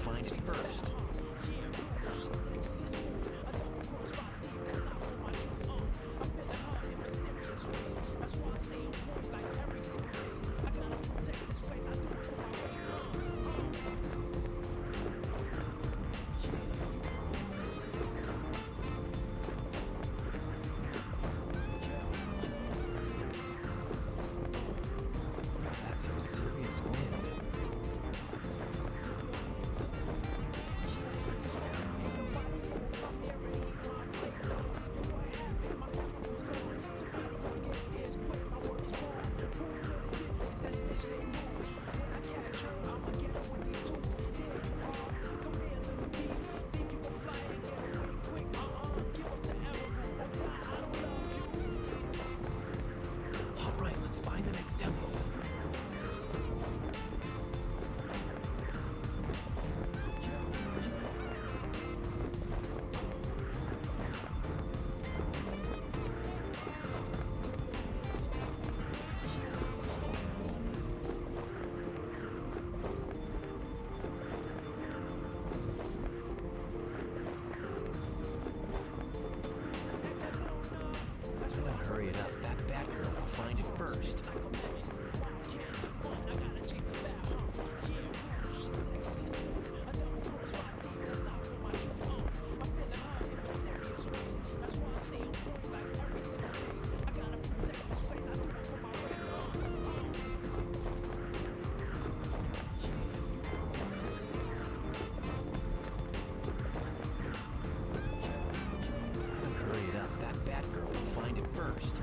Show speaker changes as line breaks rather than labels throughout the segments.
find it first. That's some serious wind. Alright, let's find the next emerald. Well, hurry it up. That bad girl will find it first. Hurry it up. That bad girl will find it first.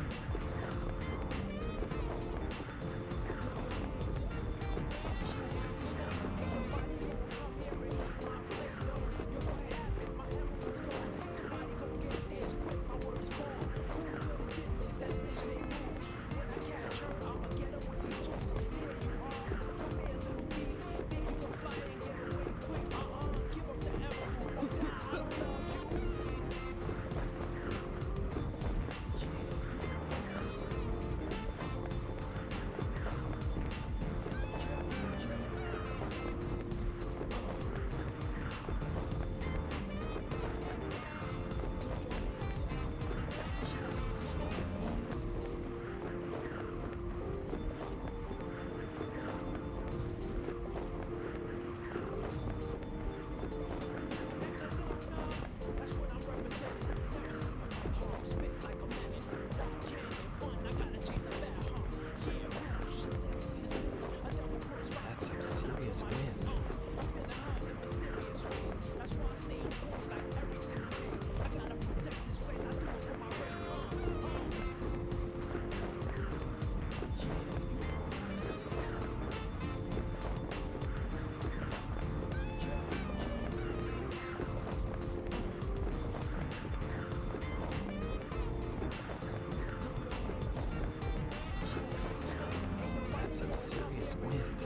That's some serious wind. That's some serious wind.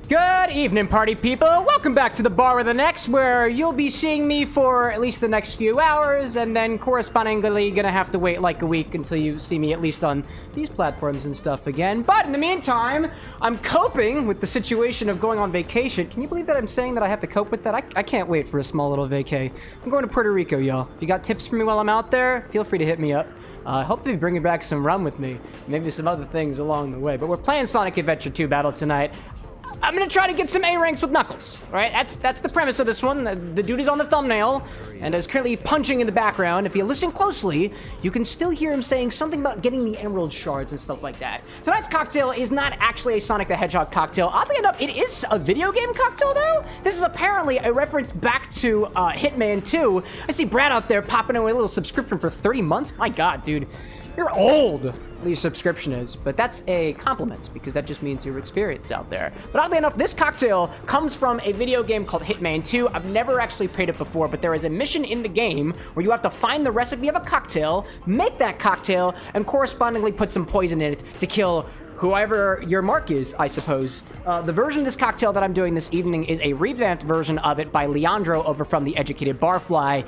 Good evening, party people. Welcome back to the Bar with an X, where you'll be seeing me for at least the next few hours, and then correspondingly gonna have to wait like a week until you see me at least on these platforms and stuff again. But in the meantime, I'm coping with the situation of going on vacation. Can you believe that I'm saying that I have to cope with that? I can't wait for a small little vacay. I'm going to Puerto Rico, y'all. If you got tips for me while I'm out there, feel free to hit me up. I hope to be bringing back some rum with me. Maybe some other things along the way. But we're playing Sonic Adventure 2 Battle tonight. I'm gonna try to get some A ranks with Knuckles, right? That's the premise of this one. The dude is on the thumbnail and is currently punching in the background. If you listen closely, you can still hear him saying something about getting the emerald shards and stuff like that. Tonight's cocktail is not actually a Sonic the Hedgehog cocktail. Oddly enough, it is a video game cocktail though. This is apparently a reference back to Hitman 2. I see Brad out there popping away a little subscription for 30 months. My God, dude. You're old, your subscription is, but that's a compliment because that just means you're experienced out there. But oddly enough, this cocktail comes from a video game called Hitman 2. I've never actually played it before, but there is a mission mission in the game where you have to find the recipe of a cocktail, make that cocktail, and correspondingly put some poison in it to kill whoever your mark is, I suppose. The version of this cocktail that I'm doing this evening is a revamped version of it by Leandro over from the Educated Barfly.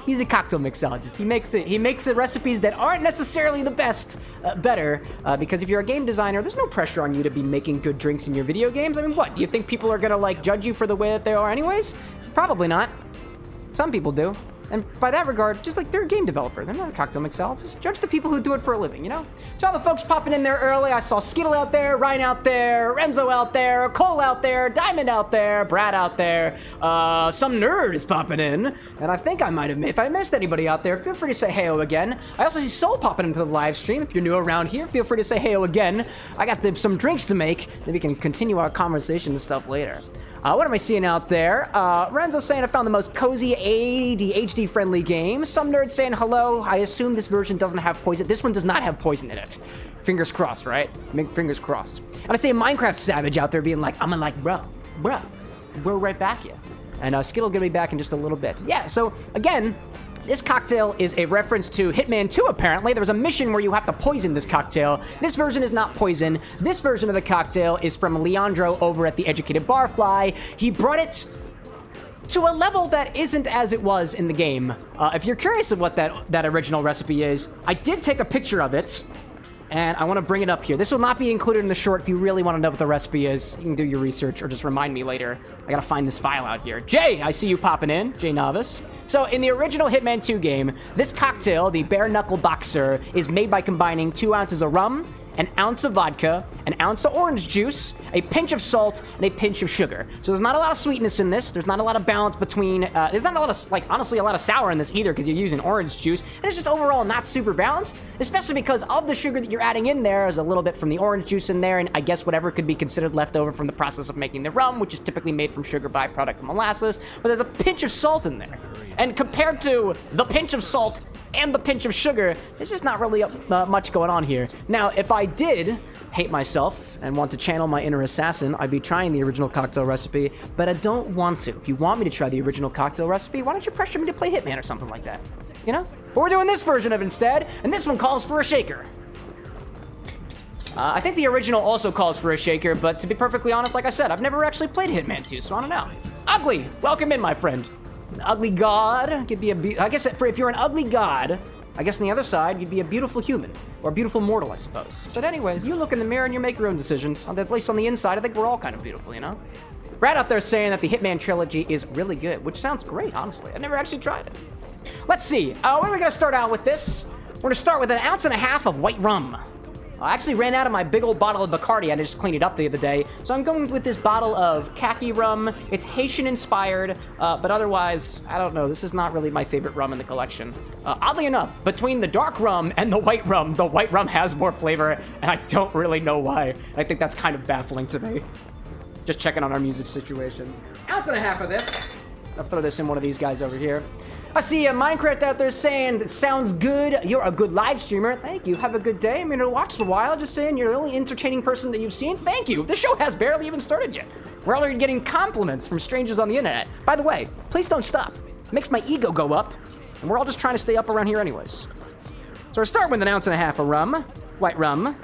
He's a cocktail mixologist. He makes the recipes that aren't necessarily the best better, because if you're a game designer, there's no pressure on you to be making good drinks in your video games. I mean, what? Do you think people are gonna, like, judge you for the way that they are anyways? Probably not. Some people do. And by that regard, just like they're a game developer. They're not a cocktail mixologist. Judge the people who do it for a living, you know? So all the folks popping in there early. I saw Skittle out there, Ryan out there, Renzo out there, Cole out there, Diamond out there, Brad out there. Some nerd is popping in. And I think I might have, if I missed anybody out there, feel free to say heyo again. I also see Soul popping into the live stream. If you're new around here, feel free to say heyo again. I got some drinks to make. Then we can continue our conversation and stuff later. What am I seeing out there? Renzo saying I found the most cozy ADHD-friendly game. Some nerds saying hello. I assume this version doesn't have poison. This one does not have poison in it. Fingers crossed, right? Fingers crossed. And I see a Minecraft Savage out there being like, I'm like, bro, we're right back here. And Skittle gonna be back in just a little bit. Yeah, so again, this cocktail is a reference to Hitman 2, apparently. There was a mission where you have to poison this cocktail. This version is not poison. This version of the cocktail is from Leandro over at the Educated Barfly. He brought it to a level that isn't as it was in the game. If you're curious of what that original recipe is, I did take a picture of it, and I want to bring it up here. This will not be included in the short. If you really want to know what the recipe is, you can do your research or just remind me later. I gotta find this file out here. Jay, I see you popping in. Jay Novice. So in the original Hitman 2 game, this cocktail, the Bare Knuckle Boxer, is made by combining 2 ounces of rum, an ounce of vodka, an ounce of orange juice, a pinch of salt, and a pinch of sugar. So there's not a lot of sweetness in this. There's not a lot of balance between, there's not a lot of, like, honestly, a lot of sour in this either because you're using orange juice. And it's just overall not super balanced, especially because of the sugar that you're adding in there. There's a little bit from the orange juice in there, and I guess whatever could be considered leftover from the process of making the rum, which is typically made from sugar byproduct of molasses. But there's a pinch of salt in there. And compared to the pinch of salt and the pinch of sugar, there's just not really much going on here. Now, if I did hate myself and want to channel my inner assassin, I'd be trying the original cocktail recipe, but I don't want to. If you want me to try the original cocktail recipe, why don't you pressure me to play Hitman or something like that? You know? But we're doing this version of it instead, and this one calls for a shaker. I think the original also calls for a shaker, but to be perfectly honest, like I said, I've never actually played Hitman 2, so I don't know. Ugly! Welcome in, my friend. An ugly god could be I guess if you're an ugly god, I guess on the other side, you'd be a beautiful human. Or a beautiful mortal, I suppose. But anyways, you look in the mirror and you make your own decisions. At least on the inside, I think we're all kind of beautiful, you know? Brad out there saying that the Hitman trilogy is really good, which sounds great, honestly. I've never actually tried it. Let's see. Where are we gonna start out with this? We're gonna start with 1.5 ounces of white rum. I actually ran out of my big old bottle of Bacardi. I just cleaned it up the other day. So I'm going with this bottle of Kaki rum. It's Haitian inspired, but otherwise, I don't know. This is not really my favorite rum in the collection. Oddly enough, between the dark rum and the white rum has more flavor, and I don't really know why. I think that's kind of baffling to me. Just checking on our music situation. 1.5 ounces of this. I'll throw this in one of these guys over here. I see a Minecraft out there saying, that sounds good. You're a good live streamer. Thank you. Have a good day. I'm going to watch for a while. Just saying you're the only entertaining person that you've seen. Thank you. The show has barely even started yet. We're already getting compliments from strangers on the internet. By the way, please don't stop. It makes my ego go up. And we're all just trying to stay up around here anyways. So I start with 1.5 ounces of rum. White rum.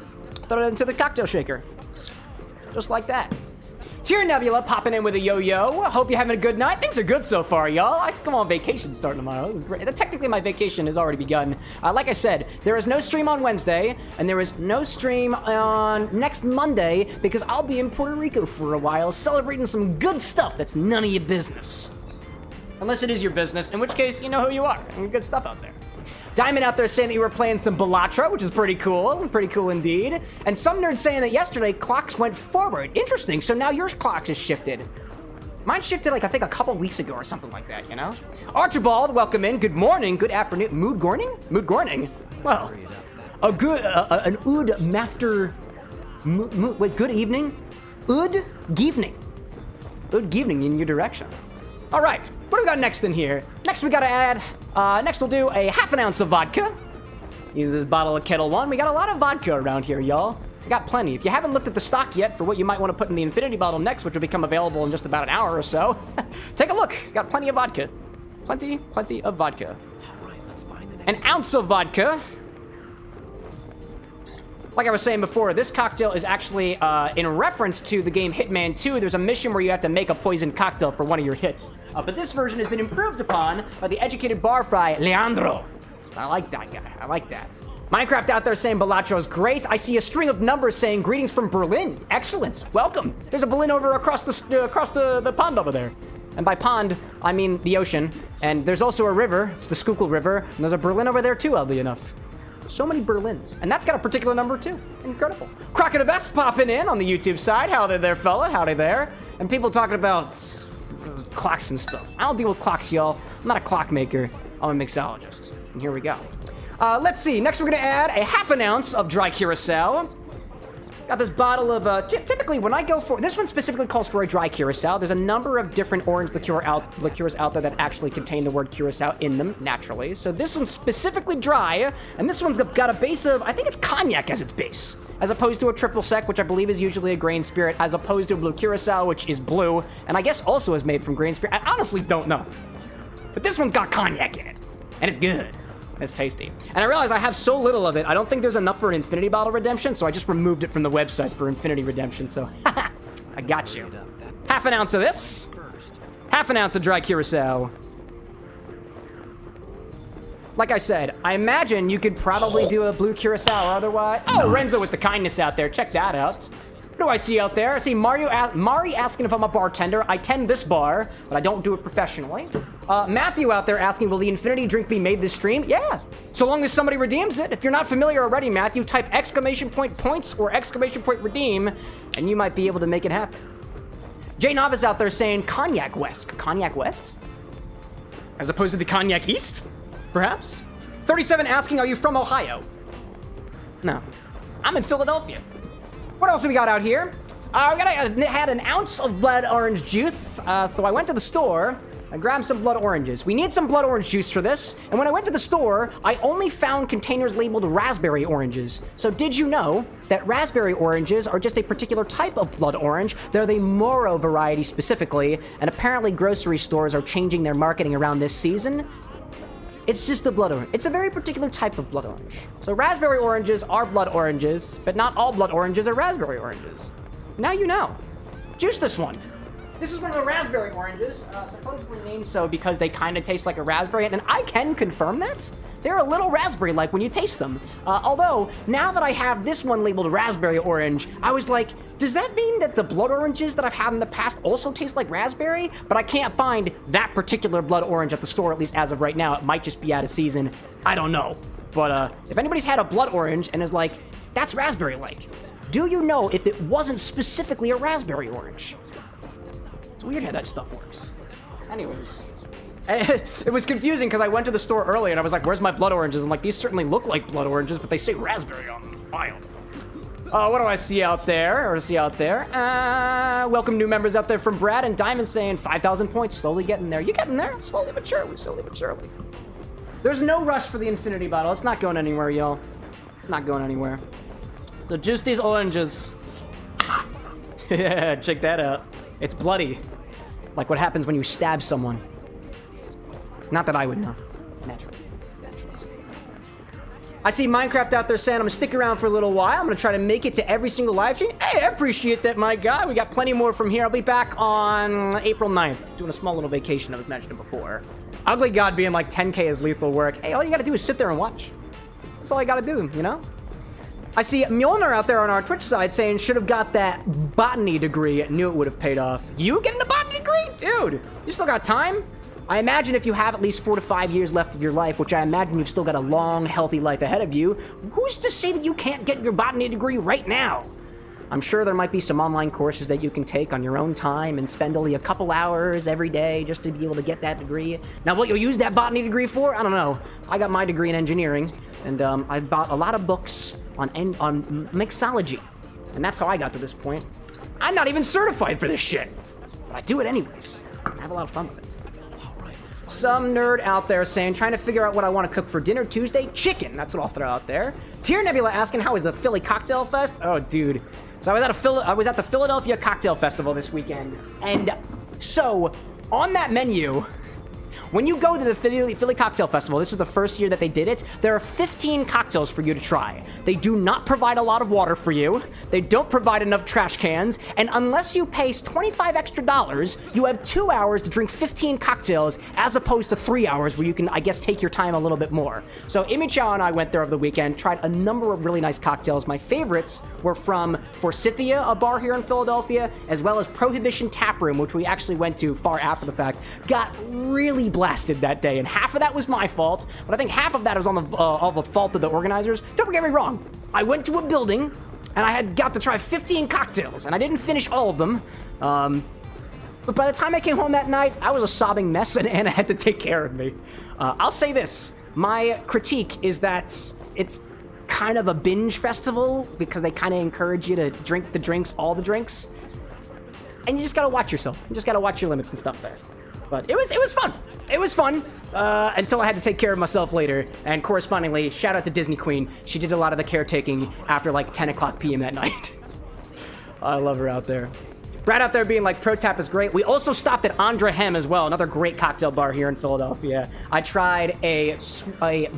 Throw it into the cocktail shaker. Just like that. Tier Nebula popping in with a yo-yo. Hope you're having a good night. Things are good so far, y'all. I can go on vacation starting tomorrow. This is great. Technically, my vacation has already begun. Like I said, there is no stream on Wednesday, and there is no stream on next Monday because I'll be in Puerto Rico for a while celebrating some good stuff that's none of your business. Unless it is your business, in which case, you know who you are. And good stuff out there. Diamond out there saying that you were playing some Bellatra, which is pretty cool indeed. And some nerds saying that yesterday clocks went forward. Interesting, so now your clocks is shifted. Mine shifted like, I think a couple weeks ago or something like that, you know? Archibald, welcome in, good morning, good afternoon. Mood Gorning? Mood Gorning? Well, a good, an ood mafter, wait, good evening? Ood geevening. Ood geevening in your direction. All right, what do we got next in here? Next we gotta add, next we'll do a 1/2 ounce of vodka. Use this bottle of Ketel One. We got a lot of vodka around here, y'all. We got plenty. If you haven't looked at the stock yet for what you might want to put in the infinity bottle next, which will become available in just about an hour or so, take a look. Got plenty of vodka. Plenty of vodka.
All right, let's find the next
An ounce of vodka. Like I was saying before, this cocktail is actually in reference to the game Hitman 2. There's a mission where you have to make a poison cocktail for one of your hits. But this version has been improved upon by the educated bar fry, Leandro. I like that guy. I like that. Minecraft out there saying Balacho is great. I see a string of numbers saying greetings from Berlin. Excellent. Welcome. There's a Berlin over across the pond over there. And by pond, I mean the ocean. And there's also a river. It's the Schuylkill River. And there's a Berlin over there too, oddly enough. So many Berlins. And that's got a particular number too. Incredible. Crockett of S popping in on the YouTube side. Howdy there, fella. Howdy there. And people talking about clocks and stuff. I don't deal with clocks, y'all. I'm not a clockmaker. I'm a mixologist. And here we go. Let's see. Next, we're going to add a half an ounce of dry Curacao. Got this bottle of, typically when I go for, this one specifically calls for a dry Curacao. There's a number of different orange liqueurs out there that actually contain the word Curacao in them, naturally. So this one's specifically dry, and this one's got a base of, I think it's cognac as its base, as opposed to a triple sec, which I believe is usually a grain spirit, as opposed to a blue Curacao, which is blue, and I guess also is made from grain spirit. I honestly don't know. But this one's got cognac in it, and it's good. It's tasty. And I realize I have so little of it, I don't think there's enough for an infinity bottle redemption, so I just removed it from the website for infinity redemption, so I got you. Half an ounce of this. Half an ounce of dry Curacao. Like I said, I imagine you could probably do a blue Curacao or otherwise. Oh, Renzo with the kindness out there. Check that out. What do I see out there? I see Mari asking if I'm a bartender. I tend this bar, but I don't do it professionally. Matthew out there asking, will the infinity drink be made this stream? Yeah, so long as somebody redeems it. If you're not familiar already, Matthew, type exclamation point points or exclamation point redeem, and you might be able to make it happen. Jay Novice out there saying Cognac West. Cognac West? As opposed to the Cognac East? Perhaps? 37 asking, are you from Ohio? No, I'm in Philadelphia. What else have we got out here? We had an ounce of blood orange juice, so I went to the store. I grabbed some blood oranges. We need some blood orange juice for this, and when I went to the store, I only found containers labeled raspberry oranges. So did you know that raspberry oranges are just a particular type of blood orange? They're the Moro variety specifically, and apparently grocery stores are changing their marketing around this season. It's just the blood orange. It's a very particular type of blood orange. So raspberry oranges are blood oranges, but not all blood oranges are raspberry oranges. Now you know. Juice this one. This is one of the raspberry oranges, supposedly named so because they kind of taste like a raspberry, and I can confirm that. They're a little raspberry-like when you taste them. Although, now that I have this one labeled raspberry orange, I was like, does that mean that the blood oranges that I've had in the past also taste like raspberry? But I can't find that particular blood orange at the store, at least as of right now. It might just be out of season. I don't know. But if anybody's had a blood orange and is like, that's raspberry-like, do you know if it wasn't specifically a raspberry orange? It's weird how that stuff works. Anyways. It was confusing because I went to the store earlier and I was like, where's my blood oranges? I'm like, these certainly look like blood oranges, but they say raspberry on them. Wild. What do I see out there? Welcome new members out there from Brad and Diamond saying 5,000 points. Slowly getting there. You getting there? Slowly but surely. There's no rush for the infinity bottle. It's not going anywhere, y'all. It's not going anywhere. So juice these oranges. Yeah, check that out. It's bloody. Like what happens when you stab someone. Not that I would know. Naturally. I see Minecraft out there saying I'm gonna stick around for a little while. I'm gonna try to make it to every single live stream. Hey, I appreciate that, my guy. We got plenty more from here. I'll be back on April 9th, doing a small little vacation I was mentioning before. Ugly God being like 10K is lethal work. Hey, all you gotta do is sit there and watch. That's all I gotta do, you know? I see Mjolnir out there on our Twitch side saying should have got that botany degree. Knew it would have paid off. You getting a botany degree? Dude, you still got time? I imagine if you have at least 4 to 5 years left of your life, which I imagine you've still got a long, healthy life ahead of you, who's to say that you can't get your botany degree right now? I'm sure there might be some online courses that you can take on your own time and spend only a couple hours every day just to be able to get that degree. Now, what you'll use that botany degree for? I don't know. I got my degree in engineering, and I bought a lot of books on mixology, and that's how I got to this point. I'm not even certified for this shit, but I do it anyways. I have a lot of fun with it. Some nerd out there saying, trying to figure out what I want to cook for dinner Tuesday. Chicken, that's what I'll throw out there. Tier Nebula asking, how is the Philly Cocktail Fest? Oh, dude. So I was at the Philadelphia Cocktail Festival this weekend. And so, on that menu, When you go to the Philly Cocktail Festival, this is the first year that they did it, there are 15 cocktails for you to try. They do not provide a lot of water for you. They don't provide enough trash cans. And unless you pay $25 extra, you have 2 hours to drink 15 cocktails as opposed to 3 hours where you can, I guess, take your time a little bit more. So Amy Chow and I went there over the weekend, tried a number of really nice cocktails. My favorites were from Forsythia, a bar here in Philadelphia, as well as Prohibition Tap Room, which we actually went to far after the fact. Got really blasted that day, and half of that was my fault, but I think half of that was on the fault of the organizers. Don't get me wrong, I went to a building and I got to try 15 cocktails, and I didn't finish all of them. But by the time I came home that night, I was a sobbing mess, and Anna had to take care of me. I'll say this, my critique is that it's kind of a binge festival because they kind of encourage you to drink the drinks, all the drinks, and you just gotta watch yourself. You just gotta watch your limits and stuff there. But it was fun. It was fun until I had to take care of myself later. And correspondingly, shout out to Disney Queen. She did a lot of the caretaking after like 10 o'clock p.m. that night. I love her out there. Brad out there being like, Pro Tap is great. We also stopped at Andra Hem as well, another great cocktail bar here in Philadelphia. I tried a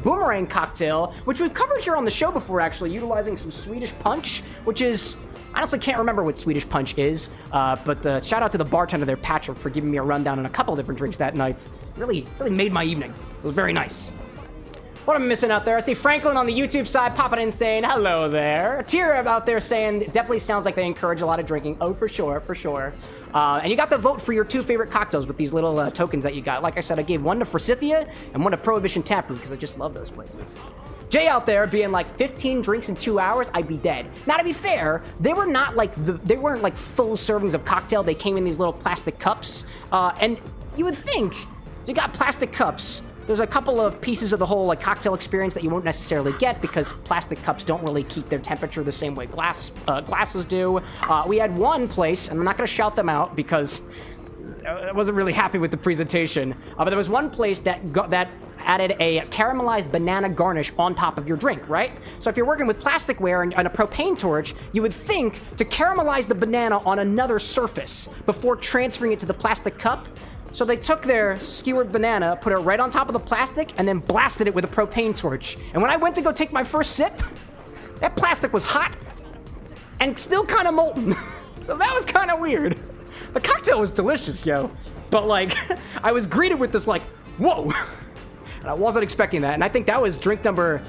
boomerang cocktail, which we've covered here on the show before, actually, utilizing some Swedish punch, which is... I honestly can't remember what Swedish Punch is, but shout out to the bartender there, Patrick, for giving me a rundown on a couple different drinks that night. Really made my evening. It was very nice. What am I missing out there? I see Franklin on the YouTube side popping in saying, hello there. Tira out there saying, it definitely sounds like they encourage a lot of drinking. Oh, for sure, for sure. And you got to vote for your 2 favorite cocktails with these little tokens that you got. Like I said, I gave one to Forsythia and one to Prohibition Tap Room because I just love those places. Jay out there being like 15 drinks in 2 hours, I'd be dead. Now to be fair, they were not like they weren't like full servings of cocktail. They came in these little plastic cups, and you would think you got plastic cups. There's a couple of pieces of the whole like cocktail experience that you won't necessarily get because plastic cups don't really keep their temperature the same way glasses do. We had one place, and I'm not going to shout them out because I wasn't really happy with the presentation, but there was one place that added a caramelized banana garnish on top of your drink, right? So if you're working with plasticware and a propane torch, you would think to caramelize the banana on another surface before transferring it to the plastic cup. So they took their skewered banana, put it right on top of the plastic, and then blasted it with a propane torch. And when I went to go take my first sip, that plastic was hot and still kind of molten. So that was kind of weird. The cocktail was delicious, yo. But like, I was greeted with this like, whoa. And I wasn't expecting that. And I think that was drink number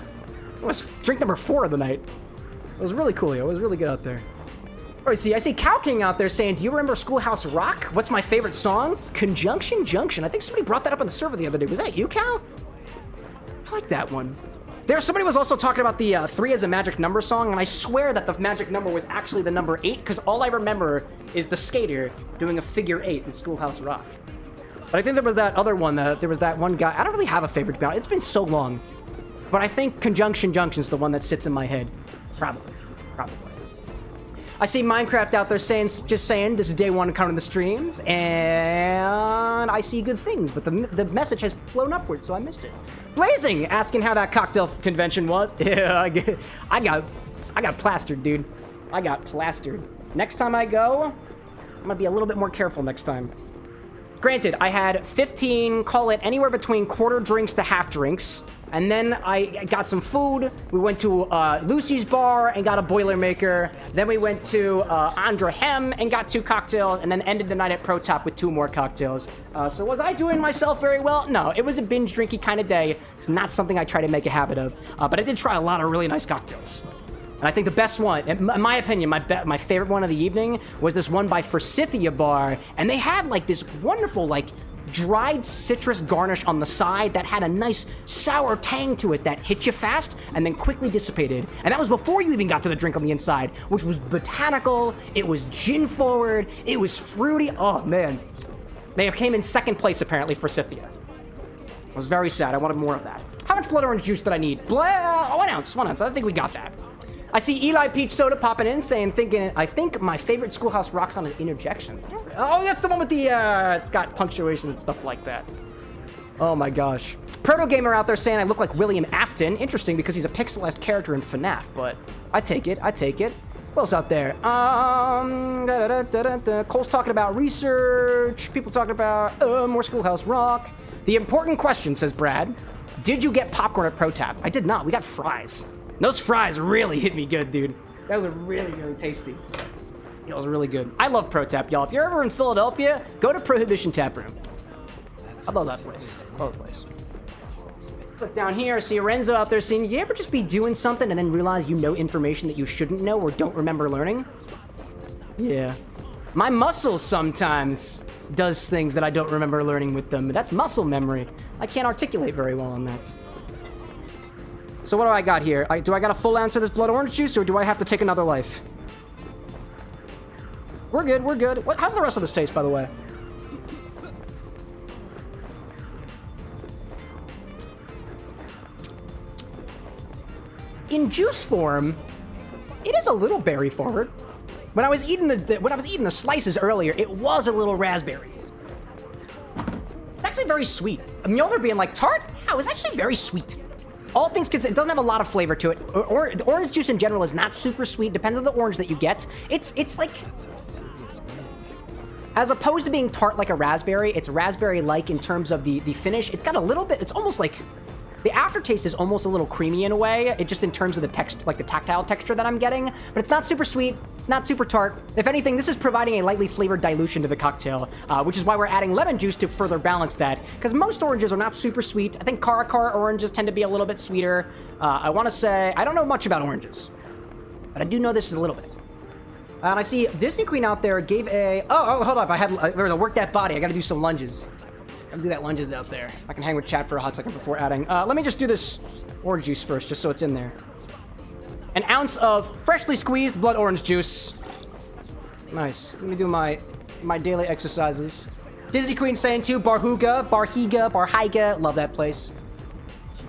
4 of the night. It was really cool, yo. It was really good out there. All right, I see Cow King out there saying, do you remember Schoolhouse Rock? What's my favorite song? Conjunction Junction. I think somebody brought that up on the server the other day. Was that you, Cow? I like that one. Somebody was also talking about the 3 as a magic number song, and I swear that the magic number was actually the number 8, because all I remember is the skater doing a figure 8 in Schoolhouse Rock. But I think there was that other one, there was that one guy. I don't really have a favorite band. It's been so long. But I think Conjunction Junction's the one that sits in my head. Probably. I see Minecraft out there just saying, this is day 1 counting the streams, and I see good things, but the message has flown upwards, so I missed it. Blazing, asking how that cocktail convention was. Yeah, I got plastered, dude. I got plastered. Next time I go, I'm gonna be a little bit more careful next time. Granted, I had 15, call it anywhere between quarter drinks to half drinks, and then I got some food. We went to Lucy's bar and got a Boilermaker. Then we went to Andra Hem and got 2 cocktails, and then ended the night at Pro Top with 2 more cocktails. So was I doing myself very well? No, it was a binge drinky kind of day. It's not something I try to make a habit of, but I did try a lot of really nice cocktails. And I think the best one, in my opinion, my favorite one of the evening was this one by Forsythia Bar. And they had like this wonderful like dried citrus garnish on the side that had a nice sour tang to it that hit you fast and then quickly dissipated. And that was before you even got to the drink on the inside, which was botanical, it was gin forward, it was fruity. Oh man. They came in 2nd place apparently for Forsythia. I was very sad, I wanted more of that. How much blood orange juice did I need? 1 ounce, 1 ounce, I think we got that. I see Eli Peach Soda popping in saying, I think my favorite Schoolhouse Rock song is Interjections. Oh, that's the one with the, it's got punctuation and stuff like that. Oh my gosh. Proto Gamer out there saying I look like William Afton. Interesting because he's a pixelized character in FNAF, but I take it. What else out there? Cole's talking about research. People talking about more Schoolhouse Rock. The important question, says Brad. Did you get popcorn at Pro Tap? I did not. We got fries. Those fries really hit me good, dude. That was really, really tasty. It was really good. I love Pro Tap, y'all. If you're ever in Philadelphia, go to Prohibition Tap Room. I love that place. Love that place. Look down here, see Renzo out there saying, you ever just be doing something and then realize you know information that you shouldn't know or don't remember learning? Yeah. My muscles sometimes does things that I don't remember learning with them. That's muscle memory. I can't articulate very well on that. So what do I got here? Do I got a full ounce of this blood orange juice, or do I have to take another life? We're good, we're good. How's the rest of this taste, by the way? In juice form, it is a little berry forward. When I was eating the slices earlier, it was a little raspberry. It's actually very sweet. Mjolnir being like tart, yeah, it was actually very sweet. All things considered, it doesn't have a lot of flavor to it. The orange juice in general is not super sweet. Depends on the orange that you get. It's like, as opposed to being tart like a raspberry, it's raspberry-like in terms of the finish. It's got a little bit. It's almost like the aftertaste is almost a little creamy in a way. It just in terms of the text, like the tactile texture that I'm getting. But it's not super sweet. It's not super tart. If anything, this is providing a lightly flavored dilution to the cocktail, which is why we're adding lemon juice to further balance that. Because most oranges are not super sweet. I think Curacao oranges tend to be a little bit sweeter. I want to say I don't know much about oranges, but I do know this is a little bit. And I see Disney Queen out there gave a. Oh, hold up! I to work that body. I got to do some lunges. Gotta do that lunges out there. I can hang with chat for a hot second before adding. Let me just do this orange juice first, just so it's in there. An ounce of freshly squeezed blood orange juice. Nice. Let me do my daily exercises. Disney Queen saying too, Barhiga. Love that place.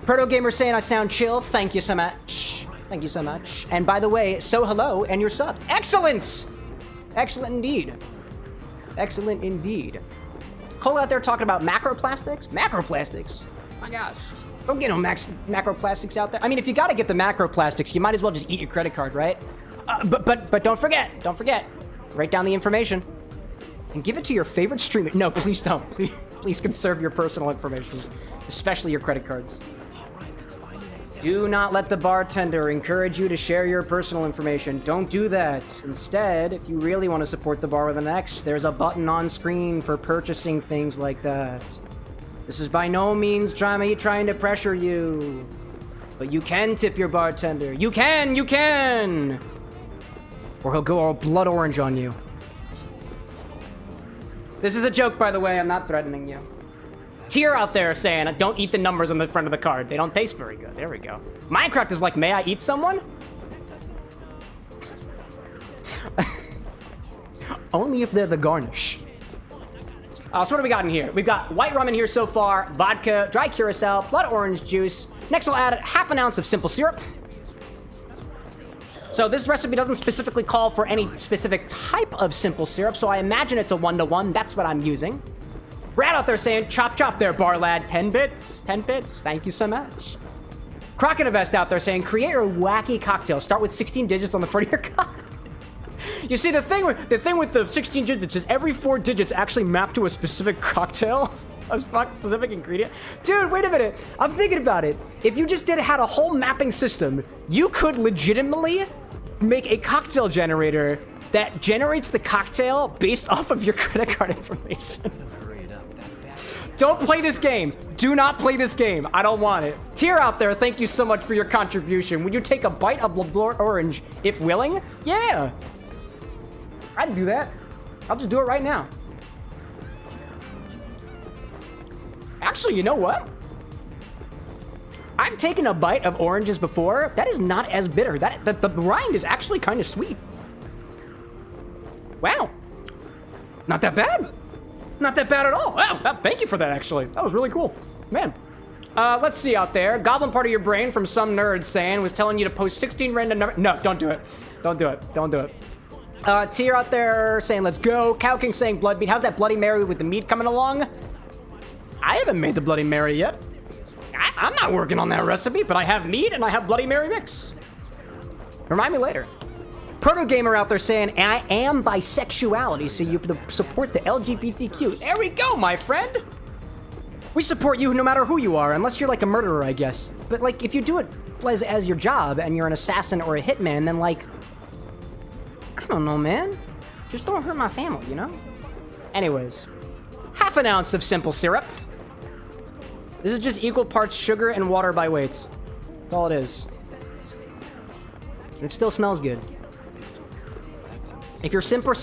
Proto Gamer saying I sound chill. Thank you so much. Thank you so much. And by the way, so hello and you're subbed. Excellent! Excellent indeed. Excellent indeed. Cole out there talking about macroplastics? Macroplastics? My gosh. Don't get no macroplastics out there. I mean, if you gotta get the macroplastics, you might as well just eat your credit card, right? But don't forget. Write down the information. And give it to your favorite streamer. No, please don't. Please conserve your personal information. Especially your credit cards. Do not let the bartender encourage you to share your personal information. Don't do that. Instead, if you really want to support the bar with an X, there's a button on screen for purchasing things like that. This is by no means trying to pressure you. But you can tip your bartender. You can! Or he'll go all blood orange on you. This is a joke, by the way. I'm not threatening you. Tier out there saying, don't eat the numbers on the front of the card. They don't taste very good. There we go. Minecraft is like, may I eat someone? Only if they're the Garnish. So what do we got in here? We've got white rum in here so far, vodka, dry curacao, blood orange juice. Next we'll add half an ounce of simple syrup. So this recipe doesn't specifically call for any specific type of simple syrup, so I imagine it's a 1-to-1. That's what I'm using. Brad out there saying, chop chop there, bar lad. 10 bits. Thank you so much. Crocinavest out there saying, create your wacky cocktail. Start with 16 digits on the front of your card. You see, the thing with the 16 digits is every 4 digits actually map to a specific cocktail. A specific ingredient. Dude, wait a minute. I'm thinking about it. If you just had a whole mapping system, you could legitimately make a cocktail generator that generates the cocktail based off of your credit card information. Don't play this game. Do not play this game. I don't want it. Tier out there, thank you so much for your contribution. Would you take a bite of blood orange if willing? Yeah. I'd do that. I'll just do it right now. Actually, you know what? I've taken a bite of oranges before. That is not as bitter. The rind is actually kind of sweet. Wow. Not that bad. Not that bad at all. Wow, thank you for that, actually. That was really cool. Man. Let's see out there. Goblin part of your brain from some nerd saying was telling you to post 16 random numbers. No, don't do it. Don't do it. Don't do it. Tier out there saying, let's go. Cow King saying blood meat. How's that Bloody Mary with the meat coming along? I haven't made the Bloody Mary yet. I'm not working on that recipe, but I have meat and I have Bloody Mary mix. Remind me later. Proto Gamer out there saying, I am bisexuality, so you support the LGBTQ. There we go, my friend. We support you no matter who you are, unless you're like a murderer, I guess. But like, if you do it as your job and you're an assassin or a hitman, then like, I don't know, man. Just don't hurt my family, you know? Anyways, half an ounce of simple syrup. This is just equal parts sugar and water by weights. That's all it is. And it still smells good. If your simple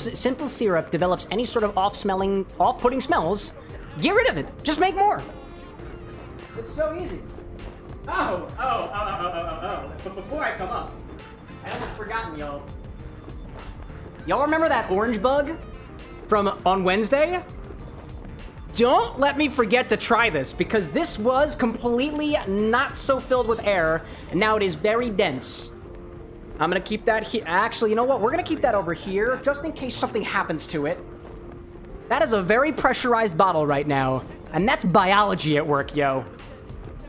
syrup develops any sort of off-putting smells, get rid of it. Just make more. It's so easy. Oh. But before I come up, I almost forgotten, y'all. Y'all remember that orange bug from on Wednesday? Don't let me forget to try this, because this was completely not so filled with air, and now it is very dense. I'm gonna keep that here. Actually, you know what? We're gonna keep that over here, just in case something happens to it. That is a very pressurized bottle right now, and that's biology at work, yo.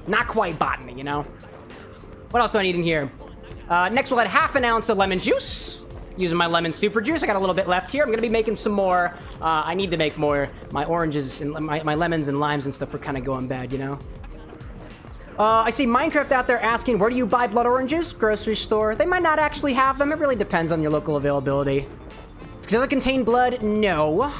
Not quite botany, you know? What else do I need in here? Next, we'll add half an ounce of lemon juice. Using my lemon super juice. I got a little bit left here. I'm gonna be making some more. I need to make more. My oranges and my lemons and limes and stuff are kind of going bad, you know? I see Minecraft out there asking, where do you buy blood oranges? Grocery store. They might not actually have them. It really depends on your local availability. Does it contain blood? No.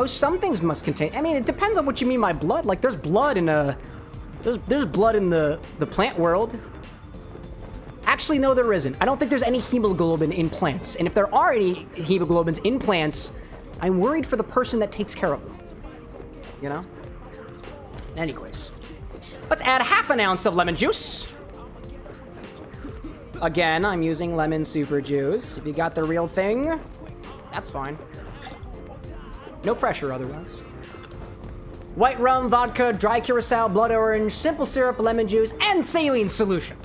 Some things must contain. I mean, it depends on what you mean by blood. Like, there's blood in there's blood in the plant world. Actually, no, there isn't. I don't think there's any hemoglobin in plants. And if there are any hemoglobins in plants, I'm worried for the person that takes care of them. You know? Anyways. Let's add half an ounce of lemon juice. Again, I'm using lemon super juice. If you got the real thing, that's fine. No pressure otherwise. White rum, vodka, dry curacao, blood orange, simple syrup, lemon juice, and saline solution.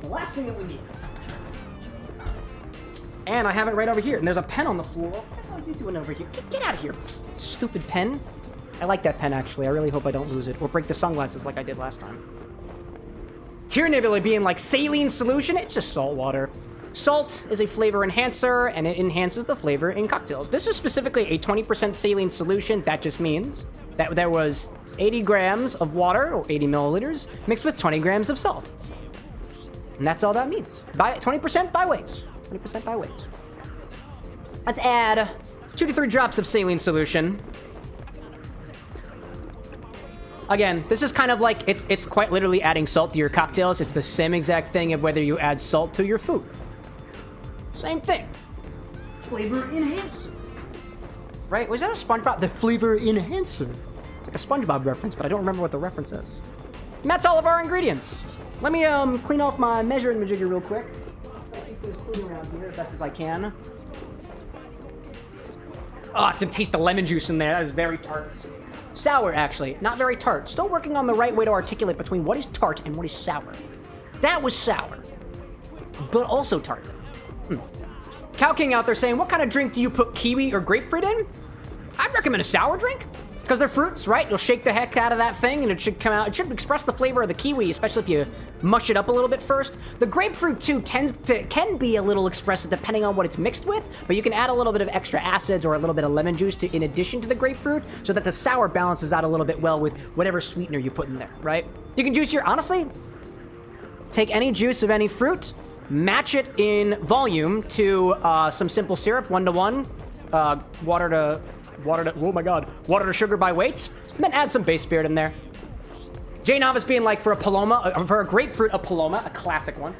The last thing that we need. And I have it right over here. And there's a pen on the floor. What are you doing over here? Get out of here. Stupid pen. I like that pen, actually. I really hope I don't lose it. Or break the sunglasses like I did last time. Tyranibula being like saline solution. It's just salt water. Salt is a flavor enhancer, and it enhances the flavor in cocktails. This is specifically a 20% saline solution. That just means that there was 80 grams of water, or 80 milliliters, mixed with 20 grams of salt. And that's all that means. 20% by weight. 20% by weight. Let's add 2 to 3 drops of saline solution. Again, this is kind of like, it's quite literally adding salt to your cocktails. It's the same exact thing of whether you add salt to your food. Same thing. Flavor enhancer. Right? Was that a SpongeBob? The flavor enhancer. It's like a SpongeBob reference, but I don't remember what the reference is. And that's all of our ingredients. Let me clean off my measuring majigger real quick. Keep things clean around here as best as I can. Oh, I can taste the lemon juice in there. That is very tart. Sour, actually. Not very tart. Still working on the right way to articulate between what is tart and what is sour. That was sour. But also tart. Cow King out there saying, what kind of drink do you put kiwi or grapefruit in? I'd recommend a sour drink. Because they're fruits, right? You'll shake the heck out of that thing and it should come out. It should express the flavor of the kiwi, especially if you mush it up a little bit first. The grapefruit, too, can be a little expressive depending on what it's mixed with, but you can add a little bit of extra acids or a little bit of lemon juice in addition to the grapefruit so that the sour balances out a little bit well with whatever sweetener you put in there, right? You can juice honestly, take any juice of any fruit, match it in volume to some simple syrup, 1-to-1, water to, oh my god, water to sugar by weights, and then add some base spirit in there. J Novice being like, for a grapefruit, a Paloma, a classic one,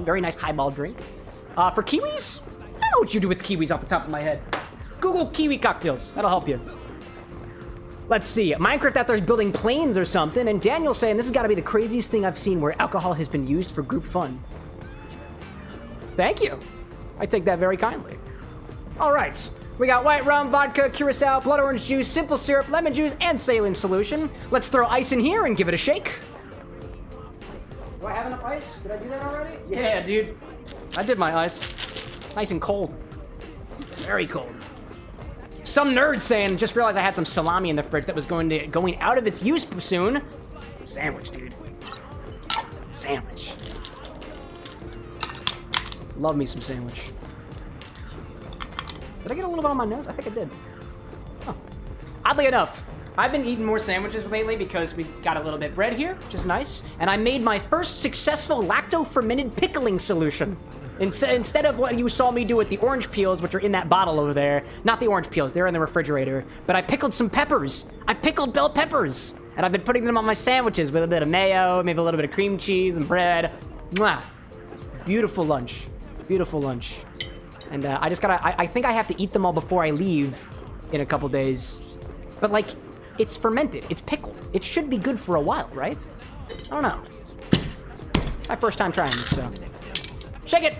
very nice highball drink. For kiwis, I don't know what you do with kiwis off the top of my head. Google kiwi cocktails, that'll help you. Let's see, Minecraft out there is building planes or something, and Daniel's saying this has got to be the craziest thing I've seen where alcohol has been used for group fun. Thank you. I take that very kindly. All right. We got white rum, vodka, curacao, blood orange juice, simple syrup, lemon juice, and saline solution. Let's throw ice in here and give it a shake. Do I have enough ice? Did I do that already? Yeah, dude. I did my ice. It's nice and cold. Very cold. Some nerd saying, just realized I had some salami in the fridge that was going out of its use soon. Sandwich, dude. Sandwich. Love me some sandwich. Did I get a little bit on my nose? I think I did. Oh. Oddly enough, I've been eating more sandwiches lately because we got a little bit of bread here, which is nice. And I made my first successful lacto-fermented pickling solution. Instead of what you saw me do with the orange peels, which are in that bottle over there. Not the orange peels, they're in the refrigerator. But I pickled some peppers. I pickled bell peppers. And I've been putting them on my sandwiches with a bit of mayo, maybe a little bit of cream cheese and bread. Mwah. Beautiful lunch. Beautiful lunch. And I think I have to eat them all before I leave in a couple days. But like, it's fermented, it's pickled. It should be good for a while, right? I don't know. It's my first time trying this, so. Shake it!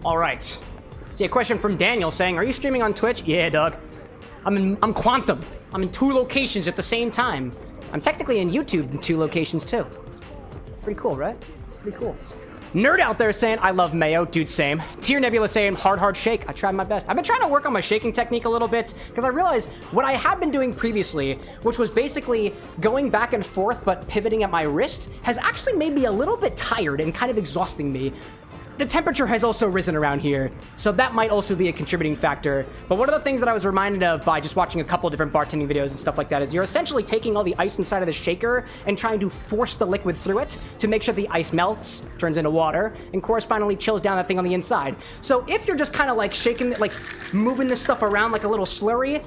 All right. See a question from Daniel saying, "Are you streaming on Twitch?" Yeah, Doug. I'm Quantum. I'm in 2 locations at the same time. I'm technically in YouTube in 2 locations too. Pretty cool, right? Pretty cool. Nerd out there saying, "I love mayo." Dude, same. Tier Nebula saying, hard shake. I tried my best. I've been trying to work on my shaking technique a little bit because I realized what I had been doing previously, which was basically going back and forth but pivoting at my wrist, has actually made me a little bit tired and kind of exhausting me. The temperature has also risen around here, so that might also be a contributing factor. But one of the things that I was reminded of by just watching a couple different bartending videos and stuff like that is you're essentially taking all the ice inside of the shaker and trying to force the liquid through it to make sure the ice melts, turns into water, and correspondingly chills down that thing on the inside. So if you're just kind of like shaking, like moving this stuff around like a little slurry,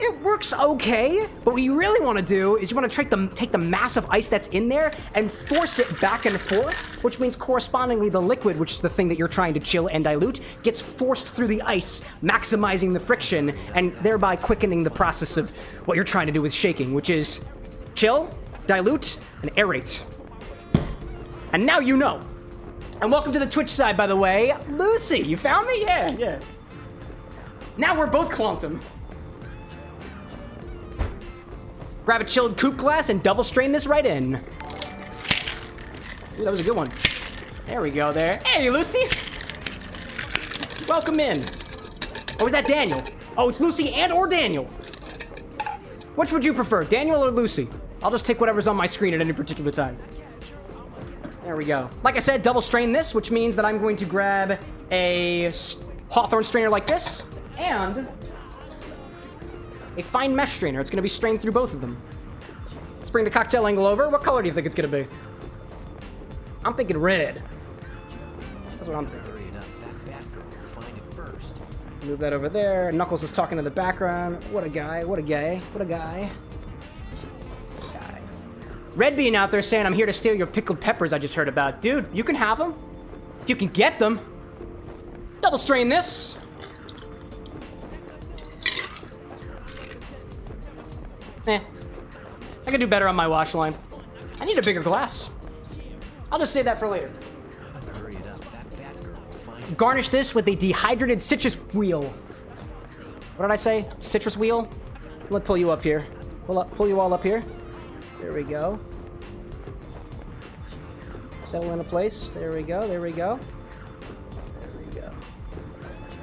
it works okay, but what you really want to do is you want to take the mass of ice that's in there and force it back and forth, which means correspondingly the liquid, which is the thing that you're trying to chill and dilute, gets forced through the ice, maximizing the friction and thereby quickening the process of what you're trying to do with shaking, which is chill, dilute, and aerate. And now you know. And welcome to the Twitch side, by the way. Lucy, you found me? Yeah. Now we're both Quantum. Grab a chilled coupe glass and double strain this right in. Ooh, that was a good one. There we go there. Hey, Lucy! Welcome in. Or was that Daniel? Oh, it's Lucy and or Daniel. Which would you prefer, Daniel or Lucy? I'll just take whatever's on my screen at any particular time. There we go. Like I said, double strain this, which means that I'm going to grab a Hawthorne strainer like this, and a fine mesh strainer. It's going to be strained through both of them. Let's bring the cocktail angle over. What color do you think it's going to be? I'm thinking red. That's what I'm thinking. Move that over there. Knuckles is talking in the background. What a guy. What a guy. What a guy. Red Bean out there saying, "I'm here to steal your pickled peppers I just heard about." Dude, you can have them. If you can get them. Double strain this. I can do better on my wash line. I need a bigger glass. I'll just save that for later. Garnish this with a dehydrated citrus wheel. What did I say? Citrus wheel? Let's pull you up here. Pull you all up here. There we go. Settle into place. There we go. There we go. There we go.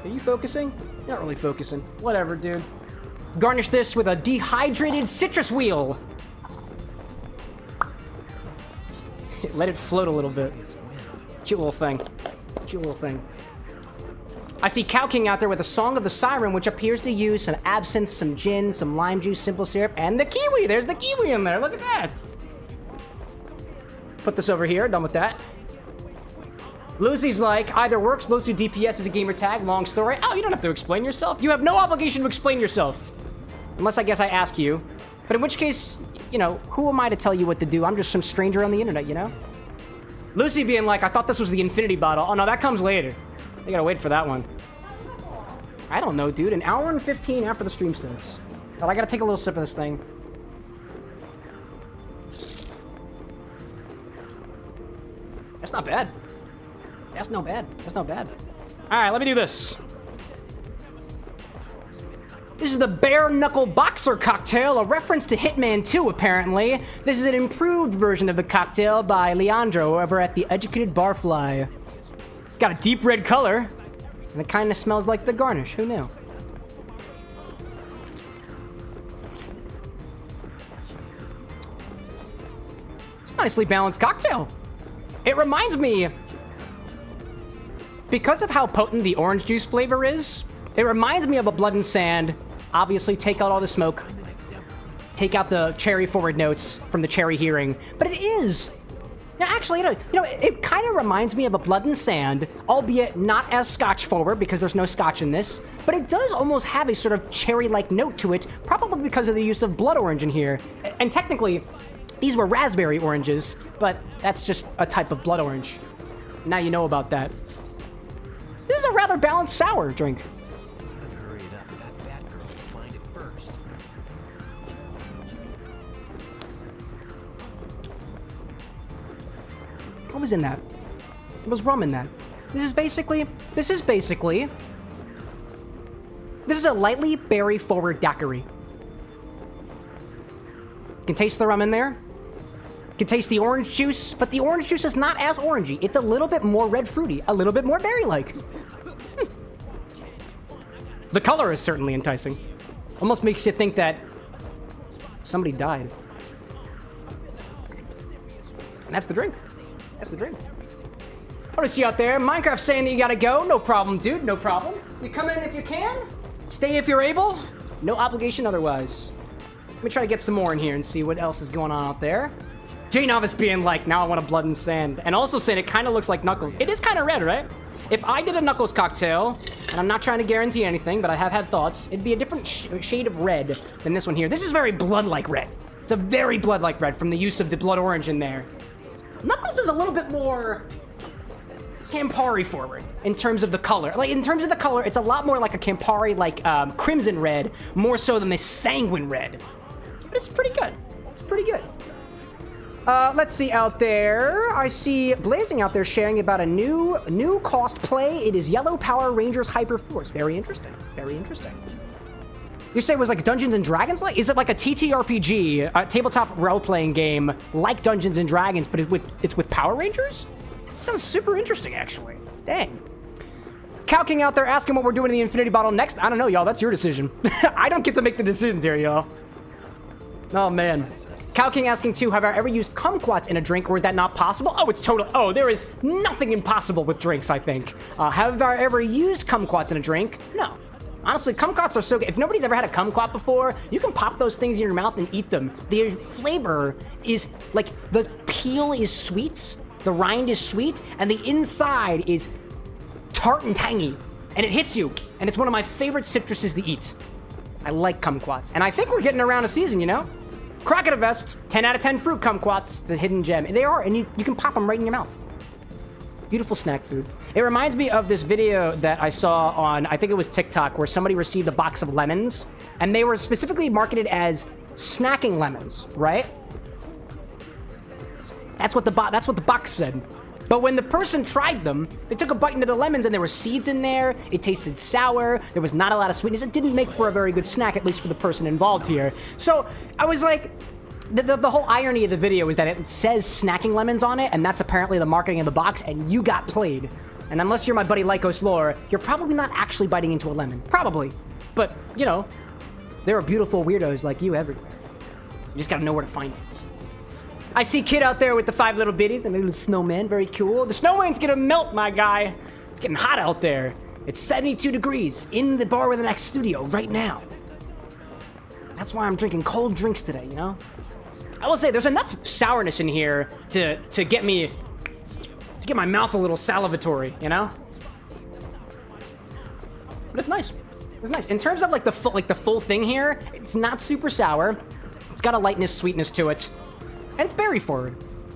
Are you focusing? You're not really focusing. Whatever, dude. Garnish this with a dehydrated citrus wheel. Let it float a little bit. Cute little thing. Cute little thing. I see Cow King out there with a Song of the Siren, which appears to use some absinthe, some gin, some lime juice, simple syrup, and the kiwi. There's the kiwi in there. Look at that. Put this over here. Done with that. Lucy's like, either works. Lucy DPS is a gamer tag. Long story. Oh, you don't have to explain yourself. You have no obligation to explain yourself. Unless I guess I ask you. But in which case, you know, who am I to tell you what to do? I'm just some stranger on the internet, you know? Lucy being like, I thought this was the infinity bottle. Oh, no, that comes later. You gotta wait for that one. I don't know, dude. An hour and 15 after the stream starts. But I gotta take a little sip of this thing. That's not bad. That's no bad. That's not bad. All right, let me do this. This is the Bare Knuckle Boxer cocktail, a reference to Hitman 2, apparently. This is an improved version of the cocktail by Leandro over at the Educated Barfly. It's got a deep red color, and it kind of smells like the Garnish. Who knew? nicely balanced cocktail. It reminds me, because of how potent the orange juice flavor is, it reminds me of a Blood and Sand. Obviously, take out all the smoke. Take out the cherry-forward notes from the cherry hearing. But it is. Now, actually, it kind of reminds me of a Blood and Sand, albeit not as Scotch-forward, because there's no Scotch in this. But it does almost have a sort of cherry-like note to it, probably because of the use of blood orange in here. And technically, these were raspberry oranges, but that's just a type of blood orange. Now you know about that. This is a rather balanced sour drink.
Hurry it up. That bad girl will find it first.
What was in that? What was rum in that? This is a lightly berry-forward daiquiri. You can taste the rum in there. You can taste the orange juice, but the orange juice is not as orangey. It's a little bit more red fruity, a little bit more berry-like. The color is certainly enticing. Almost makes you think that somebody died. And that's the drink. That's the drink. What do you see out there? Minecraft saying that you gotta go. No problem, dude. No problem. You come in if you can. Stay if you're able. No obligation otherwise. Let me try to get some more in here and see what else is going on out there. J Novice being like, now I want a Blood and Sand. And also saying it kind of looks like Knuckles. It is kind of red, right? If I did a Knuckles cocktail, and I'm not trying to guarantee anything, but I have had thoughts, it'd be a different shade of red than this one here. This is very blood-like red. It's a very blood-like red from the use of the blood orange in there. Knuckles is a little bit more Campari forward in terms of the color. Like, in terms of the color, it's a lot more like a Campari, like crimson red, more so than this sanguine red. But it's pretty good. It's pretty good. Let's see out there. I see Blazing out there sharing about a new cost play. It is Yellow Power Rangers Hyper Force. Very interesting. Very interesting. You say it was like Dungeons and Dragons? Like, is it like a TTRPG, a tabletop role-playing game like Dungeons and Dragons, but it's with Power Rangers? Sounds super interesting, actually. Dang. Calking out there asking what we're doing in the Infinity Bottle next. I don't know, y'all. That's your decision. I don't get to make the decisions here, y'all. Oh, man. Calking asking, too, have I ever used kumquats in a drink, or is that not possible? Oh, it's totally... Oh, there is nothing impossible with drinks, I think. Have I ever used kumquats in a drink? No. Honestly, kumquats are so good. If nobody's ever had a kumquat before, you can pop those things in your mouth and eat them. The flavor is, like, the peel is sweet, the rind is sweet, and the inside is tart and tangy. And it hits you, and it's one of my favorite citruses to eat. I like kumquats, and I think we're getting around a season, you know? Crocodile Vest, 10 out of 10 fruit kumquats. It's a hidden gem. They are, and you can pop them right in your mouth. Beautiful snack food. It reminds me of this video that I saw on, I think it was TikTok, where somebody received a box of lemons, and they were specifically marketed as snacking lemons, right? That's what the box said. But when the person tried them, they took a bite into the lemons and there were seeds in there. It tasted sour. There was not a lot of sweetness. It didn't make for a very good snack, at least for the person involved here. So I was like, the whole irony of the video is that it says snacking lemons on it, and that's apparently the marketing of the box, and you got played. And unless you're my buddy Lycos Lore, you're probably not actually biting into a lemon. Probably. But, you know, there are beautiful weirdos like you everywhere. You just gotta know where to find it. I see Kid out there with the 5 little bitties, the little snowman, very cool. The snowman's gonna melt, my guy. It's getting hot out there. It's 72 degrees in the Bar with an X studio right now. That's why I'm drinking cold drinks today, you know? I will say, there's enough sourness in here to get me, to get my mouth a little salivatory, you know? But it's nice. It's nice. In terms of like the full thing here, it's not super sour. It's got a lightness, sweetness to it. And it's berry forward.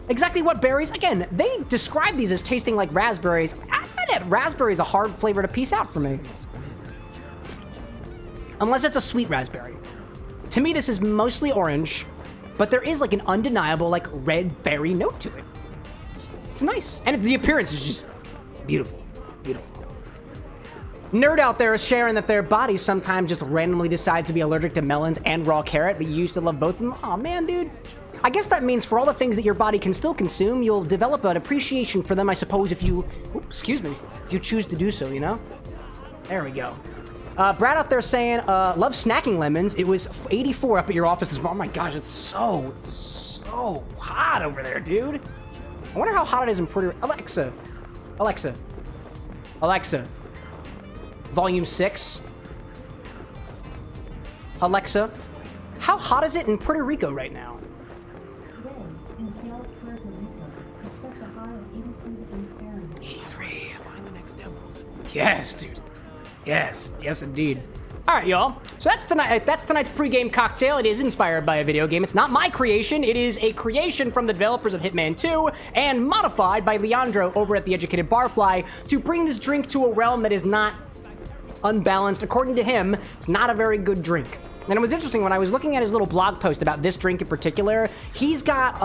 Exactly what berries? Again, they describe these as tasting like raspberries. I find that raspberry is a hard flavor to piece out for me. Unless it's a sweet raspberry. To me, this is mostly orange, but there is like an undeniable like red berry note to it. It's nice. And the appearance is just beautiful. Beautiful. Nerd out there is sharing that their body sometimes just randomly decides to be allergic to melons and raw carrot, but you used to love both of them. Aw, man, dude. I guess that means for all the things that your body can still consume, you'll develop an appreciation for them, I suppose, if you... Oops, excuse me. If you choose to do so, you know? There we go. Brad out there saying, love snacking lemons. It was 84 up at your office this morning. Oh my gosh, it's so so hot over there, dude. I wonder how hot it is in Puerto Rico. Alexa. Volume 6. Alexa, how hot is it in Puerto Rico right now?
Today, in Seattle, Puerto Rico, expect a high of 83 degrees Fahrenheit.
83.
Find the next emerald.
Yes, dude. Yes, indeed. All right, y'all. So that's tonight's pregame cocktail. It is inspired by a video game. It's not my creation. It is a creation from the developers of Hitman 2 and modified by Leandro over at the Educated Barfly to bring this drink to a realm that is not unbalanced. According to him, it's not a very good drink. And it was interesting when I was looking at his little blog post about this drink in particular. He's got,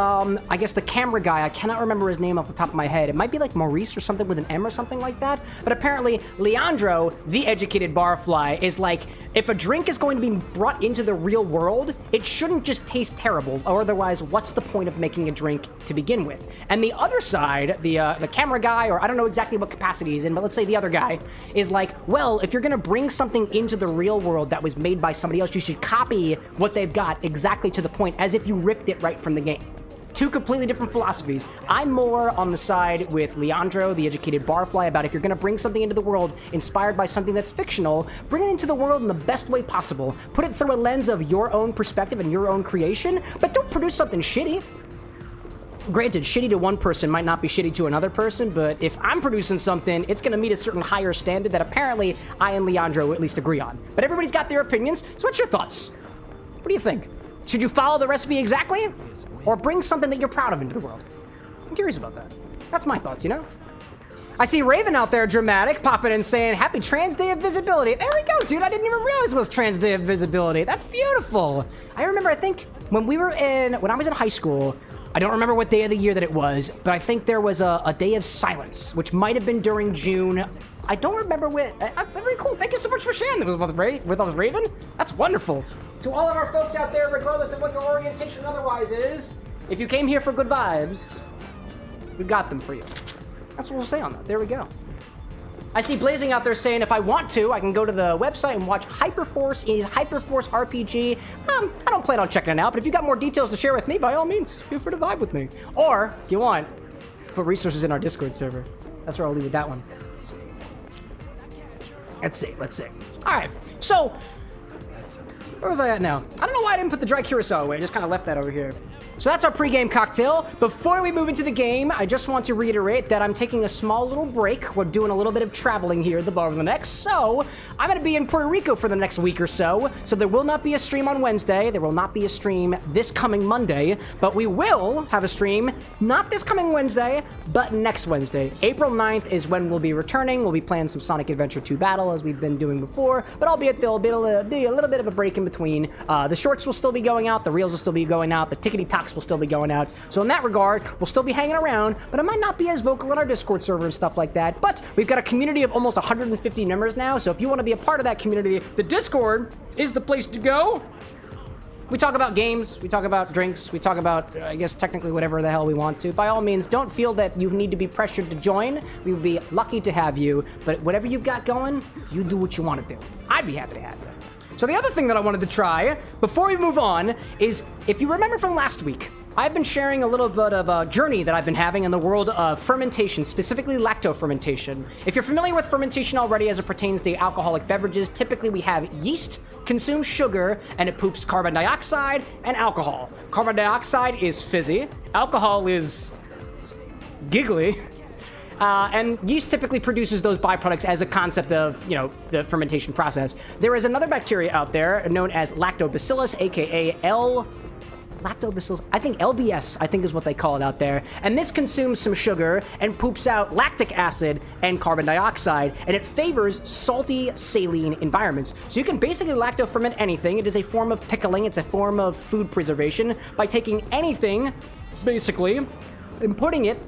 I guess the camera guy, I cannot remember his name off the top of my head. It might be like Maurice or something with an M or something like that. But apparently, Leandro, the Educated Barfly, is like, if a drink is going to be brought into the real world, it shouldn't just taste terrible, or otherwise, what's the point of making a drink to begin with? And the other side, the camera guy, or I don't know exactly what capacity he's in, but let's say the other guy, is like, well, if you're gonna bring something into the real world that was made by somebody else, you should copy what they've got exactly to the point, as if you ripped it right from the game. Two completely different philosophies. I'm more on the side with Leandro, the Educated Barfly, about if you're gonna bring something into the world inspired by something that's fictional, bring it into the world in the best way possible. Put it through a lens of your own perspective and your own creation, but don't produce something shitty. Granted, shitty to one person might not be shitty to another person, but if I'm producing something, it's gonna meet a certain higher standard that apparently I and Leandro at least agree on. But everybody's got their opinions, so what's your thoughts? What do you think? Should you follow the recipe exactly? Or bring something that you're proud of into the world? I'm curious about that. That's my thoughts, you know? I see Raven out there, dramatic, popping in saying, Happy Trans Day of Visibility. There we go, dude. I didn't even realize it was Trans Day of Visibility. That's beautiful. I remember, I think, when I was in high school, I don't remember what day of the year that it was, but I think there was a day of silence, which might have been during June. I don't remember when. That's very cool. Thank you so much for sharing that with us, Raven. That's wonderful. To all of our folks out there, regardless of what your orientation otherwise is, if you came here for good vibes, we got them for you. That's what we'll say on that. There we go. I see Blazing out there saying, if I want to, I can go to the website and watch Hyperforce is Hyperforce RPG. I don't plan on checking it out, but if you got more details to share with me, by all means, feel free to vibe with me. Or, if you want, put resources in our Discord server. That's where I'll leave with that one. Let's see. All right, so where was I at now? I don't know why I didn't put the dry curacao away. I just kind of left that over here. So that's our pregame cocktail. Before we move into the game, I just want to reiterate that I'm taking a small little break. We're doing a little bit of traveling here at the Bar of the Next. So I'm going to be in Puerto Rico for the next week or so. So there will not be a stream on Wednesday. There will not be a stream this coming Monday. But we will have a stream, not this coming Wednesday, but next Wednesday. April 9th is when we'll be returning. We'll be playing some Sonic Adventure 2 Battle as we've been doing before. But albeit there'll be a little bit of a break in between. The shorts will still be going out. The reels will still be going out. The tickety-talks will still be going out. So in that regard, we'll still be hanging around, but I might not be as vocal in our Discord server and stuff like that. But we've got a community of almost 150 members now, so if you want to be a part of that community, the Discord is the place to go. We talk about games, we talk about drinks, we talk about, I guess, technically whatever the hell we want to. By all means, don't feel that you need to be pressured to join. We would be lucky to have you, but whatever you've got going, you do what you want to do. I'd be happy to have you. So the other thing that I wanted to try, before we move on, is, if you remember from last week, I've been sharing a little bit of a journey that I've been having in the world of fermentation, specifically lacto-fermentation. If you're familiar with fermentation already as it pertains to alcoholic beverages, typically we have yeast consumes sugar and it poops carbon dioxide and alcohol. Carbon dioxide is fizzy, alcohol is giggly, and yeast typically produces those byproducts as a concept of, the fermentation process. There is another bacteria out there known as lactobacillus, aka lactobacillus, I think LBS, I think is what they call it out there. And this consumes some sugar and poops out lactic acid and carbon dioxide, and it favors salty, saline environments. So you can basically lacto-ferment anything. It is a form of pickling. It's a form of food preservation by taking anything, basically, and putting it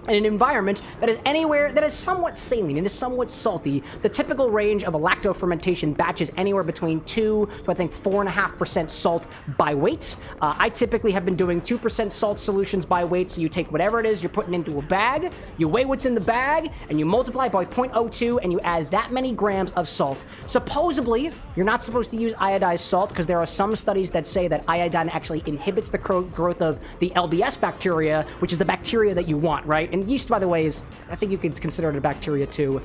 in an environment that is anywhere that is somewhat saline and is somewhat salty. The typical range of a lacto fermentation batch is anywhere between 2 to I think 4.5% salt by weight. I typically have been doing 2% salt solutions by weight, so you take whatever it is you're putting into a bag, you weigh what's in the bag, and you multiply by 0.02, and you add that many grams of salt. Supposedly, you're not supposed to use iodized salt because there are some studies that say that iodine actually inhibits the growth of the LBS bacteria, which is the bacteria that you want, right? And yeast, by the way, is, I think you could consider it a bacteria too,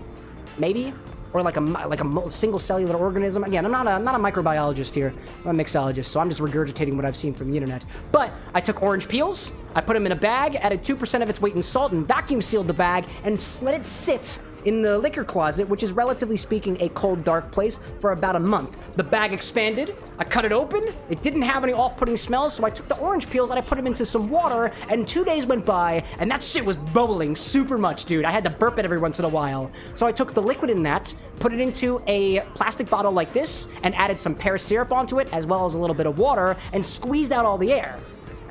maybe, or like a single cellular organism. Again, I'm not a microbiologist here. I'm a mixologist, so I'm just regurgitating what I've seen from the internet. But I took orange peels, I put them in a bag, added 2% of its weight in salt, and vacuum sealed the bag and let it sit in the liquor closet, which is relatively speaking a cold, dark place, for about a month. The bag expanded, I cut it open, it didn't have any off-putting smells, so I took the orange peels and I put them into some water, and 2 days went by, and that shit was bubbling super much, dude. I had to burp it every once in a while. So I took the liquid in that, put it into a plastic bottle like this, and added some pear syrup onto it, as well as a little bit of water, and squeezed out all the air.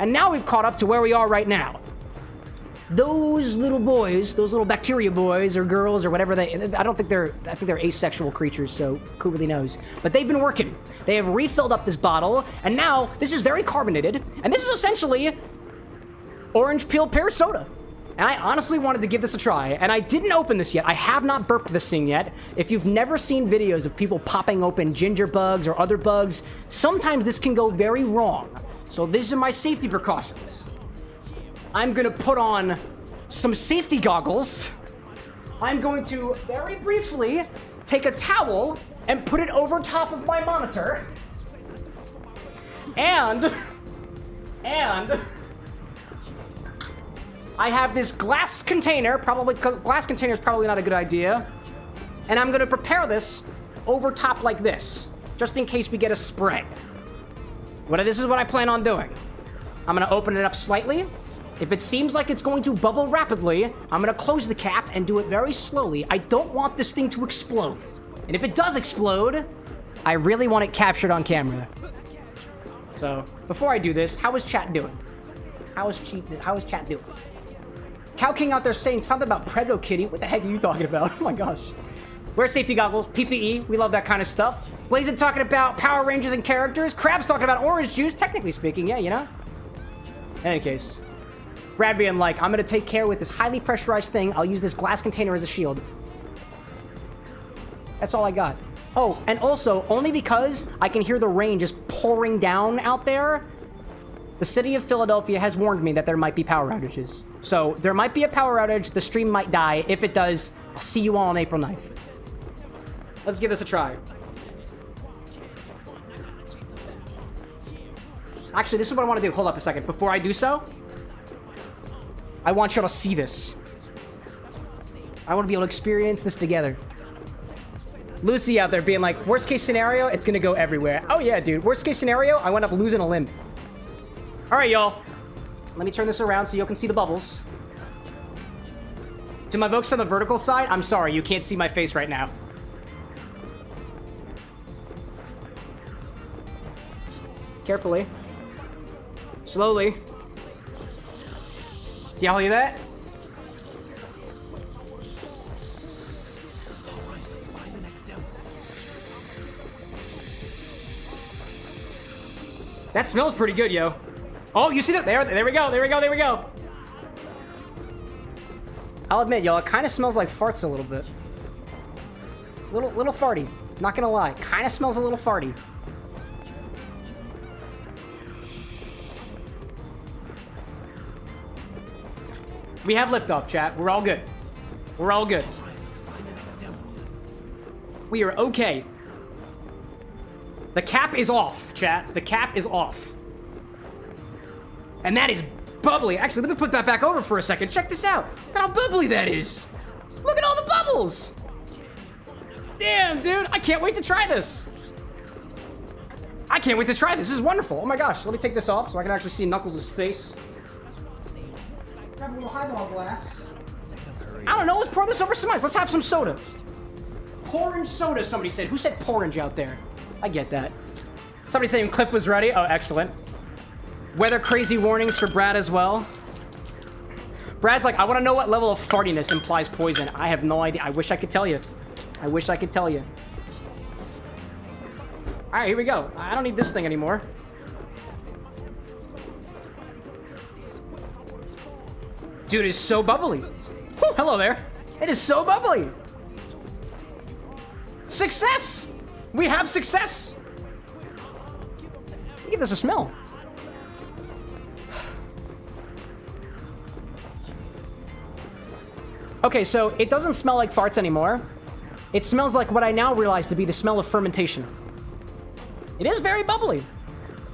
And now we've caught up to where we are right now. Those little boys, those little bacteria boys or girls or whatever I think they're asexual creatures, so who really knows. But they've been working. They have refilled up this bottle, and now this is very carbonated, and this is essentially orange peel pear soda. And I honestly wanted to give this a try, and I didn't open this yet. I have not burped this thing yet. If you've never seen videos of people popping open ginger bugs or other bugs, sometimes this can go very wrong. So these are my safety precautions. I'm gonna put on some safety goggles. I'm going to very briefly take a towel and put it over top of my monitor. And I have this glass container. Glass container is probably not a good idea. And I'm gonna prepare this over top like this, just in case we get a spray. This is what I plan on doing. I'm gonna open it up slightly. If it seems like it's going to bubble rapidly, I'm gonna close the cap and do it very slowly. I don't want this thing to explode. And if it does explode, I really want it captured on camera. So, before I do this, how is chat doing? How is chat doing? Cow King out there saying something about Prego Kitty. What the heck are you talking about? Oh my gosh. Wear safety goggles, PPE, we love that kind of stuff. Blazin talking about Power Rangers and characters. Crab's talking about orange juice, technically speaking, yeah, you know? In any case. Brad being like, I'm gonna take care with this highly pressurized thing. I'll use this glass container as a shield. That's all I got. Oh, and also, only because I can hear the rain just pouring down out there, the city of Philadelphia has warned me that there might be power outages. So, there might be a power outage, the stream might die. If it does, I'll see you all on April 9th. Let's give this a try. Actually, this is what I want to do. Hold up a second. Before I do so, I want y'all to see this. I want to be able to experience this together. Lucy out there being like, worst case scenario, it's gonna go everywhere. Oh yeah, dude. Worst case scenario, I went up losing a limb. All right, y'all. Let me turn this around so you can see the bubbles. To my folks on the vertical side, I'm sorry, you can't see my face right now. Carefully. Slowly. Do y'all hear that? That smells pretty good, yo. Oh, you see that? There we go, there we go, there we go. I'll admit, y'all, it kind of smells like farts a little bit. Little farty. Not gonna lie. Kind of smells a little farty. We have liftoff, chat. We're all good. We're all good. We are okay. The cap is off, chat. The cap is off. And that is bubbly. Actually, let me put that back over for a second. Check this out. Look at how bubbly that is. Look at all the bubbles. Damn, dude. I can't wait to try this. I can't wait to try this. This is wonderful. Oh my gosh. Let me take this off so I can actually see Knuckles' face. Grab a little highball glass. I don't know. Let's pour this over some ice. Let's have some soda. Porridge soda, somebody said. Who said porridge out there? I get that. Somebody saying clip was ready. Oh, excellent. Weather crazy warnings for Brad as well. Brad's like, I want to know what level of fartiness implies poison. I have no idea. I wish I could tell you. I wish I could tell you. All right, here we go. I don't need this thing anymore. Dude, it's so bubbly. Whew, hello there. It is so bubbly. Success! We have success! Give this a smell. Okay, so it doesn't smell like farts anymore. It smells like what I now realize to be the smell of fermentation. It is very bubbly.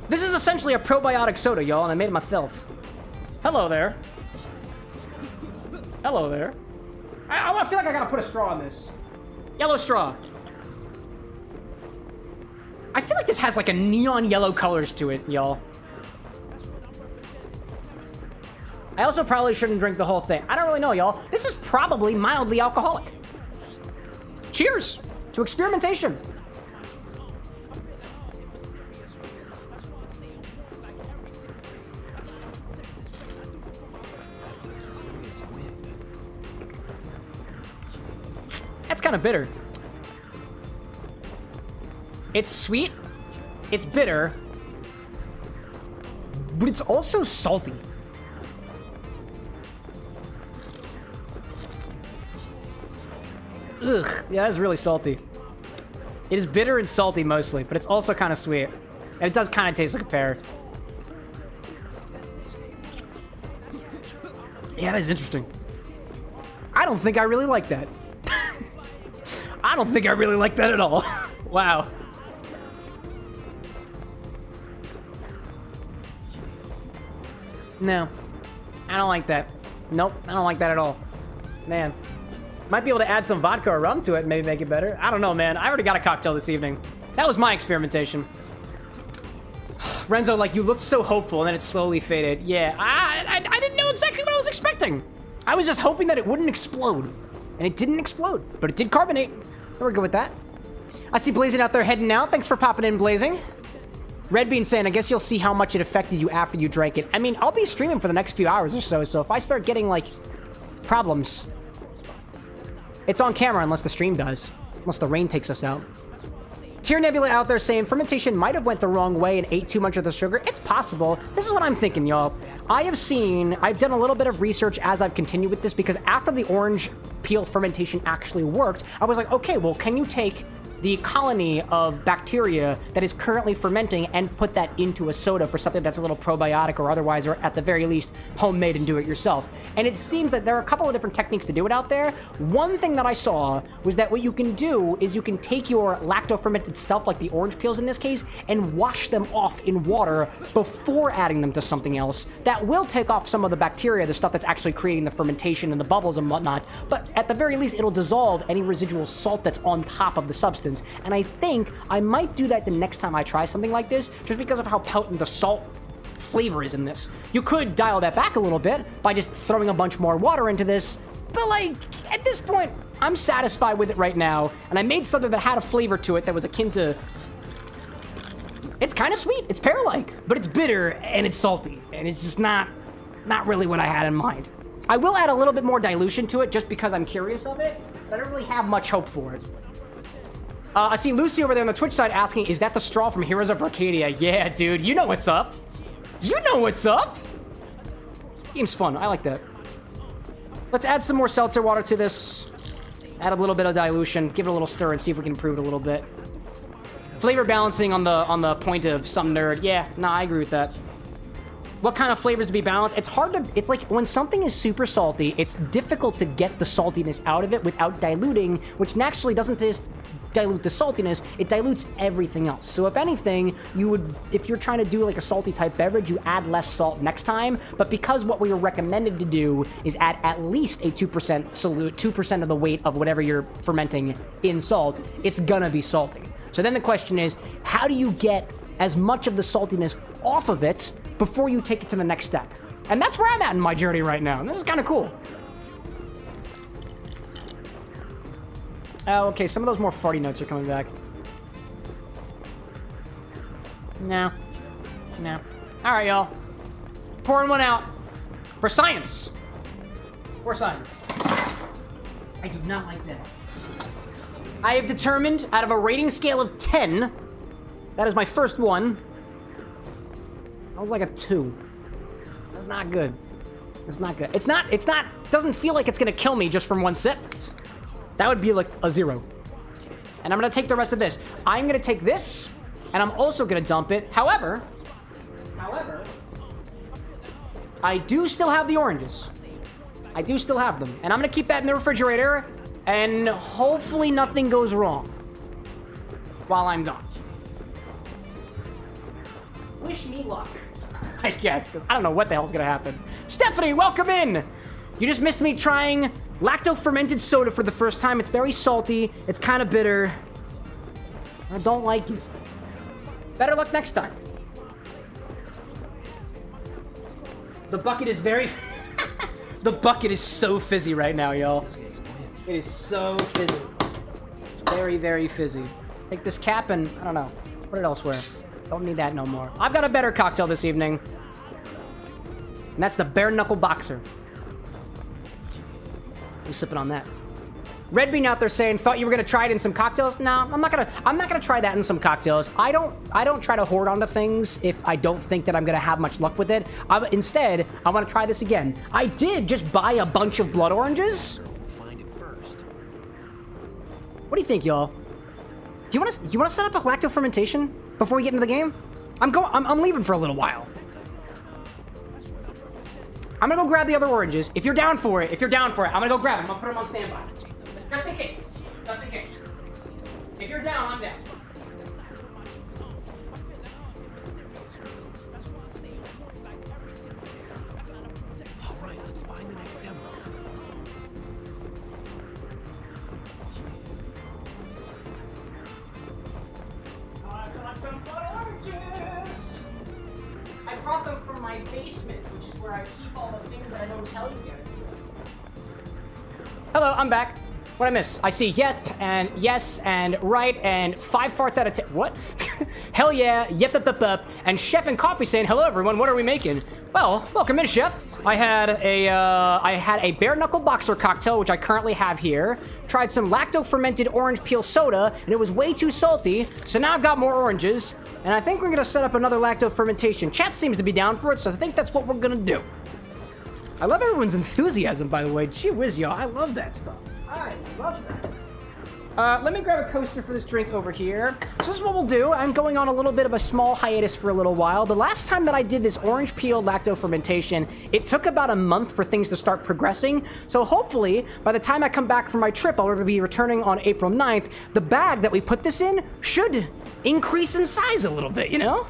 This is essentially a probiotic soda, y'all, and I made it myself. Hello there. Hello there. I feel like I gotta put a straw in this. Yellow straw. I feel like this has like a neon yellow colors to it, y'all. I also probably shouldn't drink the whole thing. I don't really know, y'all. This is probably mildly alcoholic. Cheers to experimentation. That's kind of bitter. It's sweet, it's bitter, but it's also salty. Ugh, yeah, that's really salty. It is bitter and salty mostly, but it's also kind of sweet. And it does kind of taste like a pear. Yeah, that is interesting. I don't think I really like that. I don't think I really like that at all. Wow. No, I don't like that. Nope, I don't like that at all. Man, might be able to add some vodka or rum to it and maybe make it better. I don't know, man. I already got a cocktail this evening. That was my experimentation. Renzo, like, you looked so hopeful and then it slowly faded. Yeah, I didn't know exactly what I was expecting. I was just hoping that it wouldn't explode. And it didn't explode, but it did carbonate. We're good with that. I see Blazing out there heading out. Thanks for popping in, Blazing. Red Bean saying, I guess you'll see how much it affected you after you drank it. I mean, I'll be streaming for the next few hours or so, so if I start getting, like, problems, it's on camera unless the stream does. Unless the rain takes us out. Tier Nebula out there saying, fermentation might have went the wrong way and ate too much of the sugar. It's possible. This is what I'm thinking, y'all. I've done a little bit of research as I've continued with this, because after the orange peel fermentation actually worked, I was like, okay, well, can you take the colony of bacteria that is currently fermenting and put that into a soda for something that's a little probiotic or otherwise, or at the very least, homemade and do it yourself? And it seems that there are a couple of different techniques to do it out there. One thing that I saw was that what you can do is you can take your lacto-fermented stuff, like the orange peels in this case, and wash them off in water before adding them to something else. That will take off some of the bacteria, the stuff that's actually creating the fermentation and the bubbles and whatnot, but at the very least, it'll dissolve any residual salt that's on top of the substance. And I think I might do that the next time I try something like this, just because of how potent the salt flavor is in this. You could dial that back a little bit by just throwing a bunch more water into this, but like, at this point, I'm satisfied with it right now, and I made something that had a flavor to it that was akin to... It's kind of sweet, it's pear-like, but it's bitter, and it's salty, and it's just not really what I had in mind. I will add a little bit more dilution to it, just because I'm curious of it, but I don't really have much hope for it. I see Lucy over there on the Twitch side asking, is that the straw from Heroes of Arcadia? Yeah, dude, you know what's up. You know what's up. Game's fun, I like that. Let's add some more seltzer water to this. Add a little bit of dilution, give it a little stir and see if we can improve it a little bit. Flavor balancing on the point of some nerd. Yeah, nah, I agree with that. What kind of flavors to be balanced? It's hard to, it's like when something is super salty, it's difficult to get the saltiness out of it without diluting, which naturally doesn't just dilute the saltiness, it dilutes everything else. So if anything, you would, if you're trying to do like a salty type beverage, you add less salt next time, but because what we are recommended to do is add at least a 2% solute, 2% of the weight of whatever you're fermenting in salt, it's gonna be salty. So then the question is, how do you get as much of the saltiness off of it before you take it to the next step? And that's where I'm at in my journey right now, and this is kind of cool. Oh, okay, some of those more farty notes are coming back. No. No. Alright, y'all. Pouring one out. For science. Or science. I do not like that. I have determined, out of a rating scale of 10, that is my first one. That was like a 2. That's not good. It's not good. It's not, doesn't feel like it's gonna kill me just from one sip. That would be like a 0. And I'm gonna take the rest of this. I'm gonna take this, and I'm also gonna dump it. However, I do still have the oranges. I do still have them. And I'm gonna keep that in the refrigerator, and hopefully nothing goes wrong while I'm gone. Wish me luck, I guess, because I don't know what the hell's gonna happen. Stephanie, welcome in! You just missed me trying lacto-fermented soda for the first time. It's very salty. It's kind of bitter. I don't like it. Better luck next time. The bucket is very... The bucket is so fizzy right now, y'all. It is so fizzy. Very, very fizzy. Take this cap and, I don't know, put it elsewhere. Don't need that no more. I've got a better cocktail this evening. And that's the Bare Knuckle Boxer. I'm sipping on that. Red Bean out there saying, thought you were gonna try it in some cocktails. No, I'm not gonna try that in some cocktails. I don't try to hoard onto things if I don't think that I'm gonna have much luck with it. Instead, I want to try this again. I did just buy a bunch of blood oranges.
Find it first.
What do you think, y'all? Do you want to set up a lacto fermentation before we get into the game? I'm leaving for a little while. I'm gonna go grab the other oranges. If you're down for it, I'm gonna go grab them. I'll put them on standby. Just in case. Just in case. If you're down, I'm down.
Alright, let's find the next emerald.
I've got some blood oranges! I brought them from my basement, which is where I keep all the things that I don't tell you guys. Hello, I'm back. What'd I miss? I see yep, and yes, and right, and 5 farts out of 10. What? Hell yeah, yep, and Chef and Coffee saying, hello everyone, what are we making? Well, welcome in, Chef. I had a bare knuckle boxer cocktail, which I currently have here. Tried some lacto-fermented orange peel soda, and it was way too salty, so now I've got more oranges, and I think we're gonna set up another lacto-fermentation. Chat seems to be down for it, so I think that's what we're gonna do. I love everyone's enthusiasm, by the way. Gee whiz, y'all, I love that stuff. I love that. Let me grab a coaster for this drink over here. So this is what we'll do. I'm going on a little bit of a small hiatus for a little while. The last time that I did this orange peel lacto fermentation, it took about a month for things to start progressing. So hopefully, by the time I come back from my trip, I'll be returning on April 9th. The bag that we put this in should increase in size a little bit, you know?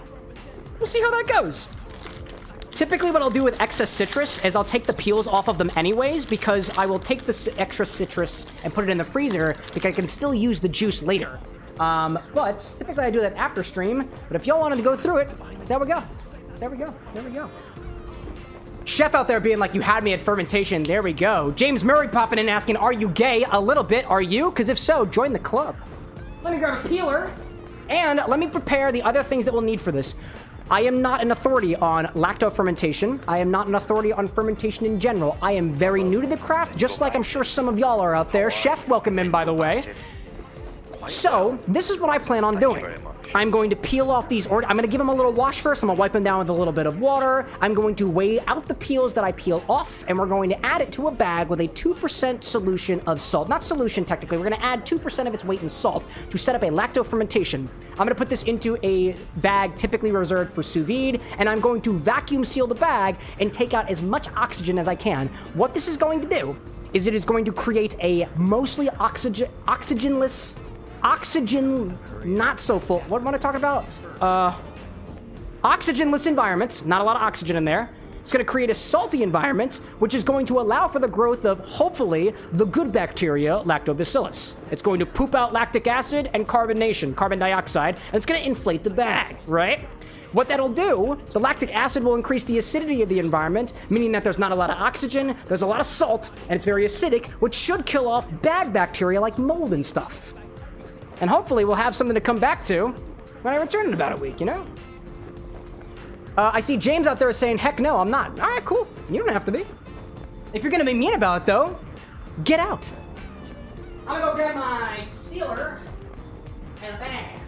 We'll see how that goes. Typically what I'll do with excess citrus is I'll take the peels off of them anyways, because I will take the extra citrus and put it in the freezer because I can still use the juice later. But typically I do that after stream, but if y'all wanted to go through it, there we go. There we go. There we go. Chef out there being like, you had me at fermentation. There we go. James Murray popping in asking, are you gay? A little bit. Are you? Because if so, join the club. Let me grab a peeler and let me prepare the other things that we'll need for this. I am not an authority on lacto fermentation. I am not an authority on fermentation in general. I am very new to the craft, just like I'm sure some of y'all are out there. Chef, welcome in, by the way. So, this is what I plan on doing. I'm going to peel off these I'm going to give them a little wash first. I'm going to wipe them down with a little bit of water. I'm going to weigh out the peels that I peel off, and we're going to add it to a bag with a 2% solution of salt. Not solution, technically. We're going to add 2% of its weight in salt to set up a lacto fermentation. I'm going to put this into a bag typically reserved for sous vide, and I'm going to vacuum seal the bag and take out as much oxygen as I can. What this is going to do is it is going to create a mostly oxygenless, not so full. What am I talking about? Oxygenless environments. Not a lot of oxygen in there. It's going to create a salty environment, which is going to allow for the growth of, hopefully, the good bacteria, lactobacillus. It's going to poop out lactic acid and carbon dioxide, and it's going to inflate the bag, right? What that'll do, the lactic acid will increase the acidity of the environment, meaning that there's not a lot of oxygen, there's a lot of salt, and it's very acidic, which should kill off bad bacteria like mold and stuff. And hopefully we'll have something to come back to when I return in about a week, you know? I see James out there saying, heck no, I'm not. All right, cool. You don't have to be. If you're gonna be mean about it, though, get out. I'm gonna go grab my sealer and a bag.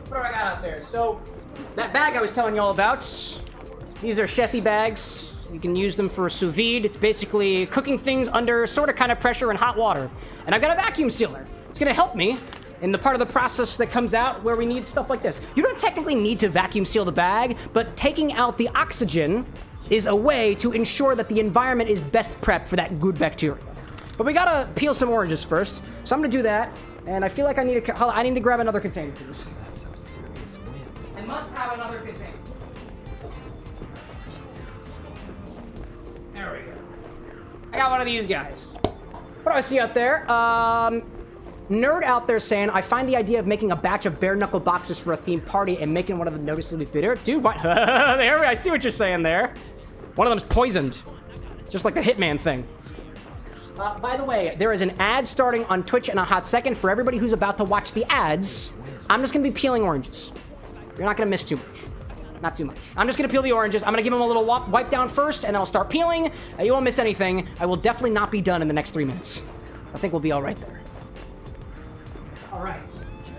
What do I got out there? So, that bag I was telling you all about, these are chefy bags. You can use them for sous vide. It's basically cooking things under sort of kind of pressure in hot water. And I've got a vacuum sealer. It's gonna help me in the part of the process that comes out where we need stuff like this. You don't technically need to vacuum seal the bag, but taking out the oxygen is a way to ensure that the environment is best prepped for that good bacteria. But we gotta peel some oranges first, so I'm gonna do that. And I feel like I need to grab another container for this.
That's some serious win.
I must have another container. There we go. I got one of these guys. What do I see out there? Nerd out there saying, I find the idea of making a batch of bare knuckle boxes for a themed party and making one of them noticeably bitter. Dude, what? I see what you're saying there. One of them's poisoned. Just like the Hitman thing. By the way, there is an ad starting on Twitch in a hot second. For everybody who's about to watch the ads, I'm just gonna be peeling oranges. You're not gonna miss too much. Not too much. I'm just gonna peel the oranges. I'm gonna give them a little wipe down first, and then I'll start peeling. You won't miss anything. I will definitely not be done in the next 3 minutes. I think we'll be all right there. All right.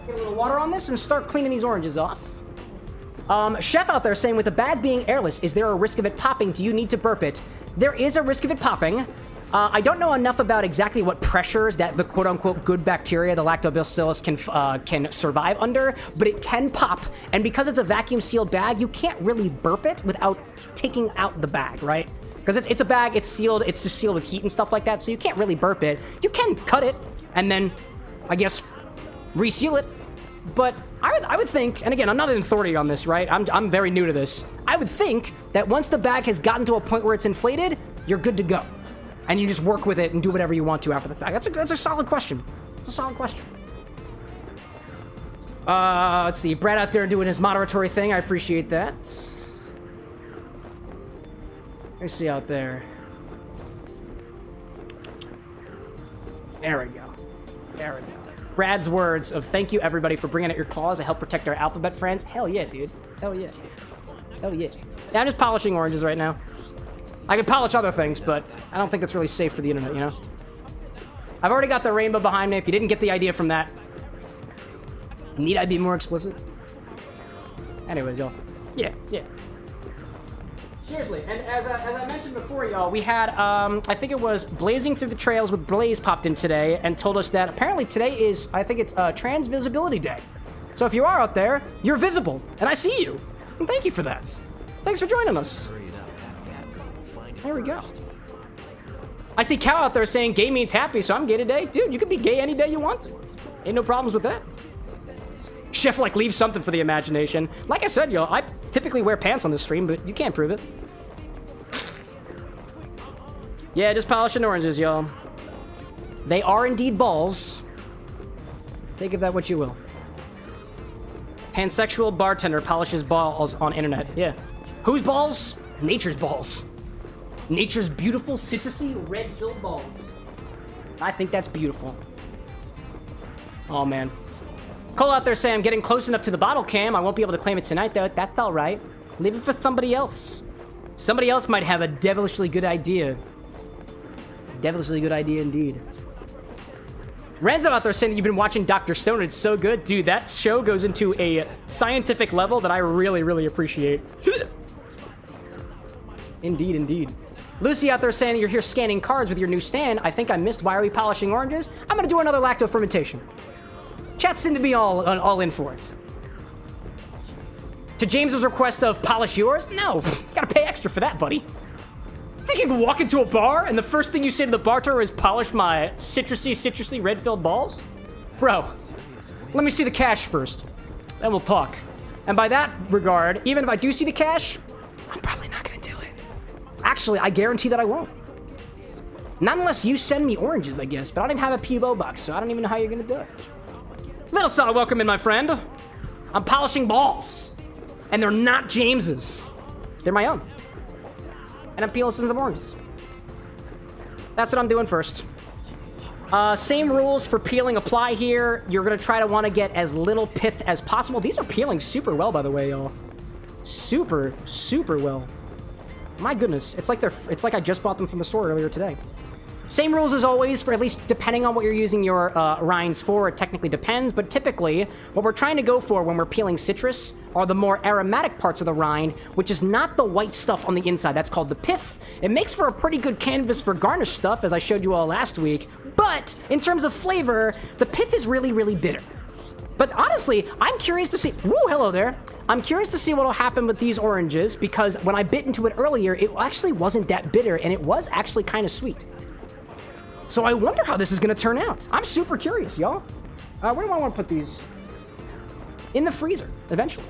Get a little water on this and start cleaning these oranges off. Chef out there saying, with the bag being airless, is there a risk of it popping? Do you need to burp it? There is a risk of it popping. I don't know enough about exactly what pressures that the quote-unquote good bacteria, the lactobacillus, can survive under, but it can pop. And because it's a vacuum-sealed bag, you can't really burp it without taking out the bag, right? Because it's a bag, it's sealed, it's just sealed with heat and stuff like that, so you can't really burp it. You can cut it, and then, I guess, reseal it. But I would think, and again, I'm not an authority on this, right? I'm very new to this. I would think that once the bag has gotten to a point where it's inflated, you're good to go. And you just work with it and do whatever you want to after the fact. That's a solid question. It's a solid question. Let's see. Brad out there doing his moderatory thing. I appreciate that. Let me see out there. There we go. There we go. Brad's words of thank you, everybody, for bringing out your claws to help protect our alphabet friends. Hell yeah, dude. Hell yeah. Hell yeah. Yeah, I'm just polishing oranges right now. I could polish other things, but I don't think that's really safe for the internet, you know? I've already got the rainbow behind me. If you didn't get the idea from that, need I be more explicit? Anyways, y'all. Yeah. Seriously, and as I mentioned before, y'all, we had, I think it was Blazing Through the Trails with Blaze popped in today and told us that apparently today is, I think it's Trans Visibility Day. So if you are out there, you're visible, and I see you. And thank you for that. Thanks for joining us. There we go. I see Cal out there saying gay means happy, so I'm gay today. Dude, you can be gay any day you want to. Ain't no problems with that. Chef, like, leave something for the imagination. Like I said, yo, I typically wear pants on this stream, but you can't prove it. Yeah, just polishing oranges, y'all. They are indeed balls. Take of that what you will. Pansexual bartender polishes balls on internet. Yeah. Whose balls? Nature's balls. Nature's beautiful, citrusy, red-filled balls. I think that's beautiful. Oh, man. Cole out there saying, I'm getting close enough to the bottle cam. I won't be able to claim it tonight, though. That's all right. Leave it for somebody else. Somebody else might have a devilishly good idea. Devilishly good idea, indeed. Renzo out there saying that you've been watching Dr. Stone. It's so good. Dude, that show goes into a scientific level that I really, really appreciate. Indeed. Lucy out there saying that you're here scanning cards with your new stand. I think I missed why are we polishing oranges? I'm gonna do another lacto fermentation. Chat seemed to be all in for it. To James's request of polish yours? No, gotta pay extra for that, buddy. Think you can walk into a bar and the first thing you say to the bartender is polish my citrusy red-filled balls? Bro, let me see the cash first. Then we'll talk. And by that regard, even if I do see the cash, I'm probably not gonna do it. Actually, I guarantee that I won't. Not unless you send me oranges, I guess, but I don't even have a PO box, so I don't even know how you're gonna do it. Little Saw, welcome in, my friend. I'm polishing balls. And they're not James's. They're my own. And I'm peeling some oranges. That's what I'm doing first. Same rules for peeling apply here. You're gonna try to want to get as little pith as possible. These are peeling super well, by the way, y'all. Super, super well. My goodness, it's like I just bought them from the store earlier today. Same rules as always, for at least depending on what you're using your rinds for. It technically depends, but typically what we're trying to go for when we're peeling citrus are the more aromatic parts of the rind, which is not the white stuff on the inside. That's called the pith. It makes for a pretty good canvas for garnish stuff, as I showed you all last week, but in terms of flavor, the pith is really, really bitter. But honestly, I'm curious to see... Woo, hello there. I'm curious to see what will happen with these oranges, because when I bit into it earlier, it actually wasn't that bitter, and it was actually kind of sweet. So I wonder how this is going to turn out. I'm super curious, y'all. Where do I want to put these? In the freezer, eventually.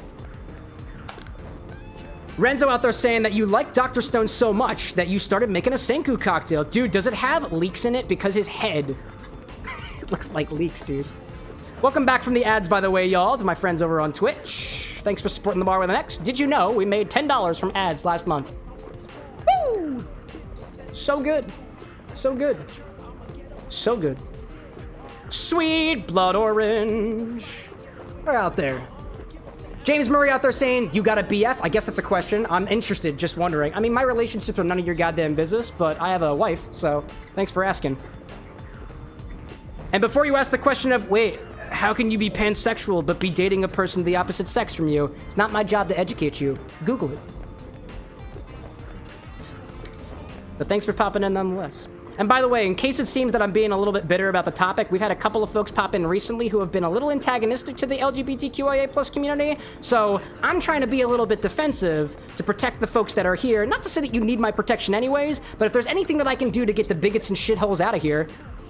Renzo out there saying that you like Dr. Stone so much that you started making a Senku cocktail. Dude, does it have leeks in it? Because his head it looks like leeks, dude. Welcome back from the ads, by the way, y'all, to my friends over on Twitch. Thanks for supporting the bar with an X. Did you know we made $10 from ads last month? Woo! So good. So good. So good. Sweet blood orange. We're out there. James Murray out there saying, you got a BF? I guess that's a question. I'm interested, just wondering. I mean, my relationships are none of your goddamn business, but I have a wife, so thanks for asking. And before you ask the question of, wait, how can you be pansexual but be dating a person of the opposite sex from you? It's not my job to educate you. Google it. But thanks for popping in nonetheless. And by the way, in case it seems that I'm being a little bit bitter about the topic, we've had a couple of folks pop in recently who have been a little antagonistic to the LGBTQIA+ community, so I'm trying to be a little bit defensive to protect the folks that are here. Not to say that you need my protection anyways, but if there's anything that I can do to get the bigots and shitholes out of here,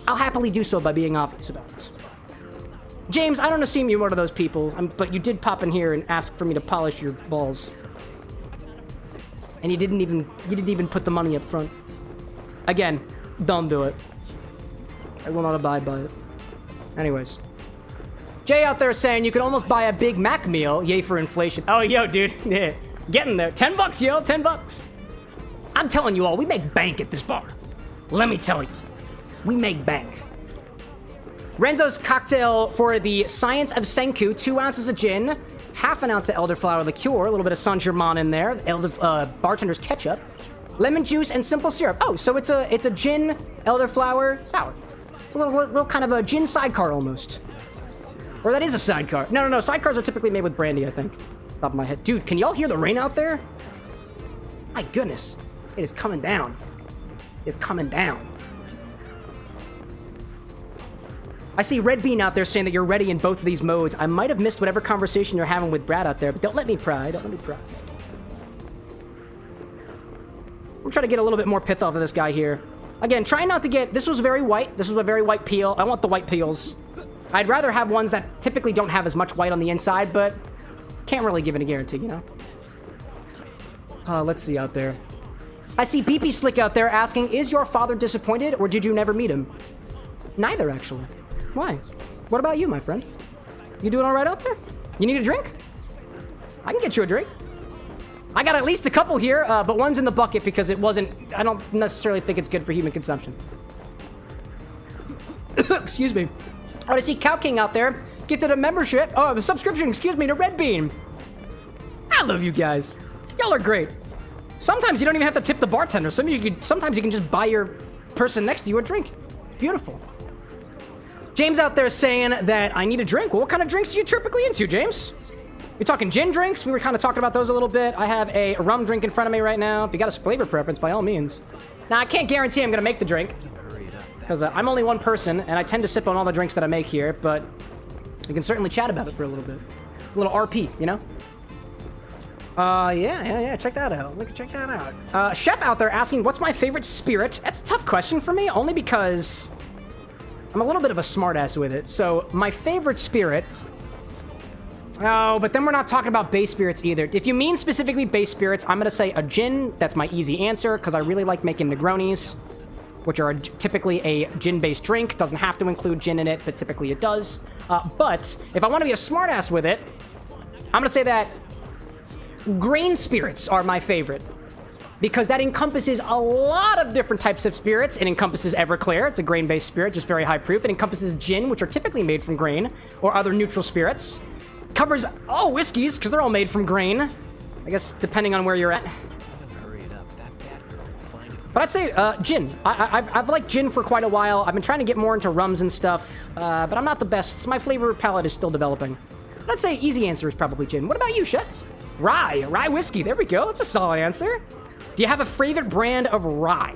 I'll happily do so by being obvious about it. James, I don't assume you're one of those people, but you did pop in here and ask for me to polish your balls. And you didn't even put the money up front. Again, don't do it. I will not abide by it. Anyways. Jay out there saying you can almost buy a Big Mac meal. Yay for inflation. Oh, yo, dude. Yeah. Getting there. $10, yo. $10. I'm telling you all, we make bank at this bar. Let me tell you. We make bank. Renzo's cocktail for the Science of Senku. 2 ounces of gin. Half an ounce of elderflower liqueur. A little bit of Saint Germain in there. Bartender's ketchup. Lemon juice and simple syrup. Oh, so it's a gin, elderflower, sour. It's a little kind of a gin sidecar almost. Or that is a sidecar. No. Sidecars are typically made with brandy, I think. Top of my head. Dude, can y'all hear the rain out there? My goodness. It is coming down. It's coming down. I see Red Bean out there saying that you're ready in both of these modes. I might have missed whatever conversation you're having with Brad out there, but don't let me pry. Don't let me pry. We'll try to get a little bit more pith off of this guy here. Again, try not to get... This was very white. This was a very white peel. I want the white peels. I'd rather have ones that typically don't have as much white on the inside, but can't really give it a guarantee, you know? Let's see out there. I see BP Slick out there asking, is your father disappointed, or did you never meet him? Neither, actually. Why? What about you, my friend? You doing all right out there? You need a drink? I can get you a drink. I got at least a couple here, but one's in the bucket because it wasn't... I don't necessarily think it's good for human consumption. Excuse me. Oh, I see Cow King out there. Gifted a membership. Oh, the subscription, excuse me, to Red Bean. I love you guys. Y'all are great. Sometimes you don't even have to tip the bartender. Sometimes you can just buy your person next to you a drink. Beautiful. James out there saying that I need a drink. Well, what kind of drinks are you typically into, James? We're talking gin drinks. We were kind of talking about those a little bit. I have a rum drink in front of me right now. If you got a flavor preference, by all means. Now, I can't guarantee I'm going to make the drink, because I'm only one person, and I tend to sip on all the drinks that I make here, but we can certainly chat about it for a little bit. A little RP, you know? Yeah. Check that out. Check that out. Chef out there asking, what's my favorite spirit? That's a tough question for me, only because I'm a little bit of a smartass with it. So, my favorite spirit... Oh, but then we're not talking about base spirits either. If you mean specifically base spirits, I'm going to say a gin. That's my easy answer, because I really like making Negronis, which are typically a gin-based drink. Doesn't have to include gin in it, but typically it does. But if I want to be a smartass with it, I'm going to say that green spirits are my favorite. because that encompasses a lot of different types of spirits. It encompasses Everclear. It's a grain-based spirit, just very high proof. It encompasses gin, which are typically made from grain, or other neutral spirits. Covers all whiskeys, because they're all made from grain. I guess depending on where you're at. But I'd say gin. I've liked gin for quite a while. I've been trying to get more into rums and stuff, but I'm not the best. My flavor palette is still developing. But I'd say easy answer is probably gin. What about you, Chef? Rye whiskey. There we go. That's a solid answer. Do you have a favorite brand of rye?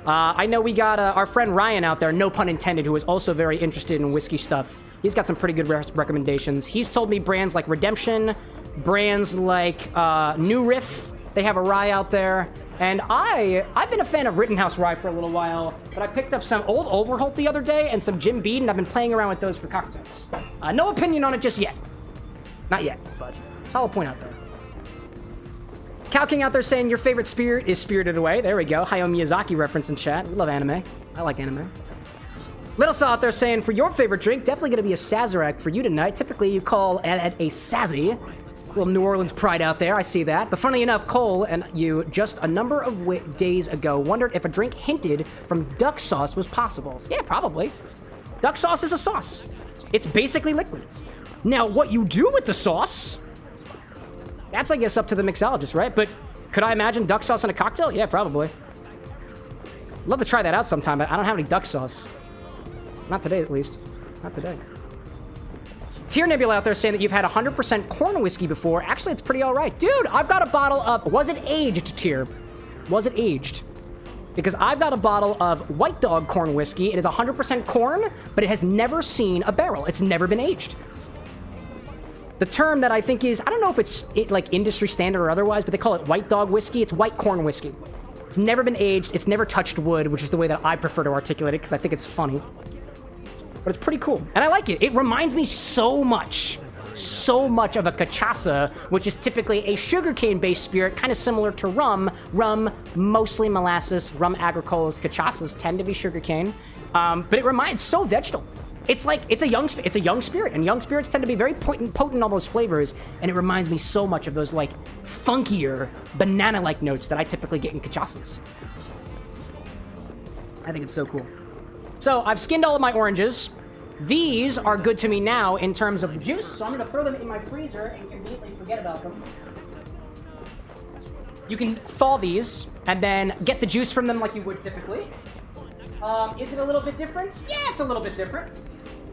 I know we got our friend Ryan out there, no pun intended, who is also very interested in whiskey stuff. He's got some pretty good recommendations. He's told me brands like Redemption, brands like New Riff. They have a rye out there. And I've been a fan of Rittenhouse rye for a little while, but I picked up some old Overholt the other day and some Jim Beam, and I've been playing around with those for cocktails. No opinion on it just yet. Not yet, but solid point out there. Cow King out there saying your favorite spirit is Spirited Away. There we go. Hayao Miyazaki reference in chat. We love anime. I like anime. Little Saw out there saying for your favorite drink, definitely going to be a Sazerac for you tonight. Typically, you call it a Sazzy. Little New Orleans pride out there. I see that. But funnily enough, Cole and you just a number of days ago wondered if a drink hinted from duck sauce was possible. Yeah, probably. Duck sauce is a sauce. It's basically liquid. Now, what you do with the sauce... That's, I guess, up to the mixologist, right? But could I imagine duck sauce in a cocktail? Yeah, probably. Love to try that out sometime, but I don't have any duck sauce. Not today, at least. Not today. Tier Nebula out there saying that you've had 100% corn whiskey before. Actually, it's pretty all right. Dude, I've got a bottle of... Was it aged, Tier? Was it aged? Because I've got a bottle of White Dog corn whiskey. It is 100% corn, but it has never seen a barrel. It's never been aged. The term that I think is, I don't know if it's like industry standard or otherwise, but they call it White Dog whiskey. It's white corn whiskey. It's never been aged. It's never touched wood, which is the way that I prefer to articulate it because I think it's funny. But it's pretty cool. And I like it. It reminds me so much of a cachaça, which is typically a sugarcane-based spirit, kind of similar to rum. Rum, mostly molasses. Rum agricolas, cachaças tend to be sugarcane. But it reminds so vegetal. It's like, it's a young spirit, and young spirits tend to be very potent in all those flavors, and it reminds me so much of those, like, funkier, banana-like notes that I typically get in cachaças. I think it's so cool. So, I've skinned all of my oranges. These are good to me now in terms of the juice, so I'm going to throw them in my freezer and conveniently forget about them. You can thaw these, and then get the juice from them like you would typically. Is it a little bit different? Yeah, it's a little bit different.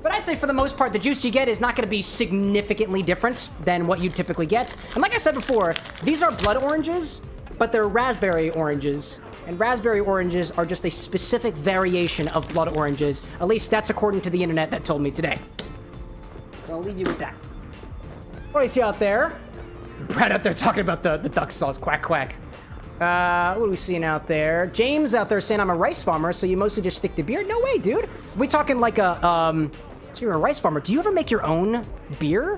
But I'd say for the most part, the juice you get is not going to be significantly different than what you typically get. And like I said before, these are blood oranges, but they're raspberry oranges. And raspberry oranges are just a specific variation of blood oranges. At least that's according to the internet that told me today. So I'll leave you with that. What do you see out there? Brad out there talking about the duck sauce. Quack, quack. What are we seeing out there? James out there saying I'm a rice farmer, so you mostly just stick to beer? No way, dude. We talking like a, so you're a rice farmer. Do you ever make your own beer?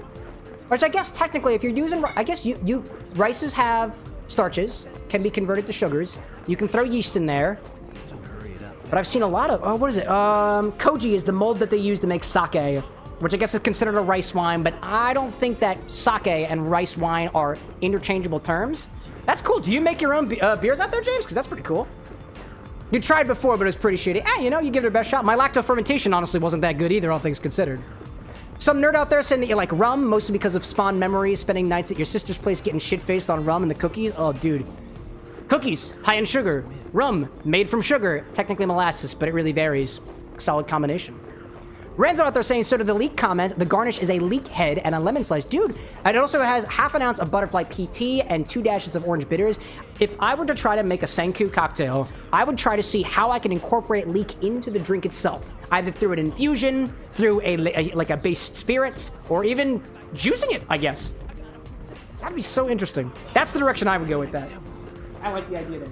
Which I guess technically if you're using, I guess rices have starches, can be converted to sugars. You can throw yeast in there. But I've seen a lot of, what is it? Koji is the mold that they use to make sake, which I guess is considered a rice wine, but I don't think that sake and rice wine are interchangeable terms. That's cool. Do you make your own beers out there, James? Because that's pretty cool. You tried before, but it was pretty shitty. You know, you give it a best shot. My lacto fermentation honestly wasn't that good either, all things considered. Some nerd out there saying that you like rum, mostly because of spawn memories, spending nights at your sister's place getting shit-faced on rum and the cookies. Oh, dude. Cookies, high in sugar. Rum, made from sugar. Technically molasses, but it really varies. Solid combination. Ranzo out there saying, so to the leek comment, the garnish is a leek head and a lemon slice. Dude, it also has half an ounce of butterfly PT and 2 dashes of orange bitters. If I were to try to make a Senku cocktail, I would try to see how I can incorporate leek into the drink itself. Either through an infusion, through like a base spirit, or even juicing it, I guess. That'd be so interesting. That's the direction I would go with that. I like the idea there.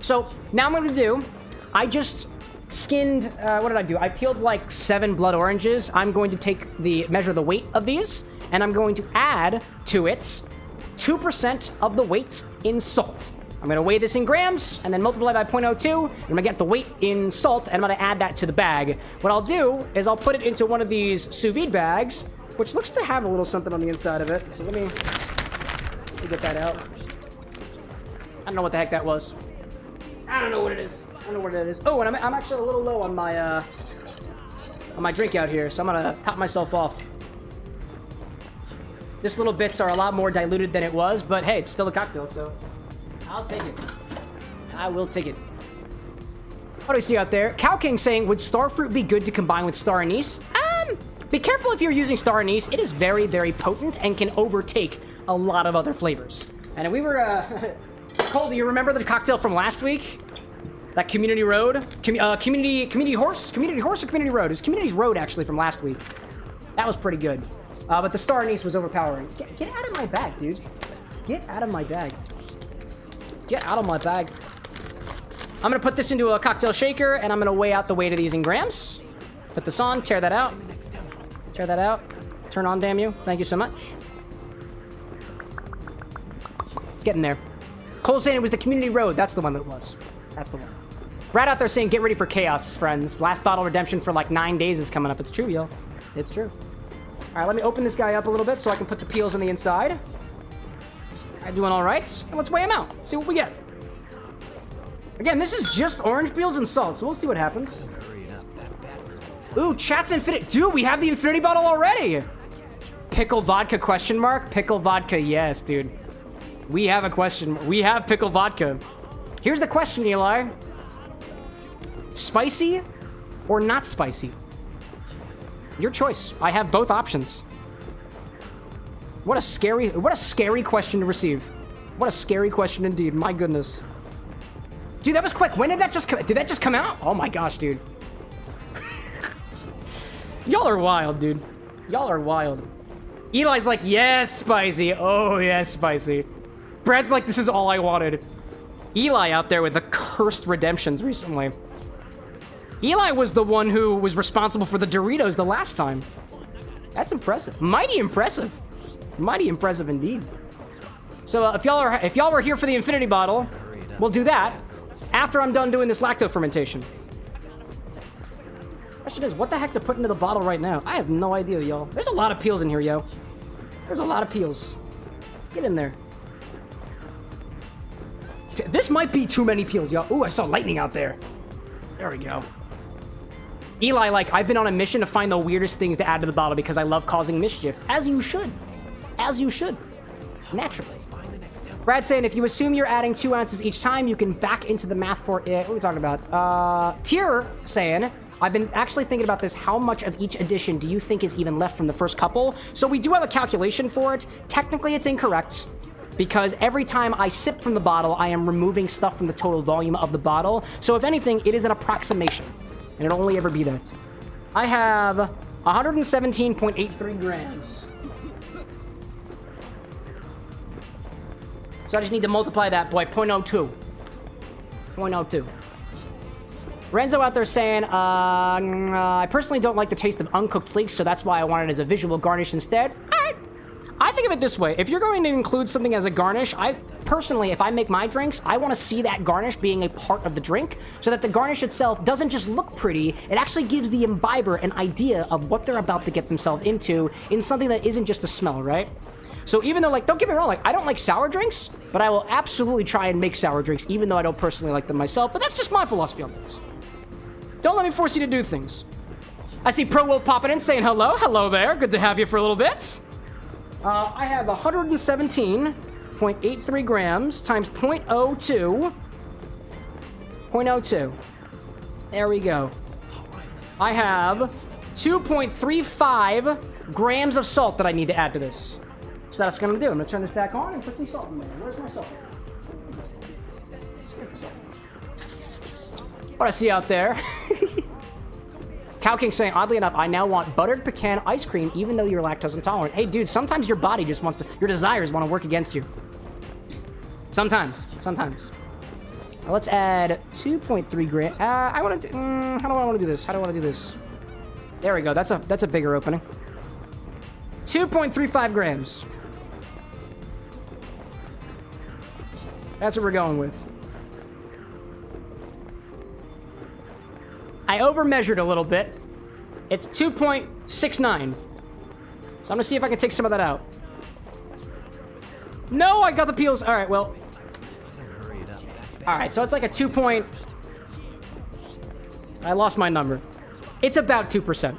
So, now I'm going to do, I just skinned, what did I do? I peeled like 7 blood oranges. I'm going to measure the weight of these, and I'm going to add to it 2% of the weight in salt. I'm going to weigh this in grams, and then multiply by 0.02, and I'm going to get the weight in salt, and I'm going to add that to the bag. What I'll do is I'll put it into one of these sous vide bags, which looks to have a little something on the inside of it. So let me get that out. I don't know what the heck that was. I don't know what it is. I don't know what it is. Oh, and I'm actually a little low on my drink out here, so I'm gonna top myself off. This little bits are a lot more diluted than it was, but hey, it's still a cocktail, so I'll take it. I will take it. What do we see out there? Cow King saying, would starfruit be good to combine with star anise? Be careful if you're using star anise. It is very, very potent and can overtake a lot of other flavors. And we were, Cole, do you remember the cocktail from last week? That Community Road? Community Horse? Community Horse or Community Road? It was Community's Road, actually, from last week. That was pretty good. But the star anise was overpowering. Get out of my bag, dude. Get out of my bag. Get out of my bag. I'm gonna put this into a cocktail shaker, and I'm gonna weigh out the weight of these in grams. Put this on, tear that out. Tear that out. Turn on, damn you. Thank you so much. It's getting there. Cole saying it was the Community Road. That's the one that it was. That's the one. Brad out there saying, get ready for chaos, friends. Last bottle redemption for like 9 days is coming up. It's true, yo. It's true. All right, let me open this guy up a little bit so I can put the peels on the inside. All right, doing all right. And let's weigh them out. See what we get. Again, this is just orange peels and salt, so we'll see what happens. Ooh, chat's infinite. Dude, we have the infinity bottle already. Pickle vodka question mark? Pickle vodka, yes, dude. We have a question. We have pickle vodka. Here's the question, Eli. Spicy or not spicy? Your choice. I have both options. What a scary question to receive. What a scary question indeed. My goodness. Dude, that was quick. When did that just come? Did that just come out? Oh my gosh, dude. Y'all are wild, dude. Y'all are wild. Eli's like, yes, spicy. Oh, yes, spicy. Brad's like, this is all I wanted. Eli out there with the cursed redemptions recently. Eli was the one who was responsible for the Doritos the last time. That's impressive. Mighty impressive. Mighty impressive indeed. So if y'all were here for the infinity bottle, we'll do that after I'm done doing this lacto fermentation. Question is, what the heck to put into the bottle right now? I have no idea, y'all. There's a lot of peels in here, yo. There's a lot of peels. Get in there. This might be too many peels, y'all. Ooh, I saw lightning out there. There we go. Eli, like, I've been on a mission to find the weirdest things to add to the bottle because I love causing mischief. As you should. As you should. Naturally. Brad saying, if you assume you're adding 2 ounces each time, you can back into the math for it. What are we talking about? Tier saying, I've been actually thinking about this. How much of each addition do you think is even left from the first couple? So we do have a calculation for it. Technically, it's incorrect because every time I sip from the bottle, I am removing stuff from the total volume of the bottle. So if anything, it is an approximation, and it'll only ever be that. I have 117.83 grams. So I just need to multiply that by 0.02. 0.02. Renzo out there saying, I personally don't like the taste of uncooked leeks, so that's why I want it as a visual garnish instead. All right. I think of it this way. If you're going to include something as a garnish, I personally, if I make my drinks, I want to see that garnish being a part of the drink so that the garnish itself doesn't just look pretty, it actually gives the imbiber an idea of what they're about to get themselves into in something that isn't just a smell, right? So even though, like, don't get me wrong, like, I don't like sour drinks, but I will absolutely try and make sour drinks, even though I don't personally like them myself, but that's just my philosophy on things. Don't let me force you to do things. I see Pro Wolf popping in saying hello. Hello there. Good to have you for a little bit. I have 117.83 grams times 0.02. 0.02. There we go. I have 2.35 grams of salt that I need to add to this. So that's what I'm gonna do. I'm gonna turn this back on and put some salt in there. Where's my salt? What I see out there. Cow King saying, oddly enough, I now want buttered pecan ice cream even though you're lactose intolerant. Hey, dude, sometimes your body just wants to, your desires want to work against you. Sometimes. Now let's add 2.3 grams. I want to, how do I want to do this? How do I want to do this? There we go. That's a bigger opening. 2.35 grams. That's what we're going with. I overmeasured a little bit. It's 2.69. So I'm gonna see if I can take some of that out. No, I got the peels. All right, well. All right, so it's like a 2 point... I lost my number. It's about 2%.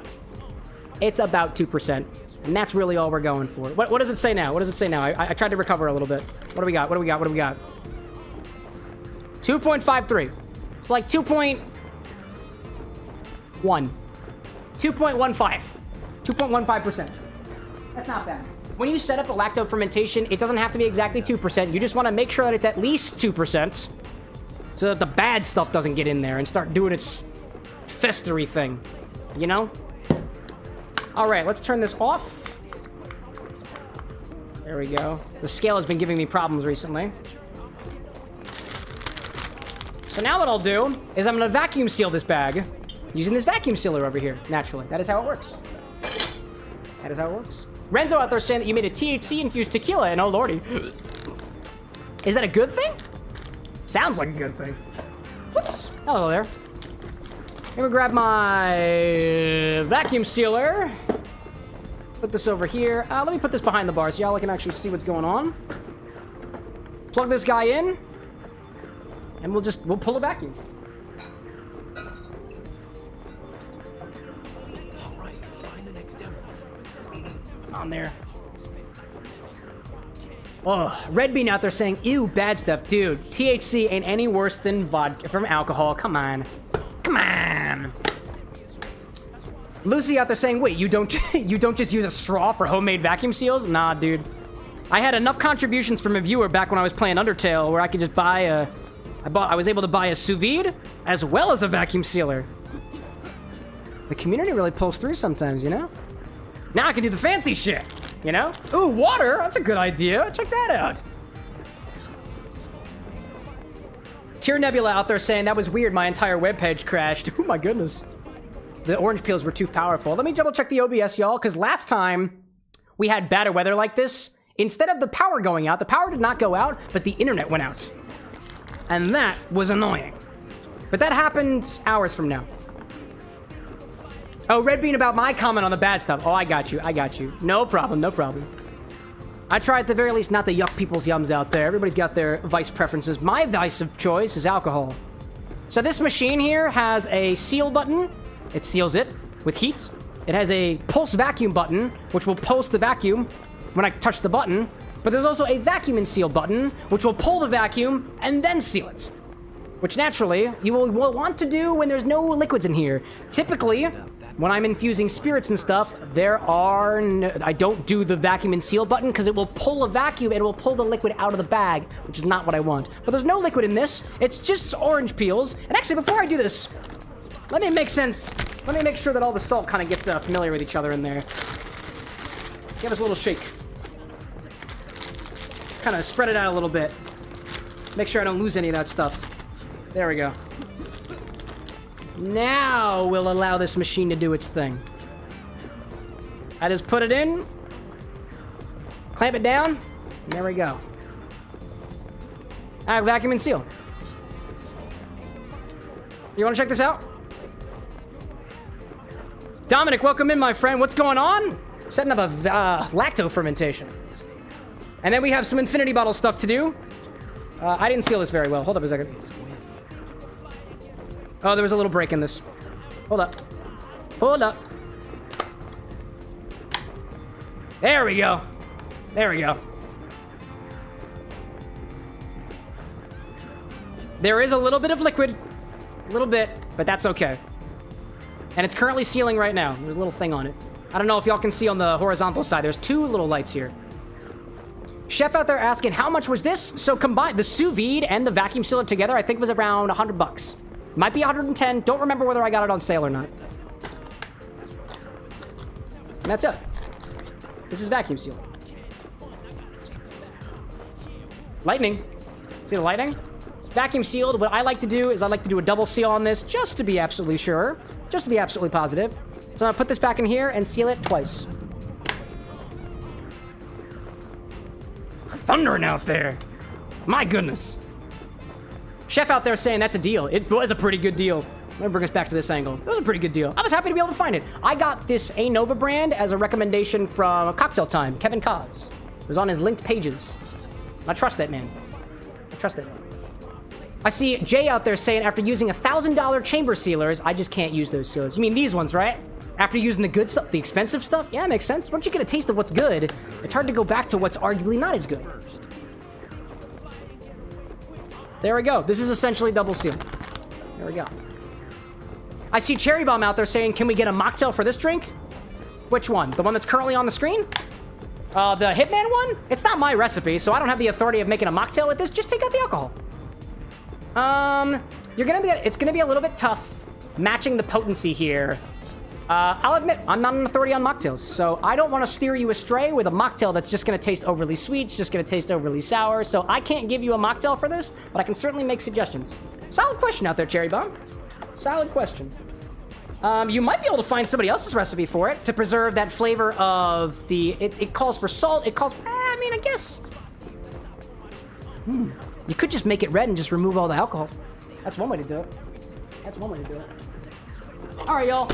It's about 2%. And that's really all we're going for. What does it say now? What does it say now? I tried to recover a little bit. What do we got? What do we got? What do we got? 2.53. It's like 2.1. 2.15. 2.15%. That's not bad. When you set up a lacto fermentation, it doesn't have to be exactly 2%. You just want to make sure that it's at least 2% so that the bad stuff doesn't get in there and start doing its festery thing. You know? All right, let's turn this off. There we go. The scale has been giving me problems recently. So now what I'll do is I'm going to vacuum seal this bag using this vacuum sealer over here, naturally. That is how it works. That is how it works. Renzo out there saying that you made a THC-infused tequila, and oh lordy. Is that a good thing? Sounds like a good thing. Whoops. Hello there. I'm gonna grab my vacuum sealer. Put this over here. Let me put this behind the bar so y'all can actually see what's going on. Plug this guy in. And we'll pull a vacuum. On there. Oh, Red Bean out there saying, ew, bad stuff. Dude, THC ain't any worse than vodka from alcohol. Come on. Come on. Lucy out there saying, wait, you don't just use a straw for homemade vacuum seals? Nah, dude. I had enough contributions from a viewer back when I was playing Undertale where I could just buy I was able to buy a sous vide as well as a vacuum sealer. The community really pulls through sometimes, you know? Now I can do the fancy shit, you know? Ooh, water! That's a good idea. Check that out. Tear Nebula out there saying, that was weird. My entire webpage crashed. Oh my goodness. The orange peels were too powerful. Let me double check the OBS, y'all, because last time we had bad weather like this, instead of the power going out, the power did not go out, but the internet went out. And that was annoying. But that happened hours from now. Oh, Red Bean about my comment on the bad stuff. Oh, I got you. I got you. No problem. No problem. I try at the very least not to yuck people's yums out there. Everybody's got their vice preferences. My vice of choice is alcohol. So this machine here has a seal button. It seals it with heat. It has a pulse vacuum button, which will pulse the vacuum when I touch the button. But there's also a vacuum and seal button, which will pull the vacuum and then seal it. Which naturally, you will want to do when there's no liquids in here. Typically, when I'm infusing spirits and stuff, I don't do the vacuum and seal button because it will pull a vacuum and it will pull the liquid out of the bag, which is not what I want. But there's no liquid in this. It's just orange peels. And actually, before I do this, let me make sure that all the salt kind of gets familiar with each other in there. Give us a little shake. Kind of spread it out a little bit. Make sure I don't lose any of that stuff. There we go. Now we'll allow this machine to do its thing. I just put it in, clamp it down, and there we go. I vacuum and seal. You want to check this out? Dominic, welcome in, my friend. What's going on? Setting up a lacto fermentation. And then we have some infinity bottle stuff to do. I didn't seal this very well. Hold up a second. Oh, there was a little break in this. Hold up. Hold up. There we go. There we go. There is a little bit of liquid. A little bit, but that's okay. And it's currently sealing right now. There's a little thing on it. I don't know if y'all can see on the horizontal side. There's two little lights here. Chef out there asking, how much was this? So combined, the sous vide and the vacuum sealer together, I think was around $100. Might be 110. Don't remember whether I got it on sale or not. And that's it. This is vacuum seal. Lightning. See the lightning? Vacuum sealed. What I like to do is I like to do a double seal on this just to be absolutely sure. Just to be absolutely positive. So I'm gonna put this back in here and seal it twice. Thundering out there. My goodness. Chef out there saying that's a deal. It was a pretty good deal. Let me bring us back to this angle. It was a pretty good deal. I was happy to be able to find it. I got this A Nova brand as a recommendation from Cocktail Time, Kevin Cos. It was on his linked pages. I trust that man. I trust that man. I see Jay out there saying after using $1,000 chamber sealers, I just can't use those sealers. You mean these ones, right? After using the good stuff, the expensive stuff? Yeah, makes sense. Once you get a taste of what's good, it's hard to go back to what's arguably not as good. There we go. This is essentially double sealed. There we go. I see Cherry Bomb out there saying, can we get a mocktail for this drink? Which one? The one that's currently on the screen? The Hitman one? It's not my recipe, so I don't have the authority of making a mocktail with this. Just take out the alcohol. It's gonna be a little bit tough matching the potency here. I'll admit, I'm not an authority on mocktails, so I don't want to steer you astray with a mocktail that's just going to taste overly sweet, it's just going to taste overly sour, so I can't give you a mocktail for this, but I can certainly make suggestions. Solid question out there, Cherry Bomb. Solid question. You might be able to find somebody else's recipe for it to preserve that flavor of the... It calls for salt, it calls... I mean, I guess... You could just make it red and just remove all the alcohol. That's one way to do it. That's one way to do it. All right, y'all.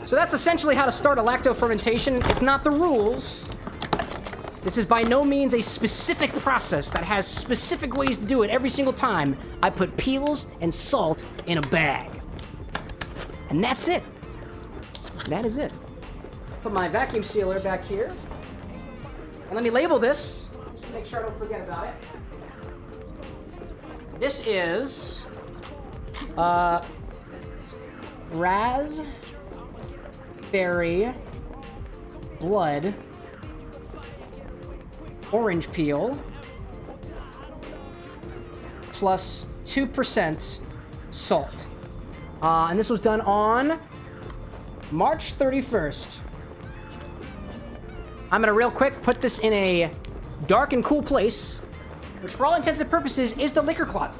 So that's essentially how to start a lacto fermentation. It's not the rules. This is by no means a specific process that has specific ways to do it every single time. I put peels and salt in a bag. And that's it. That is it. Put my vacuum sealer back here. And let me label this, just to make sure I don't forget about it. This is raspberry blood orange peel plus 2% salt. And this was done on March 31st. I'm gonna real quick put this in a dark and cool place, which for all intents and purposes is the liquor closet.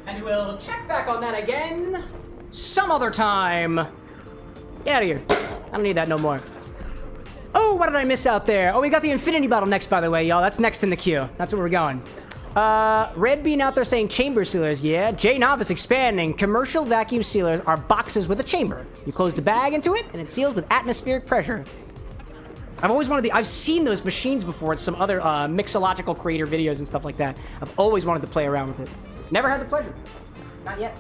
And we'll check back on that again some other time. Get out of here. I don't need that no more. Oh, what did I miss out there? Oh, we got the infinity bottle next, by the way, y'all. That's next in the queue. That's where we're going. Red Bean out there saying chamber sealers, yeah. J Novice expanding. Commercial vacuum sealers are boxes with a chamber. You close the bag into it, and it seals with atmospheric pressure. I've always wanted I've seen those machines before at some other mixological creator videos and stuff like that. I've always wanted to play around with it. Never had the pleasure. Not yet.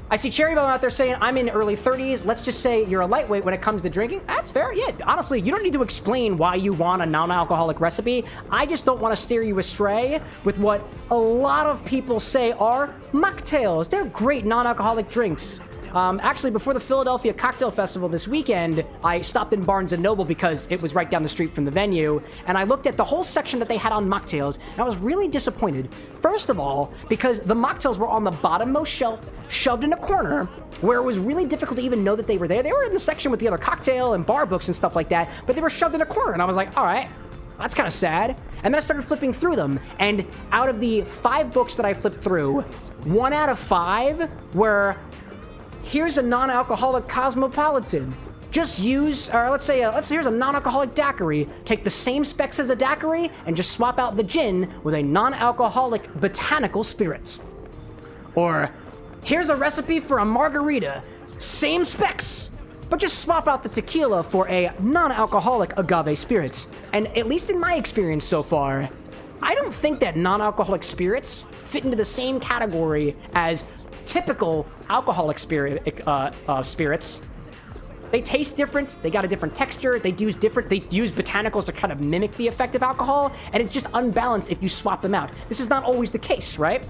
I see Cherry Bomb out there saying, I'm in early 30s. Let's just say you're a lightweight when it comes to drinking. That's fair. Yeah, honestly, you don't need to explain why you want a non-alcoholic recipe. I just don't want to steer you astray with what a lot of people say are mocktails. They're great non-alcoholic drinks. Actually, before the Philadelphia Cocktail Festival this weekend, I stopped in Barnes & Noble because it was right down the street from the venue, and I looked at the whole section that they had on mocktails, and I was really disappointed. First of all, because the mocktails were on the bottommost shelf, shoved in a corner, where it was really difficult to even know that they were there. They were in the section with the other cocktail and bar books and stuff like that, but they were shoved in a corner, and I was like, all right, that's kind of sad. And then I started flipping through them, and out of the 5 books that I flipped through, 1 out of 5 were... Here's a non-alcoholic cosmopolitan. Just use, or let's say here's a non-alcoholic daiquiri. Take the same specs as a daiquiri and just swap out the gin with a non-alcoholic botanical spirit. Or here's a recipe for a margarita. Same specs, but just swap out the tequila for a non-alcoholic agave spirit. And at least in my experience so far, I don't think that non-alcoholic spirits fit into the same category as typical alcoholic spirits. They taste different, they got a different texture, they use botanicals to kind of mimic the effect of alcohol, and it's just unbalanced if you swap them out. This is not always the case, right?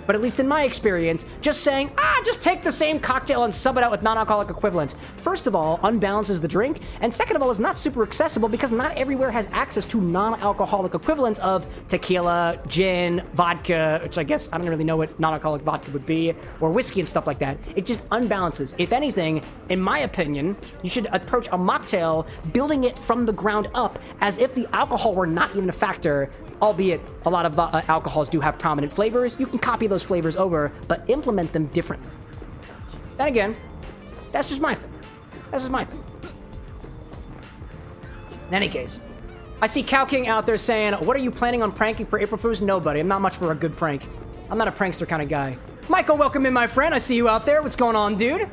But at least in my experience, just saying, just take the same cocktail and sub it out with non-alcoholic equivalents. First of all, unbalances the drink, and second of all, is not super accessible because not everywhere has access to non-alcoholic equivalents of tequila, gin, vodka, which I guess I don't really know what non-alcoholic vodka would be, or whiskey and stuff like that. It just unbalances. If anything, in my opinion, you should approach a mocktail building it from the ground up as if the alcohol were not even a factor, albeit a lot of alcohols do have prominent flavors. You can copy those flavors over, but implement them differently. Then again, that's just my thing. That's just my thing. In any case, I see Cow King out there saying, what are you planning on pranking for April Fools? Nobody. I'm not much for a good prank. I'm not a prankster kind of guy. Michael, welcome in, my friend. I see you out there. What's going on, dude?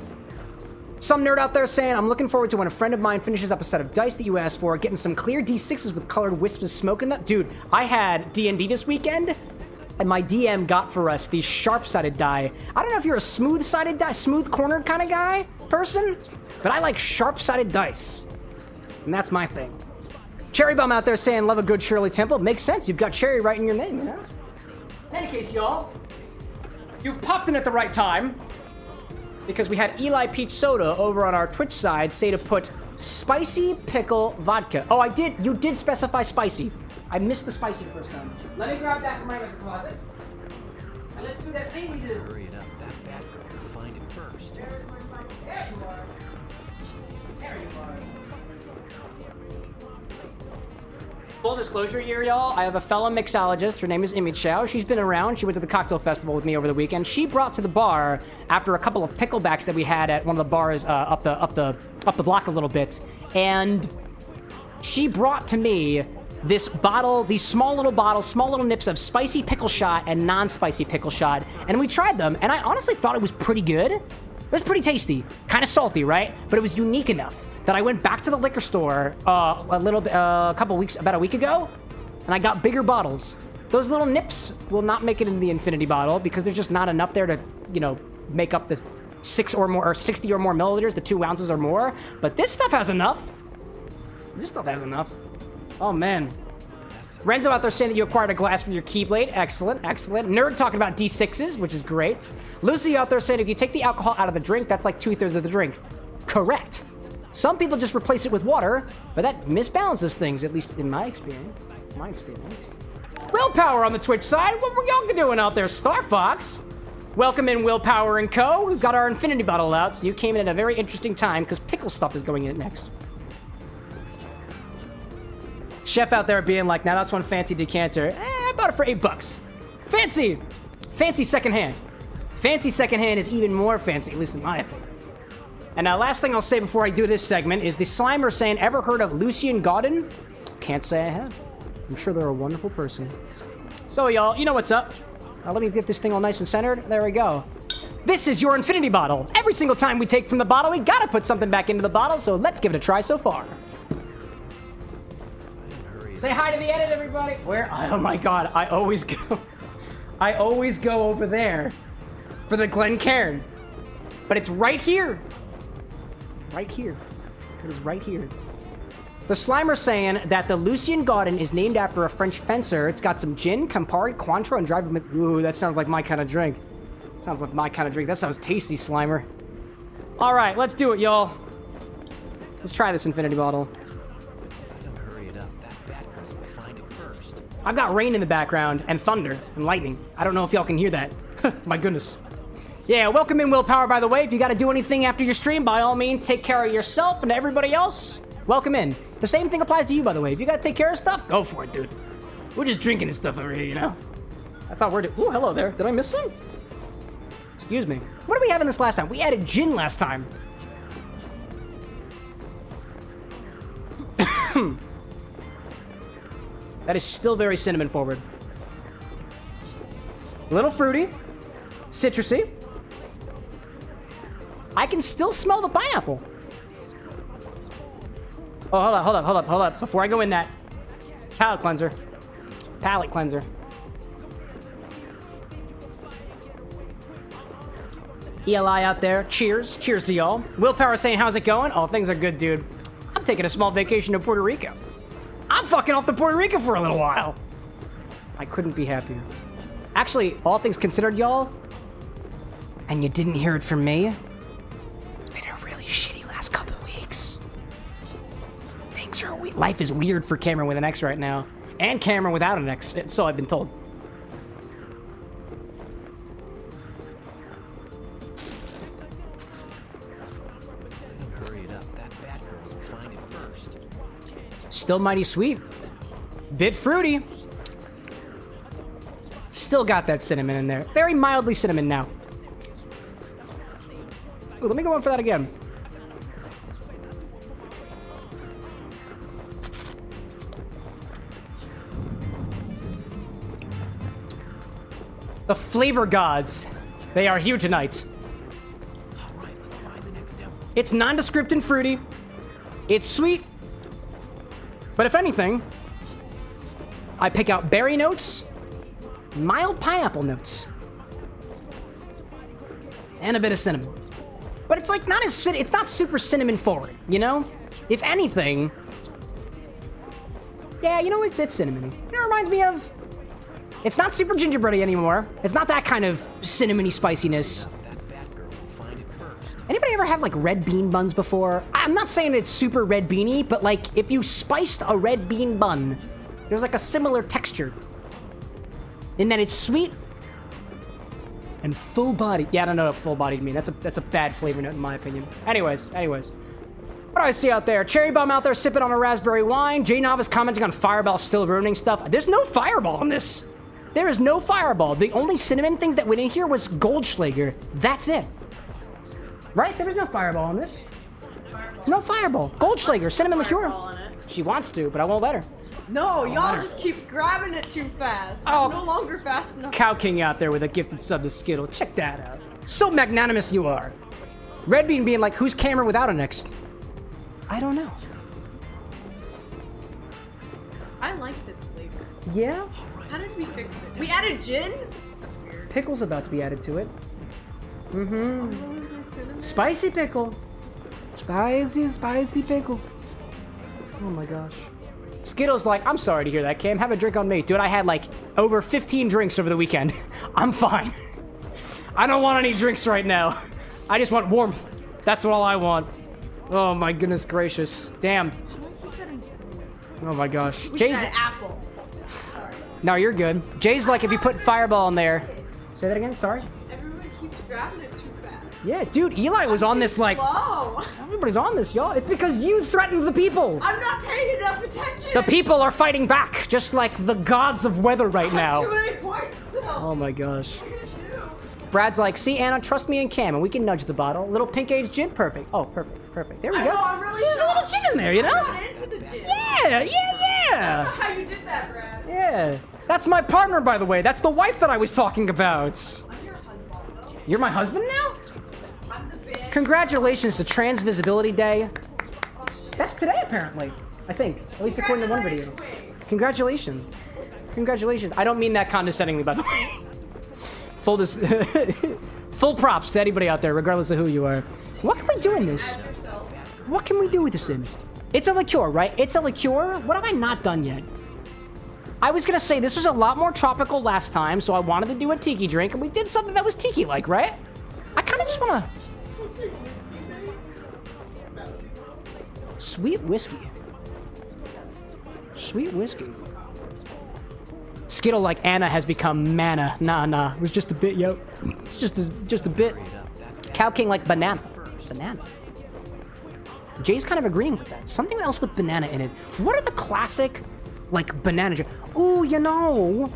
Some nerd out there saying, I'm looking forward to when a friend of mine finishes up a set of dice that you asked for, getting some clear D6s with colored wisps of smoke in them. Dude, I had D&D this weekend, and my DM got for us these sharp-sided die. I don't know if you're a smooth-sided die, smooth-cornered kind of guy, person, but I like sharp-sided dice. And that's my thing. Cherry Bum out there saying, love a good Shirley Temple. Makes sense, you've got Cherry right in your name, you know? In any case, y'all, you've popped in at the right time, because we had Eli Peach Soda over on our Twitch side say to put spicy pickle vodka. Oh, I did. You did specify spicy. I missed the spicy the first time. Let me grab that from my liquor closet. And let's do that thing we did.
Hurry it up. That bad girl will find it first.
There you are. There you are. Full disclosure here, y'all. I have a fellow mixologist. Her name is Imi Chow. She's been around. She went to the cocktail festival with me over the weekend. She brought to the bar after a couple of picklebacks that we had at one of the bars up the block a little bit, and she brought to me this bottle, these small little nips of spicy pickle shot and non-spicy pickle shot, and we tried them, and I honestly thought it was pretty good. It was pretty tasty, kind of salty, right? But it was unique enough that I went back to the liquor store about a week ago, and I got bigger bottles. Those little nips will not make it in the infinity bottle because there's just not enough there to, you know, make up the 60 or more milliliters, the 2 ounces or more. But this stuff has enough. This stuff has enough. Oh man. Renzo out there saying that you acquired a glass for your Keyblade. Excellent, excellent. Nerd talking about D6s, which is great. Lucy out there saying if you take the alcohol out of the drink, that's like 2/3 of the drink. Correct. Some people just replace it with water, but that misbalances things, at least in my experience. Willpower on the Twitch side. What were y'all doing out there, Star Fox? Welcome in, Willpower and Co. We've got our infinity bottle out, so you came in at a very interesting time because pickle stuff is going in it next. Chef out there being like, now that's one fancy decanter. I bought it for $8. Fancy! Fancy secondhand. Fancy secondhand is even more fancy, at least in my opinion. And last thing I'll say before I do this segment is the Slimer saying, ever heard of Lucien Gaudin? Can't say I have. I'm sure they're a wonderful person. So y'all, you know what's up. Let me get this thing all nice and centered. There we go. This is your infinity bottle. Every single time we take from the bottle, we gotta put something back into the bottle, so let's give it a try so far. Say hi to the edit, everybody. Where? Oh my god, I always go over there for the Glencairn. But it's right here. Right here. It is right here. The Slimer saying that the Lucien Gaudin is named after a French fencer. It's got some gin, Campari, Cointreau, and dried... Ooh, that sounds like my kind of drink. Sounds like my kind of drink. That sounds tasty, Slimer. All right, let's do it, y'all. Let's try this infinity bottle.
Don't hurry it up. That bad girl will find it first.
I've got rain in the background, and thunder, and lightning. I don't know if y'all can hear that. My goodness. Yeah, welcome in, Willpower, by the way. If you got to do anything after your stream, by all means, take care of yourself and everybody else. Welcome in. The same thing applies to you, by the way. If you got to take care of stuff, go for it, dude. We're just drinking and stuff over here, you know? That's all we're doing. Ooh, hello there. Did I miss some? Excuse me. What did we have in this last time? We added gin last time. That is still very cinnamon forward. A little fruity. Citrusy. I can still smell the pineapple. Oh, hold up. Before I go in that, palate cleanser. ELI out there, cheers to y'all. Willpower saying, how's it going? Oh, things are good, dude. I'm taking a small vacation to Puerto Rico. I'm fucking off to Puerto Rico for a little while. I couldn't be happier. Actually, all things considered, y'all, and you didn't hear it from me, it's been a really shitty last couple weeks. Things are life is weird for Cameron with an X right now, and Cameron without an X, so I've been told.
Don't hurry it up. That bad girl will find it first.
Still mighty sweet. Bit fruity. Still got that cinnamon in there. Very mildly cinnamon now. Ooh, let me go in for that again. The flavor gods. They are here tonight.
All right, let's find the next Emblem.
It's nondescript and fruity. It's sweet. But if anything, I pick out berry notes, mild pineapple notes, and a bit of cinnamon. But it's like it's not super cinnamon forward, you know? If anything, yeah, you know, it's cinnamony. It reminds me of, it's not super gingerbready anymore. It's not that kind of cinnamony spiciness. Anybody ever have like red bean buns before? I'm not saying it's super red beany, but like if you spiced a red bean bun, there's like a similar texture. In that it's sweet and full body. Yeah, I don't know what full bodied mean. That's a bad flavor note in my opinion. Anyways. What do I see out there? Cherry Bum out there sipping on a raspberry wine. J Novice commenting on Fireball still ruining stuff. There's no Fireball in this. There is no Fireball. The only cinnamon things that went in here was Goldschlager. That's it. Right? There was no Fireball in this. No Fireball. Goldschlager, cinnamon liqueur. She wants to, but I won't let her.
No, y'all just keep grabbing it too fast.
Oh.
I'm no longer fast enough.
Cow King out there with a gifted sub to Skittle. Check that out. So magnanimous you are. Red Bean being like, who's CameroxnWithAnX? I don't know.
I like this flavor.
Yeah?
How did we fix it? We added gin? That's weird.
Pickle's about to be added to it. Mm-hmm.
Oh, the cinnamon.
Spicy pickle. Spicy pickle. Oh my gosh. Skittle's like, I'm sorry to hear that, Cam. Have a drink on me. Dude, I had like over 15 drinks over the weekend. I'm fine. I don't want any drinks right now. I just want warmth. That's all I want. Oh my goodness gracious. Damn. Oh my gosh.
We
Jay's
should add apple.
No, you're good. Jay's like, if you put Fireball in there. Say that again, sorry.
Everyone keeps grabbing it too fast.
Yeah, dude, Eli was on this like
Slow.
everybody's on this, y'all. It's because you threatened the people.
I'm not paying enough attention.
The people are fighting back, just like the gods of weather right
Too
now.
many points still.
Oh my gosh.
What are you gonna do?
Brad's like, see, Anna, trust me and Cam, and we can nudge the bottle. Little pink age gin, perfect. Oh, perfect. There we
I
go.
know, I'm really
See, there's a little gin in there, you know?
I'm not into the gin.
Yeah.
I don't know how you did that, Brad.
Yeah. That's my partner, by the way. That's the wife that I was talking about.
I'm your husband, though.
You're my husband now?
I'm the bitch.
Congratulations to Trans Visibility Day. That's today, apparently. I think. At least according to one video. Congratulations. Congratulations. I don't mean that condescendingly, by the way. Full props to anybody out there, regardless of who you are. What can we do in this?
As yourself.
What can we do with this in? It's a liqueur, right? It's a liqueur? What have I not done yet? I was gonna say this was a lot more tropical last time, so I wanted to do a tiki drink, and we did something that was tiki-like, right? I kind of just wanna... Sweet whiskey. Sweet whiskey. Skittle like Anna has become mana. Nah. It was just a bit, yo. It's just a bit. Cow King like banana. Banana. Jay's kind of agreeing with that. Something else with banana in it. What are the classic, like, banana drink? Ooh, you know.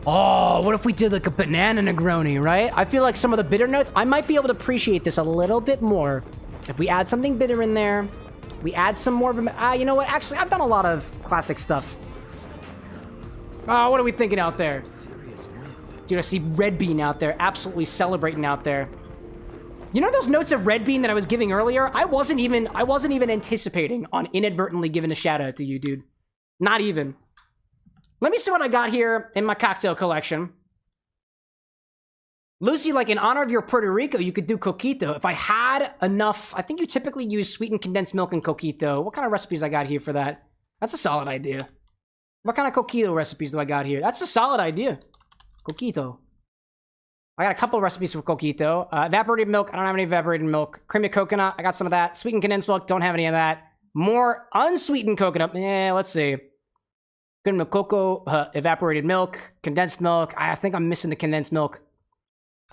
Oh, what if we did like a banana Negroni, right? I feel like some of the bitter notes, I might be able to appreciate this a little bit more. If we add something bitter in there, we add some more of a, you know what? Actually, I've done a lot of classic stuff. Oh, what are we thinking out there? Dude, I see Red Bean out there, absolutely celebrating out there. You know those notes of Red Bean that I was giving earlier? I wasn't even anticipating on inadvertently giving a shout out to you, dude. Not even. Let me see what I got here in my cocktail collection. Lucy, like in honor of your Puerto Rico, you could do coquito. If I had enough, I think you typically use sweetened condensed milk and coquito. What kind of recipes I got here for that? That's a solid idea. What kind of coquito recipes do I got here? That's a solid idea. Coquito. I got a couple of recipes for coquito. Evaporated milk, I don't have any evaporated milk. Creamy coconut, I got some of that. Sweetened condensed milk, don't have any of that. More unsweetened coconut, let's see. Good milk cocoa, evaporated milk, condensed milk. I think I'm missing the condensed milk.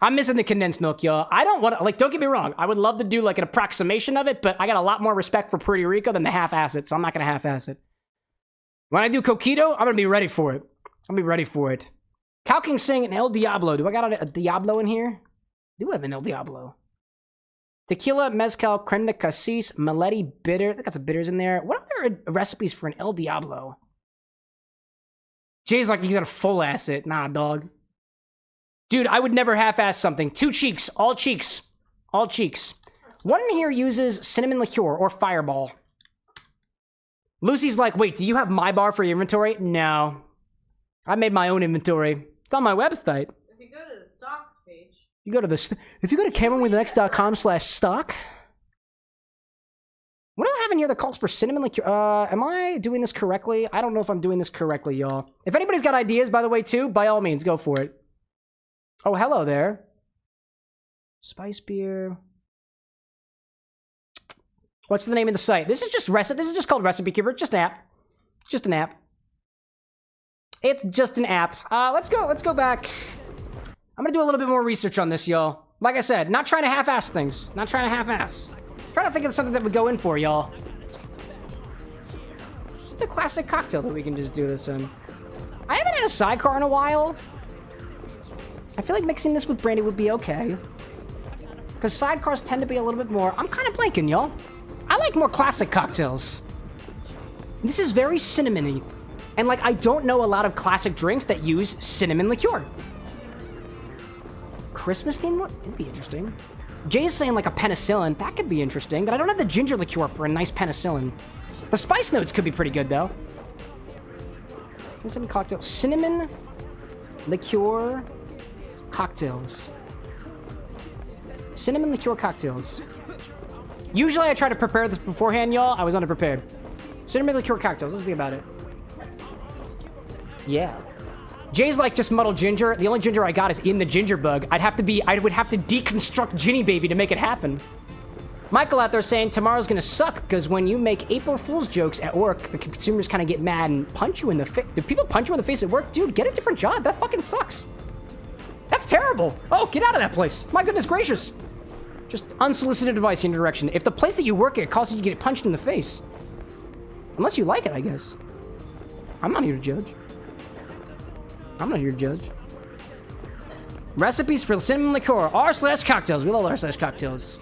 I'm missing the condensed milk, y'all. I don't want to, like, don't get me wrong. I would love to do, like, an approximation of it, but I got a lot more respect for Puerto Rico than the half-ass it, so I'm not going to half-ass it. When I do coquito, I'm going to be ready for it. I'm going to be ready for it. Cow King saying an El Diablo. Do I got a Diablo in here? I do have an El Diablo. Tequila, mezcal, creme de cassis, Maletti bitter. I got some bitters in there. What other recipes for an El Diablo? Jay's like, he's got a full asset. Nah, dog. Dude, I would never half-ass something. 2 cheeks. All cheeks. All cheeks. One in here uses cinnamon liqueur or fireball. Lucy's like, wait, do you have my bar for your inventory? No. I made my own inventory. It's on my website.
If you go to the stocks page.
You go to if you go to CameroxnWithAnX.com/stock. What do I have in here that calls for cinnamon liqueur? Am I doing this correctly? I don't know if I'm doing this correctly, y'all. If anybody's got ideas, by the way, too, by all means, go for it. Oh, hello there. Spice beer. What's the name of the site? This is just This is just called Recipe Keeper. Just an app. Just an app. It's just an app. Let's go back. I'm gonna do a little bit more research on this, y'all. Like I said, not trying to half-ass things. Not trying to half-ass. Trying to think of something that would go in for, y'all. It's a classic cocktail that we can just do this in. I haven't had a sidecar in a while. I feel like mixing this with brandy would be okay. Because sidecars tend to be a little bit more... I'm kind of blanking, y'all. I like more classic cocktails. This is very cinnamony. And, like, I don't know a lot of classic drinks that use cinnamon liqueur. Christmas themed one? It'd be interesting. Jay's saying, like, a penicillin. That could be interesting, but I don't have the ginger liqueur for a nice penicillin. The spice notes could be pretty good, though. Cinnamon cocktail. Cinnamon liqueur cocktails. Cinnamon liqueur cocktails. Usually I try to prepare this beforehand, y'all. I was underprepared. Cinnamon liqueur cocktails. Let's think about it. Yeah. Jay's like, just muddled ginger. The only ginger I got is in the ginger bug. I would have to deconstruct Ginny Baby to make it happen. Michael out there saying tomorrow's gonna suck because when you make April Fool's jokes at work, the consumers kind of get mad and punch you in the face. Do people punch you in the face at work? Dude, get a different job. That fucking sucks. That's terrible. Oh, get out of that place. My goodness gracious. Just unsolicited advice in your direction. If the place that you work at causes you to get punched in the face, unless you like it, I guess. I'm not here to judge. I'm not here to judge. Recipes for cinnamon liqueur. R/cocktails. We love R/cocktails.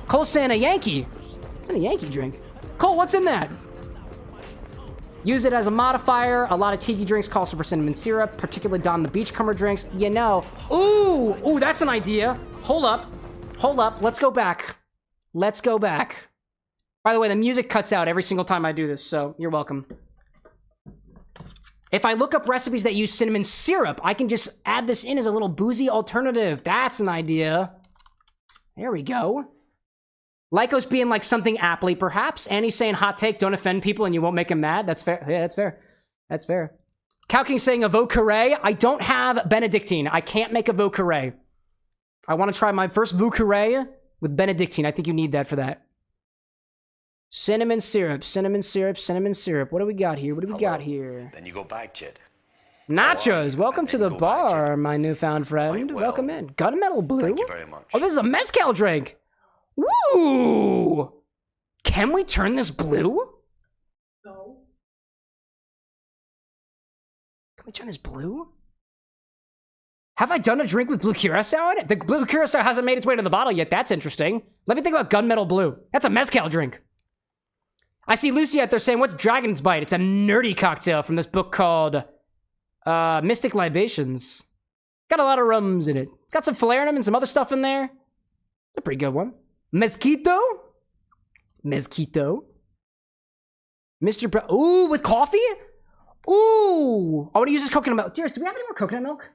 Cole saying a Yankee. It's in a Yankee drink. Cole, what's in that? Use it as a modifier. A lot of tiki drinks call for cinnamon syrup, particularly Don the Beachcomber drinks. You know. Ooh, that's an idea. Hold up. Let's go back. By the way, the music cuts out every single time I do this, so you're welcome. If I look up recipes that use cinnamon syrup, I can just add this in as a little boozy alternative. That's an idea. There we go. Lyco's being like something aptly, perhaps. Annie's saying hot take, don't offend people and you won't make them mad. That's fair. Yeah, that's fair. Calking's saying a vodka. I don't have Benedictine. I can't make a vodka. I want to try my first vodka with Benedictine. I think you need that for that. Cinnamon syrup. What do we got here?
Then you go back, Chid.
Nachos, welcome to the bar, my newfound friend.
Well.
Welcome in. Gunmetal Blue?
Thank you very much.
Oh, this is a mezcal drink. Woo! Can we turn this blue?
No.
Can we turn this blue? Have I done a drink with blue curacao in it? The blue curacao hasn't made its way to the bottle yet. That's interesting. Let me think about Gunmetal Blue. That's a mezcal drink. I see Lucy out there saying, what's Dragon's Bite? It's a nerdy cocktail from this book called Mystic Libations. Got a lot of rums in it. Got some falernum and some other stuff in there. It's a pretty good one. Mezquito. Mr. Ooh, with coffee? Ooh. I want to use this coconut milk. Dearest, do we have any more coconut milk?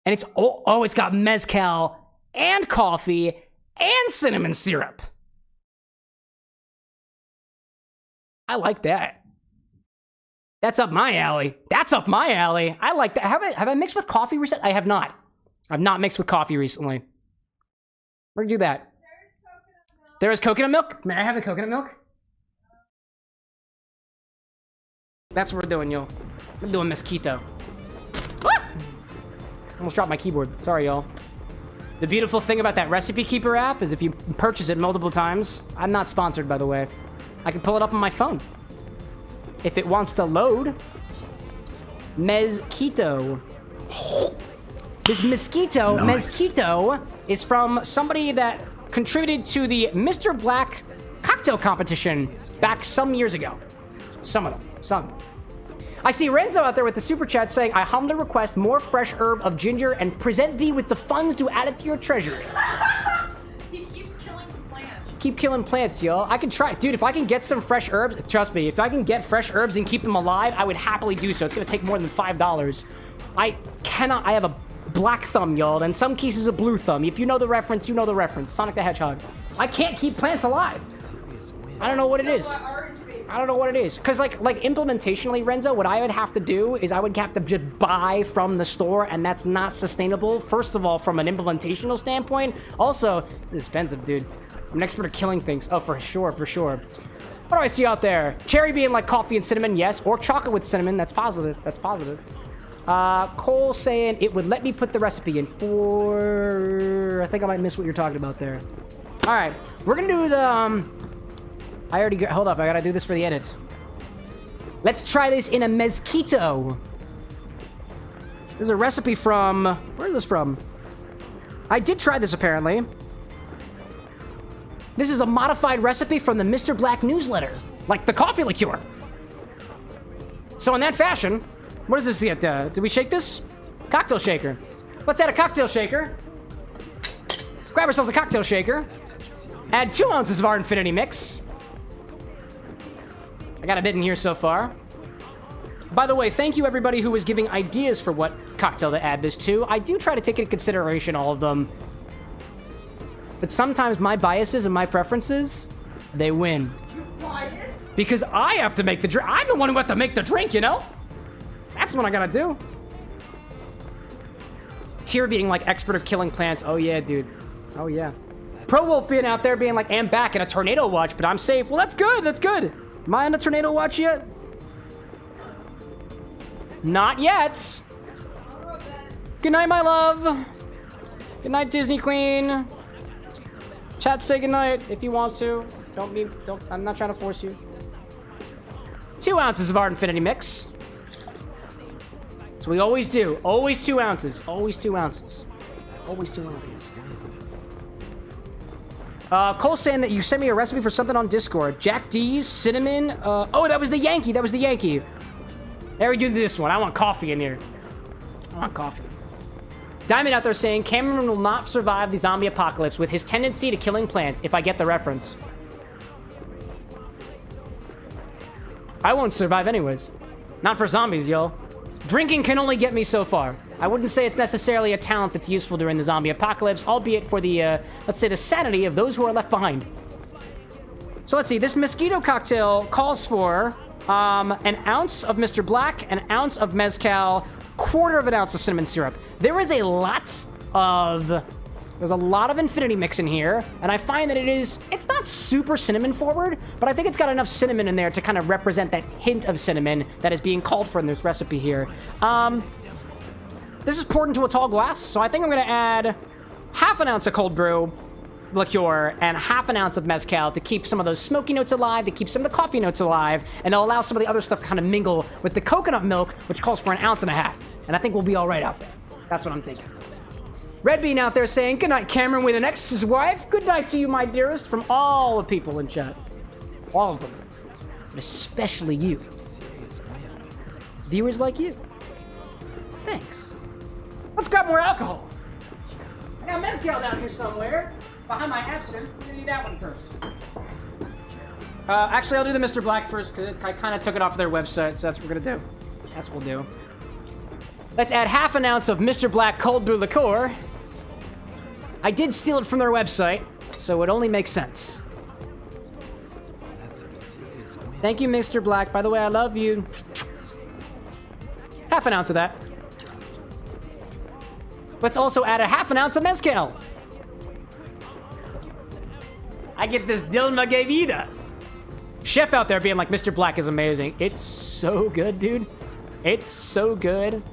And it's, it's got mezcal and coffee and cinnamon syrup. I like that. That's up my alley. I like that. Have I mixed with coffee recently? I have not. I've not mixed with coffee recently. We're gonna do that. There is coconut milk? May I have the coconut milk? That's what we're doing, y'all. We're doing mezquito. Ah! Almost dropped my keyboard. Sorry, y'all. The beautiful thing about that Recipe Keeper app is if you purchase it multiple times, I'm not sponsored, by the way, I can pull it up on my phone. If it wants to load. Mezquito. This Mezquito is from somebody that contributed to the Mr. Black cocktail competition back some years ago. Some of them. I see Renzo out there with the super chat saying, I humbly request more fresh herb of ginger and present thee with the funds to add it to your treasury.
He keeps killing the plants.
Keep killing plants, yo. I can try. Dude, if I can get some fresh herbs, trust me, if I can get fresh herbs and keep them alive, I would happily do so. It's gonna take more than $5. I have a black thumb, y'all, and some cases a blue thumb. If you know the reference, you know the reference. Sonic the Hedgehog. I can't keep plants alive. I don't know what it is. I don't know what it is. Because, like implementationally, Renzo, what I would have to do is I would have to just buy from the store, and that's not sustainable. First of all, from an implementational standpoint. Also, it's expensive, dude. I'm an expert at killing things. Oh, for sure, for sure. What do I see out there? Cherry being like coffee and cinnamon, yes. Or chocolate with cinnamon, that's positive. That's positive. Cole saying it would let me put the recipe in for... I think I might miss what you're talking about there. All right, we're gonna do the... hold up, I gotta do this for the edit. Let's try this in a mezquito. This is a recipe from... Where is this from? I did try this, apparently. This is a modified recipe from the Mr. Black newsletter. Like the coffee liqueur. So in that fashion... What does this get? Did we shake this? Cocktail shaker. Let's add a cocktail shaker. Grab ourselves a cocktail shaker. Add 2 ounces of our Infinity Mix. I got a bit in here so far. By the way, thank you everybody who was giving ideas for what cocktail to add this to. I do try to take into consideration all of them. But sometimes my biases and my preferences, they win.
Bias?
Because I have to make the drink. I'm the one who has to make the drink, you know? That's what I gotta do. Tier being like expert of killing plants. Oh yeah, dude. Oh yeah. Pro Wolf being out there being like, I'm back in a tornado watch, but I'm safe. Well, that's good. That's good. Am I in a tornado watch yet? Not yet. Good night, my love. Good night, Disney Queen. Chat, say good night if you want to. Don't. I'm not trying to force you. 2 ounces of our Infinity Mix. So we always do. Always 2 ounces. Always 2 ounces. Always 2 ounces. Cole's saying that you sent me a recipe for something on Discord. Jack D's, cinnamon. Oh, that was the Yankee. That was the Yankee. There we do this one. I want coffee in here. I want coffee. Diamond out there saying Cameron will not survive the zombie apocalypse with his tendency to killing plants, if I get the reference. I won't survive anyways. Not for zombies, yo. Drinking can only get me so far. I wouldn't say it's necessarily a talent that's useful during the zombie apocalypse, albeit for the, let's say, the sanity of those who are left behind. So let's see, this mosquito cocktail calls for an ounce of Mr. Black, an ounce of mezcal, 1/4 ounce of cinnamon syrup. There's a lot of Infinity Mix in here, and I find that it's not super cinnamon forward, but I think it's got enough cinnamon in there to kind of represent that hint of cinnamon that is being called for in this recipe here. This is poured into a tall glass, so I think I'm gonna add 1/2 ounce of cold brew liqueur and 1/2 ounce of mezcal to keep some of those smoky notes alive, to keep some of the coffee notes alive, and it'll allow some of the other stuff to kind of mingle with the coconut milk, which calls for 1.5 ounces. And I think we'll be all right out there. That's what I'm thinking. Red Bean out there saying, good night, Cameron with an X's wife. Good night to you, my dearest, from all the people in chat. All of them. And especially you. Viewers like you. Thanks. Let's grab more alcohol. I got mezcal down here somewhere. Behind my absinthe. We're gonna do that one first. Actually, I'll do the Mr. Black first, because I kind of took it off their website, so that's what we're gonna do. That's what we'll do. Let's add 1/2 ounce of Mr. Black cold brew liqueur. I did steal it from their website, so it only makes sense. Thank you, Mr. Black. By the way, I love you. 1/2 ounce of that. Let's also add 1/2 ounce of mezcal. I get this Dilma Gavida. Chef out there being like, Mr. Black is amazing. It's so good, dude. It's so good.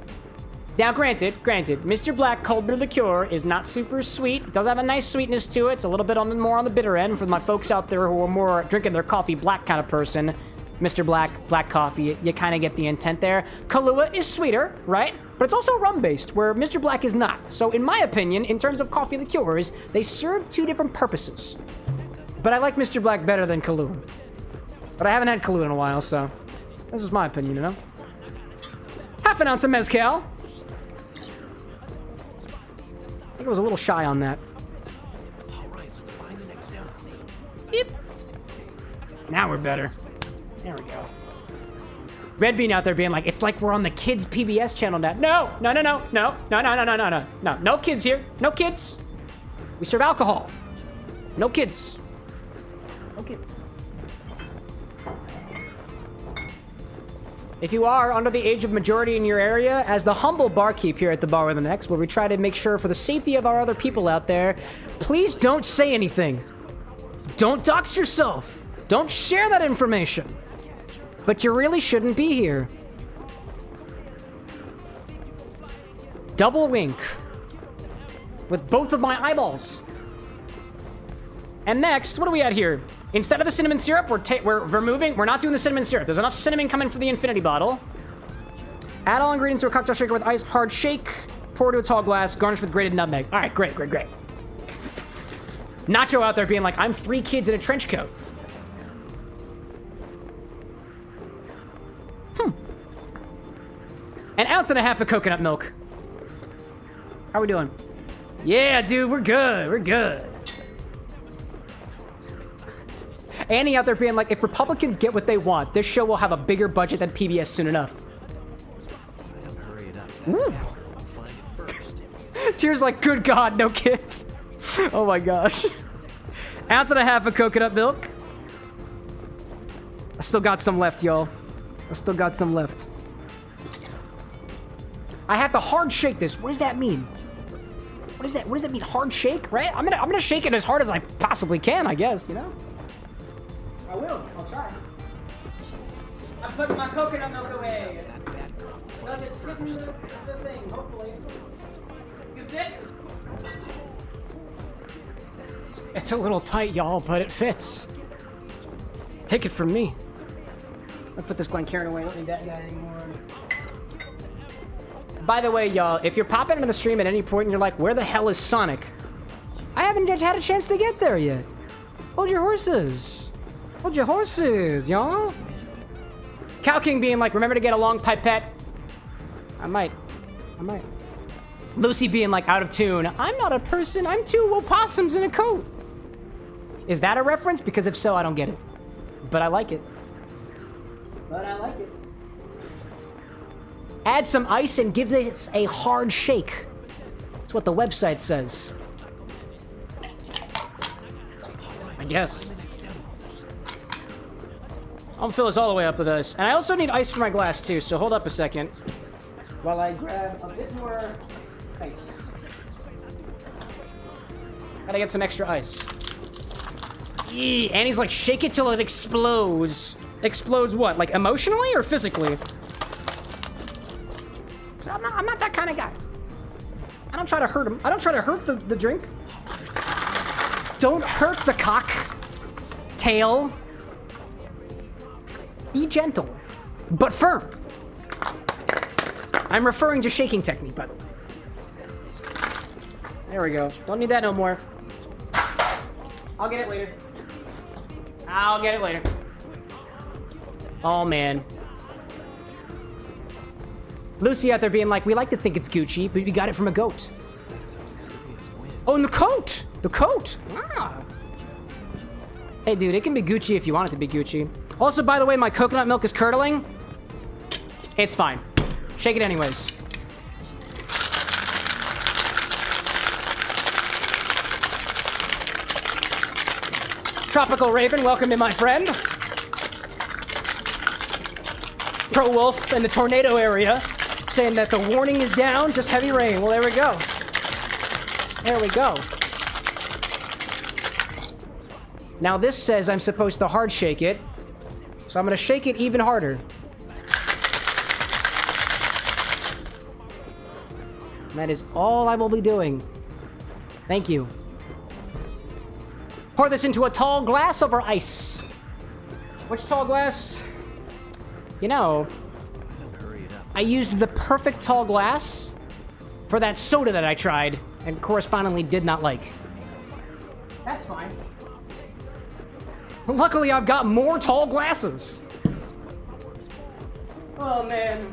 Now, granted, Mr. Black cold brew liqueur is not super sweet. It does have a nice sweetness to it. It's a little bit more on the bitter end for my folks out there who are more drinking their coffee black kind of person. Mr. Black, black coffee, you kind of get the intent there. Kahlua is sweeter, right? But it's also rum-based, where Mr. Black is not. So in my opinion, in terms of coffee liqueurs, they serve 2 different purposes. But I like Mr. Black better than Kahlua. But I haven't had Kahlua in a while, so this is my opinion, you know? half an ounce of mezcal. I think it was a little shy on that. Yep. Now we're better. There we go. Red Bean out there being like, it's like we're on the kids PBS channel now. No, no, no, no, no, no, no, no, no, no, no, no, no kids here. No kids. We serve alcohol. No kids. No kids. If you are under the age of majority in your area, as the humble barkeep here at the Bar with an X, where we try to make sure for the safety of our other people out there, please don't say anything. Don't dox yourself. Don't share that information. But you really shouldn't be here. Double wink. With both of my eyeballs. And next, what do we at here? Instead of the cinnamon syrup, we're removing. We're not doing the cinnamon syrup. There's enough cinnamon coming for the infinity bottle. Add all ingredients to a cocktail shaker with ice. Hard shake. Pour to a tall glass. Garnish with grated nutmeg. All right, great, great, great. Nacho out there being like, I'm 3 kids in a trench coat. An ounce and a half of coconut milk. How are we doing? Yeah, dude, we're good. We're good. Annie out there being like, if Republicans get what they want, this show will have a bigger budget than PBS soon enough. Tears like, good God, no kids. Oh my gosh. Ounce and a half of coconut milk. I still got some left, y'all. I still got some left. I have to hard shake this. What does that mean? What is that? What does that mean? Hard shake, right? I'm gonna shake it as hard as I possibly can, I guess, you know? I will. I'll try. I'm putting my coconut milk away. Does it fit in the thing? Hopefully. You fit? It's a little tight, y'all, but it fits. Take it from me. I'll put this Glencairn away. Don't need that guy anymore. By the way, y'all, if you're popping into the stream at any point and you're like, where the hell is Sonic? I haven't had a chance to get there yet. Hold your horses. Hold your horses, y'all. Cow King being like, remember to get a long pipette. I might. Lucy being like, out of tune. I'm not a person. I'm 2 opossums in a coat. Is that a reference? Because if so, I don't get it. But I like it. Add some ice and give this a hard shake. That's what the website says. I guess. I'm gonna fill this all the way up with this. And I also need ice for my glass too, so hold up a second. While I grab a bit more ice. Gotta get some extra ice. Eee, and he's like, shake it till it explodes. Explodes what? Like emotionally or physically? I'm not that kind of guy. I don't try to hurt him. I don't try to hurt the drink. Don't hurt the cock. Tail. Be gentle, but firm. I'm referring to shaking technique, by the way. There we go. Don't need that no more. I'll get it later. Oh, man. Lucy out there being like, we like to think it's Gucci, but we got it from a goat. Oh, and the coat! The coat! Ah. Hey, dude, it can be Gucci if you want it to be Gucci. Also, by the way, my coconut milk is curdling. It's fine. Shake it anyways. Tropical Raven, welcome in, my friend. Pro Wolf in the tornado area, saying that the warning is down, just heavy rain. Well, there we go. There we go. Now this says I'm supposed to hard shake it, so I'm gonna shake it even harder. And that is all I will be doing. Thank you. Pour this into a tall glass over ice. Which tall glass? You know, I used the perfect tall glass for that soda that I tried and correspondingly did not like. That's fine. Luckily, I've got more tall glasses. Oh, man.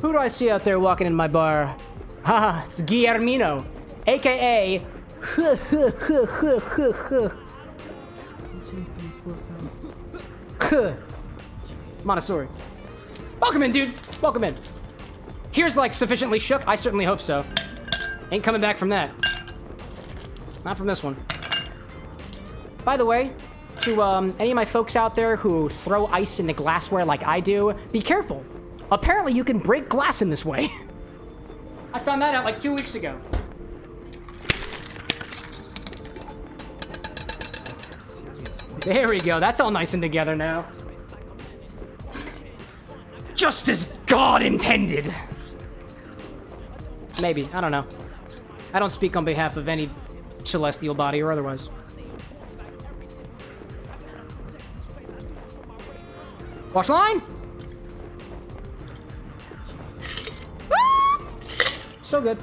Who do I see out there walking in my bar? Haha, it's Guillermino, aka Montessori. Welcome in, dude. Welcome in. Tears like sufficiently shook? I certainly hope so. Ain't coming back from that. Not from this one. By the way, to any of my folks out there who throw ice into glassware like I do, be careful. Apparently you can break glass in this way. I found that out like 2 weeks ago. There we go. That's all nice and together now. Just as God intended. Maybe. I don't know. I don't speak on behalf of any celestial body or otherwise. Wash line? So good.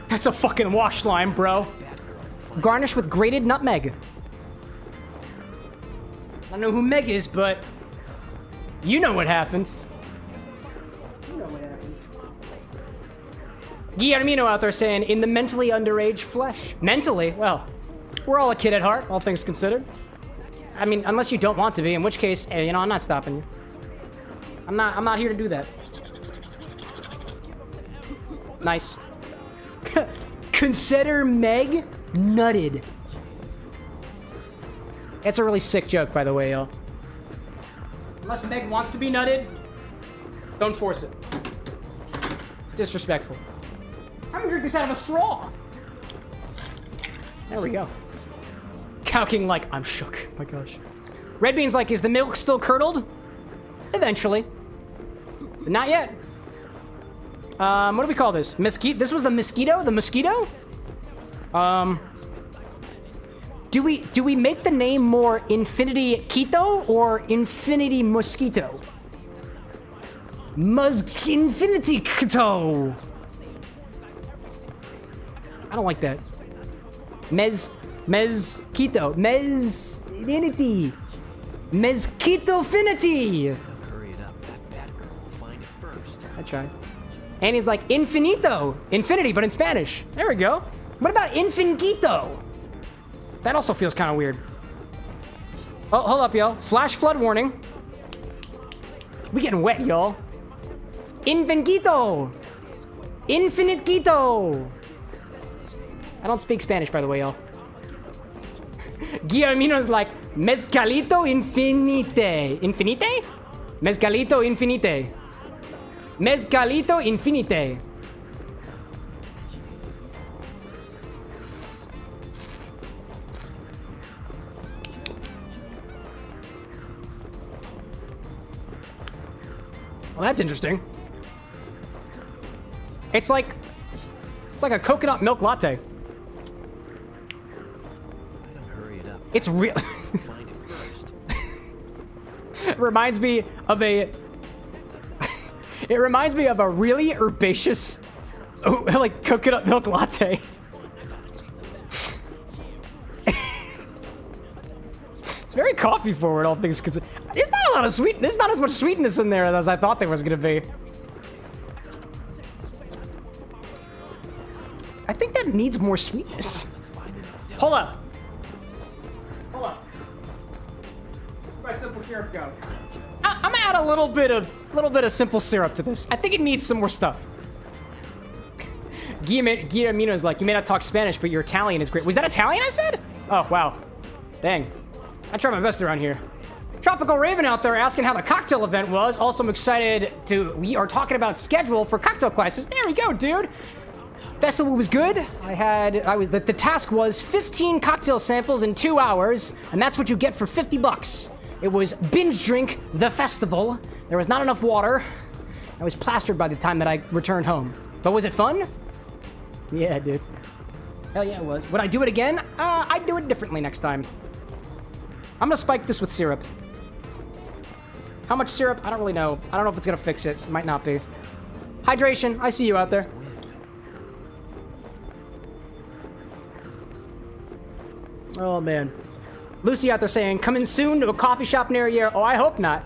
That's a fucking wash line, bro. Garnish with grated nutmeg. I don't know who Meg is, but you know what happened. You know what happened. Guillermino out there saying, in the mentally underage flesh. Mentally? Well, we're all a kid at heart, all things considered. I mean, unless you don't want to be, in which case, you know, I'm not stopping you. I'm not here to do that. Nice. Consider Meg nutted. That's a really sick joke, by the way, y'all. Unless Meg wants to be nutted, don't force it. It's disrespectful. I'm gonna drink this out of a straw. There we go. Cowking like, I'm shook. My gosh. Red Bean's like, is the milk still curdled? Eventually. But not yet. What do we call this? Mesquite? This was the mosquito? The mosquito? Do we make the name more Infinity Quito or Infinity Mosquito? Infinity Quito. I don't like that. Mezquito. Mezinity. Mezquito-finity.
Hurry it up. That bad girl will find it first.
I tried. And he's like, infinito. Infinity, but in Spanish. There we go. What about infinito? That also feels kind of weird. Oh, hold up, y'all. Flash flood warning. We getting wet, y'all. Infinito. Infinite Quito. I don't speak Spanish, by the way, y'all. Guillermino's like, mezcalito infinite. Infinite? Mezcalito infinite. Mezcalito infinite. Well, that's interesting. It's like a coconut milk latte.
Hurry it up.
It's real.
Find it first.
Reminds me of a. It reminds me of a really herbaceous, like coconut milk latte. It's very coffee forward, all things considered. There's not a lot of sweet. There's not as much sweetness in there as I thought there was gonna be. I think that needs more sweetness. Hold up. Hold up. Where'd my simple syrup go? I'm gonna add a little bit of simple syrup to this. I think it needs some more stuff. Guillermino's like, you may not talk Spanish, but your Italian is great. Was that Italian I said? Oh, wow. Dang. I try my best around here. Tropical Raven out there asking how the cocktail event was. Also, I'm excited we are talking about schedule for cocktail classes. There we go, dude. Festival was good. The task was 15 cocktail samples in 2 hours, and that's what you get for $50. It was binge drink the festival. There was not enough water. I was plastered by the time that I returned home. But was it fun? Yeah, dude. Hell yeah, it was. Would I do it again? I'd do it differently next time. I'm gonna spike this with syrup. How much syrup? I don't really know. I don't know if it's gonna fix it. It might not be. Hydration. I see you out there. Oh, man. Lucy out there saying, coming soon to a coffee shop near you. Oh, I hope not.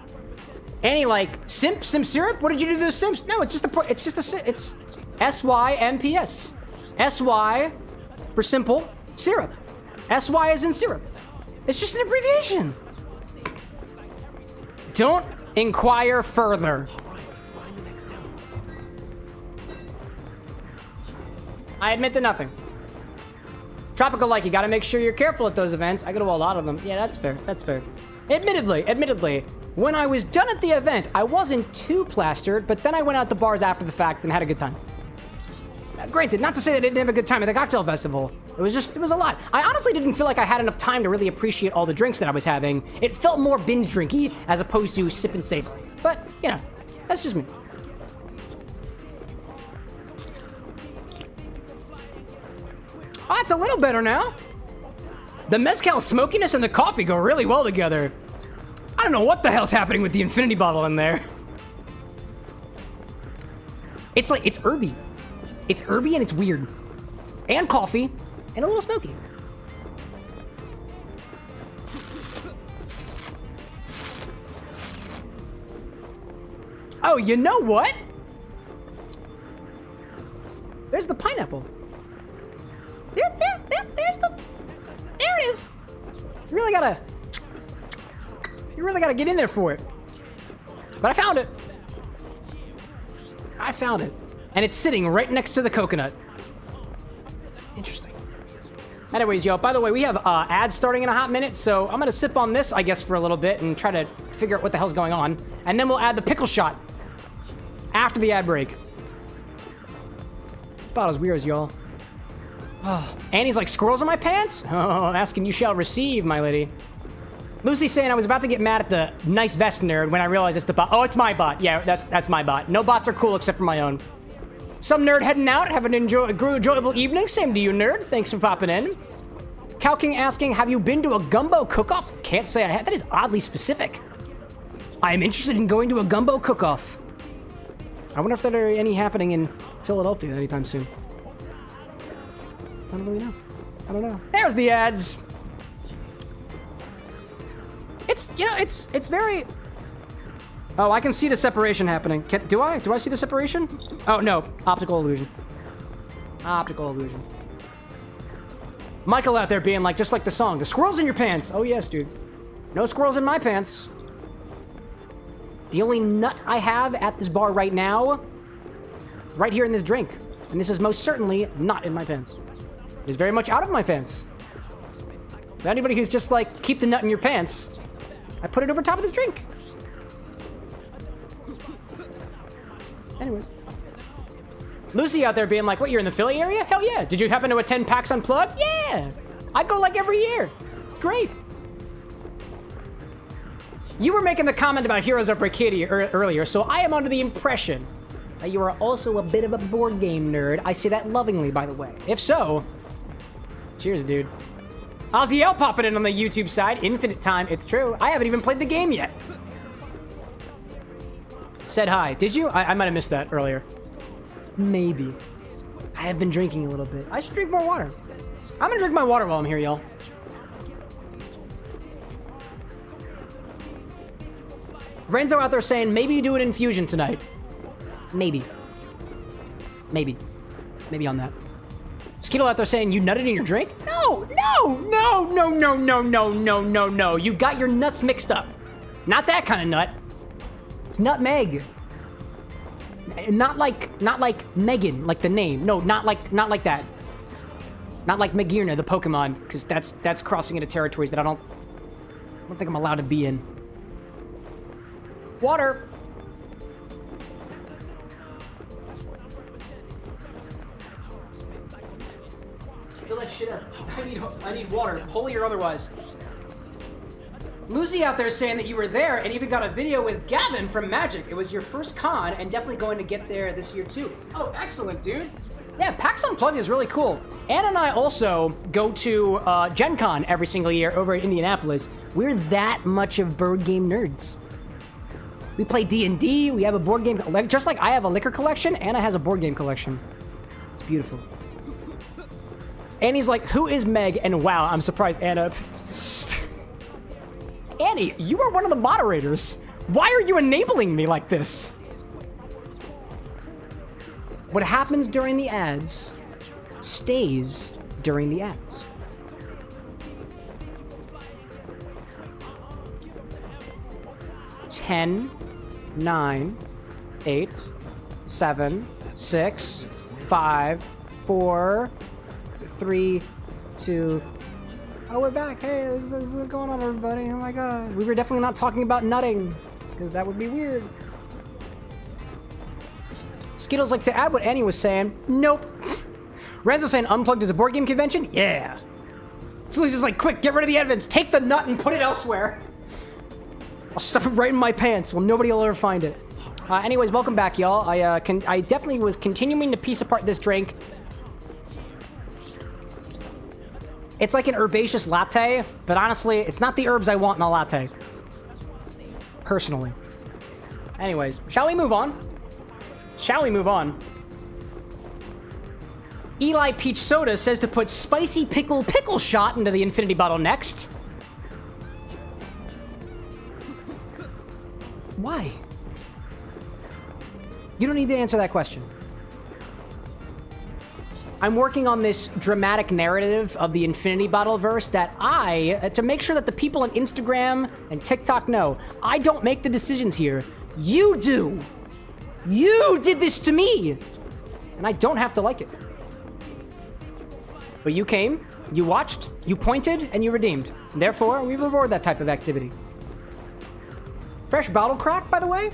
Annie, like, simp syrup? What did you do to the simps? No, it's it's SYMPS. SY for simple syrup. SY is in syrup. It's just an abbreviation. Don't inquire further. I admit to nothing. Tropical Like, you gotta make sure you're careful at those events. I go to a lot of them. Yeah, that's fair. That's fair. Admittedly, when I was done at the event, I wasn't too plastered, but then I went out to bars after the fact and had a good time. Granted, not to say that I didn't have a good time at the cocktail festival. It was a lot. I honestly didn't feel like I had enough time to really appreciate all the drinks that I was having. It felt more binge drinky as opposed to sip and savor. But, you know, that's just me. Oh, it's a little better now. The mezcal smokiness and the coffee go really well together. I don't know what the hell's happening with the infinity bottle in there. It's like, it's herby. It's herby and it's weird. And coffee, and a little smoky. Oh, you know what? There's the pineapple. There it is. You really gotta get in there for it. But I found it. And it's sitting right next to the coconut. Interesting. Anyways, yo, by the way, we have ads starting in a hot minute, so I'm gonna sip on this, I guess, for a little bit and try to figure out what the hell's going on. And then we'll add the pickle shot after the ad break. About as weird as y'all. Oh, Annie's like, squirrels in my pants? Oh, asking you shall receive, my lady. Lucy's saying I was about to get mad at the nice vest nerd when I realized it's the bot. Oh, it's my bot. Yeah, that's my bot. No bots are cool except for my own. Some nerd heading out. Have an enjoyable evening. Same to you, nerd. Thanks for popping in. Cow King asking, have you been to a gumbo cook-off? Can't say I have. That is oddly specific. I am interested in going to a gumbo cook-off. I wonder if there are any happening in Philadelphia anytime soon. I don't really know. I don't know. There's the ads. It's, you know, it's very... Oh, I can see the separation happening. Do I see the separation? Oh, no. Optical illusion. Optical illusion. Michael out there being like, just like the song, the squirrels in your pants. Oh, yes, dude. No squirrels in my pants. The only nut I have at this bar right now is right here in this drink. And this is most certainly not in my pants. It is very much out of my pants. So anybody who's just like, keep the nut in your pants, I put it over top of this drink. Anyways. Lucy out there being like, what, you're in the Philly area? Hell yeah. Did you happen to attend PAX Unplugged? Yeah. I go like every year. It's great. You were making the comment about Heroes of Arcadia earlier, so I am under the impression that you are also a bit of a board game nerd. I say that lovingly, by the way. If so, cheers, dude. Ozzy popping in on the YouTube side. Infinite time. It's true. I haven't even played the game yet. Said hi. Did you? I might have missed that earlier. Maybe. I have been drinking a little bit. I should drink more water. I'm gonna drink my water while I'm here, y'all. Renzo out there saying, maybe you do an infusion tonight. Maybe. Maybe on that. Skittle out there saying, you nutted in your drink? No. You got your nuts mixed up. Not that kind of nut. It's nutmeg. Not like Megan, like the name. No, not like that. Not like Megirna, the Pokemon, because that's crossing into territories that I don't think I'm allowed to be in. Water. Fill that shit up. I need water, holy or otherwise. Lucy out there saying that you were there and even got a video with Gavin from Magic. It was your first con and definitely going to get there this year too. Oh, excellent, dude. Yeah, PAX Unplugged is really cool. Anna and I also go to Gen Con every single year over in Indianapolis. We're that much of board game nerds. We play D&D, we have a board game, just like I have a liquor collection, Anna has a board game collection. It's beautiful. Annie's like, who is Meg? And wow, I'm surprised Anna... Annie, you are one of the moderators. Why are you enabling me like this? What happens during the ads stays during the ads. Ten, 9, 8, 7, 6, 5, 4, 3, 2. Oh, we're back. Hey, what's going on, everybody? Oh my god. We were definitely not talking about nutting, because that would be weird. Skittles like to add what Annie was saying. Nope. Renzo saying Unplugged is a board game convention? Yeah. So he's just like, quick, get rid of the evidence. Take the nut and put it elsewhere. I'll stuff it right in my pants. Well, nobody will ever find it. Anyways, welcome back, y'all. I definitely was continuing to piece apart this drink. It's like an herbaceous latte, but honestly, it's not the herbs I want in a latte. Personally. Anyways, shall we move on? Shall we move on? Eli Peach Soda says to put spicy pickle shot into the infinity bottle next. Why? You don't need to answer that question. I'm working on this dramatic narrative of the Infinity Bottle verse that to make sure that the people on Instagram and TikTok know, I don't make the decisions here. You do. You did this to me. And I don't have to like it. But you came, you watched, you pointed, and you redeemed. Therefore, we reward that type of activity. Fresh bottle crack, by the way?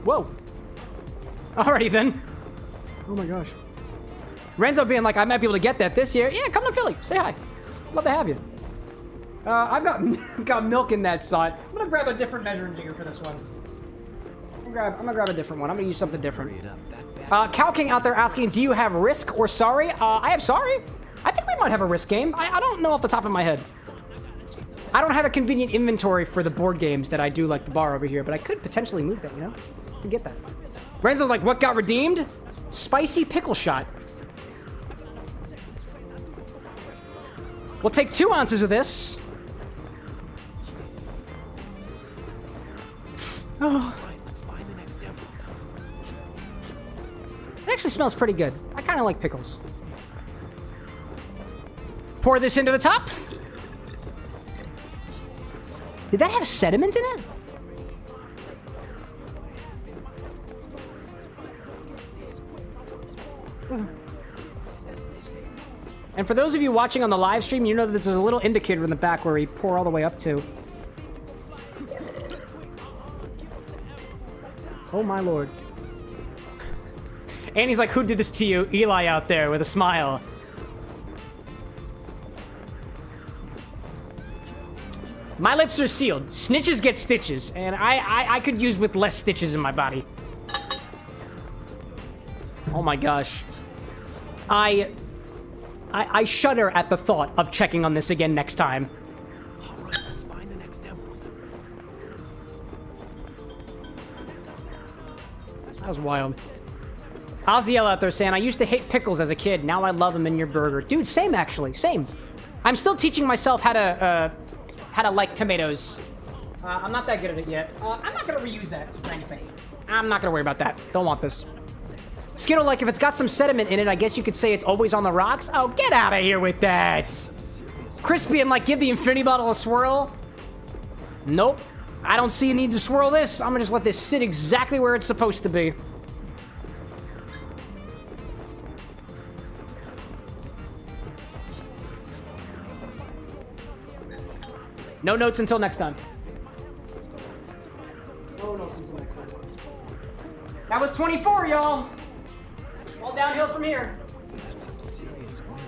Whoa. Alrighty then. Oh my gosh. Renzo being like, I might be able to get that this year. Yeah, come to Philly. Say hi. Love to have you. I've got milk in that side. I'm gonna grab a different measuring jigger for this one. I'm gonna grab a different one. I'm gonna use something different. Cow King out there asking, do you have Risk or Sorry? I have Sorry. I think we might have a Risk game. I don't know off the top of my head. I don't have a convenient inventory for the board games that I do like the bar over here, but I could potentially move that, you know? I can get that. Renzo's like, what got redeemed? Spicy pickle shot. We'll take 2 ounces of this. Oh. It actually smells pretty good. I kind of like pickles. Pour this into the top. Did that have sediment in it? And for those of you watching on the live stream, you know that there's a little indicator in the back where we pour all the way up to. Oh my lord. And he's like, who did this to you? Eli out there with a smile. My lips are sealed. Snitches get stitches. And I could use with less stitches in my body. Oh my gosh. I shudder at the thought of checking on this again next time.
All right, let's find the next emerald.
That was wild. Oziel out there saying, I used to hate pickles as a kid. Now I love them in your burger. Dude, same actually. Same. I'm still teaching myself how to like tomatoes. I'm not that good at it yet. I'm not going to reuse that for anything. I'm not going to worry about that. Don't want this. Skittle, like, if it's got some sediment in it, I guess you could say it's always on the rocks. Oh, get out of here with that. Crispy and, like, give the infinity bottle a swirl. Nope. I don't see a need to swirl this. I'm gonna just let this sit exactly where it's supposed to be. No notes until next time. No notes until next time. That was 24, y'all. All downhill from here.
That's some serious wind.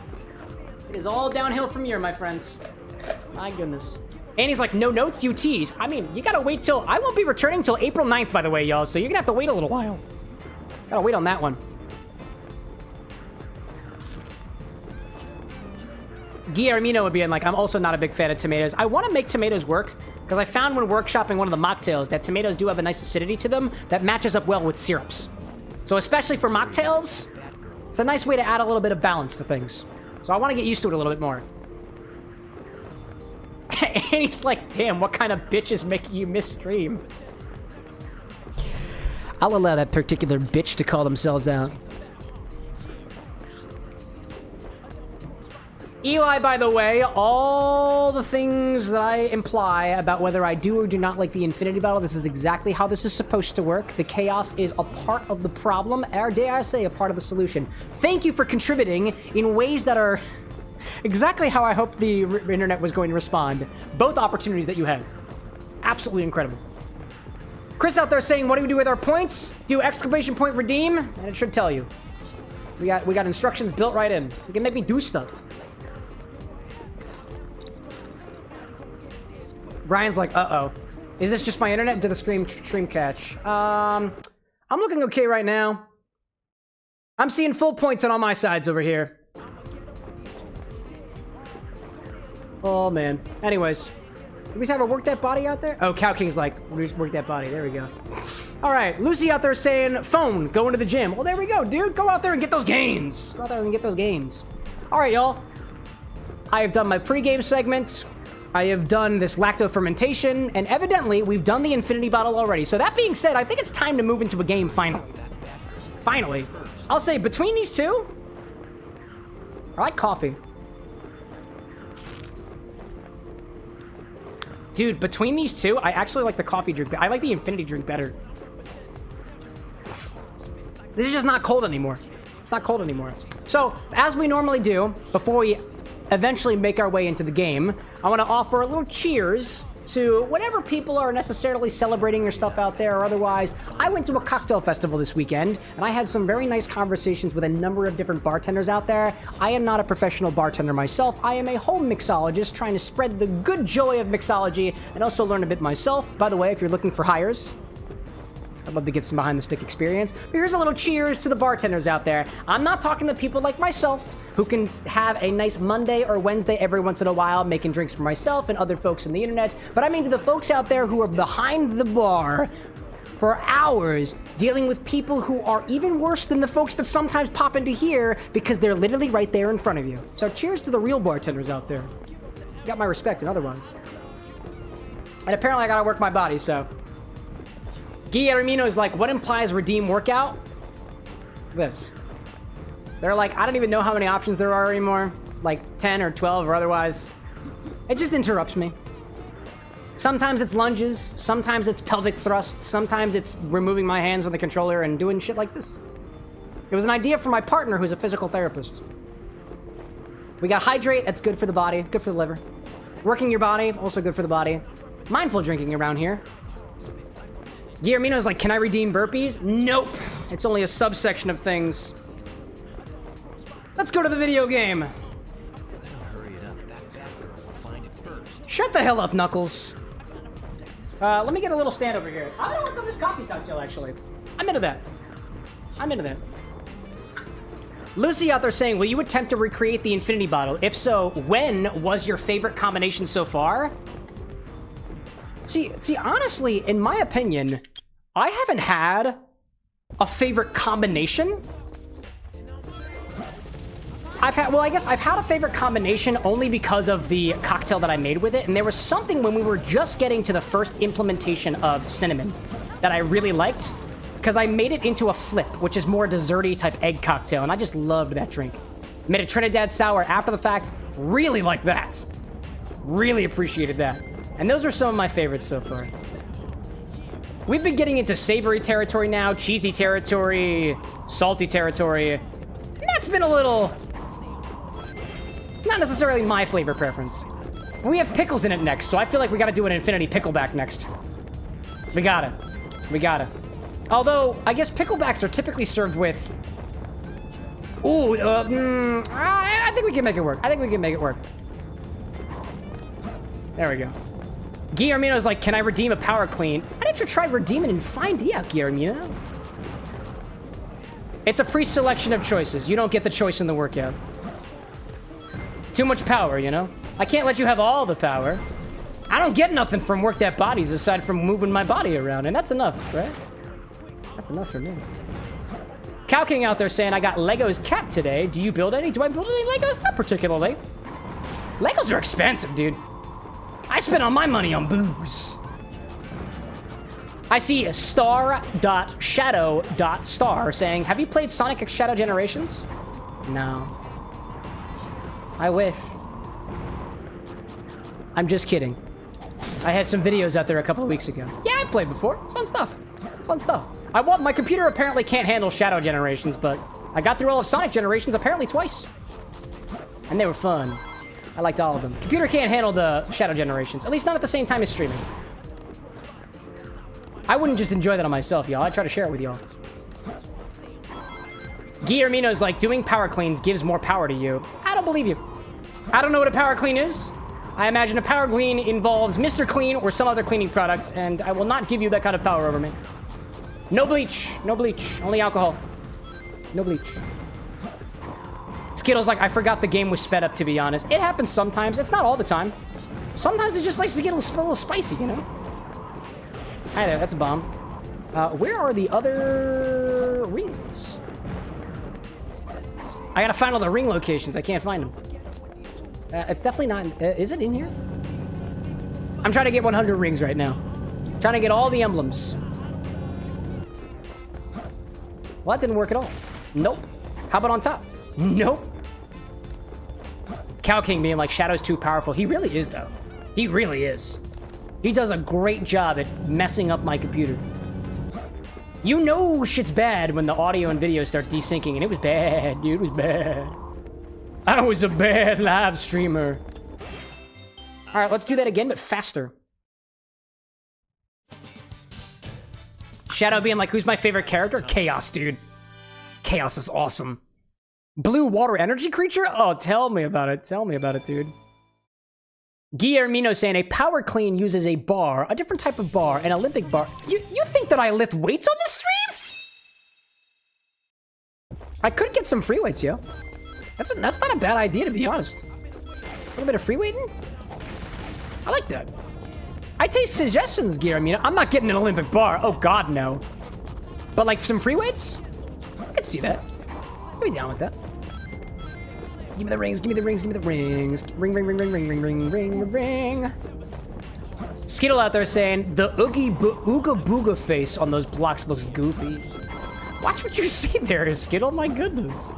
It is all downhill from here, my friends. My goodness. And he's like, no notes, you tease. I mean, you gotta wait till... I won't be returning till April 9th, by the way, y'all. So you're gonna have to wait a little while. Gotta wait on that one. Guillermino would be like, I'm also not a big fan of tomatoes. I want to make tomatoes work, because I found when workshopping one of the mocktails that tomatoes do have a nice acidity to them that matches up well with syrups. So especially for mocktails, it's a nice way to add a little bit of balance to things. So I want to get used to it a little bit more. And he's like, damn, what kind of bitch is making you miss stream? I'll allow that particular bitch to call themselves out. Eli, by the way, all the things that I imply about whether I do or do not like the Infinity Battle, this is exactly how this is supposed to work. The chaos is a part of the problem, or dare I say, a part of the solution. Thank you for contributing in ways that are exactly how I hoped the internet was going to respond. Both opportunities that you had. Absolutely incredible. Chris out there saying, what do we do with our points? Do exclamation point redeem? And it should tell you. We got instructions built right in. You can make me do stuff. Brian's like, uh-oh. Is this just my internet? Did the stream catch? I'm looking okay right now. I'm seeing full points on all my sides over here. Oh, man. Anyways. Do we have a work that body out there? Oh, Cow King's like, work that body. There we go. All right. Lucy out there saying, phone, going to the gym. Well, there we go, dude. Go out there and get those gains. Go out there and get those gains. All right, y'all. I have done my pregame segments. I have done this lacto fermentation, and evidently, we've done the Infinity Bottle already. So that being said, I think it's time to move into a game finally. Finally. I'll say, between these two, I like coffee. Dude, between these two, I actually like the coffee drink. I like the Infinity drink better. This is just not cold anymore. It's not cold anymore. So, as we normally do, before we eventually make our way into the game, I want to offer a little cheers to whatever people are necessarily celebrating your stuff out there or otherwise. I went to a cocktail festival this weekend, and I had some very nice conversations with a number of different bartenders out there. I am not a professional bartender myself. I am a home mixologist trying to spread the good joy of mixology and also learn a bit myself. By the way, if you're looking for hires, I'd love to get some behind-the-stick experience. But here's a little cheers to the bartenders out there. I'm not talking to people like myself who can have a nice Monday or Wednesday every once in a while making drinks for myself and other folks on the internet, but I mean to the folks out there who are behind the bar for hours dealing with people who are even worse than the folks that sometimes pop into here because they're literally right there in front of you. So cheers to the real bartenders out there. You got my respect and otherwise. And apparently I gotta work my body, so... Guillermino is like, what implies redeem workout? This. They're like, I don't even know how many options there are anymore. Like 10 or 12 or otherwise. It just interrupts me. Sometimes it's lunges. Sometimes it's pelvic thrusts. Sometimes it's removing my hands from the controller and doing shit like this. It was an idea for my partner who's a physical therapist. We got hydrate. That's good for the body. Good for the liver. Working your body. Also good for the body. Mindful drinking around here. Guillermino's like, can I redeem burpees? Nope. It's only a subsection of things. Let's go to the video game. Shut the hell up, Knuckles. Let me get a little stand over here. I don't want this coffee cocktail, actually. I'm into that. I'm into that. Lucy out there saying, will you attempt to recreate the Infinity Bottle? If so, when was your favorite combination so far? See, honestly, in my opinion, I haven't had a favorite combination. I guess I've had a favorite combination only because of the cocktail that I made with it, and there was something when we were just getting to the first implementation of cinnamon that I really liked, because I made it into a flip, which is more desserty type egg cocktail, and I just loved that drink. Made a Trinidad sour after the fact, really liked that. Really appreciated that. And those are some of my favorites so far. We've been getting into savory territory now, cheesy territory, salty territory. And that's been a little... not necessarily my flavor preference. But we have pickles in it next, so I feel like we gotta do an infinity pickleback next. We gotta. We gotta. Although, I guess picklebacks are typically served with... ooh, I think we can make it work. I think we can make it work. There we go. Guillermino's like, can I redeem a power clean? Why don't you try redeeming and find out, Guillermino? It's a pre-selection of choices. You don't get the choice in the workout. Too much power, you know? I can't let you have all the power. I don't get nothing from work that bodies aside from moving my body around, and that's enough, right? That's enough for me. Cow King out there saying, I got Legos cat today. Do you build any? Do I build any Legos? Not particularly. Legos are expensive, dude. I spent all my money on booze. I see star.shadow.star saying, have you played Sonic X Shadow Generations? No. I wish. I'm just kidding. I had some videos out there a couple of weeks ago. Yeah, I played before. It's fun stuff. It's fun stuff. My computer apparently can't handle Shadow Generations, but I got through all of Sonic Generations apparently twice. And they were fun. I liked all of them. Computer can't handle the Shadow Generations, at least not at the same time as streaming. I wouldn't just enjoy that on myself, y'all. I'd try to share it with y'all. Guillermino's like, doing power cleans gives more power to you. I don't believe you. I don't know what a power clean is. I imagine a power clean involves Mr. Clean or some other cleaning product, and I will not give you that kind of power over me. No bleach. No bleach. Only alcohol. No bleach. Skittle's like, I forgot the game was sped up, to be honest. It happens sometimes. It's not all the time. Sometimes it just likes to get a little spicy, you know? Hi there, that's a bomb. Where are the other rings? I gotta find all the ring locations. I can't find them. It's definitely not... is it in here? I'm trying to get 100 rings right now. Trying to get all the emblems. Well, that didn't work at all. Nope. How about on top? Nope. Cow King being like, Shadow's too powerful. He really is, though. He really is. He does a great job at messing up my computer. You know shit's bad when the audio and video start desyncing, and it was bad, dude. It was bad. I was a bad live streamer. All right, let's do that again, but faster. Shadow being like, who's my favorite character? Chaos, dude. Chaos is awesome. Blue water energy creature? Oh, tell me about it. Tell me about it, dude. Guillermino saying a power clean uses a bar, a different type of bar, an Olympic bar. You think that I lift weights on this stream? I could get some free weights, yo. That's not a bad idea, to be honest. A little bit of free weighting? I like that. I take suggestions, Guillermino. I'm not getting an Olympic bar. Oh, God, no. But, like, some free weights? I could see that. I'd be down with that. Give me the rings, give me the rings, give me the rings. Ring, ring, ring, ring, ring, ring, ring, ring, ring. Skittle out there saying, the Ooga Booga face on those blocks looks goofy. Watch what you see there, Skittle, my goodness.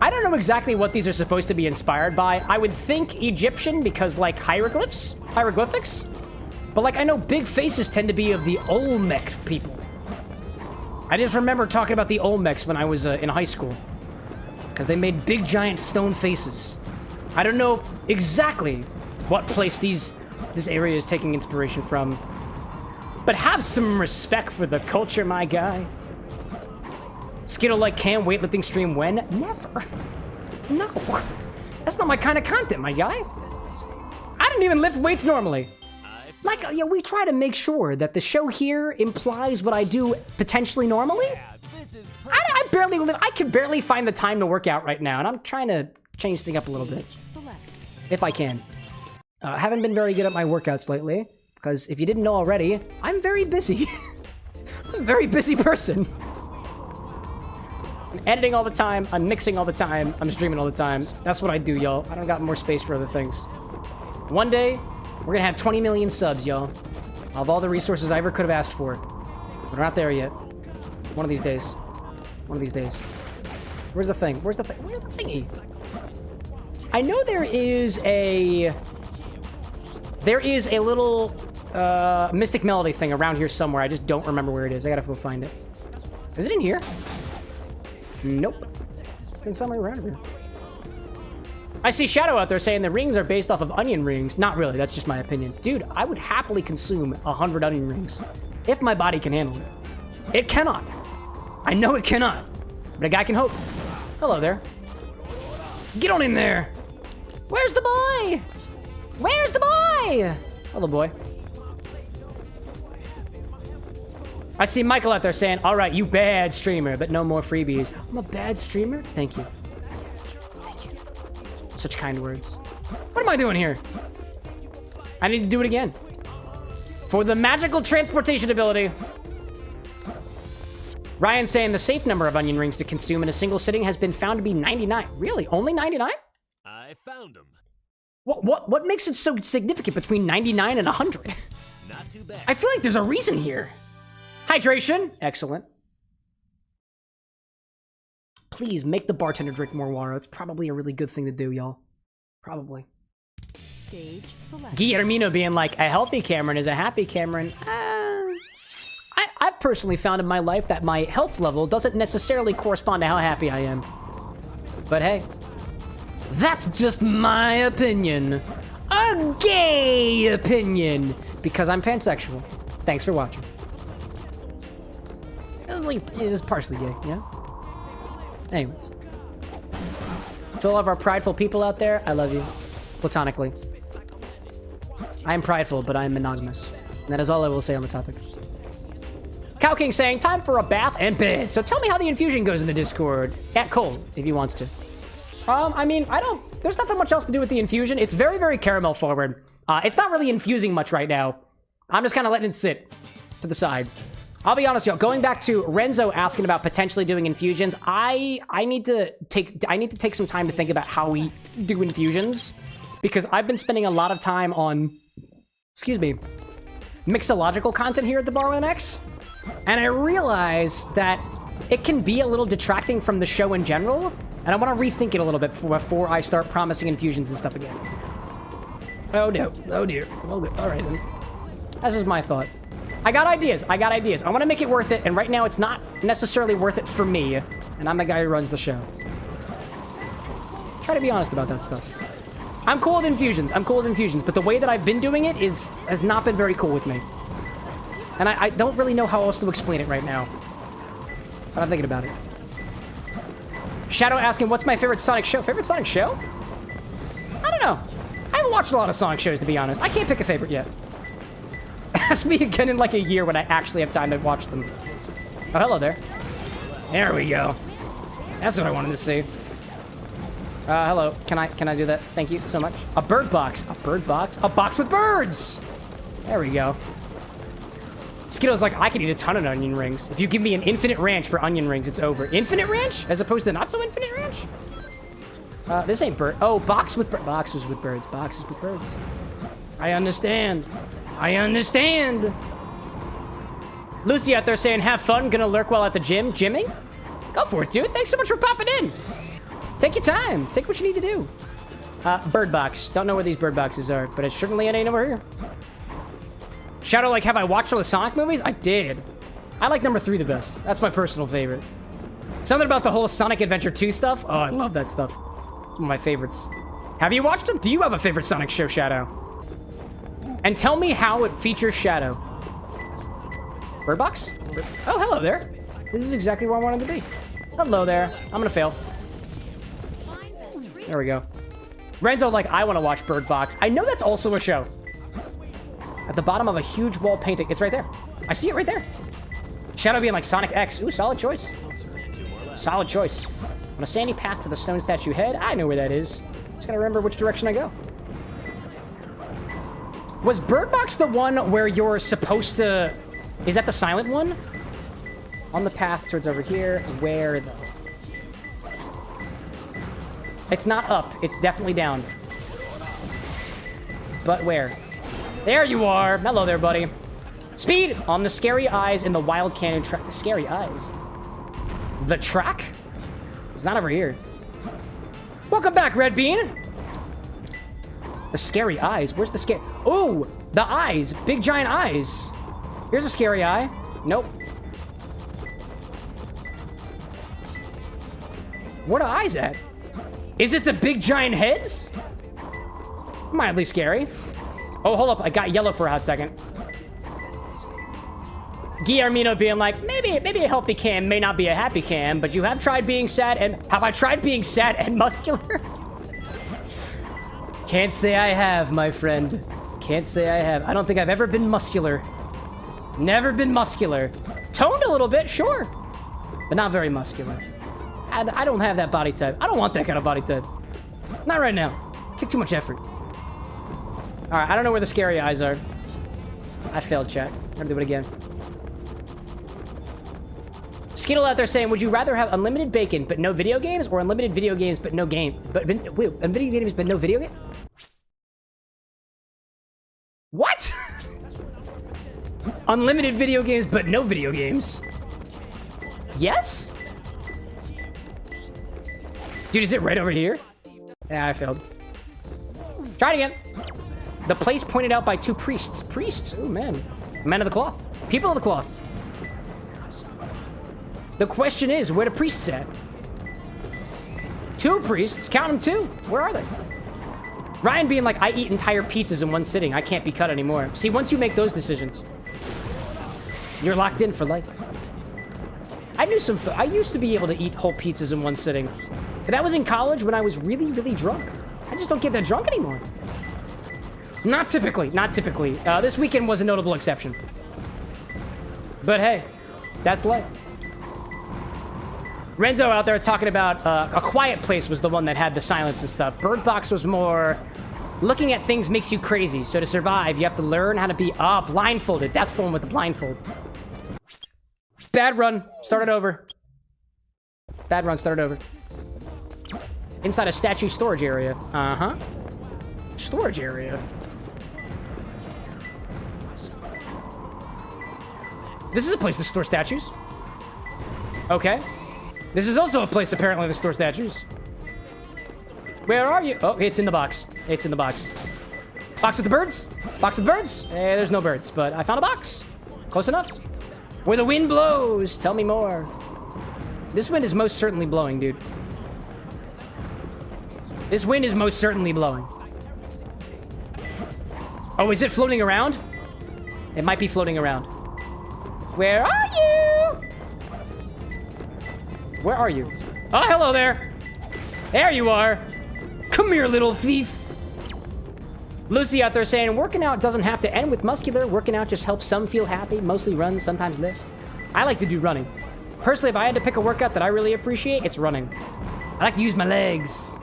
I don't know exactly what these are supposed to be inspired by. I would think Egyptian because, like, hieroglyphics. But, like, I know big faces tend to be of the Olmec people. I just remember talking about the Olmecs when I was in high school. Because they made big, giant stone faces. I don't know exactly what place this area is taking inspiration from. But have some respect for the culture, my guy. Skittle like, can weightlifting stream when? Never. No. That's not my kind of content, my guy. I don't even lift weights normally. Like, yeah, we try to make sure that the show here implies what I do potentially normally. I barely live. I can barely find the time to work out right now, and I'm trying to change things up a little bit. If I can. I haven't been very good at my workouts lately, because if you didn't know already, I'm very busy. I'm a very busy person. I'm editing all the time, I'm mixing all the time, I'm streaming all the time. That's what I do, y'all. I don't got more space for other things. One day, we're gonna have 20 million subs, y'all. I'll have all the resources I ever could have asked for. But we're not there yet. One of these days. One of these days. Where's the thing? Where's the thingy? I know there is a little Mystic Melody thing around here somewhere. I just don't remember where it is. I gotta go find it. Is it in here? Nope. It's somewhere around here. I see Shadow out there saying the rings are based off of onion rings. Not really, that's just my opinion. Dude, I would happily consume 100 onion rings if my body can handle it. It cannot. I know it cannot, but a guy can hope. Hello there. Get on in there. Where's the boy? Where's the boy? Hello, boy. I see Michael out there saying, all right, you bad streamer, but no more freebies. I'm a bad streamer? Thank you. Thank you. Such kind words. What am I doing here? I need to do it again. For the magical transportation ability. Ryan saying the safe number of onion rings to consume in a single sitting has been found to be 99. Really? Only 99?
I found them.
What makes it so significant between 99 and 100?
Not too bad.
I feel like there's a reason here. Hydration. Excellent. Please make the bartender drink more water. It's probably a really good thing to do, y'all. Probably.
Stage select.
Guillermino being like, a healthy Cameron is a happy Cameron. I've personally found in my life that my health level doesn't necessarily correspond to how happy I am. But hey, that's just my opinion. A gay opinion. Because I'm pansexual. Thanks for watching. It was partially gay, yeah? Anyways. To all of our prideful people out there, I love you. Platonically. I am prideful, but I am monogamous. And that is all I will say on the topic. Cow King saying, time for a bath and bed. So tell me how the infusion goes in the Discord. At Cole, if he wants to. I mean, there's nothing much else to do with the infusion. It's very, very caramel forward. It's not really infusing much right now. I'm just kind of letting it sit to the side. I'll be honest, y'all. Going back to Renzo asking about potentially doing infusions, I need to take some time to think about how we do infusions, because I've been spending a lot of time on, excuse me, mixological content here at the Bar with an X, and I realize that it can be a little detracting from the show in general, and I want to rethink it a little bit before I start promising infusions and stuff again. Oh no! Oh dear! Well, good. All right then. That's just my thought. I got ideas. I want to make it worth it, and right now it's not necessarily worth it for me, and I'm the guy who runs the show. Try to be honest about that stuff. I'm cool with infusions. But the way that I've been doing it has not been very cool with me. And I don't really know how else to explain it right now. But I'm thinking about it. Shadow asking, what's my favorite Sonic show? Favorite Sonic show? I don't know. I haven't watched a lot of Sonic shows, to be honest. I can't pick a favorite yet. Ask me again in like a year when I actually have time to watch them. Oh, hello there. There we go. That's what I wanted to see. Hello. Can I do that? Thank you so much. A bird box. A bird box? A box with birds! There we go. Skittle's like, I can eat a ton of onion rings. If you give me an infinite ranch for onion rings, it's over. Infinite ranch? As opposed to not so infinite ranch? This ain't bird. Oh, boxes with birds. Boxes with birds. I understand. Lucy out there saying, have fun, gonna lurk while at the gym. Gymming? Go for it, dude. Thanks so much for popping in. Take your time. Take what you need to do. Bird box. Don't know where these bird boxes are, but it certainly ain't over here. Shadow, like, have I watched all the Sonic movies? I did. I like number 3 the best. That's my personal favorite. Something about the whole Sonic Adventure 2 stuff. Oh, I love that stuff. It's one of my favorites. Have you watched them? Do you have a favorite Sonic show, Shadow? And tell me how it features Shadow. Bird box? Oh, hello there. This is exactly where I wanted to be. Hello there. I'm gonna fail. There we go. Renzo, like, I want to watch Bird Box. I know that's also a show. At the bottom of a huge wall painting. It's right there. I see it right there. Shadow being like Sonic X. Ooh, solid choice. Solid choice. On a sandy path to the stone statue head. I know where that is. Just gotta remember which direction I go. Was Bird Box the one where you're supposed to... Is that the silent one? On the path towards over here. Where, though? It's not up. It's definitely down. But where? There you are. Hello there, buddy. Speed on the scary eyes in the wild canyon track. Scary eyes? The track? It's not over here. Welcome back, Red Bean. The scary eyes. Where's the scary... Ooh, the eyes. Big giant eyes. Here's a scary eye. Nope. Where are the eyes at? Is it the big giant heads? Mildly scary. Oh, hold up. I got yellow for a hot second. Guillermino being like, maybe a healthy cam may not be a happy cam, but you have tried being sad and... Have I tried being sad and muscular? Can't say I have, my friend. Can't say I have. I don't think I've ever been muscular. Never been muscular. Toned a little bit, sure. But not very muscular. I don't have that body type. I don't want that kind of body type. Not right now. Take too much effort. Alright, I don't know where the scary eyes are. I failed, chat. I'm gonna do it again. Skittle out there saying, would you rather have unlimited bacon but no video games, or unlimited video games but no game? Wait, video games but no video game? Unlimited video games, but no video games. Yes? Dude, is it right over here? Yeah, I failed. Try it again. The place pointed out by 2 priests. Priests? Oh, man. Men of the cloth. People of the cloth. The question is, where the priests at? 2 priests? Count them 2. Where are they? Ryan being like, I eat entire pizzas in one sitting. I can't be cut anymore. See, once you make those decisions, you're locked in for life. I used to be able to eat whole pizzas in one sitting. But that was in college when I was really, really drunk. I just don't get that drunk anymore. Not typically, not typically. This weekend was a notable exception. But hey, that's life. Renzo out there talking about A Quiet Place was the one that had the silence and stuff. Bird Box was more looking at things makes you crazy. So to survive, you have to learn how to be blindfolded. That's the one with the blindfold. Bad run. Started over. Bad run. Started over. Inside a statue storage area. Uh-huh. Storage area. This is a place to store statues. Okay. This is also a place, apparently, to store statues. Where are you? Oh, it's in the box. It's in the box. Box with the birds? Box with birds? There's no birds, but I found a box. Close enough. Where the wind blows. Tell me more. This wind is most certainly blowing, dude. This wind is most certainly blowing. Oh, is it floating around? It might be floating around. Where are you? Where are you? Oh, hello there. There you are. Come here, little thief. Lucy out there saying, working out doesn't have to end with muscular. Working out just helps some feel happy, mostly run, sometimes lift. I like to do running. Personally, if I had to pick a workout that I really appreciate, it's running. I like to use my legs.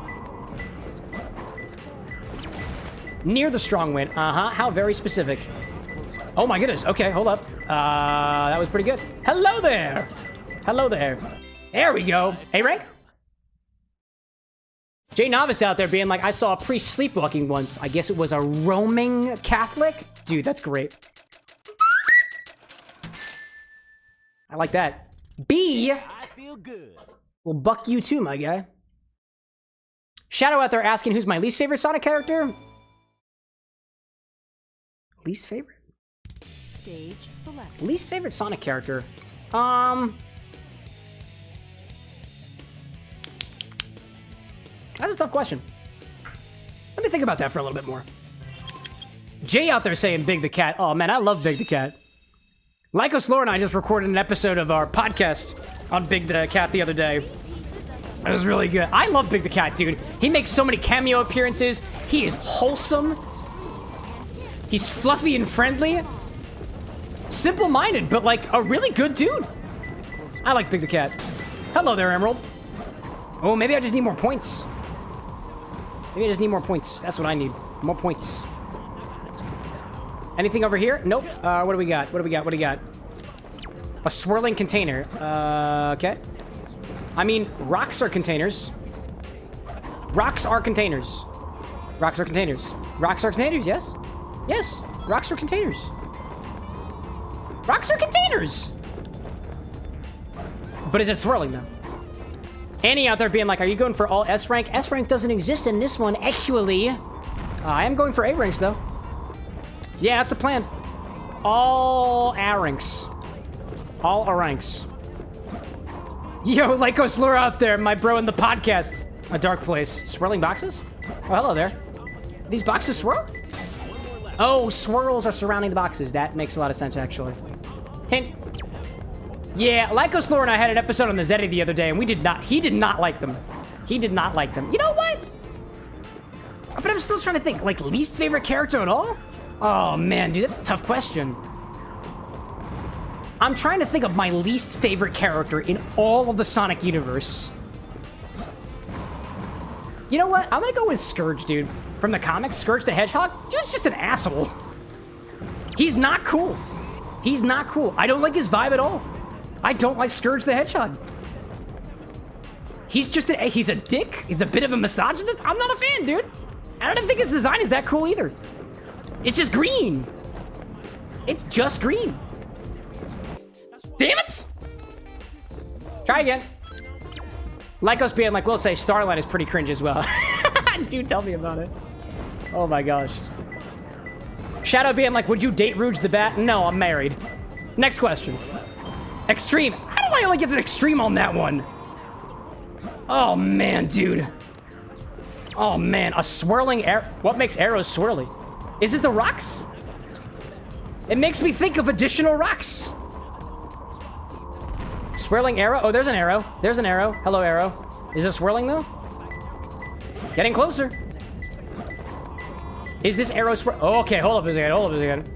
Near the strong wind. Uh-huh. How very specific. Oh my goodness. Okay, hold up. That was pretty good. Hello there. Hello there. There we go. A rank? Jay Novice out there being like, I saw a priest sleepwalking once. I guess it was a Roman Catholic? Dude, that's great. I like that. B.
I feel good.
Will buck you too, my guy. Shadow out there asking who's my least favorite Sonic character? Least favorite?
Stage select.
Least favorite Sonic character? That's a tough question. Let me think about that for a little bit more. Jay out there saying Big the Cat. Oh man, I love Big the Cat. Lycos Lore and I just recorded an episode of our podcast on Big the Cat the other day. It was really good. I love Big the Cat, dude. He makes so many cameo appearances. He is wholesome. He's fluffy and friendly. Simple-minded, but like a really good dude. I like Big the Cat. Hello there, Emerald. Oh, maybe I just need more points. Maybe I just need more points. That's what I need. More points. Anything over here? Nope. What do we got? What do we got? What do we got? A swirling container. Okay. I mean, rocks are containers. Rocks are containers. Rocks are containers. Rocks are containers, yes? Yes. Rocks are containers. Rocks are containers! But is it swirling, though? Annie out there being like, are you going for all S rank? S rank doesn't exist in this one, actually. I am going for A ranks, though. Yeah, that's the plan. All A ranks. All A ranks. Yo, Lycos Lure out there, my bro in the podcast. A dark place. Swirling boxes? Oh, hello there. These boxes swirl? Oh, swirls are surrounding the boxes. That makes a lot of sense, actually. Hint. Yeah, Lycos Lore and I had an episode on the Zeddy the other day, and he did not like them. He did not like them. You know what? But I'm still trying to think, like, least favorite character at all? Oh, man, dude, that's a tough question. I'm trying to think of my least favorite character in all of the Sonic universe. You know what? I'm gonna go with Scourge, dude. From the comics, Scourge the Hedgehog? Dude's just an asshole. He's not cool. He's not cool. I don't like his vibe at all. I don't like Scourge the Hedgehog. He's just he's a dick. He's a bit of a misogynist. I'm not a fan, dude. I don't think his design is that cool either. It's just green. It's just green. Damn it! Try again. Lycos being like, we'll say Starline is pretty cringe as well. Do tell me about it. Oh my gosh. Shadow being like, would you date Rouge the Bat? No, I'm married. Next question. Extreme. How do I only get an extreme on that one? Oh man, dude. Oh man, a swirling arrow. What makes arrows swirly? Is it the rocks? It makes me think of additional rocks. Swirling arrow? Oh, there's an arrow. There's an arrow. Hello, arrow. Is it swirling, though? Getting closer. Is this arrow swirl? Oh, okay, hold up a second. Hold up a second.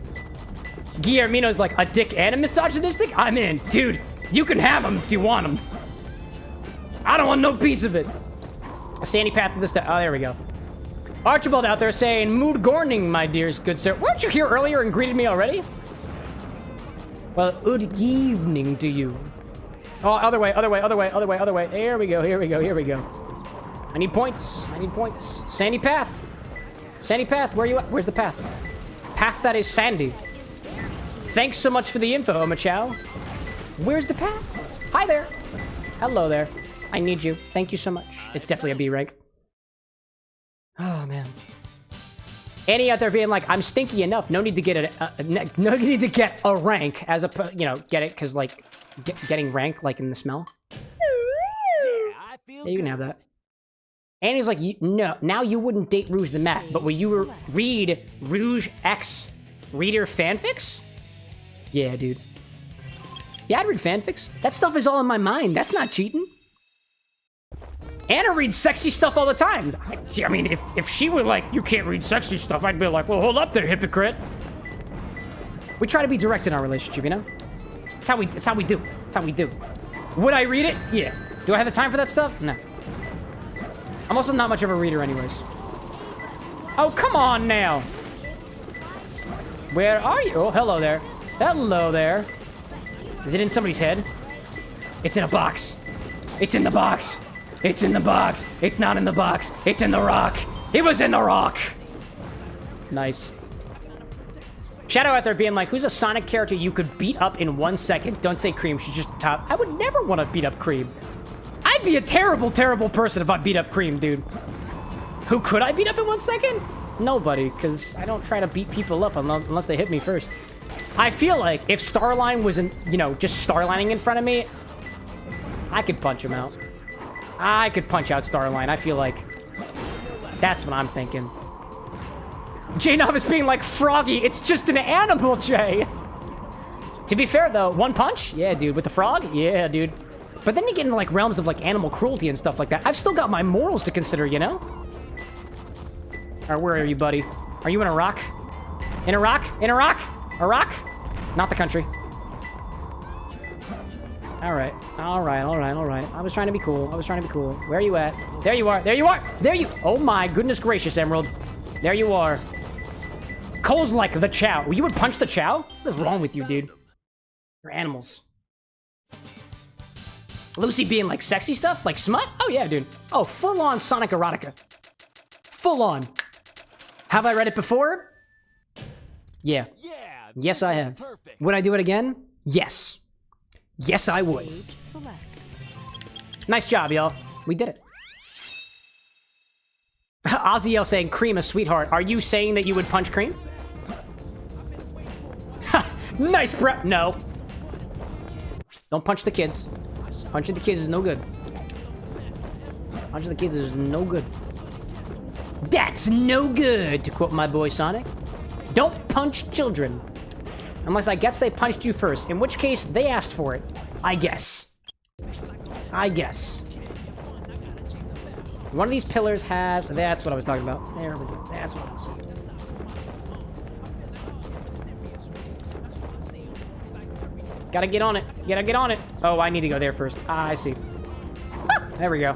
Guillermino's like, a dick and a misogynistic? I'm in. Dude, you can have them if you want them. I don't want no piece of it. A sandy path to this. Oh, there we go. Archibald out there saying, mood gorning, my dears, good sir. Weren't you here earlier and greeted me already? Well, good evening to you. Oh, other way, other way, other way, other way, other way. Here we go, here we go, here we go. I need points. I need points. Sandy path. Sandy path, where are you at? Where's the path? Path that is sandy. Thanks so much for the info, Omachow. Where's the path? Hi there. Hello there. I need you. Thank you so much. It's definitely a B rank. Oh, man. Annie out there being like, I'm stinky enough. No need to get no need to get a rank as a, you know, get it? Because, like, getting rank, like, in the smell. Yeah, you can have that. Annie's like, no, now you wouldn't date Rouge the Mat, but will you read Rouge X reader fanfics? Yeah, dude. Yeah, I'd read fanfics. That stuff is all in my mind. That's not cheating. Anna reads sexy stuff all the time. I mean, if she were like, you can't read sexy stuff, I'd be like, well, hold up there, hypocrite. We try to be direct in our relationship, you know? It's how we do. It's how we do. Would I read it? Yeah. Do I have the time for that stuff? No. I'm also not much of a reader anyways. Oh, come on now. Where are you? Oh, hello there. Hello there. Is it in somebody's head? It's in a box. It's in the box. It's in the box. It's not in the box. It's in the rock. It was in the rock. Nice. Shadow out there being like, who's a Sonic character you could beat up in 1 second? Don't say Cream. She's just top. I would never want to beat up Cream. I'd be a terrible, terrible person if I beat up Cream, dude. Who could I beat up in 1 second? Nobody, because I don't try to beat people up unless they hit me first. I feel like if Starline was, just Starlining in front of me, I could punch him out. I could punch out Starline. I feel like that's what I'm thinking. J-Nov is being like, Froggy, it's just an animal, Jay. To be fair, though, one punch? Yeah, dude. With the frog? Yeah, dude. But then you get into, like, realms of, like, animal cruelty and stuff like that. I've still got my morals to consider, you know? Alright, where are you, buddy? Are you in a rock? In a rock? In a rock? A rock? Not the country. Alright. Alright, alright, alright. I was trying to be cool. I was trying to be cool. Where are you at? There you are. There you are! There you... Oh my goodness gracious, Emerald. There you are. Cole's like the Chow. You would punch the Chow? What is wrong with you, dude? You're animals. Lucy being like sexy stuff? Like smut? Oh yeah, dude. Oh, full-on Sonic erotica. Full-on. Have I read it before? Yeah. Yes, I have. Perfect. Would I do it again? Yes. Yes, I would. Nice job, y'all. We did it. Ozzyel saying, Cream a sweetheart. Are you saying that you would punch Cream? Nice, bro. No. Don't punch the kids. Punching the kids is no good. Punching the kids is no good. That's no good, to quote my boy Sonic. Don't punch children. Unless I guess they punched you first, in which case they asked for it. I guess. I guess. One of these pillars has... That's what I was talking about. There we go. That's what I was saying. Gotta get on it. Gotta get on it. Oh, I need to go there first. Ah, I see. Ah, there we go.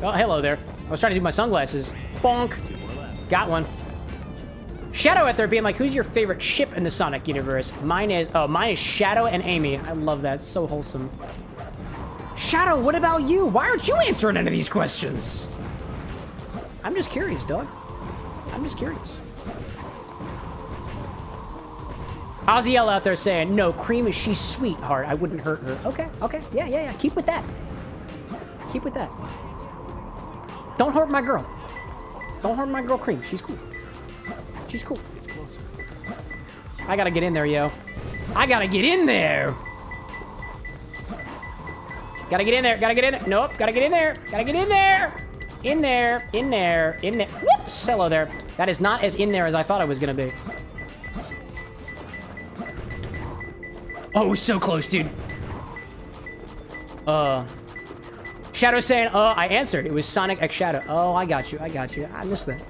Oh, hello there. I was trying to do my sunglasses. Bonk. Got one. Shadow out there being like, who's your favorite ship in the Sonic universe? Mine is Shadow and Amy. I love that. It's so wholesome. Shadow, what about you? Why aren't you answering any of these questions? I'm just curious, dog. I'm just curious. Ozzy out there saying, no, Cream is she's sweetheart. I wouldn't hurt her. Okay, okay. Yeah. Keep with that. Keep with that. Don't hurt my girl. Don't hurt my girl, Cream. She's cool. She's cool. It's closer. I gotta get in there, yo. I gotta get in there. Gotta get in there. Gotta get in there. Nope. Gotta get in there. Gotta get in there. In there. In there. In there. Whoops. Hello there. That is not as in there as I thought it was gonna be. Oh, it was so close, dude. Shadow saying, I answered. It was Sonic X Shadow. Oh, I got you. I got you. I missed that.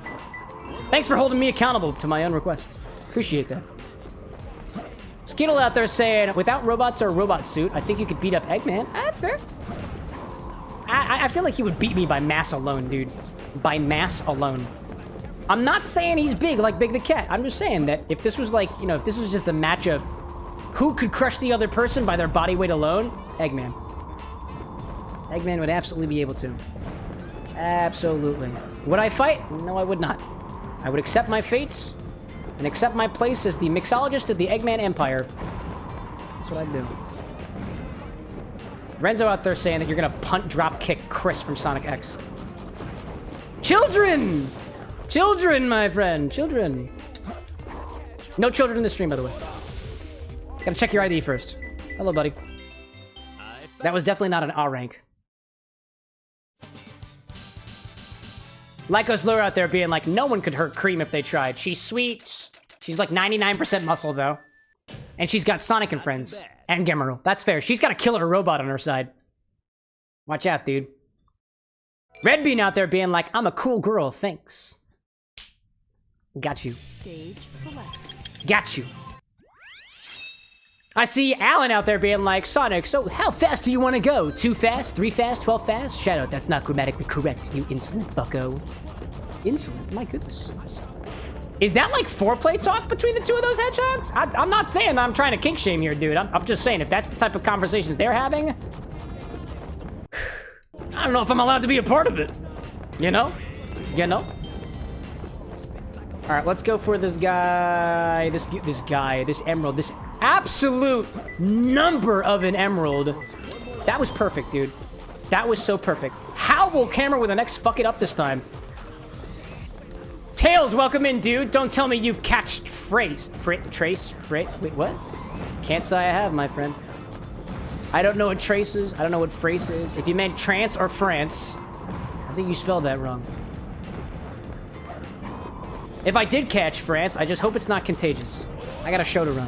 Thanks for holding me accountable to my own requests. Appreciate that. Skittle out there saying, without robots or a robot suit, I think you could beat up Eggman. Ah, that's fair. I feel like he would beat me by mass alone, dude. By mass alone. I'm not saying he's big like Big the Cat. I'm just saying that if this was like, you know, if this was just a match of who could crush the other person by their body weight alone, Eggman. Eggman would absolutely be able to. Absolutely. Would I fight? No, I would not. I would accept my fate and accept my place as the mixologist of the Eggman Empire. That's what I'd do. Renzo out there saying that you're gonna punt, drop, kick Chris from Sonic X. Children! Children, my friend. Children. No children in the stream, by the way. Gotta check your ID first. Hello, buddy. That was definitely not an A rank. Lyco's lure out there being like, no one could hurt Cream if they tried. She's sweet. She's like 99% muscle, though. And she's got Sonic and friends. And Gemerl. That's fair. She's got a killer robot on her side. Watch out, dude. Red Bean out there being like, I'm a cool girl, thanks. Got you.
Stage select.
Got you. I see Alan out there being like, Sonic, so how fast do you want to go? 2 fast? 3 fast? 12 fast? Shadow, that's not grammatically correct, you insolent fucko. Insolent? My goodness. Is that like foreplay talk between the two of those hedgehogs? I'm not saying I'm trying to kink shame here, dude. I'm just saying if that's the type of conversations they're having, I don't know if I'm allowed to be a part of it. You know? You know? All right, let's go for this guy, this emerald, this absolute number of an emerald. That was perfect, dude. That was so perfect. How will CameroxnWithAnX fuck it up this time? Tails, welcome in, dude. Don't tell me you've catched Trace. Wait, what? Can't say I have, my friend. I don't know what Trace is. I don't know what Frace is. If you meant trance or France, I think you spelled that wrong. If I did catch France, I just hope it's not contagious. I got a show to run.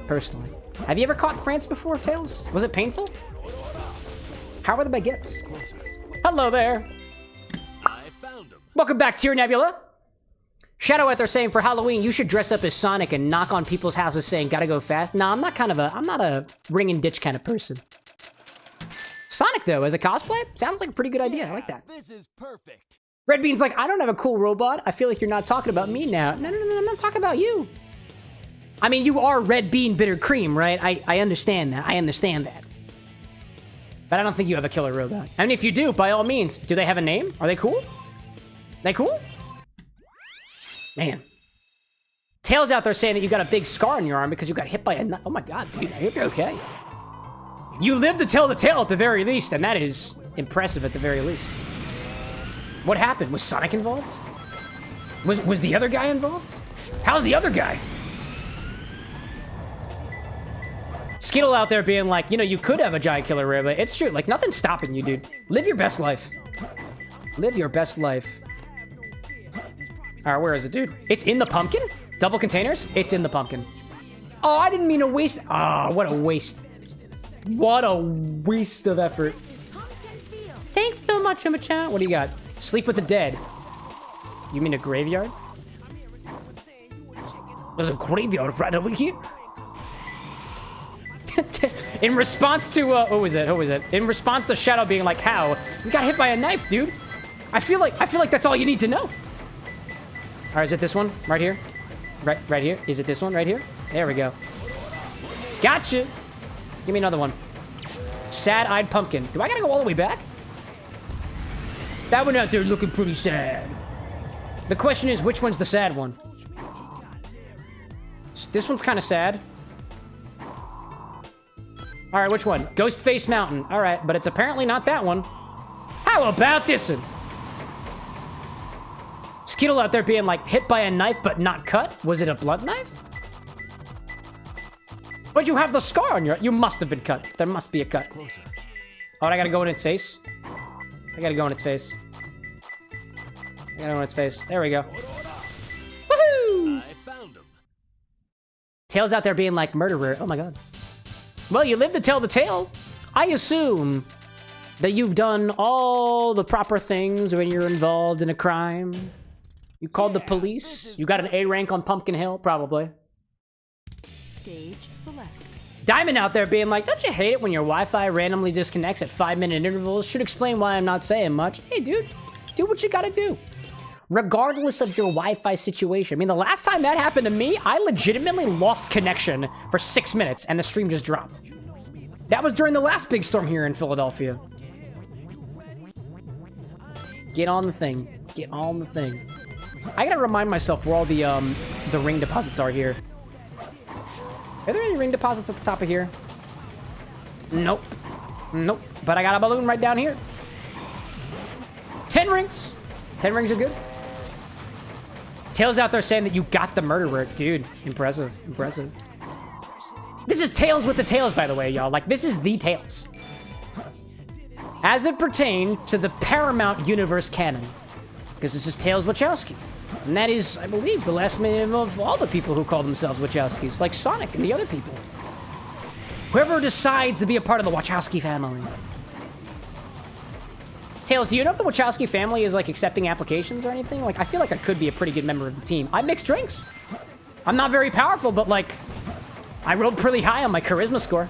Personally. Have you ever caught France before, Tails? Was it painful? How are the baguettes? Hello there.
I found him.
Welcome back, Tier Nebula. Shadow out there saying for Halloween, you should dress up as Sonic and knock on people's houses saying, gotta go fast. Nah, I'm not a ring and ditch kind of person. Sonic, though, as a cosplay, sounds like a pretty good idea. I like that.
This is perfect.
Red Bean's like, I don't have a cool robot. I feel like you're not talking about me now. No, I'm not talking about you. I mean, you are Red Bean Bitter Cream, right? I understand that. I understand that. But I don't think you have a killer robot. I mean, if you do, by all means, do they have a name? Are they cool? They cool? Man. Tails out there saying that you got a big scar on your arm because you got hit by a knife. Oh my god, dude, I hope you're okay. You lived to tell the tale at the very least, and that is impressive at the very least. What happened? Was Sonic involved? Was the other guy involved? How's the other guy? Skittle out there being like, you know, you could have a giant killer robot. It's true, like nothing's stopping you, dude. Live your best life. Live your best life. All right, where is it, dude? It's in the pumpkin? Double containers? It's in the pumpkin. Oh, I didn't mean to waste. Ah, what a waste. What a waste of effort. Thanks so much, Emma-chan. What do you got? Sleep with the dead. You mean a graveyard? There's a graveyard right over here. In response to, who was it? In response to Shadow being like, how? You got hit by a knife, dude. I feel like that's all you need to know. All right, is it this one? Right here? Right here? Is it this one right here? There we go. Gotcha. Give me another one. Sad-eyed pumpkin. Do I gotta go all the way back? That one out there looking pretty sad. The question is, which one's the sad one? This one's kind of sad. All right, which one? Ghostface Mountain. All right, but it's apparently not that one. How about this one? Skittle out there being like hit by a knife but not cut. Was it a blunt knife? But you have the scar on your... You must have been cut. There must be a cut. Oh, I gotta go in its face? I gotta go in its face. I gotta go in its face. There we go. Woohoo!
I found him.
Tails out there being like murderer. Oh my god. Well, you live to tell the tale. I assume that you've done all the proper things when you're involved in a crime. You called the police. You got an A rank on Pumpkin Hill, probably.
Stage select.
Diamond out there being like, don't you hate it when your Wi-Fi randomly disconnects at 5-minute intervals? Should explain why I'm not saying much. Hey, dude, do what you gotta do. Regardless of your Wi-Fi situation. I mean, the last time that happened to me, I legitimately lost connection for 6 minutes and the stream just dropped. That was during the last big storm here in Philadelphia. Get on the thing. Get on the thing. I gotta remind myself where all the ring deposits are here. Are there any ring deposits at the top of here? Nope. Nope. But I got a balloon right down here. 10 rings. 10 rings are good. Tails out there saying that you got the murderer. Dude, impressive. Impressive. This is Tails with the Tails, by the way, y'all. Like, this is the Tails. As it pertained to the Paramount Universe canon. Because this is Tails Wachowski. And that is, I believe, the last name of all the people who call themselves Wachowskis. Like Sonic and the other people. Whoever decides to be a part of the Wachowski family. Tails, do you know if the Wachowski family is, like, accepting applications or anything? Like, I feel like I could be a pretty good member of the team. I mix drinks. I'm not very powerful, but, like, I rolled pretty high on my charisma score.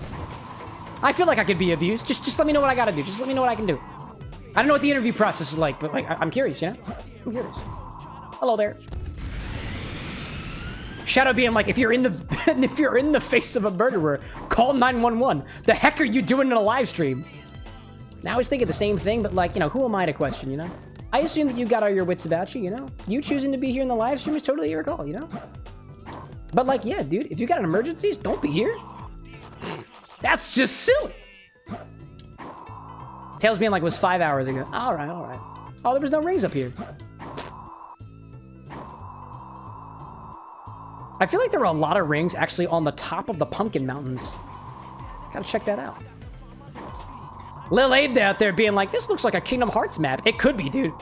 I feel like I could be abused. Just let me know what I gotta do. Just let me know what I can do. I don't know what the interview process is like, but, like, I'm curious, you know? I'm curious. Hello there. Shadow being like, if you're in the face of a murderer, call 911. The heck are you doing in a live stream? Now I was thinking the same thing, but like, you know, who am I to question, you know? I assume that you got all your wits about you, you know? You choosing to be here in the live stream is totally your call, you know? But like, yeah, dude, if you got an emergency, don't be here. That's just silly. Tails being like, it was 5 hours ago. All right, all right. Oh, there was no rings up here. I feel like there were a lot of rings actually on the top of the Pumpkin Mountains. Gotta check that out. Lil Abe out there being like, this looks like a Kingdom Hearts map. It could be, dude.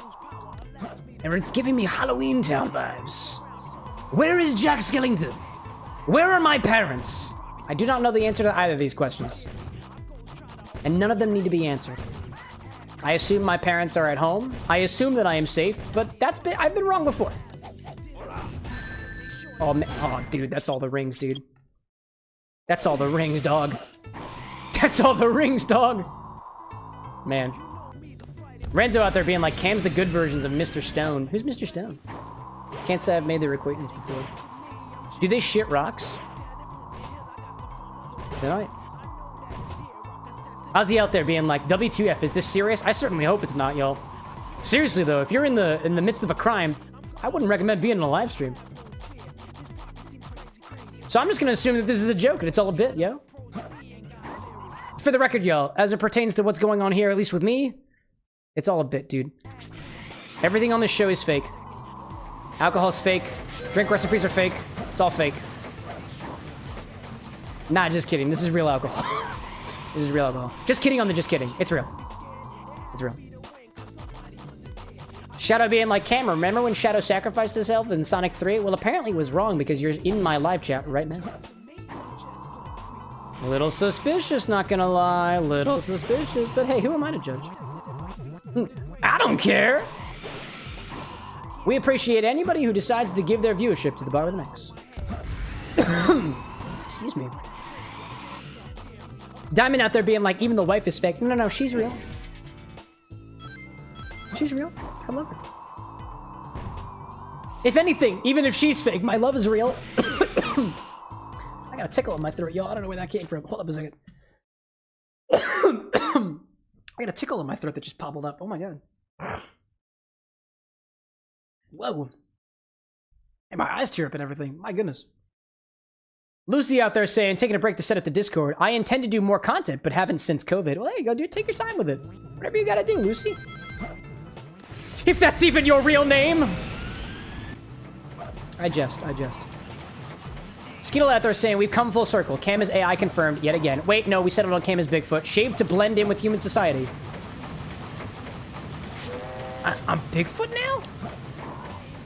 And it's giving me Halloween Town vibes. Where is Jack Skellington? Where are my parents? I do not know the answer to either of these questions. And none of them need to be answered. I assume my parents are at home. I assume that I am safe, but I've been wrong before. Oh, man. Oh, dude, that's all the rings, dude. That's all the rings, dog. That's all the rings, dog. Man. Renzo out there being like, Cam's the good versions of Mr. Stone. Who's Mr. Stone? Can't say I've made their acquaintance before. Do they shit rocks? Did I? Ozzy out there being like, W2F, is this serious? I certainly hope it's not, y'all. Seriously, though, if you're in the midst of a crime, I wouldn't recommend being in a live stream. So I'm just gonna assume that this is a joke and it's all a bit, yo. For the record, y'all, as it pertains to what's going on here, at least with me, it's all a bit, dude. Everything on this show is fake. Alcohol's fake. Drink recipes are fake. It's all fake. Nah, just kidding. This is real alcohol. This is real alcohol. Just kidding on the just kidding. It's real. It's real. Shadow being like, Cam, remember when Shadow sacrificed himself in Sonic 3? Well, apparently it was wrong because you're in my live chat right now. A little suspicious, not gonna lie. Little suspicious, but hey, who am I to judge? I don't care. We appreciate anybody who decides to give their viewership to the Bar with an X. Excuse me. Diamond out there being like, even the wife is fake. No, she's real. She's real. I love her. If anything, even if she's fake, my love is real. I got a tickle in my throat, y'all. I don't know where that came from. Hold up a second. I got a tickle in my throat that just popped up. Oh my god. Whoa. And my eyes tear up and everything. My goodness. Lucy out there saying, taking a break to set up the Discord. I intend to do more content, but haven't since COVID. Well, there you go, dude. Take your time with it. Whatever you gotta do, Lucy. If that's even your real name. I jest. Skittle out there saying, we've come full circle. Cam is AI confirmed yet again. Wait, no, we settled on Cam as Bigfoot. Shaved to blend in with human society. I'm Bigfoot now?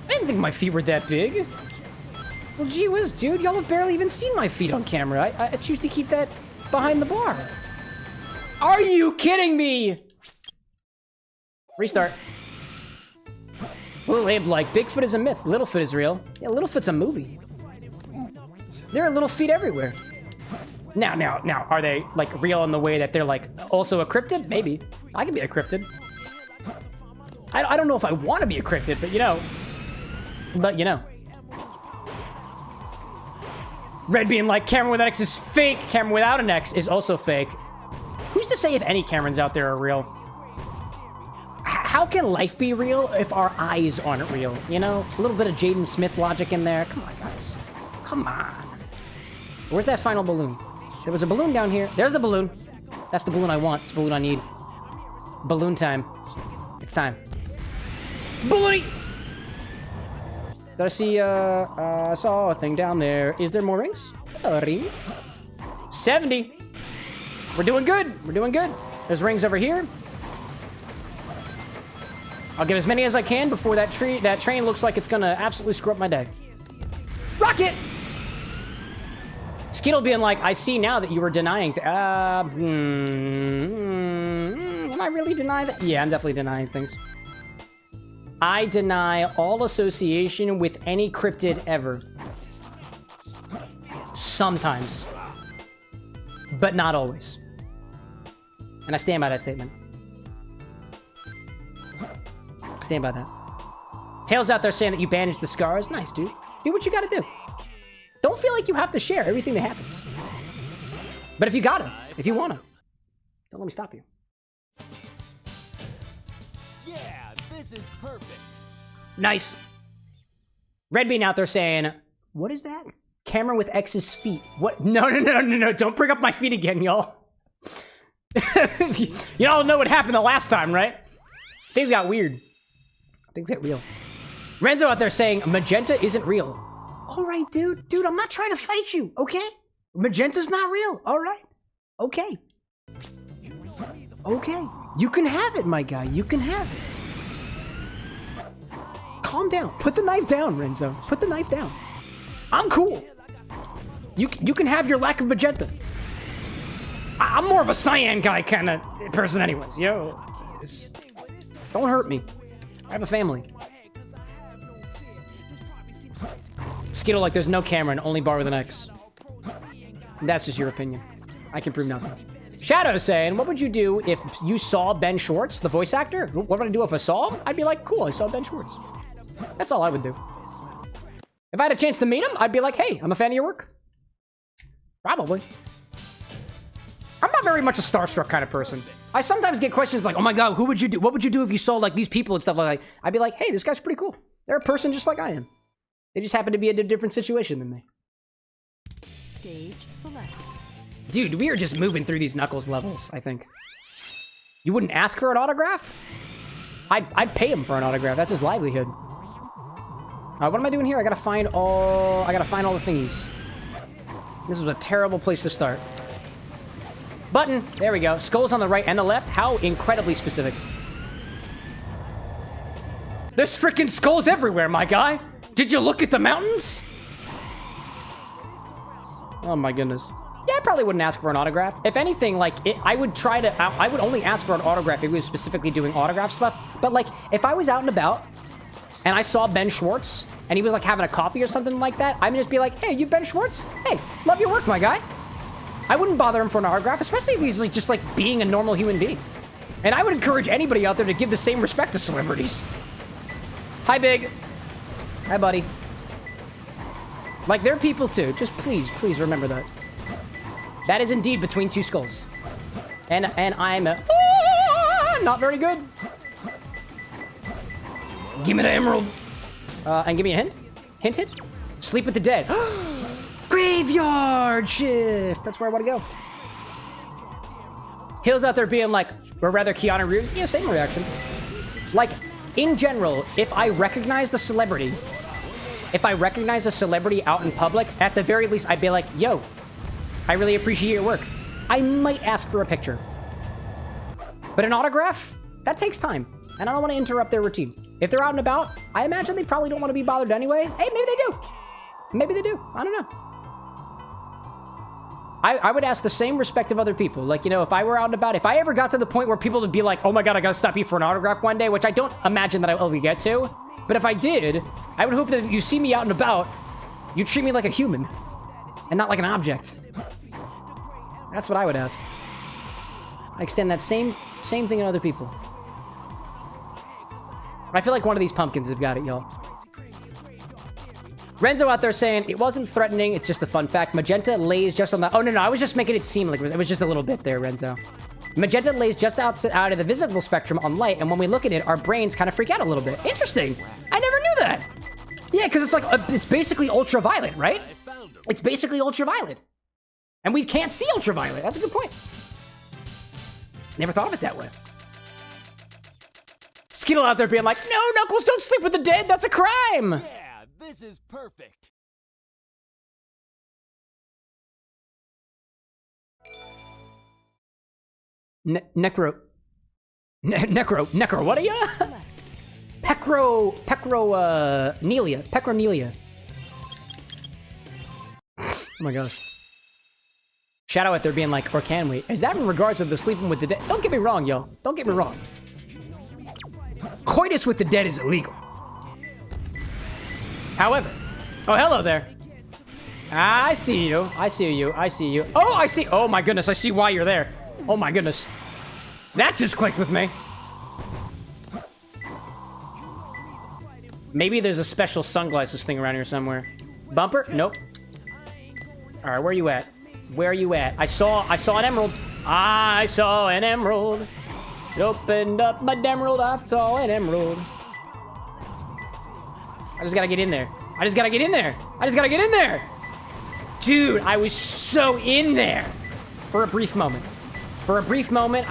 I didn't think my feet were that big. Well, gee whiz, dude. Y'all have barely even seen my feet on camera. I choose to keep that behind the bar. Are you kidding me? Restart. Little Abe like, Bigfoot is a myth. Littlefoot is real. Yeah, Littlefoot's a movie. There are little feet everywhere. Now, are they, like, real in the way that they're, like, also a cryptid? Maybe. I could be a cryptid. I don't know if I want to be a cryptid, but you know. Red being like, Cameron with an X is fake. Cameron without an X is also fake. Who's to say if any Camerons out there are real? How can life be real if our eyes aren't real? You know? A little bit of Jaden Smith logic in there. Come on, guys. Come on. Where's that final balloon? There was a balloon down here. There's the balloon. That's the balloon I want. It's the balloon I need. Balloon time. It's time. Balloon! Did I see, I saw a thing down there. Is there more rings? Rings? 70. We're doing good. We're doing good. There's rings over here. I'll get as many as I can before that train looks like it's gonna absolutely screw up my day. Rocket! Skittle being like, I see now that you were denying. Am I really denying that? Yeah, I'm definitely denying things. I deny all association with any cryptid ever. Sometimes. But not always. And I stand by that statement. Stand by that. Tails out there saying that you bandaged the scars. Nice, dude. Do what you gotta do. Don't feel like you have to share everything that happens. But if you gotta, if you wanna, don't let me stop you.
Yeah, this is perfect.
Nice. Red Bean out there saying, what is that? Camera with X's feet. What? No. Don't bring up my feet again, y'all. Y'all know what happened the last time, right? Things got weird. Things get real. Renzo out there saying, magenta isn't real. All right, dude. Dude, I'm not trying to fight you, okay? Magenta's not real, all right? Okay. Okay. You can have it, my guy. You can have it. Calm down. Put the knife down, Renzo. Put the knife down. I'm cool. You can have your lack of magenta. I'm more of a cyan guy kind of person anyways. Yo. Don't hurt me. I have a family. Skittle like there's no Cameron, only bar with an X. That's just your opinion. I can prove nothing. Shadow saying, what would you do if you saw Ben Schwartz, the voice actor? What would I do if I saw him? I'd be like, cool, I saw Ben Schwartz. That's all I would do. If I had a chance to meet him, I'd be like, hey, I'm a fan of your work. Probably. I'm not very much a starstruck kind of person. I sometimes get questions like, oh my god, who would you do? What would you do if you saw like these people and stuff like that? I'd be like, hey, this guy's pretty cool. They're a person just like I am. They just happen to be in a different situation than me.
Stage select.
Dude, we are just moving through these Knuckles levels, I think. You wouldn't ask for an autograph? I'd pay him for an autograph. That's his livelihood. What am I doing here? I gotta find all the thingies. This is a terrible place to start. Button. There we go. Skulls on the right and the left. How incredibly specific. There's freaking skulls everywhere, my guy. Did you look at the mountains? Oh my goodness. Yeah, I probably wouldn't ask for an autograph. If anything, like, I would only ask for an autograph if he was specifically doing autograph stuff. But, like, if I was out and about and I saw Ben Schwartz and he was, like, having a coffee or something like that, I'd just be like, hey, you Ben Schwartz? Hey, love your work, my guy. I wouldn't bother him for an autograph, especially if he's, like, just, like, being a normal human being. And I would encourage anybody out there to give the same respect to celebrities. Hi, Big. Hi, buddy. Like, they're people, too. Just please remember that. That is indeed between two skulls. And I'm not very good. Give me the emerald. And give me a hint. Hint. Sleep with the dead. Great. Graveyard shift. That's where I want to go. Tails out there being like, or rather Keanu Reeves. Yeah, same reaction. Like, in general, if I recognize the celebrity out in public, at the very least, I'd be like, yo, I really appreciate your work. I might ask for a picture. But an autograph, that takes time. And I don't want to interrupt their routine. If they're out and about, I imagine they probably don't want to be bothered anyway. Hey, maybe they do. Maybe they do. I don't know. I would ask the same respect of other people. Like, you know, if I were out and about, if I ever got to the point where people would be like, oh my God, I gotta stop you for an autograph one day, which I don't imagine that I will ever get to. But if I did, I would hope that if you see me out and about, you treat me like a human and not like an object. That's what I would ask. I extend that same thing to other people. I feel like one of these pumpkins have got it, y'all. Renzo out there saying, it wasn't threatening, it's just a fun fact. Magenta lays just on the... Oh, no, I was just making it seem like it was just a little bit there, Renzo. Magenta lays just out of the visible spectrum on light, and when we look at it, our brains kind of freak out a little bit. Interesting. I never knew that. Yeah, because it's like, it's basically ultraviolet, right? It's basically ultraviolet. And we can't see ultraviolet. That's a good point. Never thought of it that way. Skittle out there being like, no, Knuckles, don't sleep with the dead. That's a crime.
Yeah, this is perfect.
Necro, what are ya? Pecronelia. Oh my gosh. Shadow out there being like, or can we? Is that in regards to the sleeping with the dead? Don't get me wrong, yo. Don't get me wrong. Coitus with the dead is illegal. However, oh, hello there. I see you. Oh, I see. Oh my goodness, I see why you're there. Oh my goodness. That just clicked with me. Maybe there's a special sunglasses thing around here somewhere. Bumper? Nope. All right, where are you at? I saw an emerald. I saw an emerald. It opened up my emerald. I saw an emerald. I just gotta get in there. Dude, I was so in there. For a brief moment,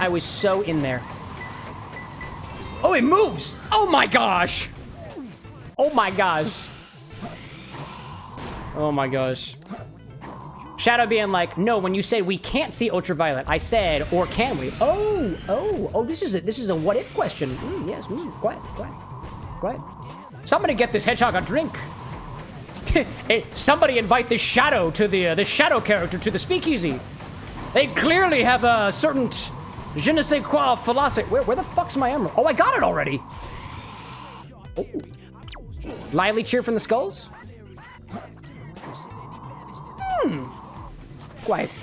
I was so in there. Oh, it moves. Oh my gosh. Shadow being like, no, when you said we can't see ultraviolet, I said, or can we? Oh, this is a what if question. Yes, quiet. Somebody get this hedgehog a drink. Hey, somebody invite this Shadow to the Shadow character to the speakeasy. They clearly have a certain je ne sais quoi philosophy. Where the fuck's my emerald? Oh, I got it already. Oh. Lively cheer from the skulls. Quiet.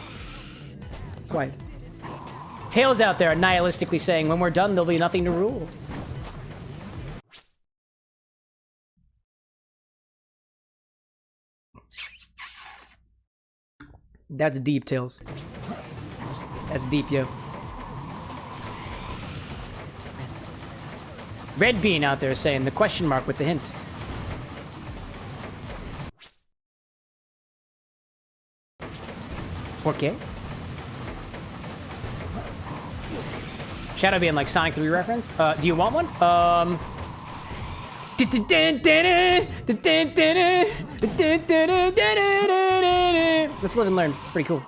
Tails out there nihilistically saying, when we're done, there'll be nothing to rule. That's deep, Tails. That's deep, yo. Red Bean out there saying the question mark with the hint. Okay. Shadow being like Sonic 3 reference. Do you want one? Let's live and learn. It's pretty cool.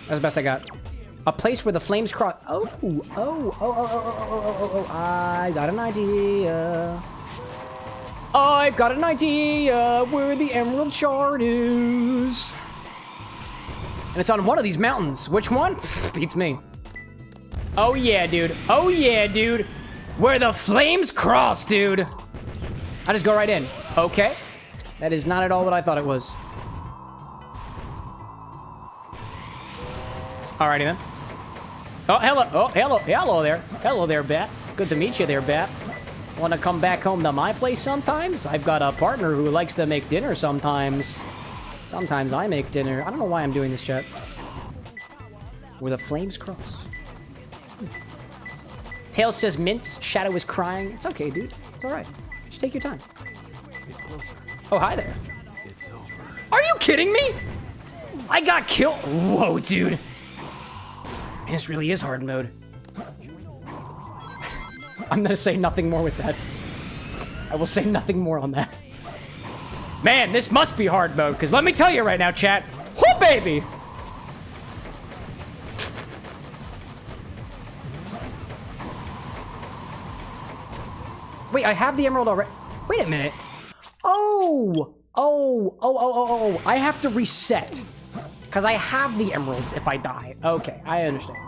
That's the best I got. A place where the flames cross. Oh, I got an idea. I've got an idea where the Emerald Shard is. And it's on one of these mountains. Which one? Beats me. Oh yeah, dude. Where the flames cross, dude. I just go right in. Okay. That is not at all what I thought it was. Alrighty then. Oh, hello there. Hello there, Bat. Good to meet you there, Bat. Want to come back home to my place sometimes? I've got a partner who likes to make dinner sometimes. Sometimes I make dinner. I don't know why I'm doing this, chat. Where the flames cross. Tails says mince. Shadow is crying. It's okay, dude. It's alright. Just take your time.
It's closer.
Oh, hi there.
It's over.
Are you kidding me? I got killed. Whoa, dude. Man, this really is hard mode. I'm gonna say nothing more with that. I will say nothing more on that. Man, this must be hard mode, because let me tell you right now, chat. Whoo, baby! Wait, I have the emerald already. Wait a minute. Oh! I have to reset. Because I have the emeralds if I die. Okay, I understand.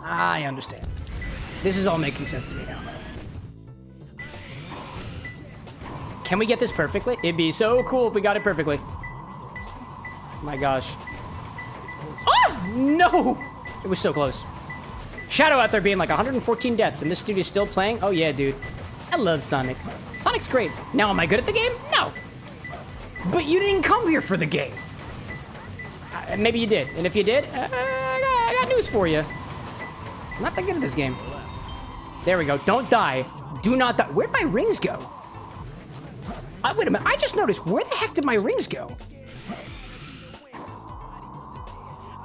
I understand. This is all making sense to me now. Can we get this perfectly? It'd be so cool if we got it perfectly. My gosh. Oh! No! It was so close. Shadow out there being like 114 deaths, and this dude is still playing? Oh yeah, dude. I love Sonic. Sonic's great. Now, am I good at the game? No. But you didn't come here for the game. Maybe you did. And if you did, I got news for you. I'm not that good at this game. There we go. Don't die. Do not die. Where'd my rings go? Wait a minute. I just noticed. Where the heck did my rings go?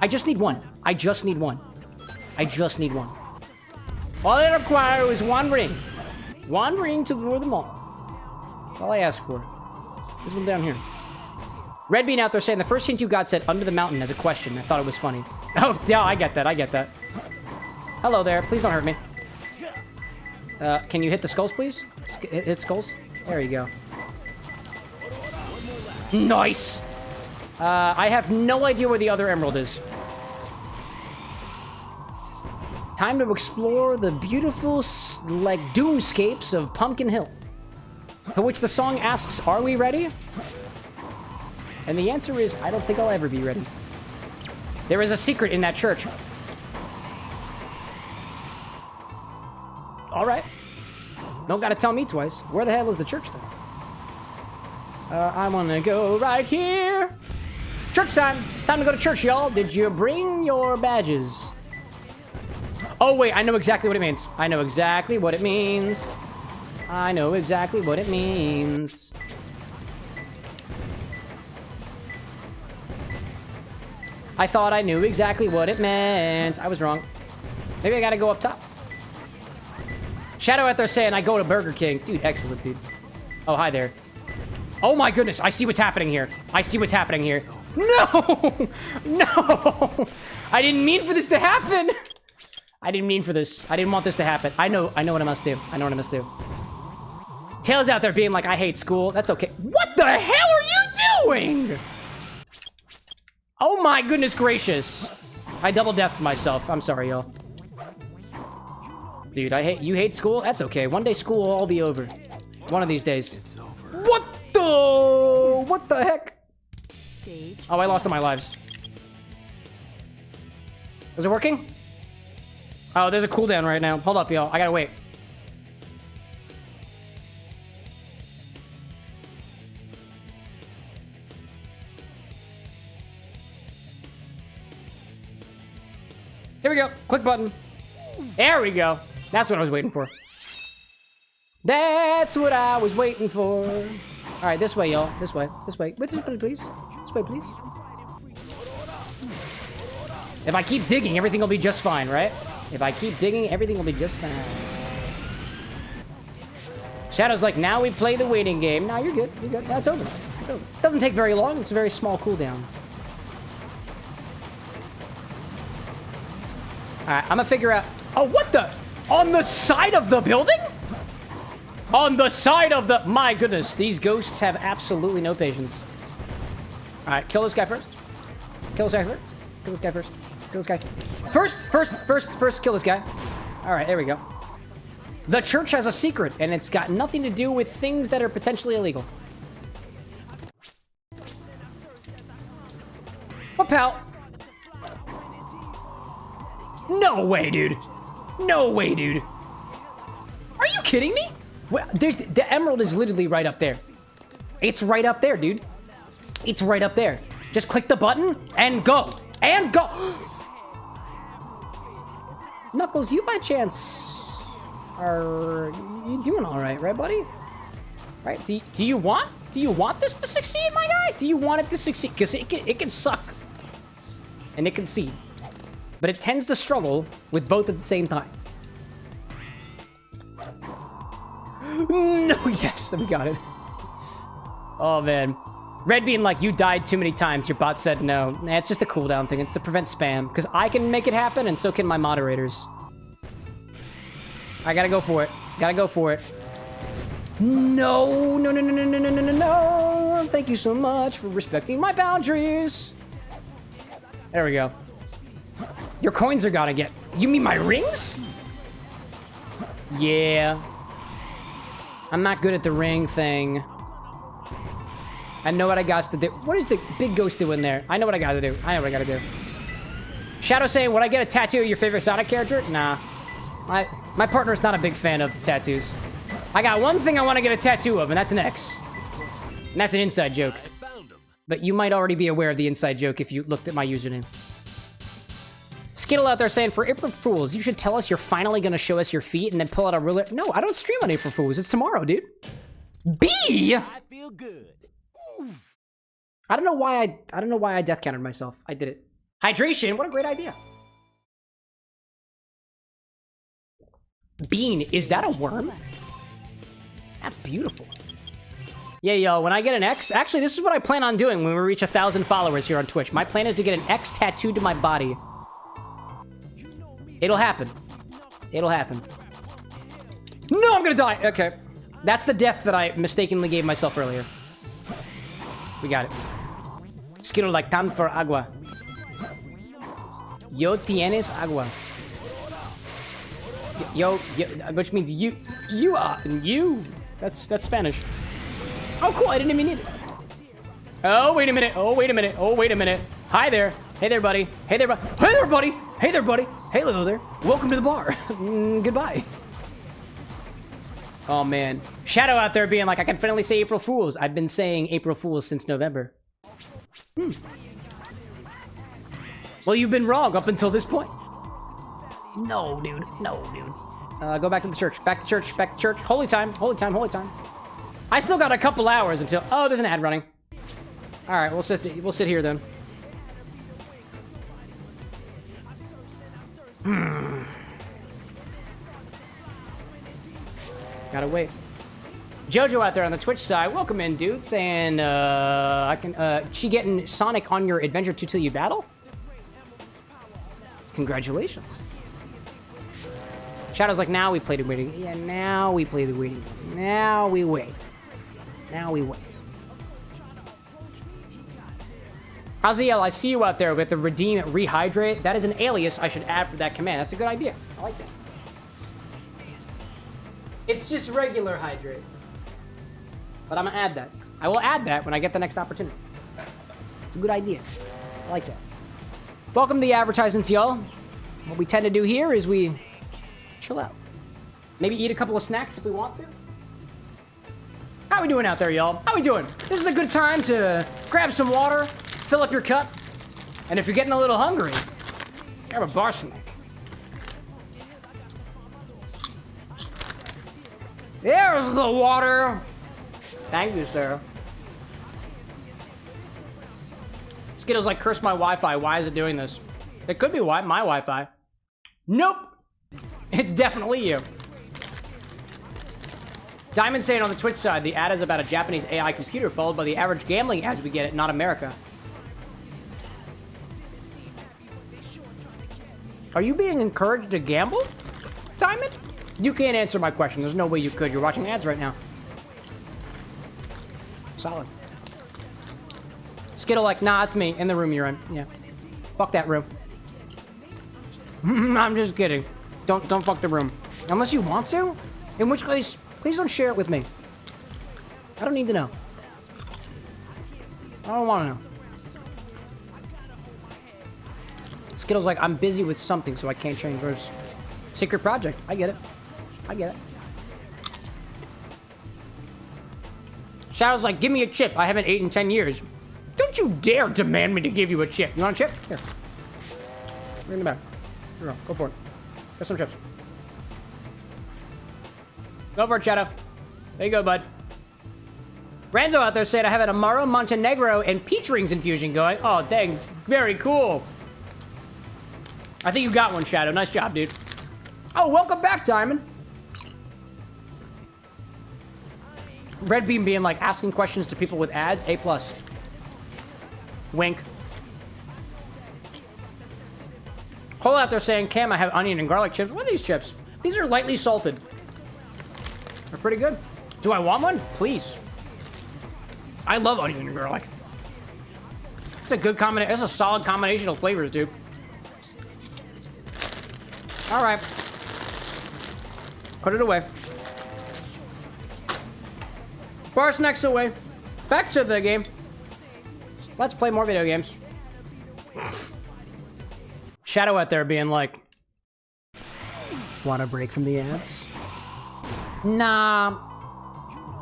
I just need one. I just need one. I just need one. All I require is one ring. One ring to lure them all. That's all I ask for. There's one down here. Red Bean out there saying the first hint you got said under the mountain as a question. I thought it was funny. Oh, yeah, I get that. I get that. Hello there. Please don't hurt me. Can you hit the skulls, please? Hit skulls? There you go. Nice! I have no idea where the other emerald is. Time to explore the beautiful, like, doomscapes of Pumpkin Hill. To which the song asks, are we ready? And the answer is, I don't think I'll ever be ready. There is a secret in that church. All right. Don't gotta tell me twice. Where the hell is the church, though? I'm gonna go right here. Church time. It's time to go to church, y'all. Did you bring your badges? Oh, wait. I know exactly what it means. I know exactly what it means. I know exactly what it means. I thought I knew exactly what it meant. I was wrong. Maybe I gotta go up top. Shadow out there saying I go to Burger King. Dude, excellent, dude. Oh, hi there. Oh my goodness, I see what's happening here. I see what's happening here. No! No! I didn't mean for this to happen! I didn't mean for this. I didn't want this to happen. I know what I must do. I know what I must do. Tails out there being like, I hate school. That's okay. What the hell are you doing? Oh my goodness gracious. I double deathed myself. I'm sorry, y'all. Dude, you hate school? That's okay. One day school will all be over. One of these days. What the heck?
Stage.
Oh, I lost all my lives. Is it working? Oh, there's a cooldown right now. Hold up, y'all. I gotta wait. Here we go. Click button. There we go. That's what I was waiting for. That's what I was waiting for. All right, this way, y'all. This way. This way. Wait, this way, please. This way, please. If I keep digging, everything will be just fine, right? If I keep digging, everything will be just fine. Shadow's like, now we play the waiting game. Now you're good. You're good. That's over. It's over. It doesn't take very long. It's a very small cooldown. All right, I'm gonna figure out. Oh, what the? On the side of the building? On the side of the... My goodness, these ghosts have absolutely no patience. All right, kill this guy first. Kill this guy first. Kill this guy first. Kill this guy. First, kill this guy. All right, there we go. The church has a secret, and it's got nothing to do with things that are potentially illegal. What, pal? No way, dude. No way, dude. Are you kidding me? Well, the emerald is literally right up there. It's right up there, dude. It's right up there. Just click the button and go. And go. Knuckles, you by chance are you doing all right, buddy? Right? Do you want this to succeed, my guy? Do you want it to succeed? Because it can suck and it can see. But it tends to struggle with both at the same time. No, yes, we got it. Oh, man. Red being like, you died too many times. Your bot said no. Nah, it's just a cooldown thing. It's to prevent spam. Because I can make it happen, and so can my moderators. I gotta go for it. Gotta go for it. No, no, no, no, no, no, no, no, no, no. Thank you so much for respecting my boundaries. There we go. Your coins are gonna get... You mean my rings? Yeah. I'm not good at the ring thing. I know what I got to do. What is the big ghost doing there? I know what I gotta do. I know what I gotta do. Shadow saying, would I get a tattoo of your favorite Sonic character? Nah. My partner's not a big fan of tattoos. I got one thing I want to get a tattoo of, and that's an X. And that's an inside joke. But you might already be aware of the inside joke if you looked at my username. Skittle out there saying, for April Fools, you should tell us you're finally going to show us your feet and then pull out a ruler. No, I don't stream on April Fools. It's tomorrow, dude. B!
I feel good.
I don't know why I death counted myself. I did it. Hydration, what a great idea. Bean, is that a worm? That's beautiful. Yeah, yo, when I get an X, actually, this is what I plan on doing when we reach 1,000 followers here on Twitch. My plan is to get an X tattooed to my body. It'll happen. It'll happen. No, I'm gonna die. Okay. That's the death that I mistakenly gave myself earlier. We got it. Skittle like time for agua. Yo tienes agua. Yo, which means you are, you. That's Spanish. Oh, cool, I didn't even need it. Oh, wait a minute, oh, wait a minute, oh, wait a minute. Hi there. Hey there, buddy. Hey there, buddy. Hey there, buddy. Hey there, buddy. Hey, hello there. Welcome to the bar. Goodbye. Oh, man. Shadow out there being like, I can finally say April Fools. I've been saying April Fools since November. Well, you've been wrong up until this point. No, dude. No, dude. Go back to the church. Back to church. Back to church. Holy time. Holy time. Holy time. I still got a couple hours until... Oh, there's an ad running. All right, we'll sit here then. Gotta wait. Jojo out there on the Twitch side, welcome in, dude. Saying, she getting Sonic on your Adventure Till You Battle? Congratulations. Shadow's like, now we play the waiting. Yeah, now we play the waiting. Now we wait. Now we wait. Haziel, I see you out there with the redeem rehydrate. That is an alias I should add for that command. That's a good idea. I like that. It's just regular hydrate. But I'm gonna add that. I will add that when I get the next opportunity. It's a good idea. I like that. Welcome to the advertisements, y'all. What we tend to do here is we chill out. Maybe eat a couple of snacks if we want to. How we doing out there, y'all? How we doing? This is a good time to grab some water, fill up your cup, and if you're getting a little hungry, grab a bar snack. There's the water. Thank you, sir. Skittles like, curse my Wi-Fi. Why is it doing this? It could be my Wi-Fi. Nope. It's definitely you. Diamond saying on the Twitch side, the ad is about a Japanese AI computer followed by the average gambling ads we get at Not America. Are you being encouraged to gamble, Diamond? You can't answer my question. There's no way you could. You're watching ads right now. Solid. Skittle like, nah, it's me. In the room you're in. Yeah. Fuck that room. I'm just kidding. Don't fuck the room. Unless you want to. In which case, please don't share it with me. I don't need to know. I don't want to know. Skittle's like, I'm busy with something, so I can't change rooms. Secret project. I get it. I get it. Shadow's like, give me a chip. I haven't ate in 10 years. Don't you dare demand me to give you a chip. You want a chip? Here. Bring them back. Here, go for it. Get some chips. Go for it, Shadow. There you go, bud. Ranzo out there said, I have an Amaro, Montenegro, and peach rings infusion going. Oh, dang. Very cool. I think you got one, Shadow. Nice job, dude. Oh, welcome back, Diamond. Red Beam being like asking questions to people with ads. A+. Wink. Cole out there saying, Cam, I have onion and garlic chips. What are these chips? These are lightly salted. They're pretty good. Do I want one? Please. I love onion and garlic. It's a good combination. It's a solid combination of flavors, dude. All right. Put it away. Bar snacks away. Back to the game. Let's play more video games. Shadow out there being like, want a break from the ads? Nah.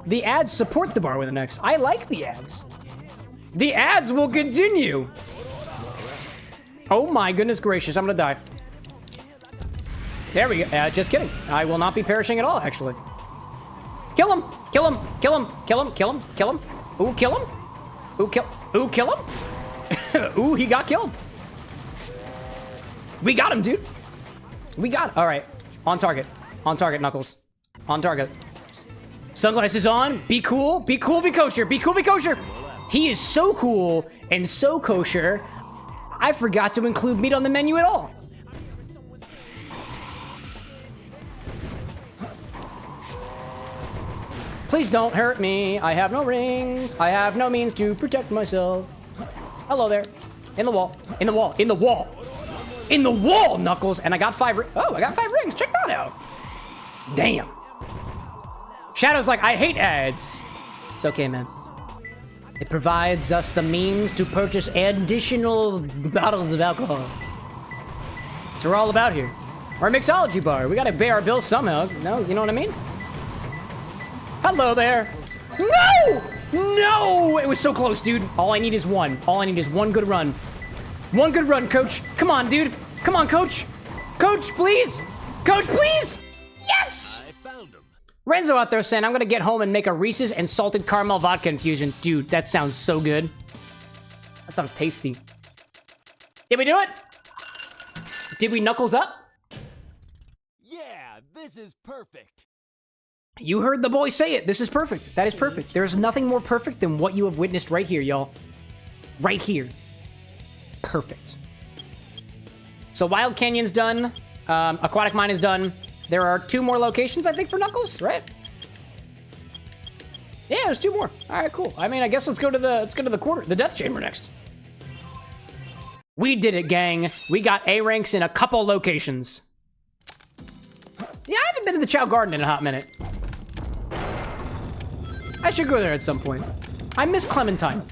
The ads support the bar with an X. I like the ads. The ads will continue. Oh my goodness gracious, I'm gonna die. There we go. Just kidding. I will not be perishing at all, actually. Kill him! Kill him! Kill him! Kill him! Kill him! Kill him! Ooh, kill him! Ooh, kill! Ooh, kill him! Ooh, he got killed. We got him, dude. We got it. All right. On target. On target, Knuckles. On target. Sunglasses on. Be cool. Be cool. Be kosher. Be cool. Be kosher. He is so cool and so kosher, I forgot to include meat on the menu at all. Please don't hurt me. I have no rings. I have no means to protect myself. Hello there. In the wall. In the wall. In the wall. In the wall, Knuckles. And I got 5 rings. Oh, I got 5 rings. Check that out. Damn. Shadow's like, I hate ads. It's okay, man. It provides us the means to purchase additional bottles of alcohol. That's what we're all about here. Our mixology bar. We gotta pay our bills somehow. No, you know what I mean? Hello there. No! No! It was so close, dude. All I need is one. All I need is one good run. One good run, coach. Come on, dude. Come on, coach. Coach, please. Coach, please. Yes!
I found him.
Renzo out there saying, I'm gonna get home and make a Reese's and salted caramel vodka infusion. Dude, that sounds so good. That sounds tasty. Did we do it? Did we knuckles up?
Yeah, this is perfect.
You heard the boy say it. This is perfect. That is perfect. There's nothing more perfect than what you have witnessed right here, y'all. Right here. Perfect. So Wild Canyon's done. Aquatic Mine is done. There are 2 more locations, I think, for Knuckles, right? Yeah, there's 2 more. All right, cool. I mean, I guess let's go to the Death Chamber next. We did it, gang. We got A ranks in a couple locations. Yeah, I haven't been to the Chow Garden in a hot minute. I should go there at some point. I miss Clementine.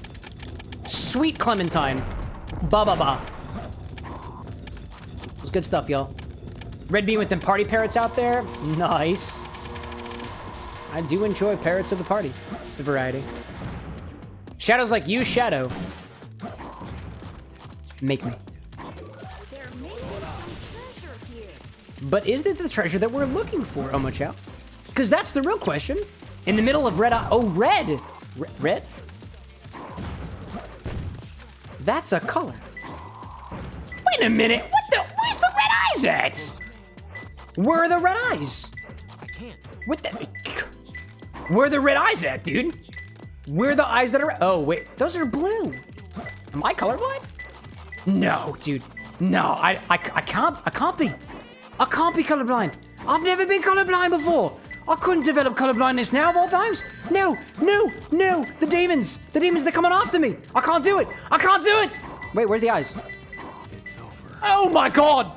Sweet Clementine. Ba-ba-ba. It's good stuff, y'all. Red Bean with them party parrots out there. Nice. I do enjoy parrots of the party. The variety. Shadow's like, use Shadow. Make me. But is it the treasure that we're looking for, Omochow? Because that's the real question. In the middle of red eye. Oh, red. Red? That's a color. Wait a minute. What the? Where's the red eyes at? Where are the red eyes?
I can't.
What the? Where are the red eyes at, dude? Where are the eyes that are? Oh, wait. Those are blue. Am I colorblind? No, dude. No, I can't be. I can't be colorblind. I've never been colorblind before. I couldn't develop colorblindness now of all times. No, no, no. The demons. The demons, they're coming after me. I can't do it. I can't do it. Wait, where's the eyes?
It's over.
Oh my God.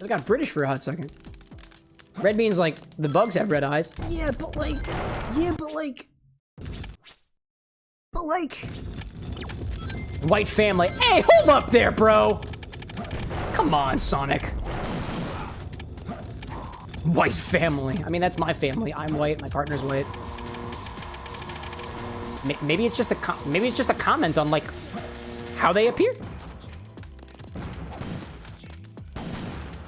I got British for a hot second. Red Bean's like, the bugs have red eyes. Yeah, but like. White family. Hey, hold up there, bro. Come on, Sonic. White family. I mean, that's my family. I'm white. My partner's white. Maybe it's just a comment on like how they appear.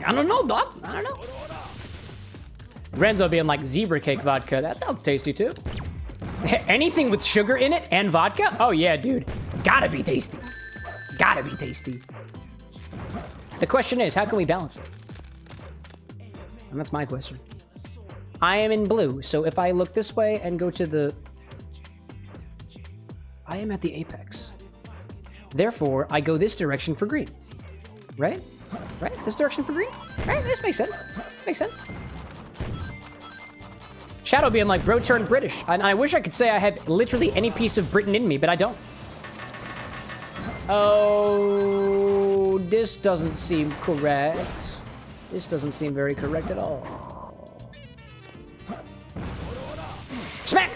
I don't know, dog. I don't know. Renzo being like zebra cake vodka. That sounds tasty too. Anything with sugar in it and vodka? Oh yeah, dude. Gotta be tasty. Gotta be tasty. The question is, how can we balance it? And that's my question. I am in blue, so if I look this way and go to the... I am at the apex. Therefore, I go this direction for green. Right? Right? This direction for green? Right? This makes sense. Makes sense. Shadow being like, bro turned British. And I wish I could say I had literally any piece of Britain in me, but I don't. Oh, this doesn't seem correct. This doesn't seem very correct at all. Smack!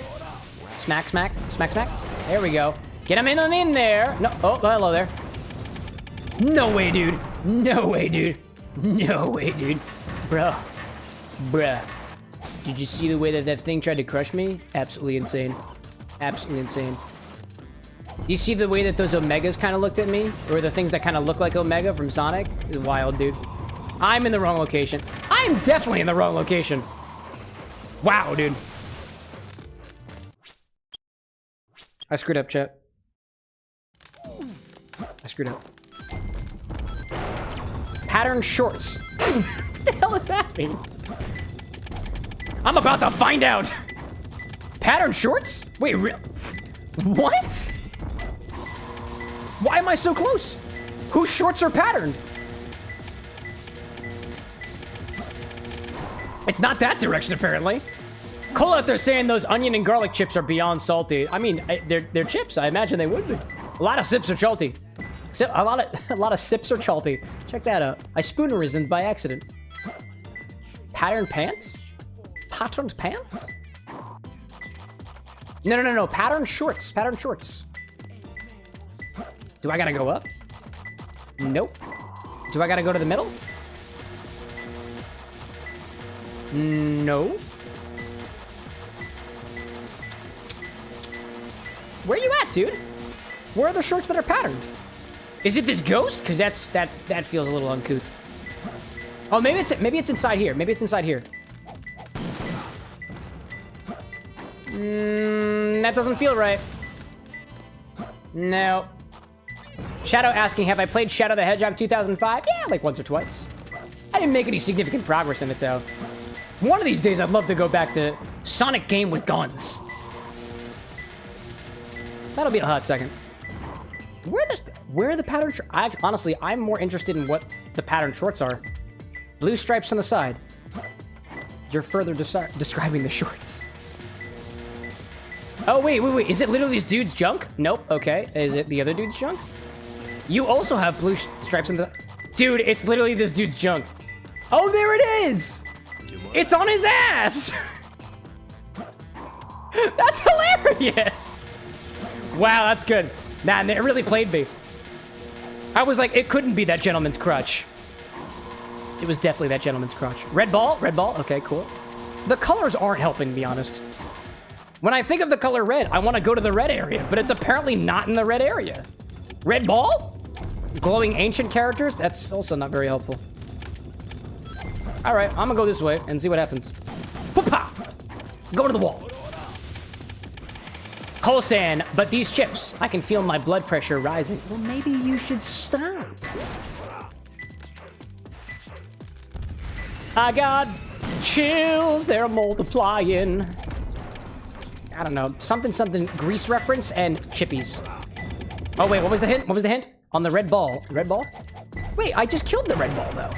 Smack, smack, smack, smack. There we go. Get him in there. No, oh, hello there. No way, dude. No way, dude. No way, dude. Bro. Bruh. Did you see the way that that thing tried to crush me? Absolutely insane. Absolutely insane. You see the way that those Omegas kind of looked at me? Or the things that kind of look like Omega from Sonic? It's wild, dude. I'm in the wrong location. I'm definitely in the wrong location. Wow, dude. I screwed up, chat. I screwed up. Pattern shorts. What the hell does that mean? I'm about to find out. Pattern shorts? Wait, real? What? Why am I so close? Whose shorts are patterned? It's not that direction, apparently. Cole out there saying those onion and garlic chips are beyond salty. I mean, they're chips. I imagine they would be. A lot of sips are salty. A lot of sips are salty. Check that out. I spoonerismed by accident. Patterned pants? Patterned pants? No. Patterned shorts. Patterned shorts. Do I gotta go up? Nope. Do I gotta go to the middle? No. Where you at, dude? Where are the shorts that are patterned? Is it this ghost? Because that feels a little uncouth. Oh, maybe it's inside here. Maybe it's inside here. That doesn't feel right. No. Shadow asking, have I played Shadow the Hedgehog 2005? Yeah, like once or twice. I didn't make any significant progress in it, though. One of these days, I'd love to go back to Sonic game with guns. That'll be a hot second. Where are the pattern shorts? Honestly, I'm more interested in what the pattern shorts are. Blue stripes on the side. You're further describing the shorts. Oh, wait. Is it literally this dude's junk? Nope. Okay. Is it the other dude's junk? You also have blue stripes on the... Dude, it's literally this dude's junk. Oh, there it is! It's on his ass! That's hilarious! Wow, that's good. Nah, it really played me. I was like, it couldn't be that gentleman's crutch. It was definitely that gentleman's crutch. Red ball? Red ball? Okay, cool. The colors aren't helping, to be honest. When I think of the color red, I want to go to the red area, but it's apparently not in the red area. Red ball? Glowing ancient characters? That's also not very helpful. All right, I'm gonna go this way and see what happens. Poopa! Go to the wall. Colsan, but these chips, I can feel my blood pressure rising. Well, maybe you should stop. I got chills, they're multiplying. I don't know, something Grease reference and chippies. Oh wait, what was the hint? What was the hint? On the red ball. Red ball? Wait, I just killed the red ball though.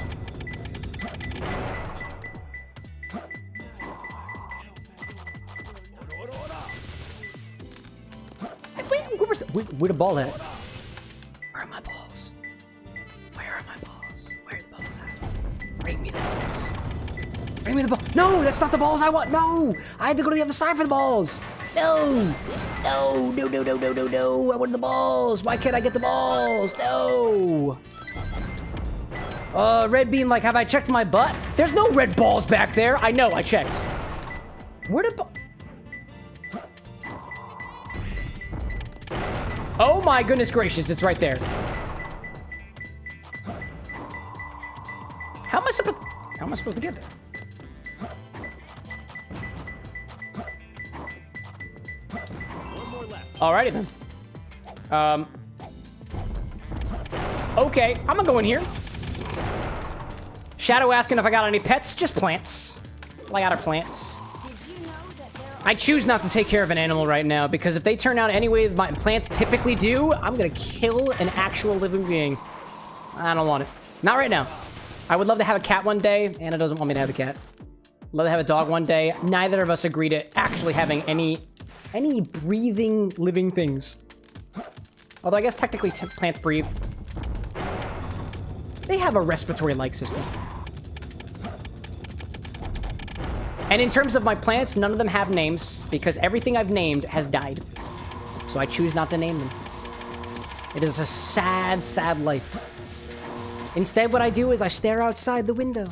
Where the ball at? Where are my balls? Where are my balls? Where are the balls at? Bring me the balls. Bring me the ball. No, that's not the balls I want. No, I had to go to the other side for the balls. No. No. I wanted the balls. Why can't I get the balls? No. Red bean, like, have I checked my butt? There's no red balls back there. I know, I checked. Where the ball? Oh my goodness gracious, it's right there. How am I supposed to get there? Alrighty then. Okay, I'm gonna go in here. Shadow asking if I got any pets. Just plants. All I got are plants. I choose not to take care of an animal right now because if they turn out any way my plants typically do, I'm gonna kill an actual living being. I don't want it. Not right now. I would love to have a cat one day. Anna doesn't want me to have a cat. Love to have a dog one day. Neither of us agree to actually having any breathing living things. Although I guess technically plants breathe. They have a respiratory-like system. And in terms of my plants, none of them have names because everything I've named has died. So I choose not to name them. It is a sad, sad life. Instead, what I do is I stare outside the window.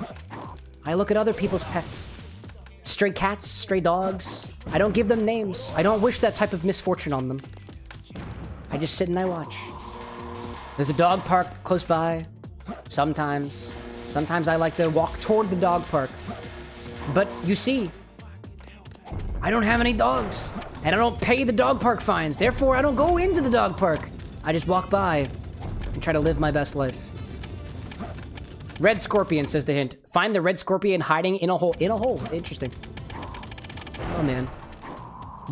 I look at other people's pets. Stray cats, stray dogs. I don't give them names. I don't wish that type of misfortune on them. I just sit and I watch. There's a dog park close by. Sometimes. Sometimes I like to walk toward the dog park. But you see, I don't have any dogs, and I don't pay the dog park fines. Therefore, I don't go into the dog park. I just walk by and try to live my best life. Red scorpion, says the hint. Find the red scorpion hiding in a hole. In a hole. Interesting. Oh, man.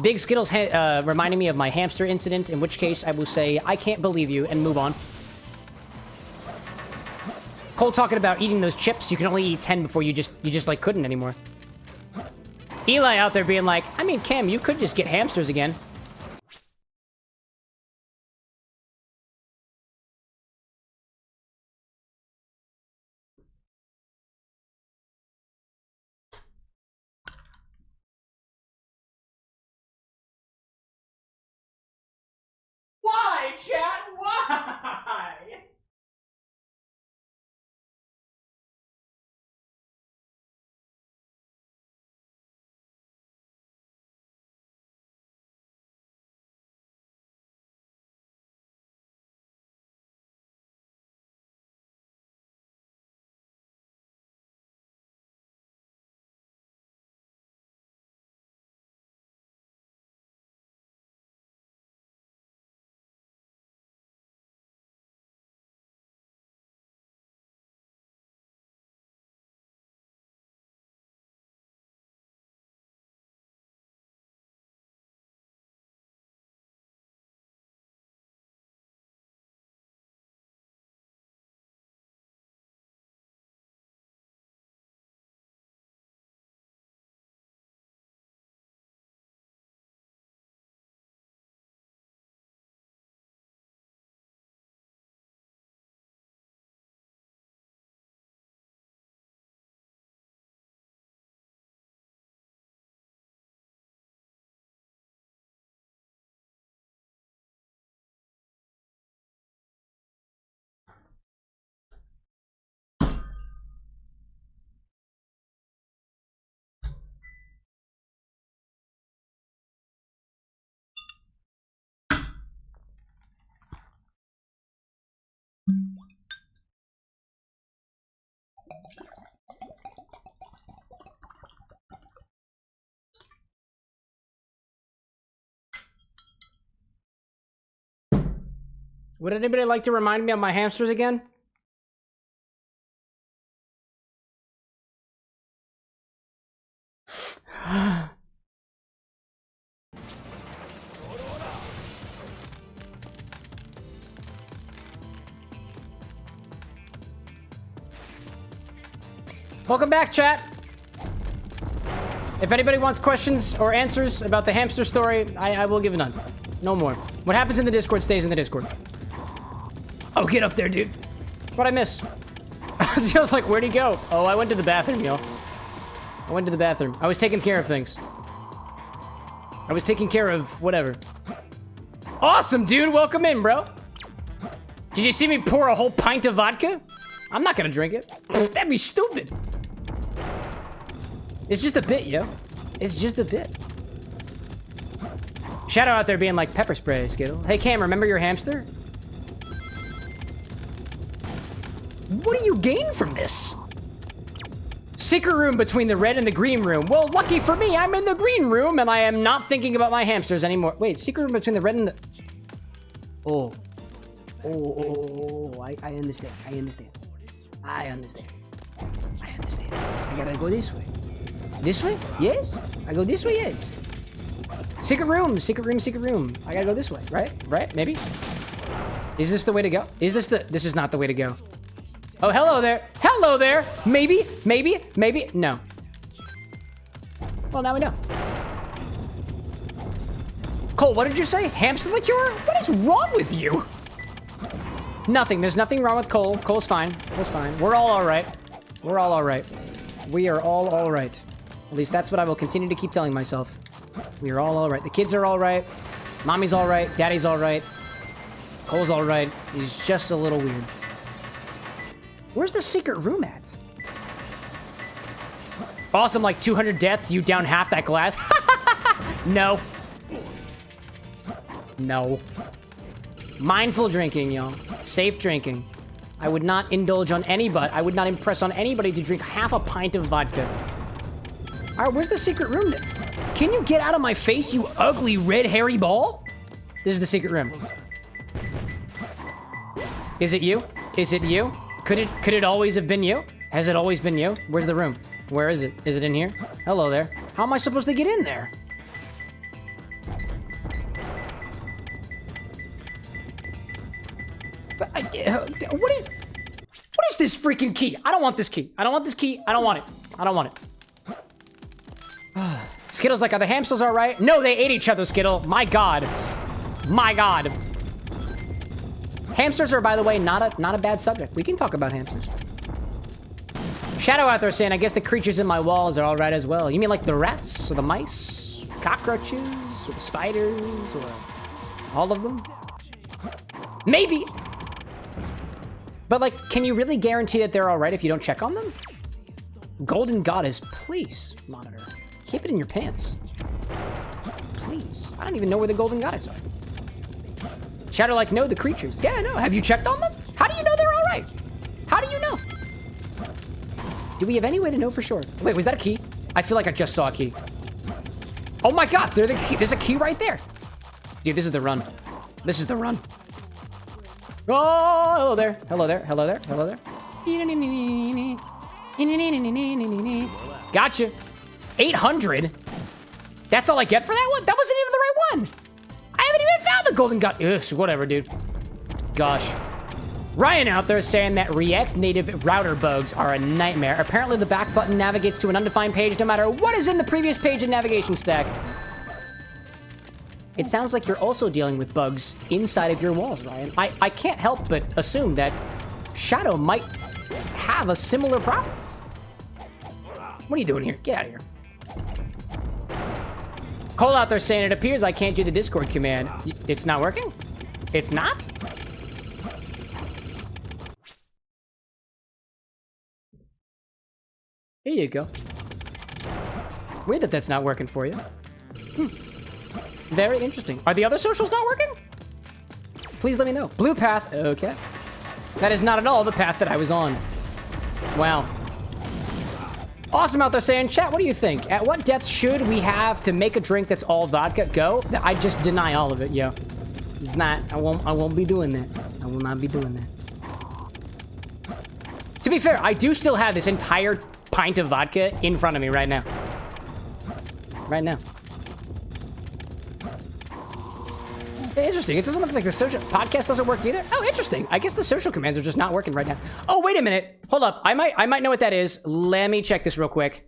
Big Skittles reminding me of my hamster incident, in which case I will say, I can't believe you, and move on. Cole talking about eating those chips. You can only eat 10 before you just like couldn't anymore. Eli out there being like, I mean, Cam, you could just get hamsters again. Why, chat? Why? Would anybody like to remind me of my hamsters again? Welcome back, chat. If anybody wants questions or answers about the hamster story, I will give none. No more. What happens in the Discord stays in the Discord. Oh, get up there, dude. What'd I miss? I was like, where'd he go? Oh, I went to the bathroom, yo. I went to the bathroom. I was taking care of things. I was taking care of whatever. Awesome, dude. Welcome in, bro. Did you see me pour a whole pint of vodka? I'm not gonna drink it. That'd be stupid. It's just a bit, yo. It's just a bit. Shadow out there being like, pepper spray, Skittle. Hey, Cam, remember your hamster? What do you gain from this? Secret room between the red and the green room. Well, lucky for me, I'm in the green room, and I am not thinking about my hamsters anymore. Wait, secret room between the red and the... Oh. I understand. I understand. I understand. I gotta go this way. This way? Yes? I go this way, yes. Secret room, secret room, secret room. I gotta go this way, right? Right? Maybe? Is this the way to go? Is this the... This is not the way to go. Oh, hello there. Hello there. Maybe, maybe, maybe. No. Well, now we know. Cole, what did you say? Hamster liqueur? What is wrong with you? Nothing. There's nothing wrong with Cole. Cole's fine. Cole's fine. We're all right. We're all right. We are all right. At least that's what I will continue to keep telling myself. We are all right. The kids are all right. Mommy's all right. Daddy's all right. Cole's all right. He's just a little weird. Where's the secret room at? Awesome, like 200 deaths. You down half that glass. No. No. Mindful drinking, y'all. Safe drinking. I would not indulge on anybody. I would not impress on anybody to drink half a pint of vodka. All right, where's the secret room then? Can you get out of my face, you ugly red hairy ball? This is the secret room. Is it you? Is it you? Could it always have been you? Has it always been you? Where's the room? Where is it? Is it in here? Hello there. How am I supposed to get in there? What is this freaking key? I don't want this key. I don't want this key. I don't want it. I don't want it. Skittle's like, are the hamsters all right? No, they ate each other, Skittle. My God. My God. Hamsters are, by the way, not a bad subject. We can talk about hamsters. Shadow out there saying, I guess the creatures in my walls are all right as well. You mean like the rats or the mice, cockroaches, or the spiders, or all of them? Maybe. But like, can you really guarantee that they're all right if you don't check on them? Golden Goddess, please, monitor. Keep it in your pants. Please. I don't even know where the Golden Goddess are. Shadow like, no, the creatures. Yeah, I know. Have you checked on them? How do you know they're all right? How do you know? Do we have any way to know for sure? Wait, was that a key? I feel like I just saw a key. Oh my God, there's a key right there. Dude, this is the run. This is the run. Oh, hello there. Hello there. Hello there. Hello there. Gotcha. 800? That's all I get for that one? That wasn't even the right one. I haven't even found the golden god. Ugh, whatever, dude. Gosh. Ryan out there saying that React Native router bugs are a nightmare. Apparently the back button navigates to an undefined page no matter what is in the previous page and navigation stack. It sounds like you're also dealing with bugs inside of your walls, Ryan. I can't help but assume that Shadow might have a similar problem. What are you doing here? Get out of here. Cole out there saying it appears I can't do the Discord command. It's not working? It's not? Here you go. Weird that that's not working for you. Very interesting. Are the other socials not working? Please let me know. Blue path. Okay. That is not at all the path that I was on. Wow. Awesome out there saying, chat, what do you think? At what depth should we have to make a drink that's all vodka? Go? I just deny all of it, yo. It's not. I won't be doing that. I will not be doing that. To be fair, I do still have this entire pint of vodka in front of me right now. Right now. Interesting. It doesn't look like the social podcast doesn't work either. Oh, interesting. I guess the social commands are just not working right now. Oh, wait a minute. Hold up. I might know what that is. Let me check this real quick.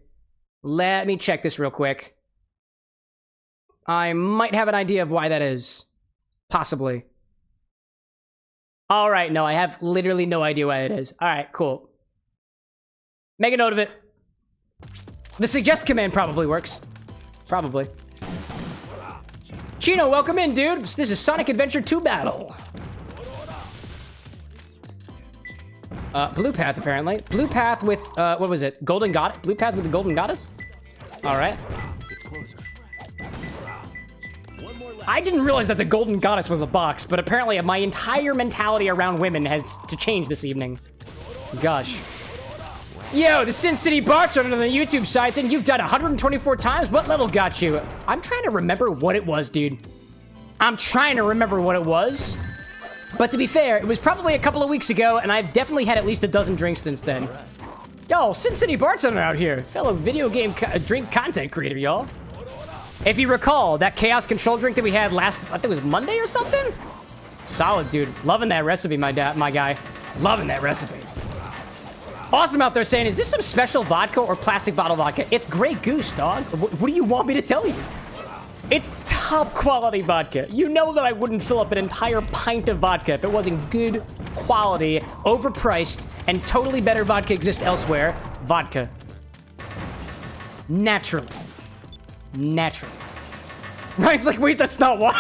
I might have an idea of why that is. Possibly. All right. No, I have literally no idea why it is. All right, cool. Make a note of it. The suggest command probably works. Probably. Chino, welcome in, dude. This is Sonic Adventure 2 Battle. Blue path, apparently. Blue path with, what was it? Golden Goddess? Blue path with the Golden Goddess? All right.
It's closer.
I didn't realize that the Golden Goddess was a box, but apparently my entire mentality around women has to change this evening. Gosh. Yo, the Sin City box on the YouTube site saying you've died 124 times. What level got you? I'm trying to remember what it was, dude. I'm trying to remember what it was. But to be fair, it was probably a couple of weeks ago, and I've definitely had at least a dozen drinks since then. Yo, Sin City Bartender out here. Fellow video game drink content creator, y'all. If you recall, that Chaos Control drink that we had last, I think it was Monday or something? Solid, dude. Loving that recipe, my guy. Loving that recipe. Awesome out there saying, is this some special vodka or plastic bottle vodka? It's Grey Goose, dog. What do you want me to tell you? It's top quality vodka. You know that I wouldn't fill up an entire pint of vodka if it wasn't good quality, overpriced, and totally better vodka exists elsewhere. Vodka. Naturally. Naturally. Ryan's like, wait, that's not water.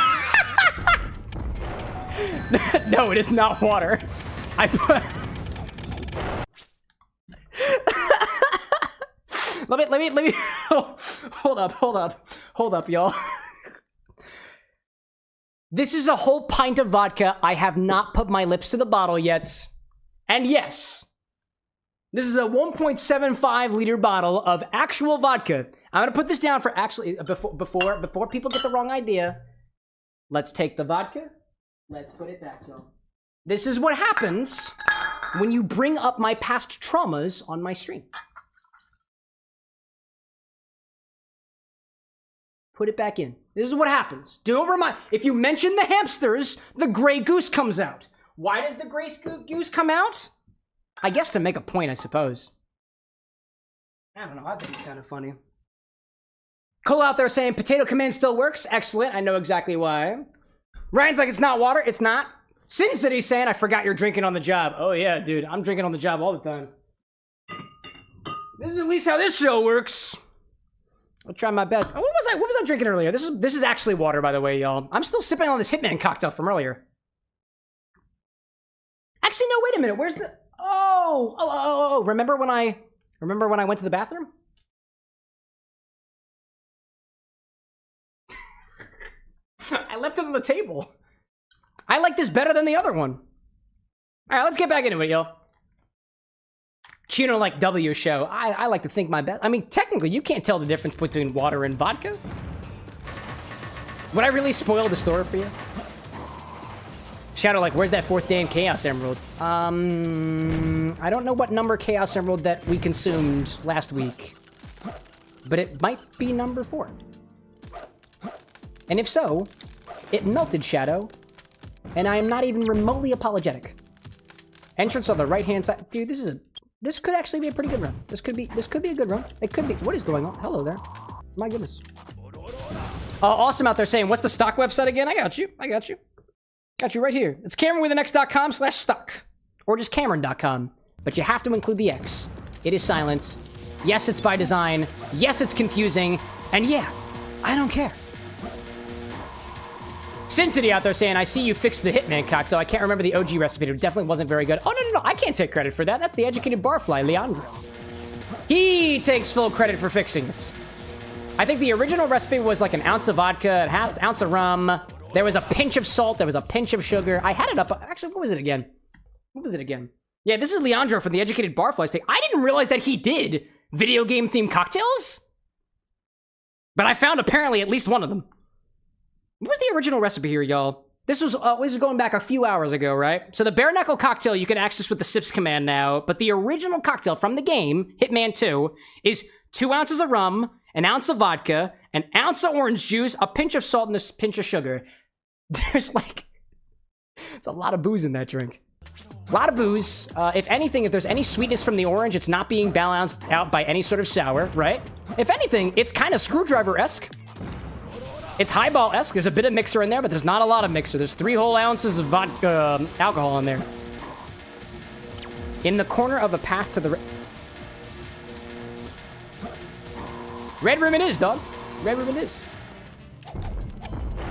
No, it is not water. I put... let me, hold up, y'all. This is a whole pint of vodka. I have not put my lips to the bottle yet. And yes, this is a 1.75 liter bottle of actual vodka. I'm gonna put this down for actually, before people get the wrong idea. Let's take the vodka. Let's put it back, y'all. This is what happens when you bring up my past traumas on my stream. Put it back in. This is what happens. Don't remind. If you mention the hamsters, the Grey Goose comes out. Why does the Grey Goose come out? I guess to make a point, I suppose. I don't know. I think it's kind of funny. Cole out there saying potato command still works. Excellent. I know exactly why. Ryan's like, it's not water. It's not. Sin City saying, I forgot you're drinking on the job. Oh yeah, dude. I'm drinking on the job all the time. This is at least how this show works. I'll try my best. Oh, what was I drinking earlier? This is actually water, by the way, y'all. I'm still sipping on this Hitman cocktail from earlier. Actually, no, wait a minute. Where's the... Oh. Remember when I went to the bathroom? I left it on the table. I like this better than the other one. All right, let's get back into it, y'all. Chino like W show. I like to think my best. I mean, technically, you can't tell the difference between water and vodka. Would I really spoil the story for you? Shadow, like, where's that 4th damn Chaos Emerald? I don't know what number Chaos Emerald that we consumed last week, but it might be number 4. And if so, it melted, Shadow, and I am not even remotely apologetic. Entrance on the right-hand side. Dude, this could actually be a pretty good run. This could be a good run. It could be. What is going on? Hello there. My goodness. Awesome out there saying, what's the stock website again? I got you. Got you right here. It's CameronWithAnX.com/stock. Or just Cameron.com. But you have to include the X. It is silent. Yes, it's by design. Yes, it's confusing. And yeah, I don't care. Sin City out there saying, I see you fixed the Hitman cocktail. I can't remember the OG recipe. It definitely wasn't very good. Oh, no. I can't take credit for that. That's the educated barfly, Leandro. He takes full credit for fixing it. I think the original recipe was like an ounce of vodka, an ounce of rum. There was a pinch of salt. There was a pinch of sugar. I had it up. Actually, what was it again? Yeah, this is Leandro from the educated barfly state. I didn't realize that he did video game themed cocktails. But I found apparently at least one of them. What was the original recipe here, y'all? This was going back a few hours ago, right? So the bare knuckle cocktail you can access with the sips command now, but the original cocktail from the game, Hitman 2, is 2 ounces of rum, an ounce of vodka, an ounce of orange juice, a pinch of salt, and a pinch of sugar. There's a lot of booze in that drink. A lot of booze. If anything, if there's any sweetness from the orange, it's not being balanced out by any sort of sour, right? If anything, it's kind of Screwdriver-esque. It's highball-esque. There's a bit of mixer in there, but there's not a lot of mixer. There's 3 whole ounces of vodka, alcohol in there. In the corner of a path to the... Red room it is, dog. Red room it is.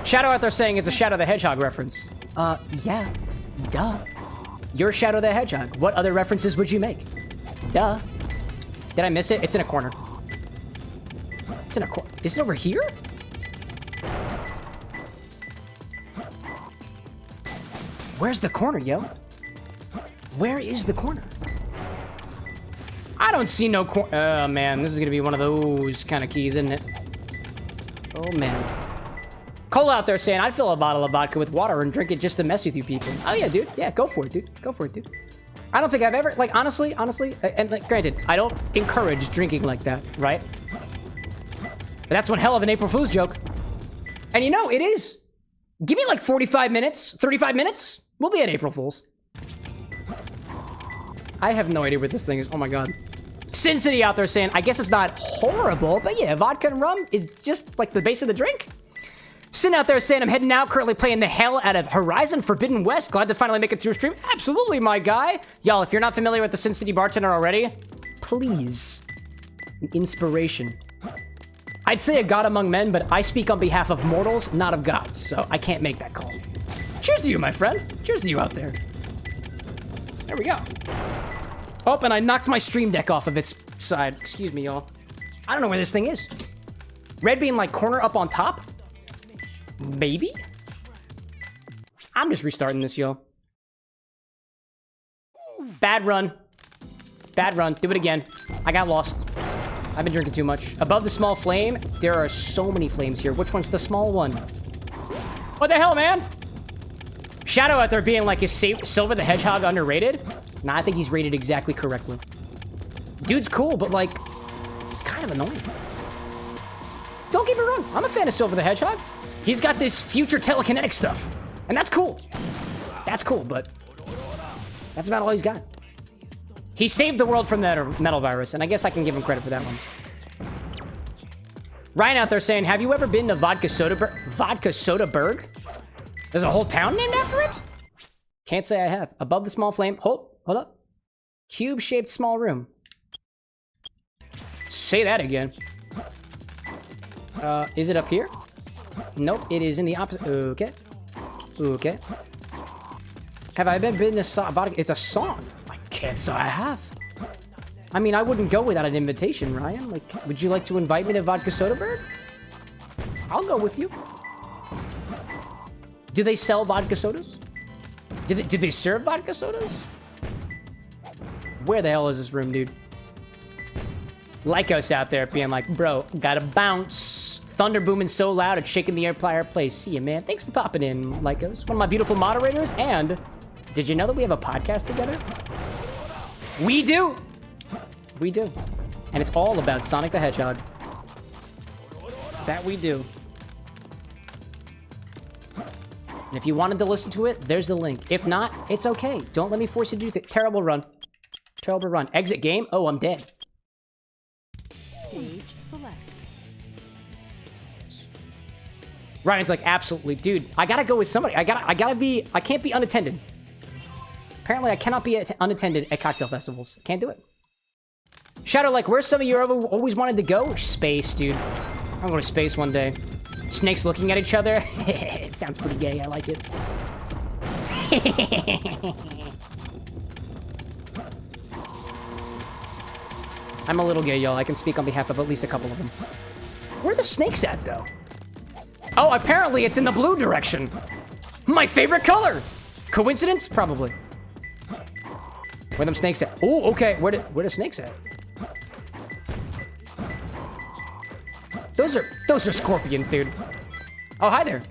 Shadow out there saying it's a Shadow the Hedgehog reference. Yeah. Duh. You're Shadow the Hedgehog. What other references would you make? Duh. Did I miss it? It's in a corner. It's in a corner. Is it over here? Where's the corner, yo? Where is the corner? I don't see no corner. Oh, man. This is going to be one of those kind of keys, isn't it? Oh, man. Cole out there saying, I'd fill a bottle of vodka with water and drink it just to mess with you people. Oh, yeah, dude. Yeah, go for it, dude. Go for it, dude. I don't think I've ever, like, honestly, and like, granted, I don't encourage drinking like that, right? But that's one hell of an April Fool's joke. And you know, it is. Give me like 45 minutes, 35 minutes. We'll be at April Fool's. I have no idea what this thing is. Oh my God. Sin City out there saying, I guess it's not horrible, but yeah, vodka and rum is just like the base of the drink. Sin out there saying, I'm heading out, currently playing the hell out of Horizon Forbidden West. Glad to finally make it through stream. Absolutely, my guy. Y'all, if you're not familiar with the Sin City bartender already, please. An inspiration. I'd say a god among men, but I speak on behalf of mortals, not of gods, so I can't make that call. Cheers to you, my friend. Cheers to you out there. There we go. Oh, and I knocked my stream deck off of its side. Excuse me, y'all. I don't know where this thing is. Red being like corner up on top? Maybe? I'm just restarting this, yo. Bad run. Bad run. Do it again. I got lost. I've been drinking too much. Above the small flame, there are so many flames here. Which one's the small one? What the hell, man? Shadow out there being like, is Silver the Hedgehog underrated? Nah, I think he's rated exactly correctly. Dude's cool, but like, kind of annoying. Don't get me wrong. I'm a fan of Silver the Hedgehog. He's got this future telekinetic stuff. And that's cool. That's cool, but that's about all he's got. He saved the world from that metal virus, and I guess I can give him credit for that one. Ryan out there saying, have you ever been to Vodka Sodaberg? There's a whole town named after it? Can't say I have. Above the small flame. Hold up. Cube-shaped small room. Say that again. Is it up here? Nope, it is in the opposite. Okay. Okay. Have I been to Vodka? It's a song. I can't say I have. I mean, I wouldn't go without an invitation, Ryan. Like, would you like to invite me to Vodka Sodaberg? I'll go with you. Do they sell vodka sodas? Do they serve vodka sodas? Where the hell is this room, dude? Lycos out there being like, bro, gotta bounce. Thunder booming so loud, it's shaking the entire place. See ya, man. Thanks for popping in, Lycos. One of my beautiful moderators. And did you know that we have a podcast together? We do. We do. And it's all about Sonic the Hedgehog. That we do. And if you wanted to listen to it, there's the link. If not, it's okay. Don't let me force you to do terrible run. Terrible run. Exit game? Oh, I'm dead.
Stage select.
Ryan's like, absolutely. Dude, I gotta go with somebody. I can't be unattended. Apparently, I cannot be unattended at cocktail festivals. Can't do it. Shadow, like, where's some of you ever always wanted to go? Space, dude. I'm going to space one day. Snakes looking at each other. It sounds pretty gay. I like it. I'm a little gay, y'all. I can speak on behalf of at least a couple of them. Where are the snakes at, though? Oh, apparently it's in the blue direction. My favorite color. Coincidence? Probably. Where them snakes at? Oh, okay. Where the snakes at? Those are scorpions, dude. Oh, hi there.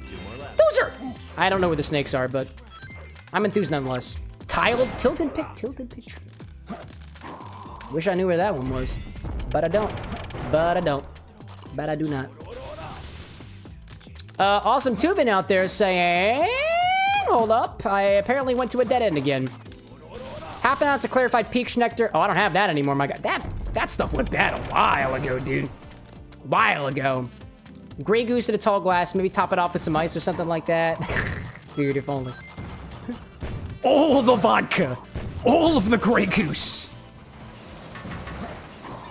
Those are... I don't know where the snakes are, but I'm enthused nonetheless. Tilted picture. Wish I knew where that one was, but I don't. But I do not. Awesome Tubin out there saying, hold up. I apparently went to a dead end again. Half an ounce of clarified peach nectar. Oh, I don't have that anymore, my god. That stuff went bad a while ago, dude. While ago. Grey Goose in a tall glass. Maybe top it off with some ice or something like that. Weird if only. All the vodka. All of the Grey Goose.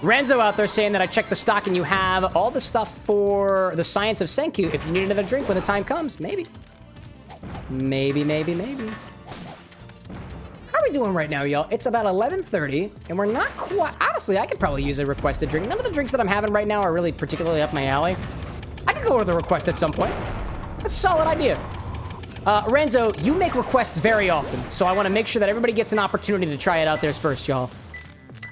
Renzo out there saying that I checked the stock and you have all the stuff for the Science of Senku if you need another drink when the time comes. Maybe. Maybe. How are we doing right now, y'all? It's about 11:30, and we're not quite... Honestly, I could probably use a requested drink. None of the drinks that I'm having right now are really particularly up my alley. I could go to the request at some point. That's a solid idea. Renzo, you make requests very often, so I want to make sure that everybody gets an opportunity to try it out there first, y'all.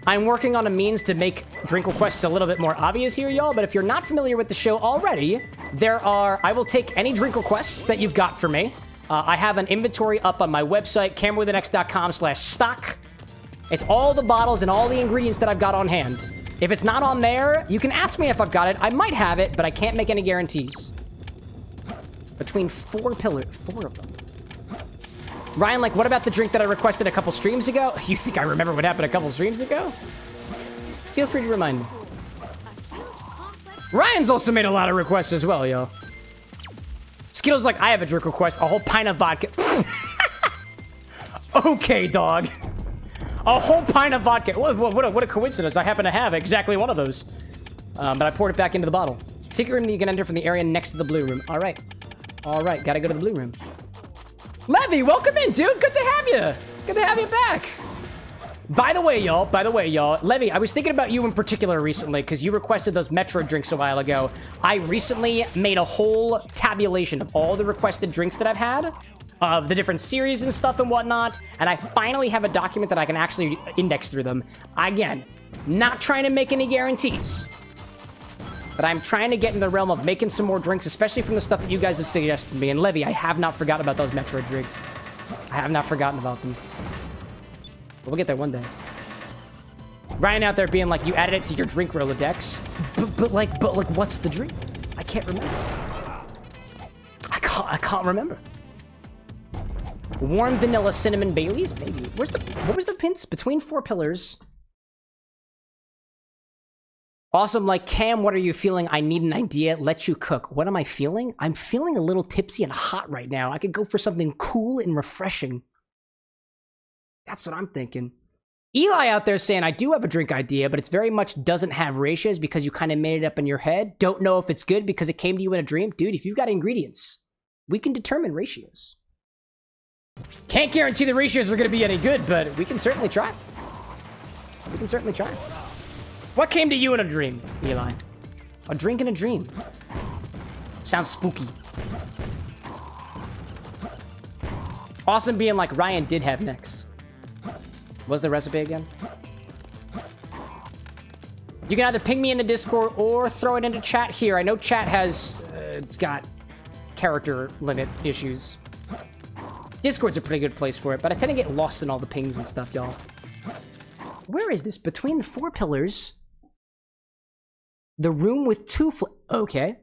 I'm working on a means to make drink requests a little bit more obvious here, y'all, but if you're not familiar with the show already, I will take any drink requests that you've got for me. I have an inventory up on my website, CameroxnWithAnX.com/stock. It's all the bottles and all the ingredients that I've got on hand. If it's not on there, you can ask me if I've got it. I might have it, but I can't make any guarantees. Between 4 pillars, 4 of them. Ryan, like, what about the drink that I requested a couple streams ago? You think I remember what happened a couple streams ago? Feel free to remind me. Ryan's also made a lot of requests as well, yo. Skittles like, I have a drink request, a whole pint of vodka. Okay, dog. A whole pint of vodka. What a coincidence. I happen to have exactly one of those. But I poured it back into the bottle. Secret room that you can enter from the area next to the blue room. All right. All right, gotta go to the blue room. Levy, welcome in, dude. Good to have you. Good to have you back. By the way, y'all, Levy, I was thinking about you in particular recently because you requested those Metro drinks a while ago. I recently made a whole tabulation of all the requested drinks that I've had, of the different series and stuff and whatnot, and I finally have a document that I can actually index through them. Again, not trying to make any guarantees, but I'm trying to get in the realm of making some more drinks, especially from the stuff that you guys have suggested to me. And Levy, I have not forgotten about those Metro drinks. I have not forgotten about them. We'll get there one day. Ryan out there being like, you added it to your drink Rolodex. But like, what's the drink? I can't remember. I can't remember. Warm vanilla cinnamon Baileys? Maybe. What was the pints? Between 4 pillars. Awesome, like, Cam, what are you feeling? I need an idea. Let you cook. What am I feeling? I'm feeling a little tipsy and hot right now. I could go for something cool and refreshing. That's what I'm thinking. Eli out there saying, I do have a drink idea, but it's very much doesn't have ratios because you kind of made it up in your head. Don't know if it's good because it came to you in a dream. Dude, if you've got ingredients, we can determine ratios. Can't guarantee the ratios are going to be any good, but we can certainly try. We can certainly try. What came to you in a dream, Eli? A drink in a dream. Sounds spooky. Awesome being like, Ryan did have next. What's the recipe again? You can either ping me in the Discord or throw it into chat here. I know chat has, it's got character limit issues. Discord's a pretty good place for it, but I tend to get lost in all the pings and stuff, y'all. Where is this? Between the 4 pillars. The room with 2 okay.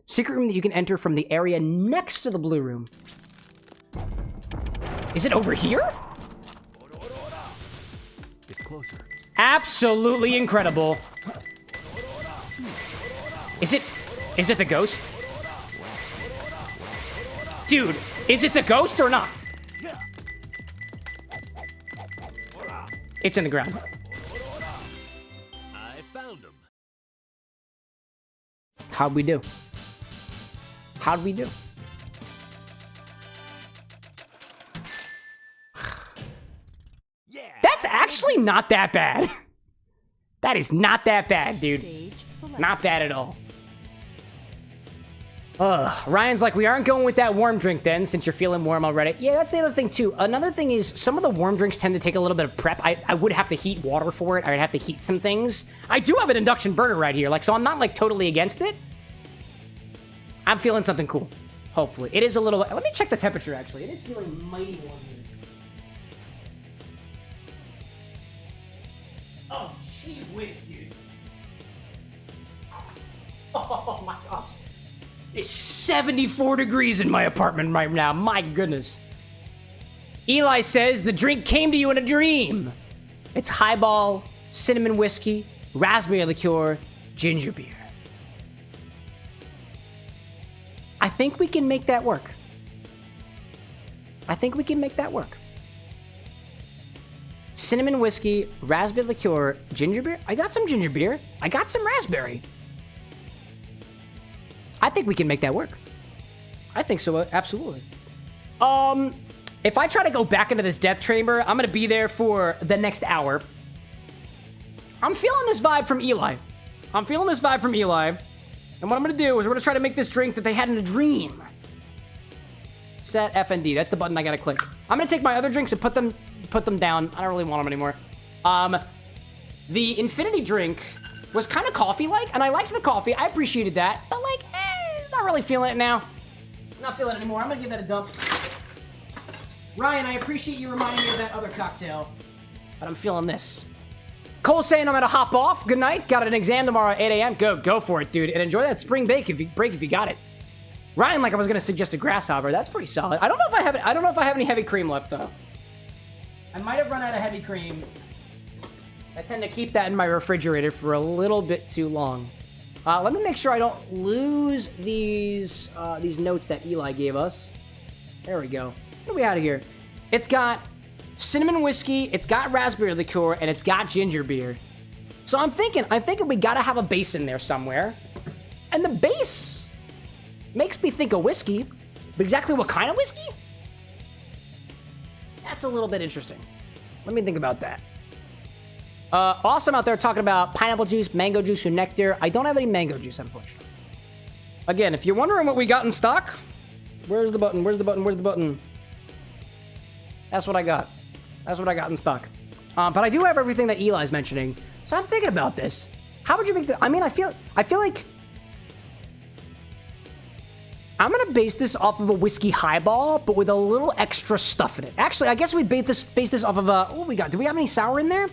Secret room that you can enter from the area next to the blue room. Is it over here?
It's closer.
Absolutely incredible. Is it the ghost? Dude, is it the ghost or not? It's in the ground.
I found him.
How'd we do? How'd we do?
Yeah.
That's actually not that bad. That is not that bad, dude.
Stage select.
Not bad at all. Ryan's like, we aren't going with that warm drink then, since you're feeling warm already. Yeah, that's the other thing, too. Another thing is, some of the warm drinks tend to take a little bit of prep. I would have to heat water for it. I would have to heat some things. I do have an induction burner right here, like, so I'm not, like, totally against it. I'm feeling something cool, hopefully. It is a little... Let me check the temperature, actually. It is feeling mighty warm here. Oh, gee whiz, dude. Oh, my gosh. It's 74 degrees in my apartment right now. My goodness. Eli says the drink came to you in a dream. It's highball, cinnamon whiskey, raspberry liqueur, ginger beer. I think we can make that work. I think we can make that work. Cinnamon whiskey, raspberry liqueur, ginger beer. I got some ginger beer. I got some raspberry. I think we can make that work. I think so, absolutely. If I try to go back into this death chamber, I'm gonna be there for the next hour. I'm feeling this vibe from Eli. And what I'm gonna do is we're gonna try to make this drink that they had in a dream. Set FND, that's the button I gotta click. I'm gonna take my other drinks and put them down. I don't really want them anymore. The infinity drink was kind of coffee-like, and I liked the coffee. I appreciated that, but like, not really feeling it now. Not feeling it anymore. I'm gonna give that a dump. Ryan, I appreciate you reminding me of that other cocktail. but I'm feeling this. Cole saying I'm gonna hop off. Good night. Got an exam tomorrow at 8 a.m. Go for it, dude. And enjoy that spring break if you got it. Ryan, like I was gonna suggest a grasshopper. That's pretty solid. I don't know if I have any heavy cream left though. I might have run out of heavy cream. I tend to keep that in my refrigerator for a little bit too long. Let me make sure I don't lose these notes that Eli gave us. There we go. What do we out of here? It's got cinnamon whiskey, it's got raspberry liqueur, and it's got ginger beer. So I'm thinking we gotta have a base in there somewhere. And the base makes me think of whiskey, but exactly what kind of whiskey? That's a little bit interesting. Let me think about that. Awesome out there talking about pineapple juice, mango juice, and nectar. I don't have any mango juice, unfortunately. Again, if you're wondering what we got in stock, where's the button? Where's the button? Where's the button? That's what I got. That's what I got in stock. But I do have everything that Eli's mentioning. So I'm thinking about this. How would you make the... I mean, I feel like... I'm gonna base this off of a whiskey highball, but with a little extra stuff in it. Actually, I guess we'd base this off of a... What we got? Do we have any sour in there?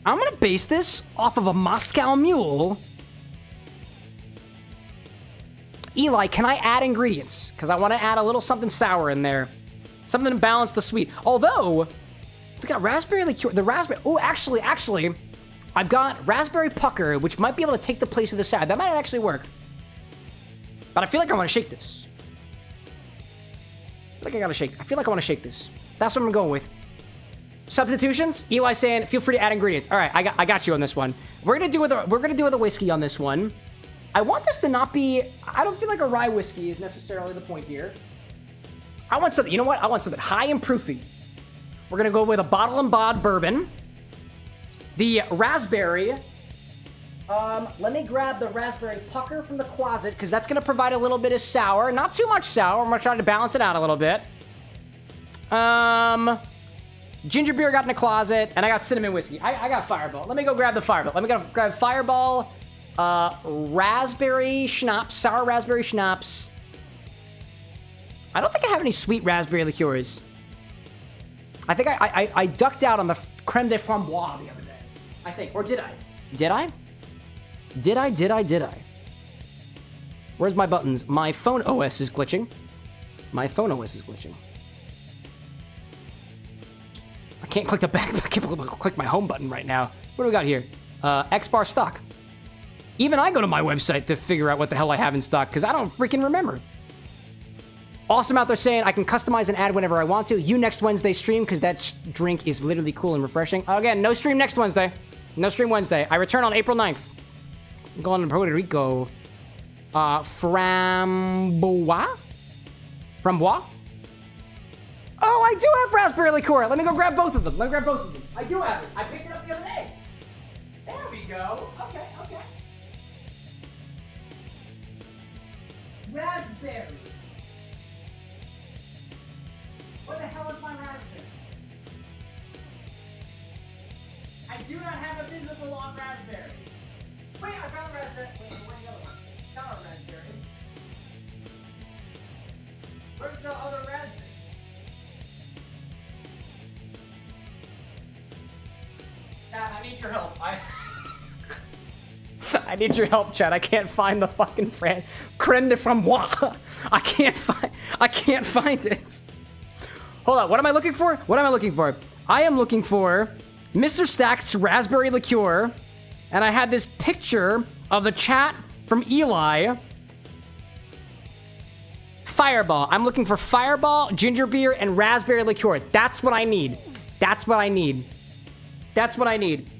I'm gonna base this off of a Moscow Mule. Eli, can I add ingredients? Because I want to add a little something sour in there. Something to balance the sweet. Although, we got raspberry liqueur. The raspberry... Oh, actually, I've got raspberry pucker, which might be able to take the place of the sour. That might actually work. But I feel like I want to shake this. I feel like I want to shake this. That's what I'm going with. Substitutions? Eli saying, feel free to add ingredients. All right, I got you on this one. We're gonna do with a whiskey on this one. I want this to not be... I don't feel like a rye whiskey is necessarily the point here. I want something... You know what? I want something high and proofy. We're gonna go with a Bottle and Bod bourbon. The raspberry... let me grab the raspberry pucker from the closet, because that's gonna provide a little bit of sour. Not too much sour. I'm gonna try to balance it out a little bit. Ginger beer got in the closet, and I got cinnamon whiskey. I got Fireball. Let me go grab the Fireball. Let me go grab Fireball, raspberry schnapps, sour raspberry schnapps. I don't think I have any sweet raspberry liqueurs. I think I ducked out on the creme de framboise the other day. I think. Or did I? Did I? Did I? Where's my buttons? My phone OS is glitching. I can't click the back. I can't click my home button right now. What do we got here? XBar stock. Even I go to my website to figure out what the hell I have in stock, because I don't freaking remember. Awesome out there saying I can customize and add whenever I want to. You next Wednesday stream, because that drink is literally cool and refreshing. Again, no stream next Wednesday. No stream Wednesday. I return on April 9th. I'm going to Puerto Rico. Framboise? Oh, I do have raspberry liqueur. Let me go grab both of them. I do have it. I picked it up the other day. There we go. Okay. Raspberry. What the hell is my raspberry? I do not have a visible on raspberry. Wait, I found raspberry. Wait, where's the other one? Not a raspberry. Where's the other raspberry? Chat, I need your help. I need your help, Chad. I can't find the fucking creme de framboise. I can't find it. Hold on. What am I looking for? I am looking for Mr. Stack's raspberry liqueur, and I had this picture of the chat from Eli. Fireball. I'm looking for Fireball, ginger beer, and raspberry liqueur. That's what I need.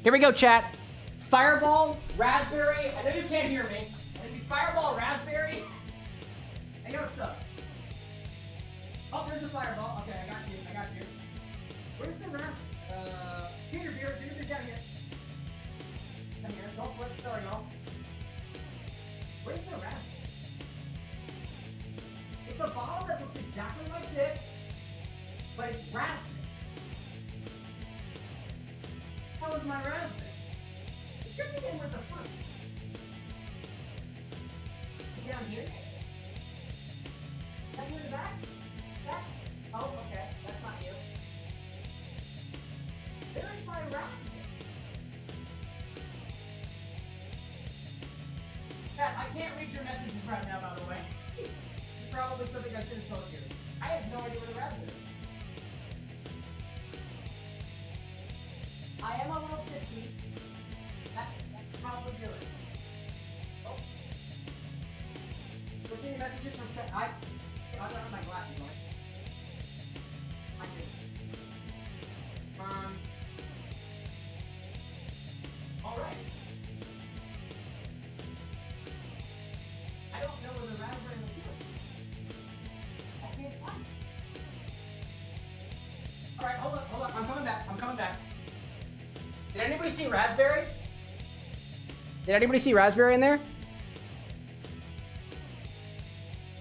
Here we go, chat. Fireball, raspberry. I know you can't hear me. I need Fireball, raspberry. I got stuff. Oh, there's the Fireball. Okay, I got you. Where's the ginger beer? Ginger beer down here. Don't flip. Sorry, y'all. Where's the raspberry? It's a bottle that looks exactly like this, but it's raspberry. How is my raspberry? It should be in with the fruit. Down here? Is that you in the back? Oh, okay. That's not you. Pat, I can't read your messages right now, by the way. It's probably something I should have told you. I have no idea where the rabbit is. I am a little tipsy. That's probably do it. Oh. What's in your messages from Chet? I don't have my glasses on. I do. Alright. I don't know where the raspberry liqueur is. I can't find it. Alright, hold up. I'm coming back. Did anybody see raspberry? Did anybody see raspberry in there?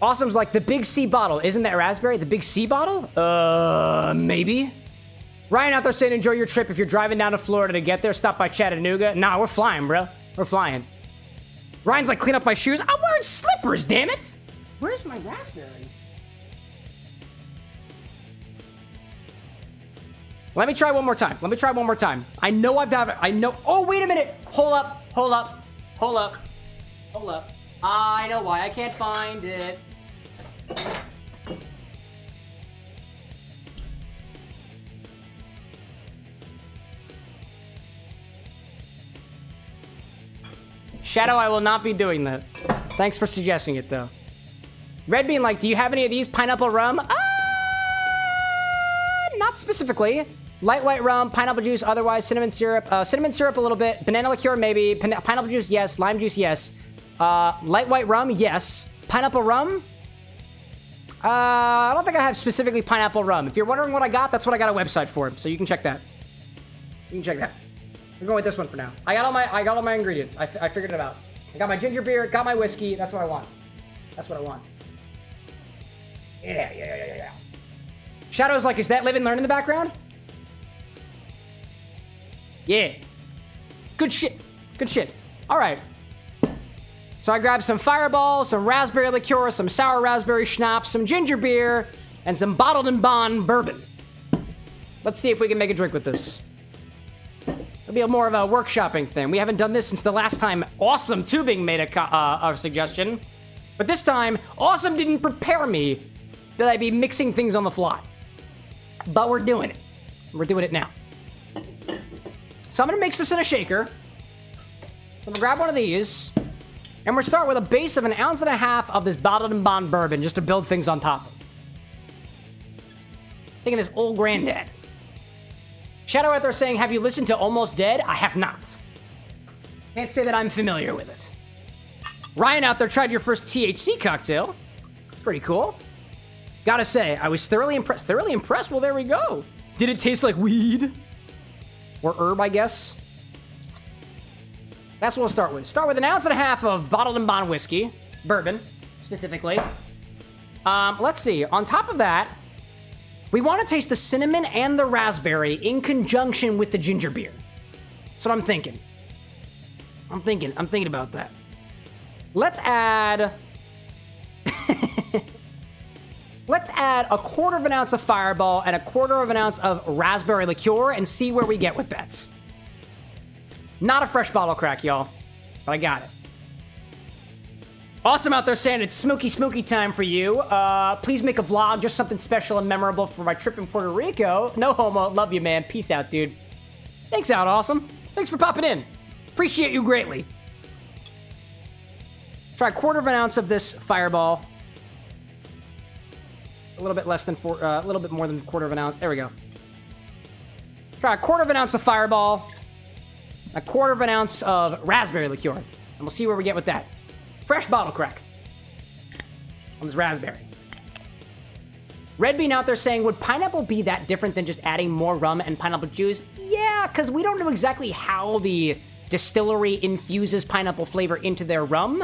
Awesome's like, the big C bottle. Isn't that raspberry? The big C bottle? Maybe. Ryan out there saying, enjoy your trip. If you're driving down to Florida to get there, stop by Chattanooga. Nah, we're flying, bro. We're flying. Ryan's like, clean up my shoes. I'm wearing slippers, damn it. Where's my raspberry? Let me try one more time. I know I've got it. I know. Oh, wait a minute. Hold up. I know why I can't find it. Shadow, I will not be doing that. Thanks for suggesting it, though. Red Bean, like, do you have any of these? Pineapple rum? Not specifically. Light white rum, pineapple juice, otherwise cinnamon syrup. Cinnamon syrup a little bit. Banana liqueur, maybe. Pineapple juice, yes. Lime juice, yes. Light white rum, yes. Pineapple rum? I don't think I have specifically pineapple rum. If you're wondering what I got, that's what I got a website for. So you can check that. We're going with this one for now. I got all my ingredients. I figured it out. I got my ginger beer, got my whiskey. That's what I want. Yeah. Shadow's like, is that Live and Learn in the background? Yeah. Good shit. All right. So I grabbed some Fireball, some raspberry liqueur, some sour raspberry schnapps, some ginger beer, and some bottled and bond bourbon. Let's see if we can make a drink with this. It'll be more of a workshopping thing. We haven't done this since the last time Awesome Tubing made a suggestion. But this time, Awesome didn't prepare me that I'd be mixing things on the fly. But we're doing it. We're doing it now. So I'm gonna mix this in a shaker. So I'm gonna grab one of these. And we're gonna start with a base of 1.5 ounces of this bottled and bond bourbon just to build things on top of. Thinking this old granddad. Shadow out there saying, have you listened to Almost Dead? I have not. Can't say that I'm familiar with it. Ryan out there tried your first THC cocktail. Pretty cool. Gotta say, I was thoroughly impressed. Well, there we go. Did it taste like weed? Or herb, I guess? That's what we'll start with. Start with 1.5 ounces of bottled and bond whiskey. Bourbon, specifically. Let's see. On top of that, we want to taste the cinnamon and the raspberry in conjunction with the ginger beer. That's what I'm thinking. I'm thinking about that. Let's add... Let's add 1/4 ounce of Fireball and 1/4 ounce of raspberry liqueur and see where we get with that. Not a fresh bottle crack, y'all, but I got it. Awesome out there saying it's smoky time for you. Please make a vlog, just something special and memorable for my trip in Puerto Rico. No homo, love you, man. Peace out, dude. Thanks out, Awesome. Thanks for popping in. Appreciate you greatly. Try 1/4 ounce of this Fireball. A little bit less than a little bit more than 1/4 ounce. There we go. Try 1/4 ounce of Fireball, 1/4 ounce of raspberry liqueur, and we'll see where we get with that. Fresh bottle crack on this raspberry. Red Bean out there saying, would pineapple be that different than just adding more rum and pineapple juice? Yeah, because we don't know exactly how the distillery infuses pineapple flavor into their rum.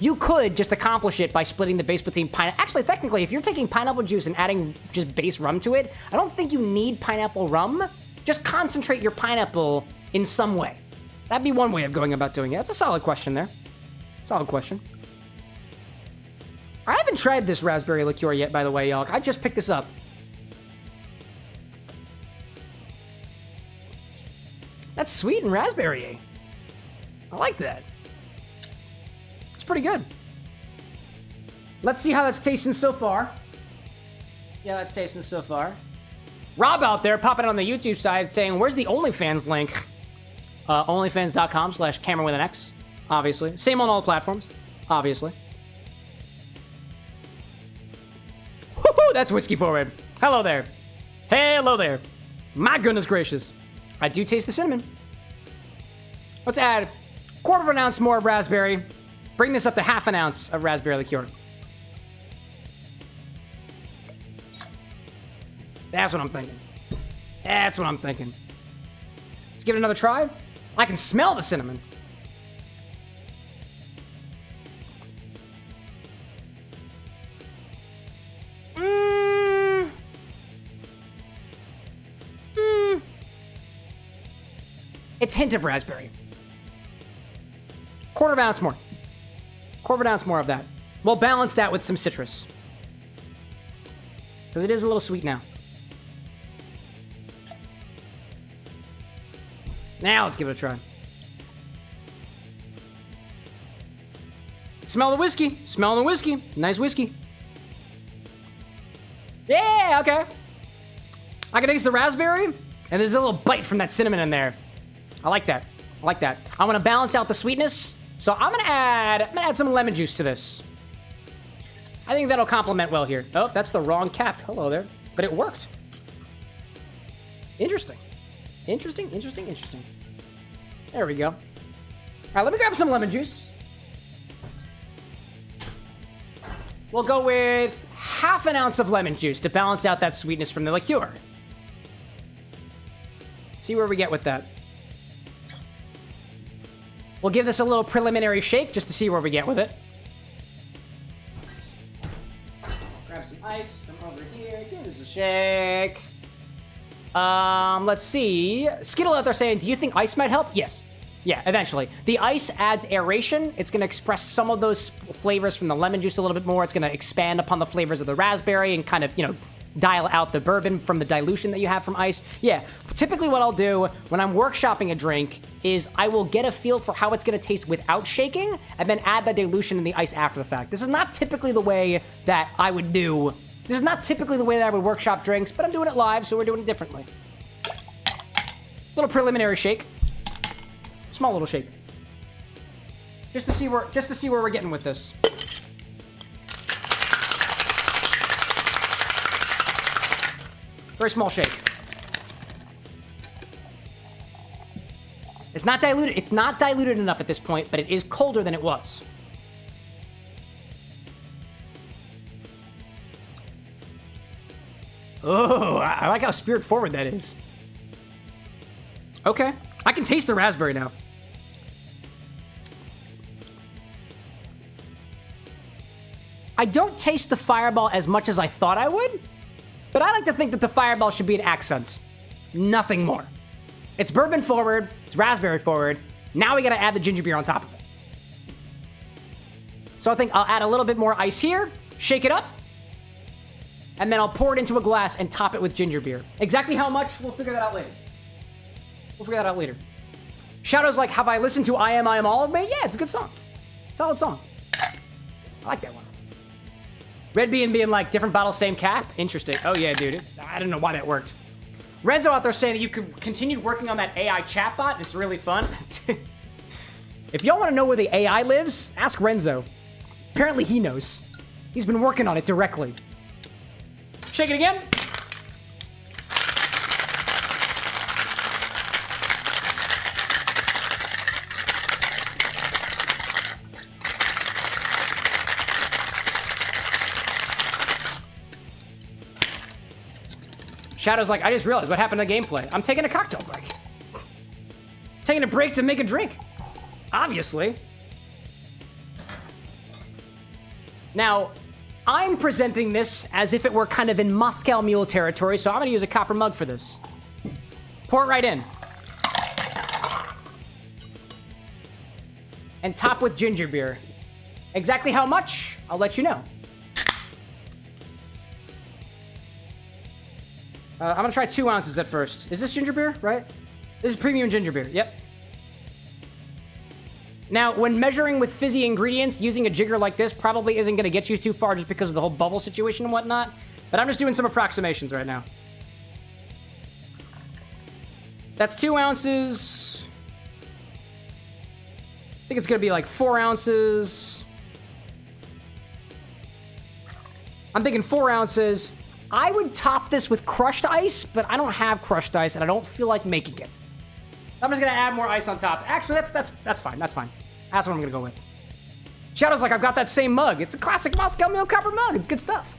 You could just accomplish it by splitting the base between pineapple. Actually, technically, if you're taking pineapple juice and adding just base rum to it, I don't think you need pineapple rum. Just concentrate your pineapple in some way. That'd be one way of going about doing it. That's a solid question there. Solid question. I haven't tried this raspberry liqueur yet, by the way, y'all. I just picked this up. That's sweet and raspberry. I like that. It's pretty good. Let's see how that's tasting so far. Yeah, that's tasting so far. Rob out there popping on the YouTube side saying, where's the OnlyFans link? OnlyFans.com/CameroxnWithAnX. Obviously. Same on all platforms. Obviously. Woohoo! That's whiskey forward. Hello there. Hello there. My goodness gracious. I do taste the cinnamon. Let's add 1/4 ounce more of raspberry. Bring this up to 1/2 ounce of raspberry liqueur. That's what I'm thinking. That's what I'm thinking. Let's give it another try. I can smell the cinnamon. It's hint of raspberry. 1/4 ounce more. 1/4 ounce more of that. We'll balance that with some citrus. Because it is a little sweet now. Now let's give it a try. Smell the whiskey. Smell the whiskey. Nice whiskey. Yeah, okay. I can taste the raspberry, and there's a little bite from that cinnamon in there. I like that. I like that. I want to balance out the sweetness, so I'm gonna add some lemon juice to this. I think that'll complement well here. Oh, that's the wrong cap. Hello there. But it worked. Interesting. Interesting, interesting, interesting. There we go. All right, let me grab some lemon juice. We'll go with 1/2 ounce of lemon juice to balance out that sweetness from the liqueur. See where we get with that. We'll give this a little preliminary shake just to see where we get with it. Grab some ice, come over here, give this a shake. Let's see. Skittle out there saying, do you think ice might help? Yes. Yeah, eventually. The ice adds aeration. It's going to express some of those flavors from the lemon juice a little bit more. It's going to expand upon the flavors of the raspberry and kind of, you know, dial out the bourbon from the dilution that you have from ice. Yeah, typically what I'll do when I'm workshopping a drink is I will get a feel for how it's going to taste without shaking and then add the dilution in the ice after the fact. This is not typically the way that I would do. This is not typically the way that I would workshop drinks, but I'm doing it live, so we're doing it differently. Little preliminary shake. Small little shake. Just to see where we're getting with this. Very small shake. It's not diluted. It's not diluted enough at this point, but it is colder than it was. Oh, I like how spirit forward that is. Okay. I can taste the raspberry now. I don't taste the Fireball as much as I thought I would, but I like to think that the Fireball should be an accent. Nothing more. It's bourbon forward, it's raspberry forward. Now we gotta add the ginger beer on top of it. So I think I'll add a little bit more ice here, shake it up, and then I'll pour it into a glass and top it with ginger beer. Exactly how much, we'll figure that out later. We'll figure that out later. Shadow's like, have I listened to I Am All of Me? Yeah, it's a good song. Solid song. I like that one. Red Bean being like, different bottle, same cap? Interesting. Oh yeah, dude. I don't know why that worked. Renzo out there saying that you could continue working on that AI chatbot. It's really fun. If y'all want to know where the AI lives, ask Renzo. Apparently he knows. He's been working on it directly. Shake it again. Shadow's like, I just realized what happened to the gameplay. I'm taking a cocktail break. Taking a break to make a drink. Obviously. Now, I'm presenting this as if it were kind of in Moscow Mule territory, so I'm gonna use a copper mug for this. Pour it right in. And top with ginger beer. Exactly how much? I'll let you know. I'm gonna try 2 ounces at first. Is this ginger beer, right? This is premium ginger beer. Yep. Now, when measuring with fizzy ingredients, using a jigger like this probably isn't going to get you too far just because of the whole bubble situation and whatnot. But I'm just doing some approximations right now. That's 2 ounces. I think it's going to be like 4 ounces. I'm thinking 4 ounces. I would top this with crushed ice, but I don't have crushed ice, and I don't feel like making it. I'm just gonna add more ice on top. Actually, that's fine. That's fine. That's what I'm gonna go with. Shadow's like, I've got that same mug. It's a classic Moscow Mule Copper mug. It's good stuff.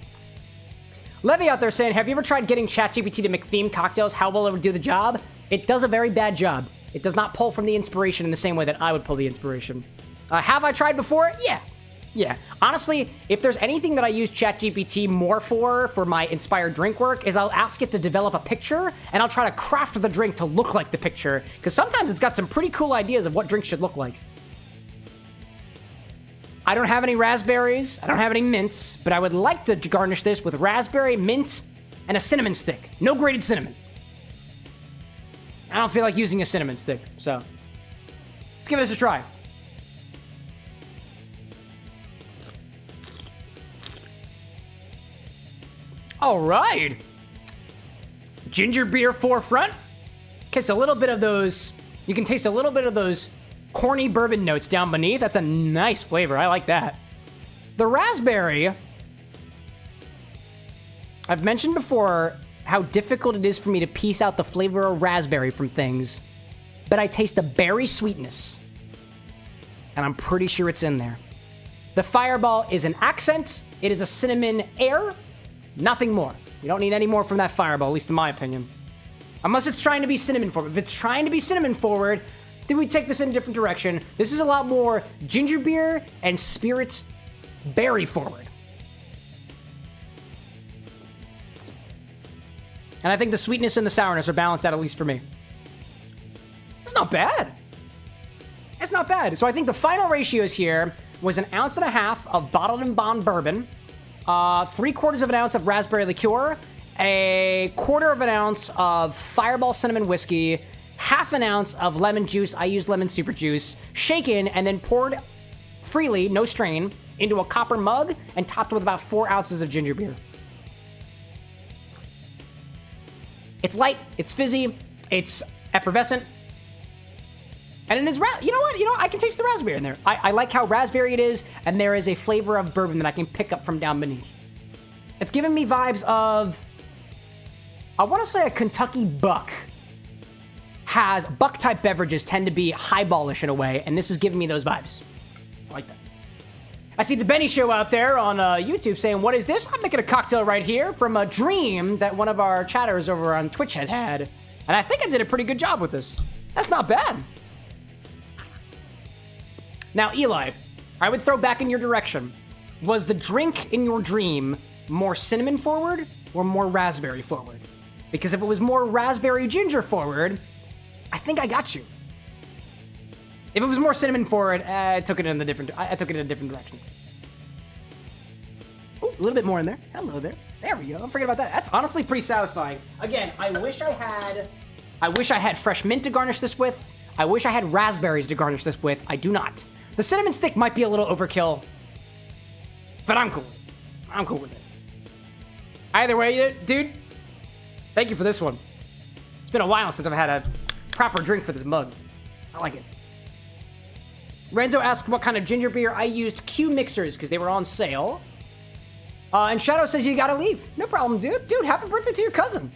Levy out there saying, have you ever tried getting ChatGPT to make themed cocktails? How will it do the job? It does a very bad job. It does not pull from the inspiration in the same way that I would pull the inspiration. Have I tried before? Yeah. Honestly, if there's anything that I use ChatGPT more for my inspired drink work, is I'll ask it to develop a picture, and I'll try to craft the drink to look like the picture, because sometimes it's got some pretty cool ideas of what drinks should look like. I don't have any raspberries, I don't have any mints, but I would like to garnish this with raspberry, mint, and a cinnamon stick. No grated cinnamon. I don't feel like using a cinnamon stick, so let's give this a try. All right. Ginger beer forefront. Gets a little bit of those, you can taste a little bit of those corny bourbon notes down beneath. That's a nice flavor. I like that. The raspberry, I've mentioned before how difficult it is for me to piece out the flavor of raspberry from things, but I taste the berry sweetness, and I'm pretty sure it's in there. The Fireball is an accent. It is a cinnamon air. Nothing more. You don't need any more from that Fireball, at least in my opinion. Unless it's trying to be cinnamon forward. If it's trying to be cinnamon forward, then we take this in a different direction. This is a lot more ginger beer and spirit berry forward. And I think the sweetness and the sourness are balanced out, at least for me. It's not bad. It's not bad. So I think the final ratios here was 1.5 ounces of bottled and bond bourbon, 3/4 of an ounce of raspberry liqueur, 1/4 ounce of Fireball cinnamon whiskey, 1/2 ounce of lemon juice. I used lemon super juice, shaken and then poured freely, no strain, into a copper mug and topped with about 4 ounces of ginger beer. It's light, it's fizzy, it's effervescent, and it is, you know what, I can taste the raspberry in there. I like how raspberry it is, and there is a flavor of bourbon that I can pick up from down beneath. It's giving me vibes of, I want to say a Kentucky Buck. Buck-type beverages tend to be highballish in a way, and this is giving me those vibes. I like that. I see the Benny Show out there on YouTube saying, what is this? I'm making a cocktail right here from a dream that one of our chatters over on Twitch had. And I think I did a pretty good job with this. That's not bad. Now, Eli, I would throw back in your direction. Was the drink in your dream more cinnamon forward or more raspberry forward? Because if it was more raspberry ginger forward, I think I got you. If it was more cinnamon forward, I took it in a different direction. Ooh, a little bit more in there. Hello there. There we go. Don't forget about that. That's honestly pretty satisfying. Again, I wish I had fresh mint to garnish this with. I wish I had raspberries to garnish this with. I do not. The cinnamon stick might be a little overkill, but I'm cool. I'm cool with it. Either way, dude, thank you for this one. It's been a while since I've had a proper drink for this mug. I like it. Renzo asked what kind of ginger beer. I used Q mixers because they were on sale. And Shadow says you gotta leave. No problem, dude. Dude, happy birthday to your cousin.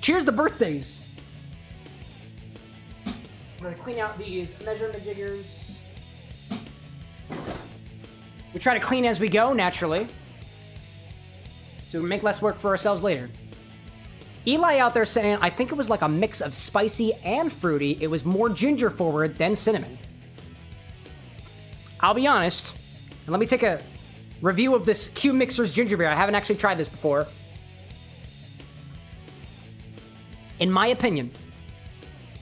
Cheers to birthdays. I'm gonna clean out these measurement jiggers. We try to clean as we go, naturally, so we make less work for ourselves later. Eli out there saying, I think it was like a mix of spicy and fruity. It was more ginger forward than cinnamon. I'll be honest, and let me take a review of this Q Mixer's ginger beer. I haven't actually tried this before. In my opinion,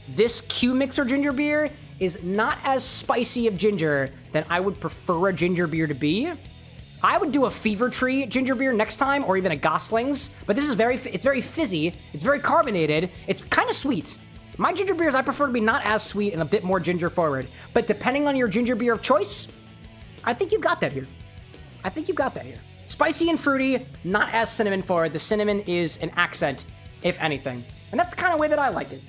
this Q Mixer ginger beer is not as spicy of ginger than I would prefer a ginger beer to be. I would do a Fever Tree ginger beer next time, or even a Gosling's, but this is it's very fizzy, it's very carbonated, it's kind of sweet. My ginger beers, I prefer to be not as sweet and a bit more ginger forward. But depending on your ginger beer of choice, I think you've got that here. I think you've got that here. Spicy and fruity, not as cinnamon forward. The cinnamon is an accent, if anything. And that's the kind of way that I like it.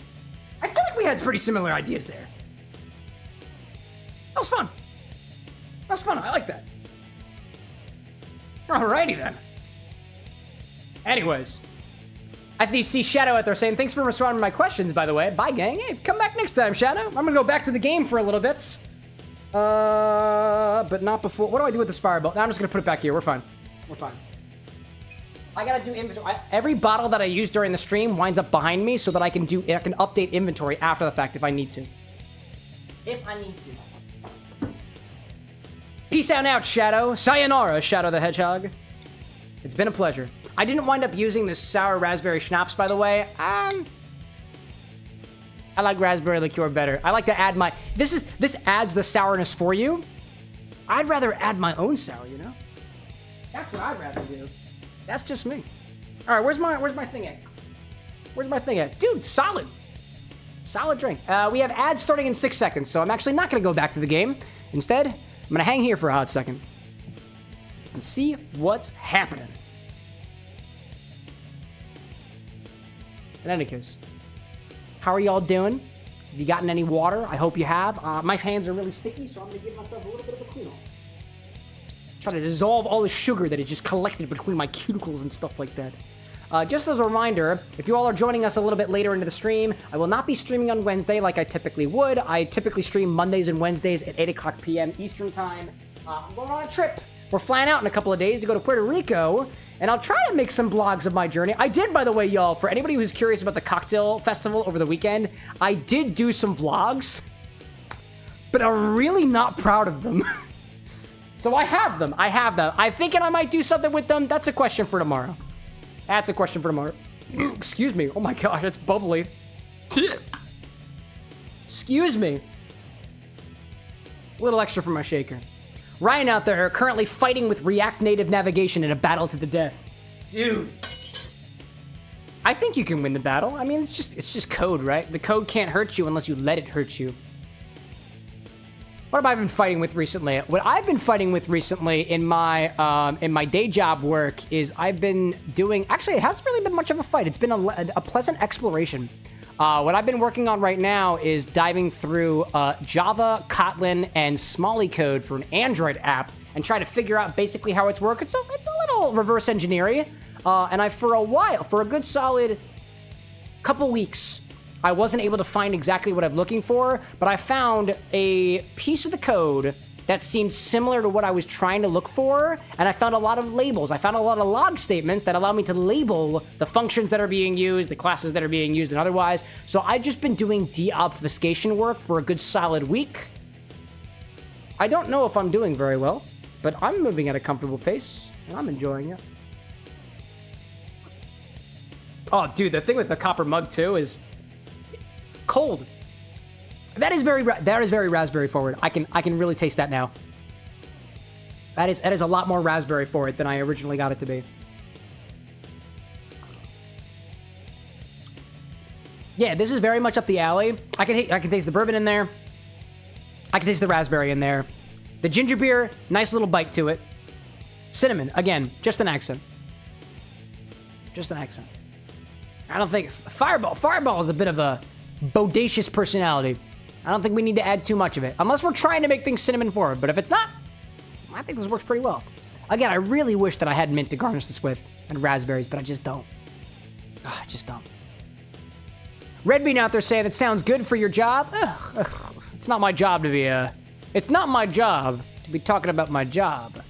I feel like we had pretty similar ideas there. That was fun. That was fun. I like that. Alrighty then. Anyways. I see Shadow out there saying, thanks for responding to my questions, by the way. Bye, gang. Hey, come back next time, Shadow. I'm gonna go back to the game for a little bit. But not before. What do I do with this fireball? No, I'm just gonna put it back here. We're fine. We're fine. I gotta do inventory. Every bottle that I use during the stream winds up behind me so that I can update inventory after the fact if I need to. If I need to. Peace out, Shadow. Sayonara, Shadow the Hedgehog. It's been a pleasure. I didn't wind up using this sour raspberry schnapps, by the way. I like raspberry liqueur better. I like to add my... This adds the sourness for you. I'd rather add my own sour, you know? That's what I'd rather do. That's just me. All right, where's my thing at? Where's my thing at? Dude, solid. Solid drink. We have ads starting in 6 seconds, so I'm actually not going to go back to the game. Instead, I'm going to hang here for a hot second and see what's happening. In any case, how are y'all doing? Have you gotten any water? I hope you have. My hands are really sticky, so I'm going to give myself a little bit of a clean off. Try to dissolve all the sugar that is just collected between my cuticles and stuff like that. Just as a reminder, if you all are joining us a little bit later into the stream, I will not be streaming on Wednesday like I typically would. I typically stream Mondays and Wednesdays at 8 o'clock p.m. Eastern Time. I'm going on a trip. We're flying out in a couple of days to go to Puerto Rico, and I'll try to make some vlogs of my journey. I did, by the way, y'all, for anybody who's curious about the cocktail festival over the weekend, I did do some vlogs, but I'm really not proud of them. So I have them. I'm thinking I might do something with them. That's a question for tomorrow. That's a question for tomorrow. Excuse me. Oh my gosh, it's bubbly. Excuse me. A little extra for my shaker. Ryan out there currently fighting with React Native navigation in a battle to the death. Dude. I think you can win the battle. I mean, it's just code, right? The code can't hurt you unless you let it hurt you. What have I been fighting with recently? What I've been fighting with recently in my day job work is I've been doing... Actually, it hasn't really been much of a fight. It's been a pleasant exploration. What I've been working on right now is diving through Java, Kotlin, and Smalley code for an Android app and try to figure out basically how it's working. It's a little reverse engineering. And for a good solid couple weeks, I wasn't able to find exactly what I'm looking for, but I found a piece of the code that seemed similar to what I was trying to look for, and I found a lot of labels. I found a lot of log statements that allow me to label the functions that are being used, the classes that are being used, and otherwise. So I've just been doing deobfuscation work for a good solid week. I don't know if I'm doing very well, but I'm moving at a comfortable pace, and I'm enjoying it. Oh, dude, the thing with the copper mug, too, is cold. That is very raspberry forward. I can really taste that now. That is a lot more raspberry forward than I originally got it to be. Yeah, this is very much up the alley. I can taste the bourbon in there. I can taste the raspberry in there. The ginger beer, nice little bite to it. Cinnamon, again, just an accent. Just an accent. I don't think Fireball is a bit of a bodacious personality. I don't think we need to add too much of it. Unless we're trying to make things cinnamon forward. But if it's not, I think this works pretty well. Again, I really wish that I had mint to garnish this with. And raspberries, but I just don't. I just don't. Red Bean out there saying it sounds good for your job. It's not my job to be It's not my job to be talking about my job.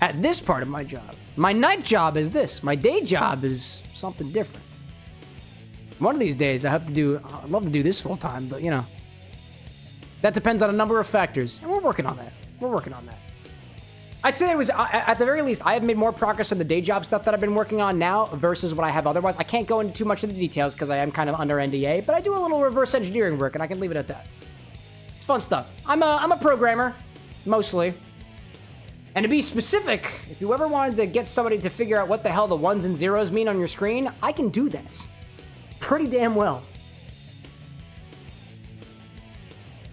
At this part of my job. My night job is this. My day job is something different. One of these days, I'd love to do this full time, but you know. That depends on a number of factors, and we're working on that. We're working on that. I'd say it was, at the very least, I have made more progress in the day job stuff that I've been working on now versus what I have otherwise. I can't go into too much of the details because I am kind of under NDA, but I do a little reverse engineering work, and I can leave it at that. It's fun stuff. I'm a programmer, mostly. And to be specific, if you ever wanted to get somebody to figure out what the hell the ones and zeros mean on your screen, I can do that. Pretty damn well.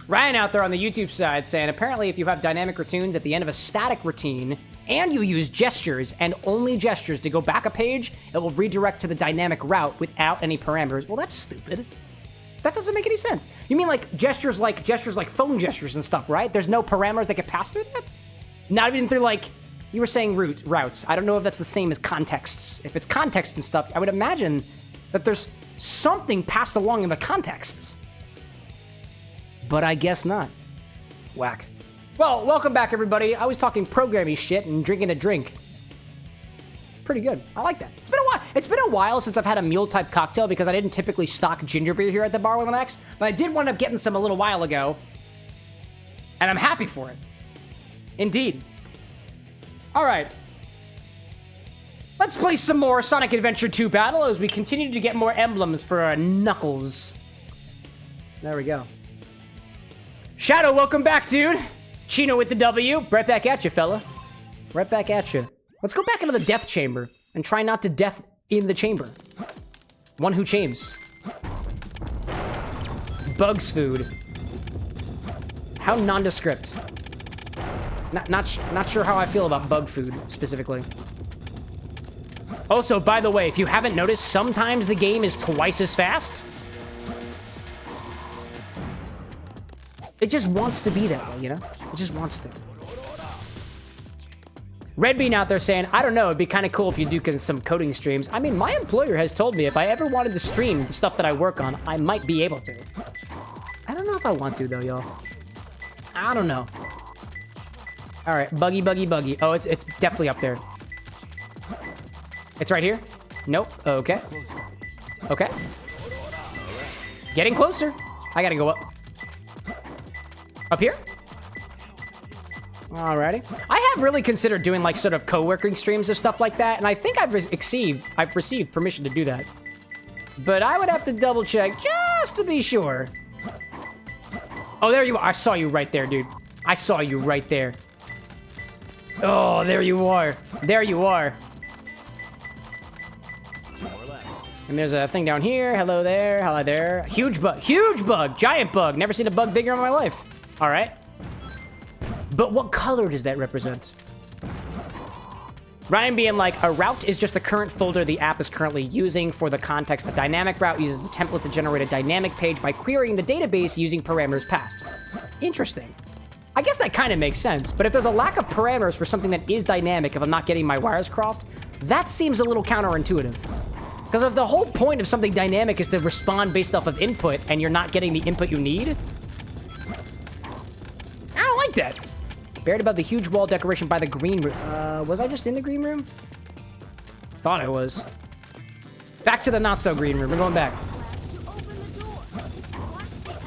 Ryan out there on the YouTube side saying, apparently if you have dynamic routines at the end of a static routine and you use gestures and only gestures to go back a page, it will redirect to the dynamic route without any parameters. Well, that's stupid. That doesn't make any sense. You mean like gestures like phone gestures and stuff, right? There's no parameters that can pass through that? Not even through like, you were saying routes. I don't know if that's the same as contexts. If it's context and stuff, I would imagine that there's something passed along in the contexts. But I guess not. Whack. Well, welcome back, everybody. I was talking programmy shit and drinking a drink. Pretty good. I like that. It's been a while. It's been a while since I've had a mule-type cocktail because I didn't typically stock ginger beer here at the Bar with an X, but I did wind up getting some a little while ago, and I'm happy for it. Indeed. All right. Let's play some more Sonic Adventure 2 Battle as we continue to get more emblems for our Knuckles. There we go. Shadow, welcome back, dude. Chino with the W. Right back at you, fella. Right back at you. Let's go back into the death chamber and try not to death in the chamber. One who chames. Bugs food. How nondescript. Not sure how I feel about bug food specifically. Also, by the way, if you haven't noticed, sometimes the game is twice as fast. It just wants to be that way, you know? It just wants to. Red Bean out there saying, I don't know, it'd be kind of cool if you do some coding streams. I mean, my employer has told me if I ever wanted to stream the stuff that I work on, I might be able to. I don't know if I want to, though, y'all. I don't know. All right, buggy, buggy, buggy. Oh, it's definitely up there. It's right here? Nope. Okay. Okay. Getting closer. I gotta go up. Up here? Alrighty. I have really considered doing like sort of co-working streams of stuff like that, and I think I've received permission to do that. But I would have to double check just to be sure. Oh, there you are. I saw you right there, dude. I saw you right there. Oh, there you are. There you are. And there's a thing down here. Hello there. Hello there. Huge bug. Huge bug. Giant bug. Never seen a bug bigger in my life. All right. But what color does that represent? Ryan being like, a route is just the current folder the app is currently using for the context. The dynamic route uses a template to generate a dynamic page by querying the database using parameters passed. Interesting. I guess that kind of makes sense, but if there's a lack of parameters for something that is dynamic, if I'm not getting my wires crossed, that seems a little counterintuitive. Because if the whole point of something dynamic is to respond based off of input, and you're not getting the input you need, I don't like that. Buried above the huge wall decoration by the green room. Was I just in the green room? Thought I was. Back to the not-so-green room. We're going back.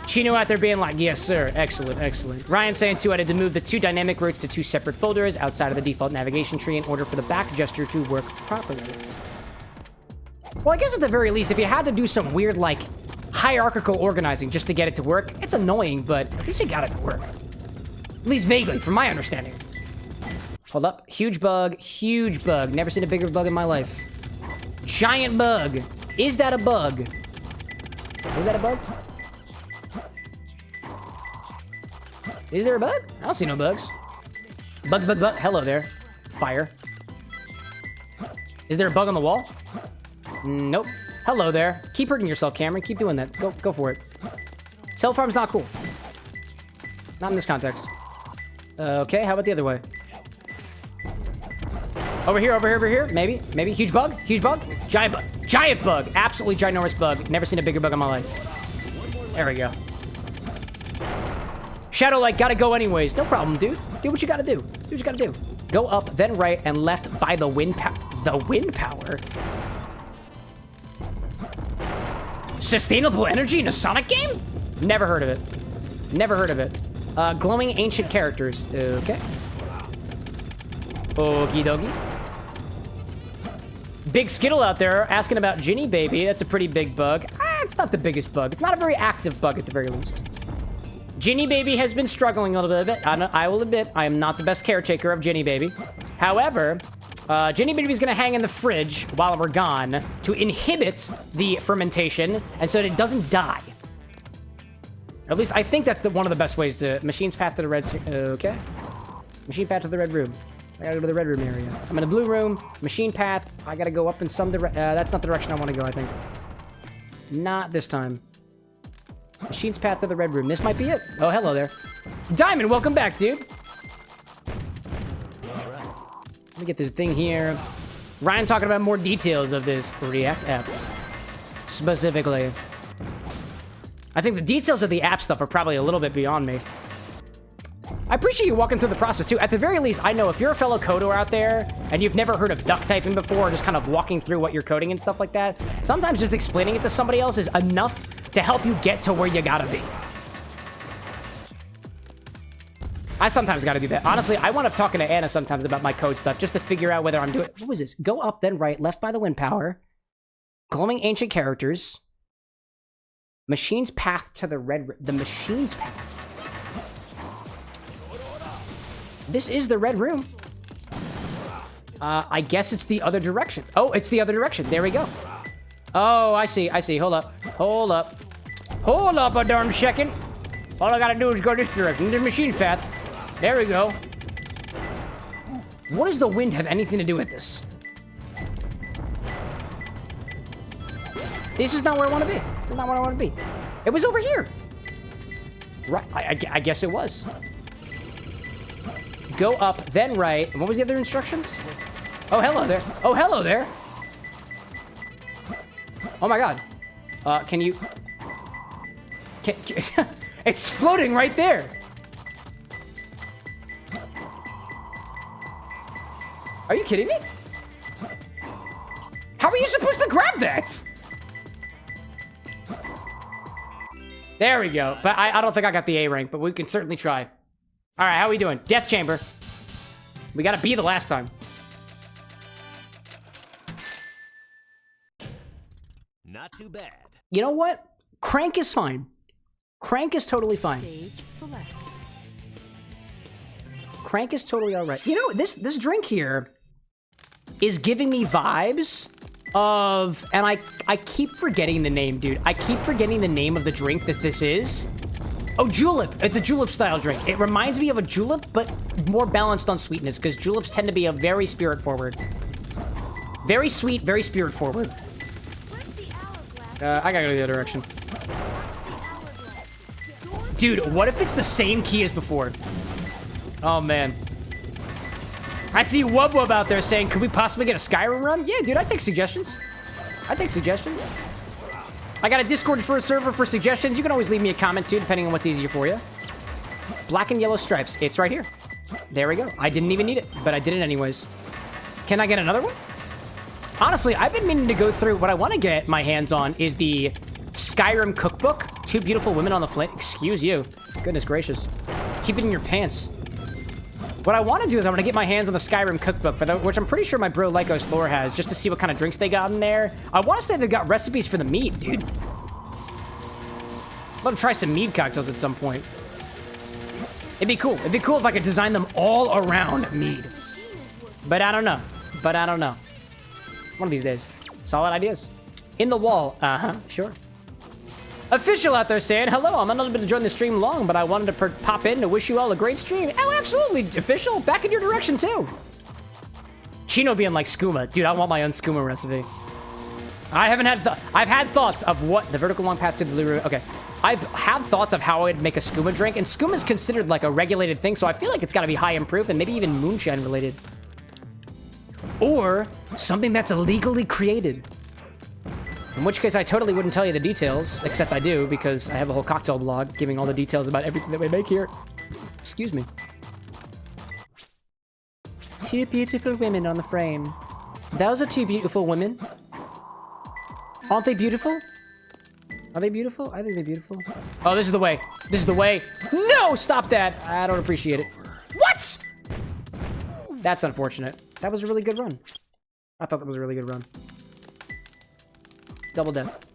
Chino out there being like, yes, sir. Excellent, excellent. Ryan saying, too, I had to move the two dynamic routes to two separate folders outside of the default navigation tree in order for the back gesture to work properly. Well, I guess at the very least, if you had to do some weird, like, hierarchical organizing just to get it to work, it's annoying, but at least you got it to work. At least vaguely, from my understanding. Hold up. Huge bug. Huge bug. Never seen a bigger bug in my life. Giant bug. Is that a bug? Is that a bug? Is there a bug? I don't see no bugs. Bugs, bug, bug. Hello there. Fire. Is there a bug on the wall? Nope. Hello there. Keep hurting yourself, Cameron. Keep doing that. Go for it. Self-harm's not cool. Not in this context. Okay, how about the other way? Over here, over here, over here. Maybe, maybe. Huge bug? Huge bug? Giant bug. Giant bug. Absolutely ginormous bug. Never seen a bigger bug in my life. There we go. Shadow, like, gotta go anyways. No problem, dude. Do what you gotta do. Do what you gotta do. Go up, then right, and left by the wind power. The wind power? Sustainable energy in a Sonic game? Never heard of it. Never heard of it. Glowing ancient characters. Okay. Okie dokie. Big Skittle out there asking about Ginny Baby. That's a pretty big bug. It's not the biggest bug. It's not a very active bug at the very least. Ginny Baby has been struggling a little bit. I will admit, I am not the best caretaker of Ginny Baby. However, Ginny Baby's gonna hang in the fridge while we're gone to inhibit the fermentation and so that it doesn't die. At least I think that's one of the best ways to... Machine's path to the red... Okay. Machine path to the red room. I gotta go to the red room area. I'm in the blue room. Machine path. I gotta go up in some direction. That's not the direction I want to go, I think. Not this time. Machine's path to the red room. This might be it. Oh, hello there. Diamond, welcome back, dude. Let me get this thing here. Ryan talking about more details of this React app. Specifically. I think the details of the app stuff are probably a little bit beyond me. I appreciate you walking through the process, too. At the very least, I know if you're a fellow coder out there and you've never heard of duct typing before, or just kind of walking through what you're coding and stuff like that, sometimes just explaining it to somebody else is enough to help you get to where you gotta be. I sometimes gotta do that. Honestly, I wind up talking to Anna sometimes about my code stuff just to figure out whether I'm doing... What was this? Go up, then right, left by the wind power. Glowing ancient characters. Machine's path to the red... The machine's path. This is the red room. I guess it's the other direction. Oh, it's the other direction. There we go. Oh, I see. I see. Hold up. Hold up. Hold up a darn second. All I gotta do is go this direction. The machine's path. There we go. What does the wind have anything to do with this? This is not where I want to be. This is not where I want to be. It was over here. Right. I guess it was. Go up, then right. And what was the other instructions? Oh, hello there. Oh, hello there. Oh my god. Can you... It's floating right there. Are you kidding me? How are you supposed to grab that? There we go. But I don't think I got the A rank, but we can certainly try. All right, how are we doing? Death Chamber. We got a B the last time.
Not too bad.
You know what? Crank is fine. Crank is totally fine.
Stage select.
Crank is totally all right. You know, this drink here is giving me vibes of... And I keep forgetting the name, dude. I keep forgetting the name of the drink that this is. Oh, julep. It's a julep-style drink. It reminds me of a julep, but more balanced on sweetness, because juleps tend to be a very spirit-forward. Very sweet, very spirit-forward. I gotta go the other direction. Dude, what if it's the same key as before? Oh, man. I see Wub Wub out there saying, could we possibly get a Skyrim run? Yeah, dude, I take suggestions. I take suggestions. I got a Discord for a server for suggestions. You can always leave me a comment, too, depending on what's easier for you. Black and yellow stripes. It's right here. There we go. I didn't even need it, but I did it anyways. Can I get another one? Honestly, I've been meaning to go through... What I want to get my hands on is the Skyrim cookbook. Two beautiful women on the flame. Excuse you. Goodness gracious. Keep it in your pants. What I want to do is I want to get my hands on the Skyrim cookbook, which I'm pretty sure my bro Lycos Thor has, just to see what kind of drinks they got in there. I want to say they've got recipes for the mead, dude. I'd love to try some mead cocktails at some point. It'd be cool. It'd be cool if I could design them all around mead. But I don't know. But I don't know. One of these days. Solid ideas. In the wall. Uh-huh. Sure. Official out there saying, hello, I'm unable to join the stream long, but I wanted to pop in to wish you all a great stream. Oh, absolutely, Official. Back in your direction, too. Chino being like skooma. Dude, I want my own skooma recipe. I haven't had... I've had thoughts of what... The vertical long path to the blue room. Okay. I've had thoughts of how I'd make a skooma drink, and skooma is considered like a regulated thing, so I feel like it's got to be high in proof and maybe even moonshine related. Or something that's illegally created. In which case, I totally wouldn't tell you the details, except I do, because I have a whole cocktail blog giving all the details about everything that we make here. Excuse me. Two beautiful women on the frame. Those are two beautiful women. Aren't they beautiful? Are they beautiful? I think they're beautiful. Oh, this is the way. This is the way. No! Stop that! I don't appreciate it. What?! That's unfortunate. That was a really good run. I thought that was a really good run. Double death.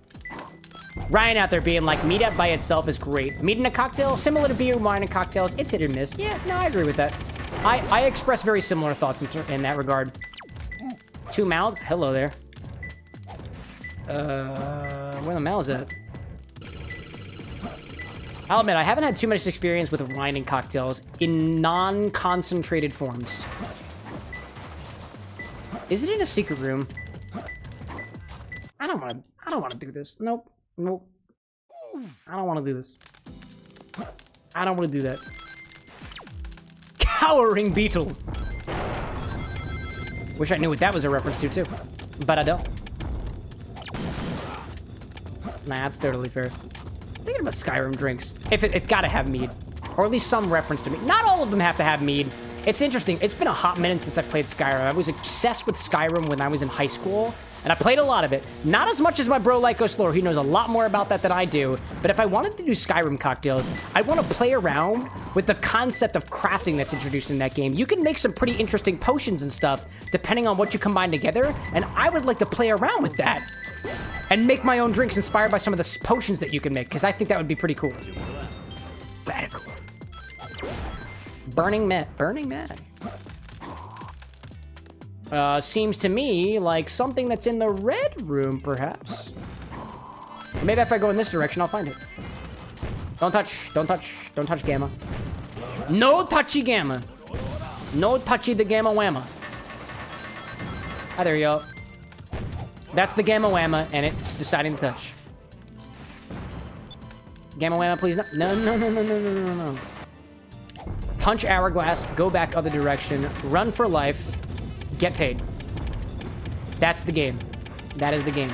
Ryan out there being like, meat up by itself is great. Meat in a cocktail, similar to beer, wine, and cocktails, it's hit or miss. Yeah, no, I agree with that. I express very similar thoughts in that regard. Two mouths? Hello there. Where the mouths at? I'll admit, I haven't had too much experience with wine and cocktails in non-concentrated forms. Is it in a secret room? I don't want to do this. Nope. Nope. I don't want to do this. I don't want to do that. Cowering beetle. Wish I knew what that was a reference to, too. But I don't. Nah, that's totally fair. I was thinking about Skyrim drinks. If it's got to have mead. Or at least some reference to mead. Not all of them have to have mead. It's interesting. It's been a hot minute since I played Skyrim. I was obsessed with Skyrim when I was in high school. And I played a lot of it. Not as much as my bro Lyco Slore. He knows a lot more about that than I do. But if I wanted to do Skyrim cocktails, I want to play around with the concept of crafting that's introduced in that game. You can make some pretty interesting potions and stuff, depending on what you combine together. And I would like to play around with that. And make my own drinks inspired by some of the potions that you can make. Because I think that would be pretty cool. Radical. Burning Man. Burning Man. Seems to me like something that's in the red room, perhaps. Maybe if I go in this direction, I'll find it. Don't touch, don't touch, don't touch Gamma. No touchy Gamma. No touchy the Gamma Whamma. Ah, there you go. That's the Gamma Whamma, and it's deciding to touch. Gamma Whamma, please. No, no, no, no, no, no, no, no. Punch Hourglass, go back other direction, run for life. Get paid. That's the game. That is the game.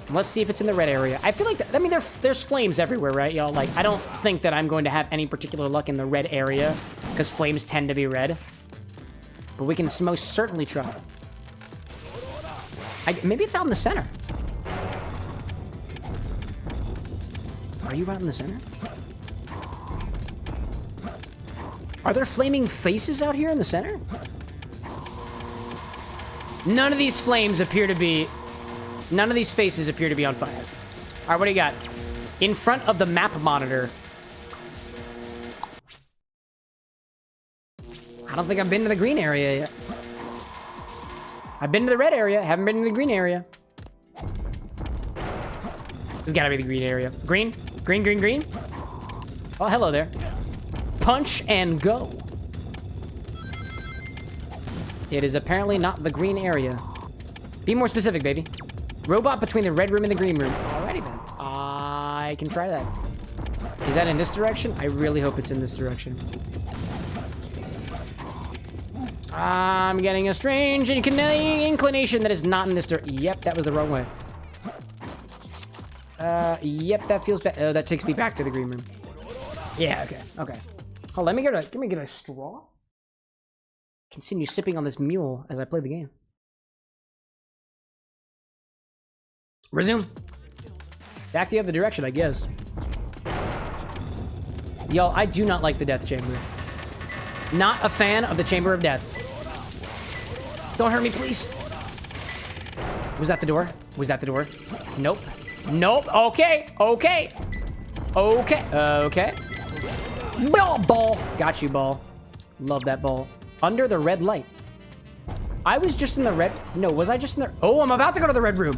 Let's see if it's in the red area. I feel like, I mean, there's flames everywhere, right, y'all? Like, I don't think that I'm going to have any particular luck in the red area, because flames tend to be red. But we can most certainly try. Maybe it's out in the center. Are you out in the center? Are there flaming faces out here in the center? None of these flames appear to be... None of these faces appear to be on fire. All right, what do you got? In front of the map monitor. I don't think I've been to the green area yet. I've been to the red area. Haven't been to the green area. This has got to be the green area. Green? Green, green, green? Oh, hello there. Punch and go. It is apparently not the green area. Be more specific, baby. Robot between the red room and the green room. Alrighty then. I can try that. Is that in this direction? I really hope it's in this direction. I'm getting a strange inclination that is not in this direction. Yep, that was the wrong way. Yep, that feels bad. Oh, that takes me back to the green room. Yeah, okay, okay. Oh, let me get a straw. Continue sipping on this mule as I play the game. Resume. Back the other direction, I guess. Yo, I do not like the Death Chamber. Not a fan of the Chamber of Death. Don't hurt me, please. Was that the door? Was that the door? Nope. Nope. Okay. Okay. Okay. Okay. Ball. Got you, ball. Love that ball. Under the red light. I was just in the red... No, was I just in the... Oh, I'm about to go to the red room.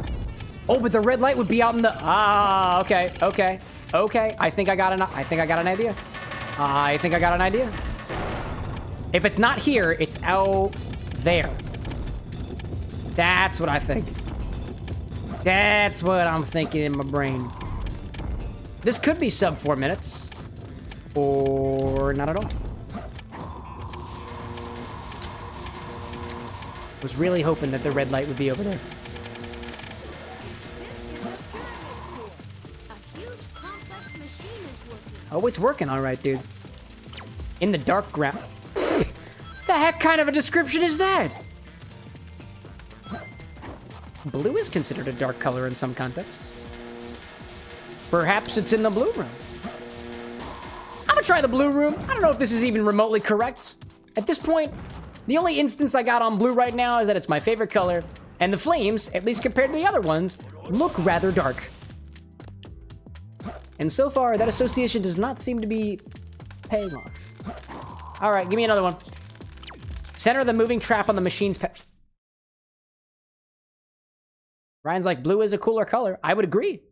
Oh, but the red light would be out in the... Ah, okay. Okay. Okay. I think I got an idea. I think I got an idea. If it's not here, it's out there. That's what I think. That's what I'm thinking in my brain. This could be sub 4 minutes. Or not at all. Was really hoping that the red light would be over there. Oh, it's working all right, dude. In the dark ground. The heck kind of a description is that? Blue is considered a dark color in some contexts. Perhaps it's in the blue room. I'm gonna try the blue room. I don't know if this is even remotely correct. At this point, the only instance I got on blue right now is that it's my favorite color, and the flames, at least compared to the other ones, look rather dark. And so far, that association does not seem to be paying off. All right, give me another one. Center the moving trap on the machine's Ryan's like, blue is a cooler color. I would agree.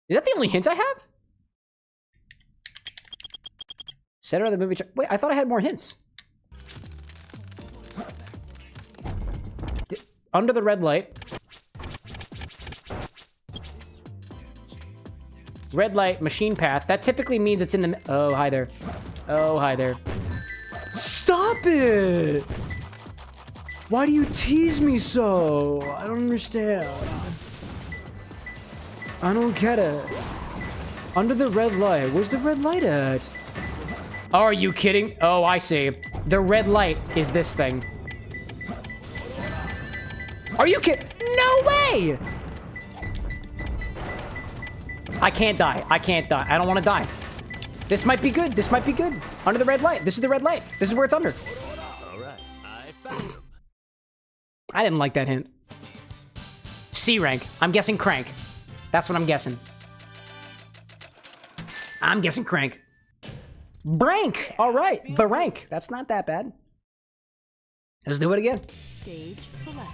Is that the only hint I have? Center of the movie. Wait, I thought I had more hints. Under the red light. Red light, machine path. That typically means it's in the... Oh, hi there. Oh, hi there. Stop it! Why do you tease me so? I don't understand. I don't get it. Under the red light. Where's the red light at? Are you kidding? Oh, I see. The red light is this thing. Are you kidding? No way! I can't die. I can't die. I don't want to die. This might be good. This might be good. Under the red light. This is the red light. This is where it's under.
All right, I found him.
I didn't like that hint. C rank. I'm guessing crank. That's what I'm guessing. I'm guessing crank. Brank. All right. Barank. That's not that bad. Let's do it again.
Stage select.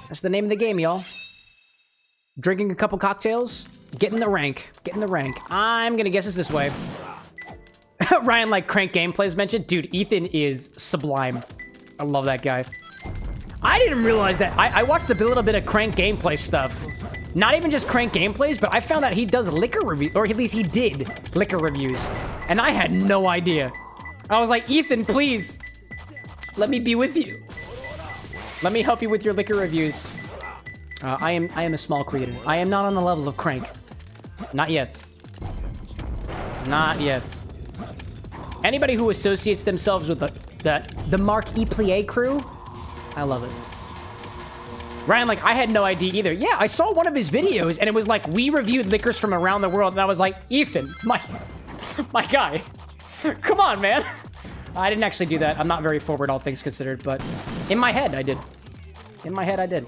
That's the name of the game, y'all. Drinking a couple cocktails. Getting the rank. Getting the rank. I'm gonna guess it's this way. Ryan, like, crank gameplays mentioned. Dude, Ethan is sublime. I love that guy. I didn't realize that. I watched a little bit of crank gameplay stuff. Not even just crank gameplays, but I found out he does liquor reviews, or at least he did liquor reviews. And I had no idea. I was like, Ethan, please, let me be with you. Let me help you with your liquor reviews. I am a small creator. I am not on the level of crank. Not yet. Not yet. Anybody who associates themselves with the Mark E. Plie crew, I love it. Ryan, like, I had no idea either. Yeah, I saw one of his videos, and it was like, we reviewed liquors from around the world, and I was like, Ethan, my guy, come on, man. I didn't actually do that. I'm not very forward, all things considered, but in my head, I did. In my head, I did.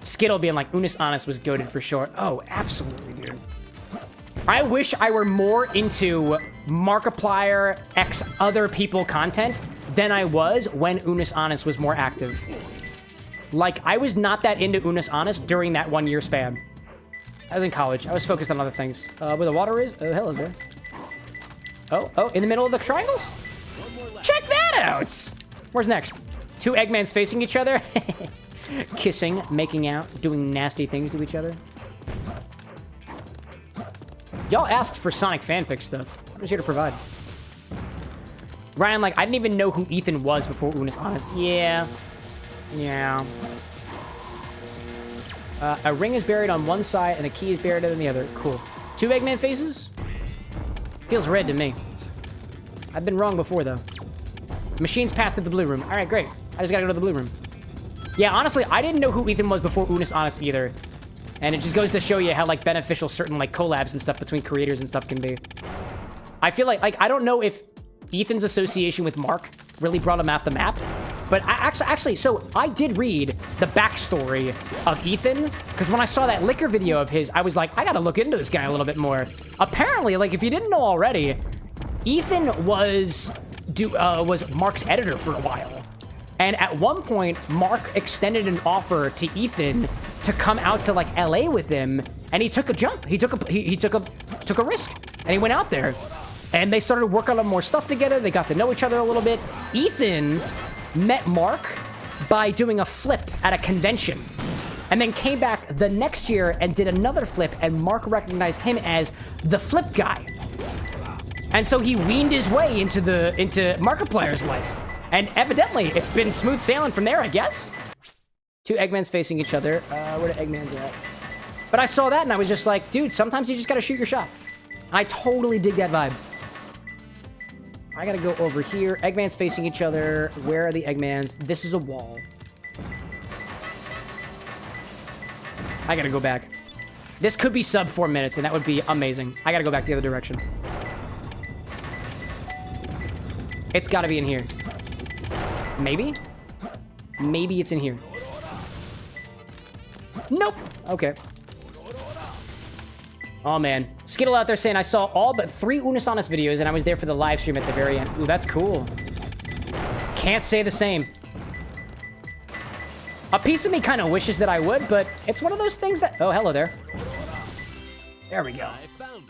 Skittle being like, Unis Honest was goated for sure. Oh, absolutely, dude. I wish I were more into Markiplier X other people content than I was when Unis Honest was more active. Like, I was not that into Unis Honest during that 1 year span. I was in college. I was focused on other things. Where the water is? Oh, hello there. Oh, in the middle of the triangles? Check that out! Where's next? Two Eggmans facing each other? Kissing, making out, doing nasty things to each other. Y'all asked for Sonic fanfic stuff. I'm just here to provide. Ryan, like, I didn't even know who Ethan was before Unis Honest. Yeah. Yeah. A ring is buried on one side and a key is buried on the other. Cool. Two Eggman faces? Feels red to me. I've been wrong before, though. Machine's path to the blue room. All right, great. I just gotta go to the blue room. Yeah, honestly, I didn't know who Ethan was before Unis Honest either. And it just goes to show you how, like, beneficial certain, like, collabs and stuff between creators and stuff can be. I feel like, I don't know if Ethan's association with Mark really brought him off the map. But actually, so I did read the backstory of Ethan, because when I saw that liquor video of his, I was like, I gotta look into this guy a little bit more. Apparently, like, if you didn't know already, Ethan was Mark's editor for a while. And at one point, Mark extended an offer to Ethan to come out to, like, LA with him, and he took a jump. He took a risk, and he went out there. And they started working on more stuff together. They got to know each other a little bit. Ethan met Mark by doing a flip at a convention, and then came back the next year and did another flip, and Mark recognized him as the flip guy. And so he weaned his way into Markiplier's life. And evidently, it's been smooth sailing from there, I guess. Two Eggmans facing each other. Where the Eggmans at? But I saw that and I was just like, dude, sometimes you just gotta shoot your shot. I totally dig that vibe. I gotta go over here. Eggmans facing each other. Where are the Eggmans? This is a wall. I gotta go back. This could be sub 4 minutes, and that would be amazing. I gotta go back the other direction. It's gotta be in here. Maybe? Maybe it's in here. Nope. Okay. Oh, man. Skittle out there saying, I saw all but 3 Unis Honest videos, and I was there for the live stream at the very end. Ooh, that's cool. Can't say the same. A piece of me kind of wishes that I would, but it's one of those things that... Oh, hello there. There we go.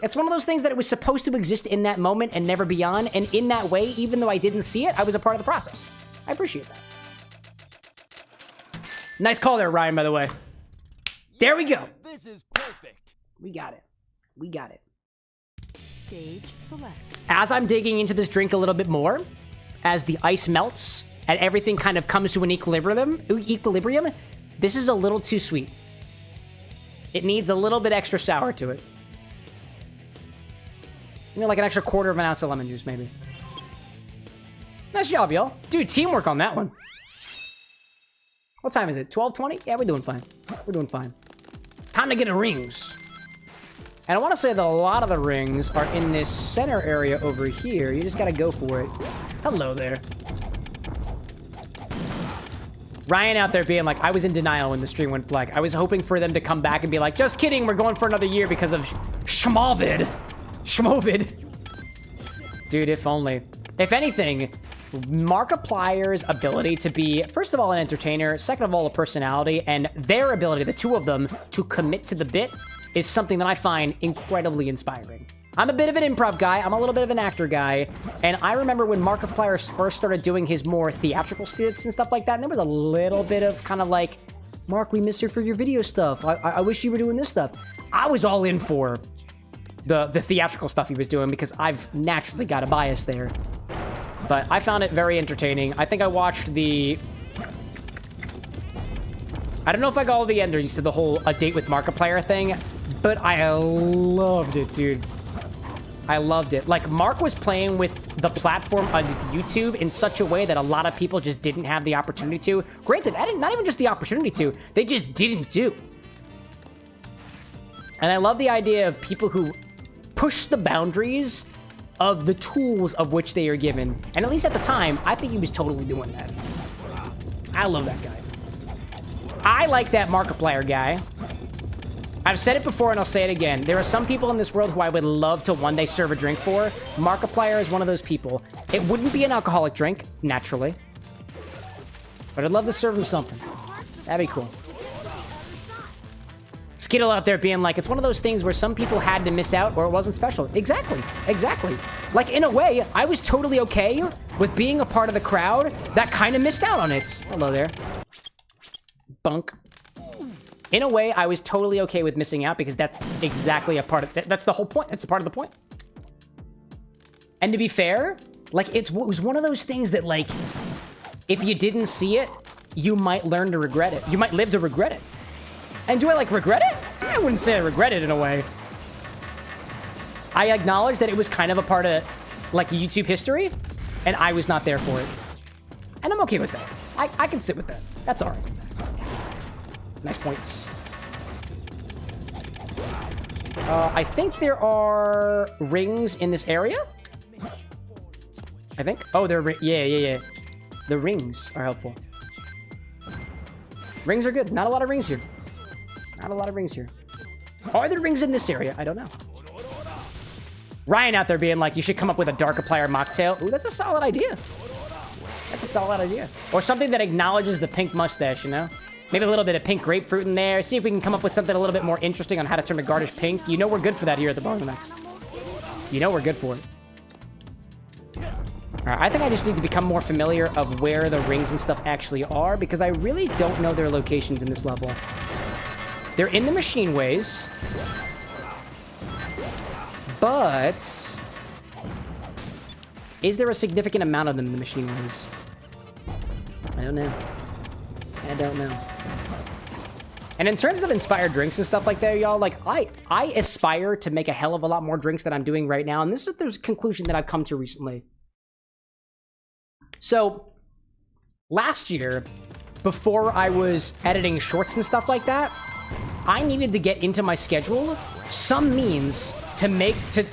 It's one of those things that it was supposed to exist in that moment and never beyond, and in that way, even though I didn't see it, I was a part of the process. I appreciate that. Nice call there, Ryan, by the way. There we go.
This is perfect.
We got it. We got it.
Stage select.
As I'm digging into this drink a little bit more, as the ice melts and everything kind of comes to an equilibrium, this is a little too sweet. It needs a little bit extra sour to it. You know, like an extra quarter of an ounce of lemon juice, maybe. Nice job, y'all. Dude, teamwork on that one. What time is it? 12:20? Yeah, we're doing fine. We're doing fine. Time to get the rings. And I want to say that a lot of the rings are in this center area over here. You just got to go for it. Hello there. Ryan out there being like, I was in denial when the stream went black. I was hoping for them to come back and be like, just kidding, we're going for another year because of Schmovid. Dude, if only. If anything, Markiplier's ability to be, first of all, an entertainer, second of all, a personality, and their ability, the two of them, to commit to the bit is something that I find incredibly inspiring. I'm a bit of an improv guy. I'm a little bit of an actor guy. And I remember when Markiplier first started doing his more theatrical stints and stuff like that, and there was a little bit of kind of like, Mark, we miss you for your video stuff. I wish you were doing this stuff. I was all in for the theatrical stuff he was doing because I've naturally got a bias there. But I found it very entertaining. I think I watched the... I don't know if I got all the endings to the whole A Date with Markiplier thing, but I loved it, dude. I loved it. Like, Mark was playing with the platform of YouTube in such a way that a lot of people just didn't have the opportunity to. Granted, not even just the opportunity to, they just didn't do. And I love the idea of people who push the boundaries of the tools of which they are given. And at least at the time, I think he was totally doing that. I love that guy. I like that Markiplier guy. I've said it before and I'll say it again. There are some people in this world who I would love to one day serve a drink for. Markiplier is one of those people. It wouldn't be an alcoholic drink, naturally. But I'd love to serve him something. That'd be cool. Skittle out there being like, it's one of those things where some people had to miss out or it wasn't special. Exactly. Exactly. Like, in a way, I was totally okay with being a part of the crowd that kind of missed out on it. Hello there. Bunk. In a way, I was totally okay with missing out because that's exactly a part of... That's the whole point. That's a part of the point. And to be fair, like, it was one of those things that, like, if you didn't see it, you might learn to regret it. You might live to regret it. And do I, like, regret it? I wouldn't say I regret it in a way. I acknowledge that it was kind of a part of, like, YouTube history, and I was not there for it. And I'm okay with that. I can sit with that. That's all right. Nice points. I think there are rings in this area. I think. Oh, they're... Yeah. The rings are helpful. Rings are good. Not a lot of rings here. Not a lot of rings here. Are there rings in this area? I don't know. Ryan out there being like, you should come up with a Darkiplier mocktail. Ooh, that's a solid idea. That's a solid idea. Or something that acknowledges the pink mustache, you know? Maybe a little bit of pink grapefruit in there. See if we can come up with something a little bit more interesting on how to turn a Garnish pink. You know we're good for that here at the XBar. You know we're good for it. All right, I think I just need to become more familiar of where the rings and stuff actually are because I really don't know their locations in this level. They're in the machine ways. But... is there a significant amount of them in the machine ways? I don't know. I don't know. And in terms of inspired drinks and stuff like that, y'all, like, I aspire to make a hell of a lot more drinks than I'm doing right now, and this is the conclusion that I've come to recently. So, last year, before I was editing shorts and stuff like that, I needed to get into my schedule some means to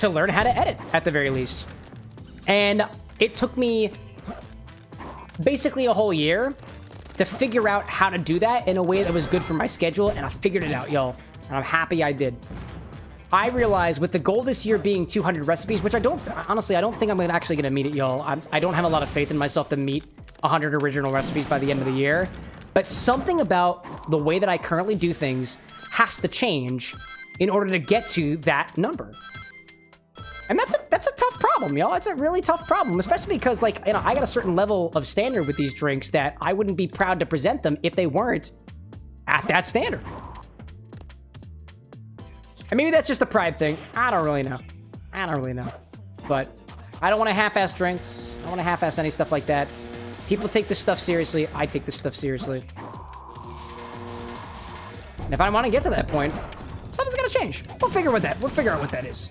learn how to edit, at the very least. And it took me basically a whole year to figure out how to do that in a way that was good for my schedule, and I figured it out, y'all. And I'm happy I did. I realized with the goal this year being 200 recipes, which honestly, I don't think I'm actually gonna meet it, y'all. I don't have a lot of faith in myself to meet 100 original recipes by the end of the year. But something about the way that I currently do things has to change in order to get to that number. And that's a tough problem, y'all. It's a really tough problem, especially because, like, you know, I got a certain level of standard with these drinks that I wouldn't be proud to present them if they weren't at that standard. And maybe that's just a pride thing. I don't really know. I don't really know. But I don't want to half-ass drinks. I don't want to half-ass any stuff like that. People take this stuff seriously. I take this stuff seriously. And if I want to get to that point, something's gonna change. We'll figure out what that is.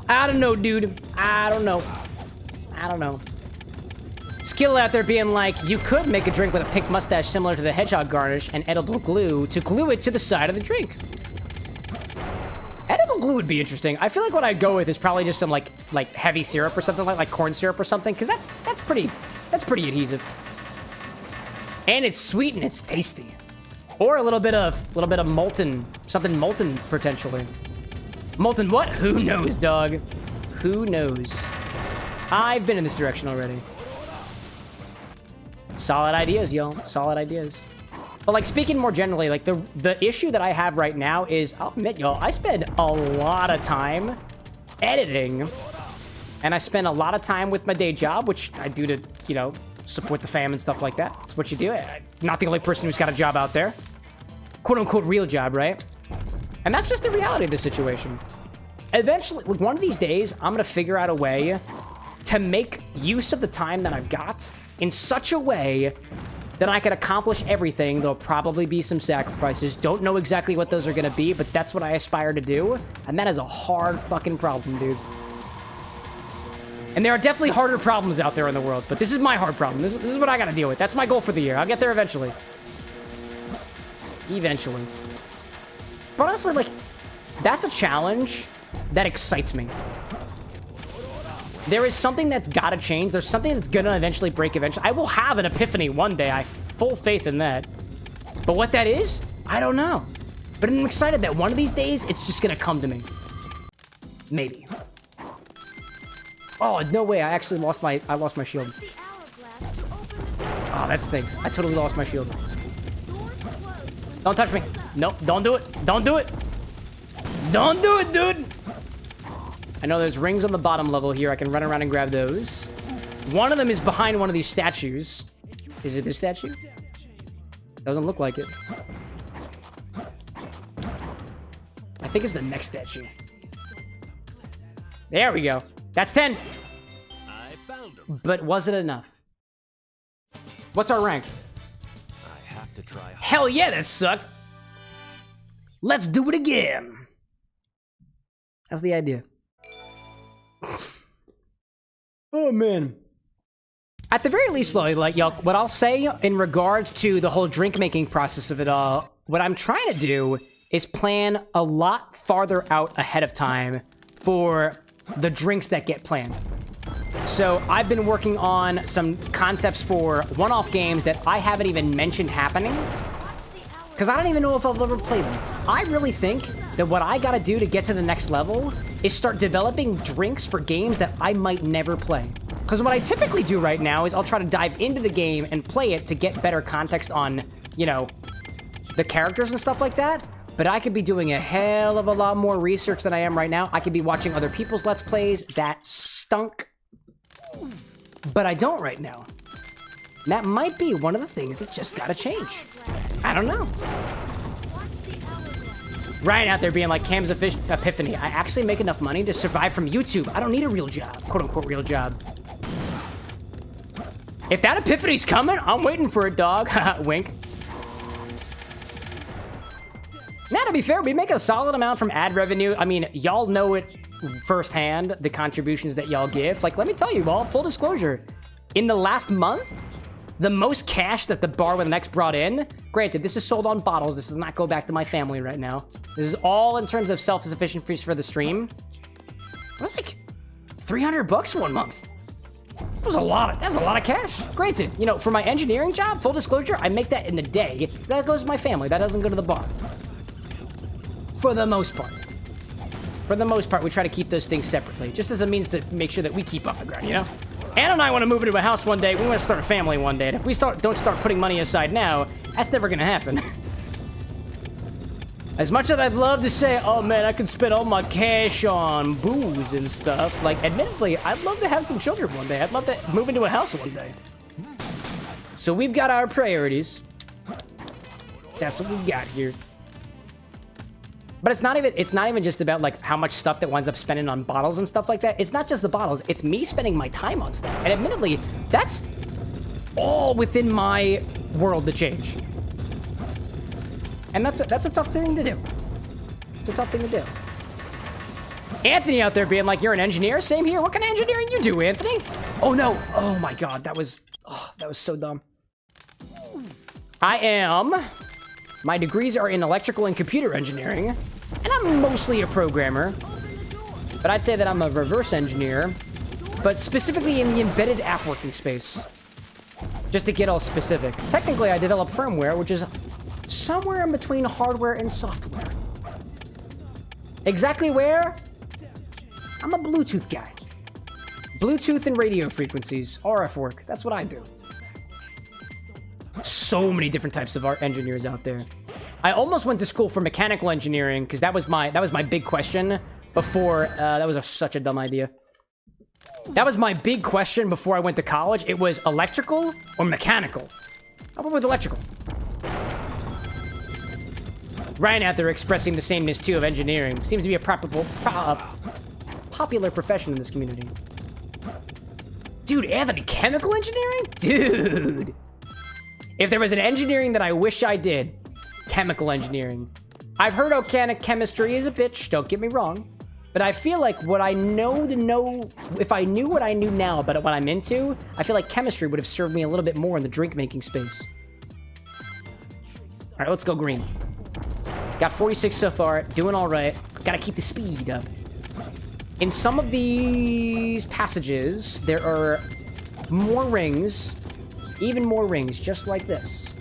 I don't know, dude. I don't know. Skill out there being like, you could make a drink with a pink mustache similar to the hedgehog garnish and edible glue to glue it to the side of the drink. Edible glue would be interesting. I feel like what I'd go with is probably just some like heavy syrup or something like corn syrup or something, because that's pretty adhesive. And it's sweet and it's tasty. Or a little bit of molten, something molten potentially. Molten what? Who knows, dog? Who knows? I've been in this direction already. Solid ideas, y'all. Solid ideas. But like speaking more generally, like the issue that I have right now is, I'll admit, y'all, I spend a lot of time editing, and I spend a lot of time with my day job, which I do to, you know, support the fam and stuff like that. It's what you do. I'm not the only person who's got a job out there. Quote unquote real job, right? And that's just the reality of the situation. Eventually, like one of these days, I'm gonna figure out a way to make use of the time that I've got in such a way that I can accomplish everything. There'll probably be some sacrifices. Don't know exactly what those are gonna be, but that's what I aspire to do. And that is a hard fucking problem, dude. And there are definitely harder problems out there in the world, but this is my hard problem. This is what I gotta deal with. That's my goal for the year. I'll get there eventually. Eventually. But honestly, like, that's a challenge that excites me. There is something that's gotta change. There's something that's gonna eventually break eventually. I will have an epiphany one day. I have full faith in that. But what that is, I don't know. But I'm excited that one of these days, it's just gonna come to me. Maybe. Oh, no way. I actually lost my shield. Oh, that stinks. I totally lost my shield. Don't touch me. Nope, don't do it. Don't do it. Don't do it, dude. I know there's rings on the bottom level here. I can run around and grab those. One of them is behind one of these statues. Is it this statue? Doesn't look like it. I think it's the next statue. There we go. That's 10.
I found him.
But was it enough? What's our rank?
I have to try.
Hell yeah, that sucked. Let's do it again. That's the idea. Oh, man. At the very least, like, y'all, what I'll say in regards to the whole drink-making process of it all, what I'm trying to do is plan a lot farther out ahead of time for the drinks that get planned. So I've been working on some concepts for one-off games that I haven't even mentioned happening, because I don't even know if I'll ever play them. I really think that what I gotta do to get to the next level is start developing drinks for games that I might never play. Because what I typically do right now is I'll try to dive into the game and play it to get better context on, you know, the characters and stuff like that. But I could be doing a hell of a lot more research than I am right now. I could be watching other people's Let's Plays. That stunk. But I don't right now. And that might be one of the things that just gotta change. I don't know. Ryan out there being like, Cam's epiphany. I actually make enough money to survive from YouTube. I don't need a real job. Quote unquote real job. If that epiphany's coming, I'm waiting for it, dog. Wink. Now, to be fair, we make a solid amount from ad revenue. I mean, y'all know it firsthand, the contributions that y'all give. Like, let me tell you all, full disclosure. In the last month, the most cash that the Bar with an X brought in, granted, this is sold on bottles. This does not go back to my family right now. This is all in terms of self-sufficient fees for the stream. It was like 300 bucks one month. That's a lot of cash. Granted, you know, for my engineering job, full disclosure, I make that in the day. That goes to my family. That doesn't go to the bar. For the most part. For the most part, we try to keep those things separately, just as a means to make sure that we keep off the ground, you know? Anna and I want to move into a house one day. We want to start a family one day. And if we don't start putting money aside now, that's never going to happen. As much as I'd love to say, oh man, I could spend all my cash on booze and stuff, like, admittedly, I'd love to have some children one day. I'd love to move into a house one day. So we've got our priorities. That's what we got here. But it's not even just about, like, how much stuff that winds up spending on bottles and stuff like that. It's not just the bottles. It's me spending my time on stuff. And admittedly, that's all within my world to change. And that's a tough thing to do. It's a tough thing to do. Anthony out there being like, you're an engineer? Same here. What kind of engineering you do, Anthony? Oh, no. Oh, my God. That was so dumb. I am... My degrees are in electrical and computer engineering, and I'm mostly a programmer. But I'd say that I'm a reverse engineer, but specifically in the embedded app working space. Just to get all specific. Technically, I develop firmware, which is somewhere in between hardware and software. Exactly where? I'm a Bluetooth guy. Bluetooth and radio frequencies, RF work. That's what I do. So many different types of art engineers out there. I almost went to school for mechanical engineering because that was my big question before. That was such a dumb idea. That was my big question before I went to college. It was electrical or mechanical. I went with electrical. Ryan out there expressing the sameness too of engineering. Seems to be a popular profession in this community. Dude, Anthony, chemical engineering? Dude. If there was an engineering that I wish I did, chemical engineering. I've heard organic chemistry is a bitch, don't get me wrong. But I feel like what I know to know, if I knew what I knew now about what I'm into, I feel like chemistry would have served me a little bit more in the drink making space. All right, let's go green. Got 46 so far, doing all right. Gotta keep the speed up. In some of these passages, there are more rings, even more rings, just like this.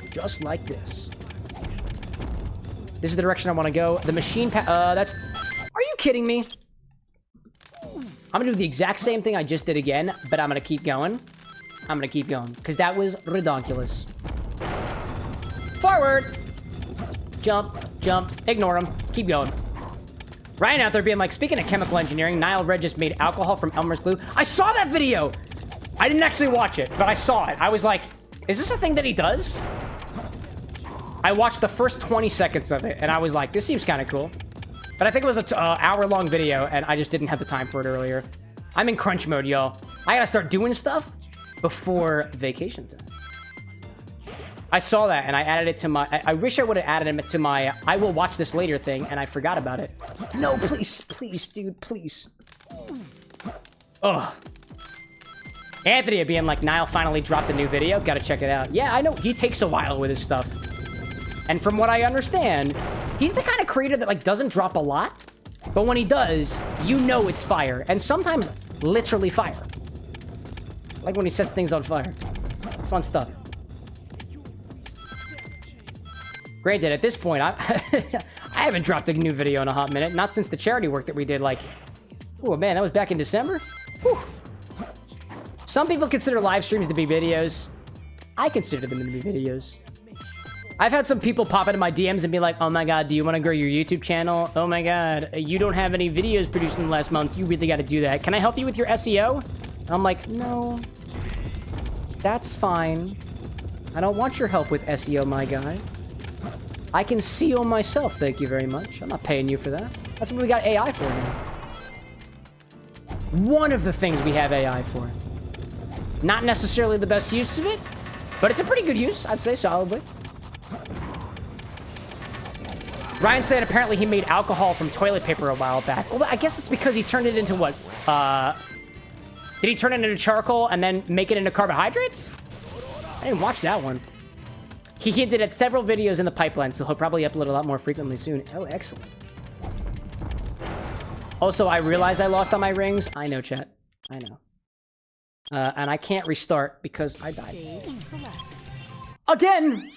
Just like this. This is the direction I want to go. The machine that's... Are you kidding me? I'm gonna do the exact same thing I just did again, but I'm gonna keep going. I'm gonna keep going, because that was redonkulous. Forward! Jump, jump, ignore him. Keep going. Ryan out there being like, speaking of chemical engineering, Nile Red just made alcohol from Elmer's glue. I saw that video! I didn't actually watch it, but I saw it. I was like, is this a thing that he does? I watched the first 20 seconds of it, and I was like, this seems kind of cool. But I think it was an hour-long video, and I just didn't have the time for it earlier. I'm in crunch mode, y'all. I gotta start doing stuff before vacation time. I saw that, and I added it to my... I wish I would have added it to my I will watch this later thing, and I forgot about it. No, please, please, dude, please. Ugh. Anthony being like, Niall finally dropped a new video. Gotta check it out. Yeah, I know. He takes a while with his stuff. And from what I understand, he's the kind of creator that, like, doesn't drop a lot. But when he does, you know it's fire. And sometimes, literally fire. Like when he sets things on fire. It's fun stuff. Granted, at this point, I haven't dropped a new video in a hot minute. Not since the charity work that we did, like... Oh, man, that was back in December? Whew. Some people consider live streams to be videos. I consider them to be videos. I've had some people pop into my DMs and be like, oh my god, do you want to grow your YouTube channel? Oh my god, you don't have any videos produced in the last month. You really got to do that. Can I help you with your SEO? And I'm like, no. That's fine. I don't want your help with SEO, my guy. I can SEO myself, thank you very much. I'm not paying you for that. That's what we got AI for now. One of the things we have AI for. Not necessarily the best use of it, but it's a pretty good use, I'd say, solidly. Ryan said apparently he made alcohol from toilet paper a while back. Well, I guess it's because he turned it into what? Did he turn it into charcoal and then make it into carbohydrates? I didn't watch that one. He hinted at several videos in the pipeline, so he'll probably upload a lot more frequently soon. Oh, excellent. Also, I realize I lost on my rings. I know, chat. I know. And I can't restart because I died. Again!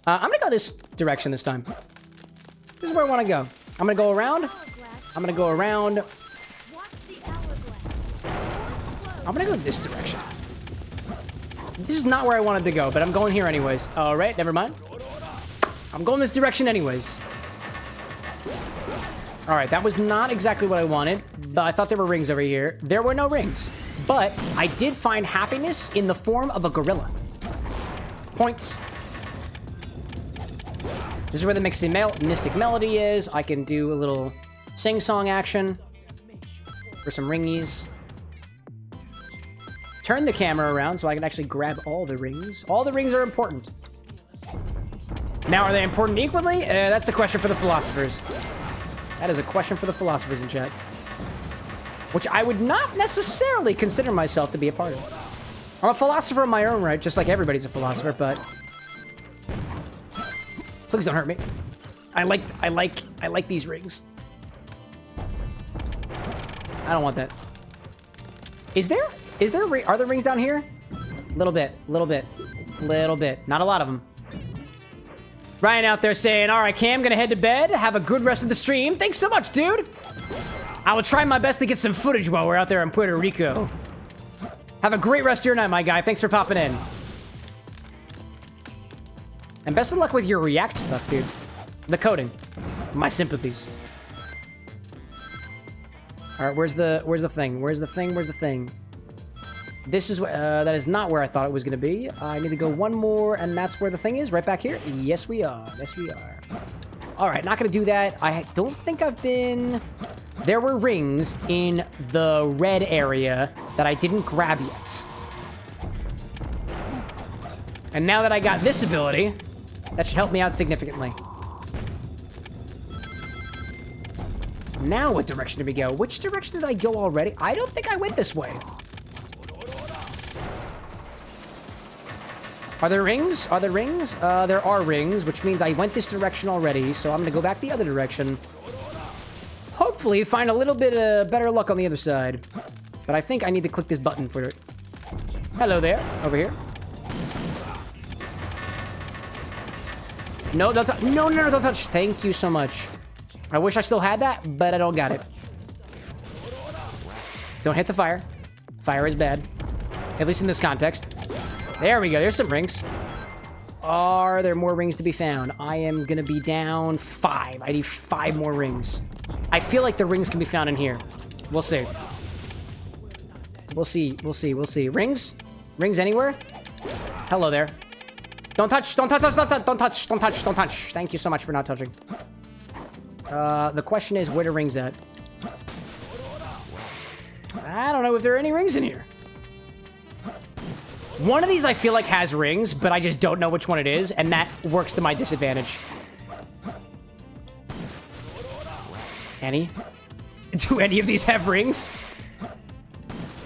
I'm gonna go this direction this time. This is where I want to go. I'm gonna go around. I'm gonna go around. I'm gonna go this direction. This is not where I wanted to go, but I'm going here anyways. All right, never mind. I'm going this direction anyways. All right, that was not exactly what I wanted, but I thought there were rings over here. There were no rings, but I did find happiness in the form of a gorilla. Points. This is where the mystic melody is. I can do a little sing-song action for some ringies. Turn the camera around so I can actually grab all the rings. All the rings are important. Now, are they important equally? That's a question for the philosophers. That is a question for the philosophers in chat. Which I would not necessarily consider myself to be a part of. I'm a philosopher in my own right, just like everybody's a philosopher, but... Please don't hurt me. I like these rings. I don't want that. Are there rings down here? Little bit. Not a lot of them. Ryan out there saying, all right, Cam, gonna head to bed. Have a good rest of the stream. Thanks so much, dude. I will try my best to get some footage while we're out there in Puerto Rico. Have a great rest of your night, my guy. Thanks for popping in. And best of luck with your React stuff, dude. The coding. My sympathies. All right, where's the thing? Where's the thing? This is that is not where I thought it was gonna be. I need to go one more, and that's where the thing is, right back here. Yes, we are. All right, not gonna do that. I don't think I've been. There were rings in the red area that I didn't grab yet. And now that I got this ability, that should help me out significantly. Now what direction did we go? Which direction did I go already? I don't think I went this way. Are there rings? There are rings, which means I went this direction already, so I'm gonna go back the other direction. Hopefully find a little bit better luck on the other side. But I think I need to click this button for it. Hello there, over here. No, don't touch. No, don't touch. Thank you so much. I wish I still had that, but I don't got it. Don't hit the fire. Fire is bad. At least in this context. There we go. There's some rings. Are there more rings to be found? I am going to be down 5. I need 5 more rings. I feel like the rings can be found in here. We'll see. We'll see. Rings? Rings anywhere? Hello there. Don't touch. Thank you so much for not touching. The question is, where the rings at? I don't know if there are any rings in here. One of these I feel like has rings, but I just don't know which one it is, and that works to my disadvantage. Any? Do any of these have rings?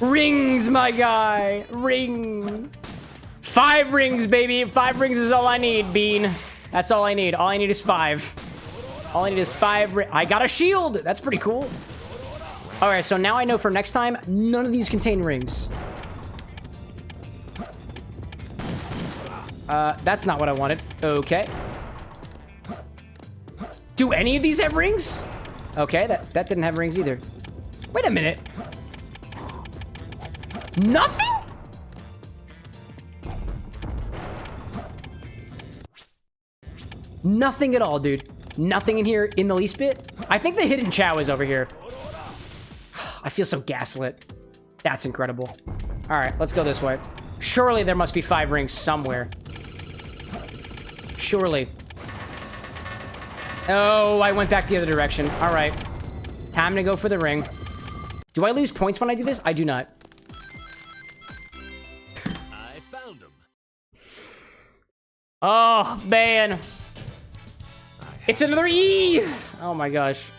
Rings, my guy! Rings! 5 rings, baby! 5 rings is all I need, Bean. That's all I need. All I need is 5. All I need is 5 I got a shield! That's pretty cool. Alright, so now I know for next time, none of these contain rings. That's not what I wanted. Okay. Do any of these have rings? Okay, that didn't have rings either. Wait a minute. Nothing? Nothing at all, dude. Nothing in here in the least bit. I think the hidden chow is over here. I feel so gaslit. That's incredible. All right, let's go this way. Surely there must be 5 rings somewhere. Surely. Oh, I went back the other direction. All right. Time to go for the ring. Do I lose points when I do this? I do not.
I found him.
Oh, man. It's another E! Oh, my gosh.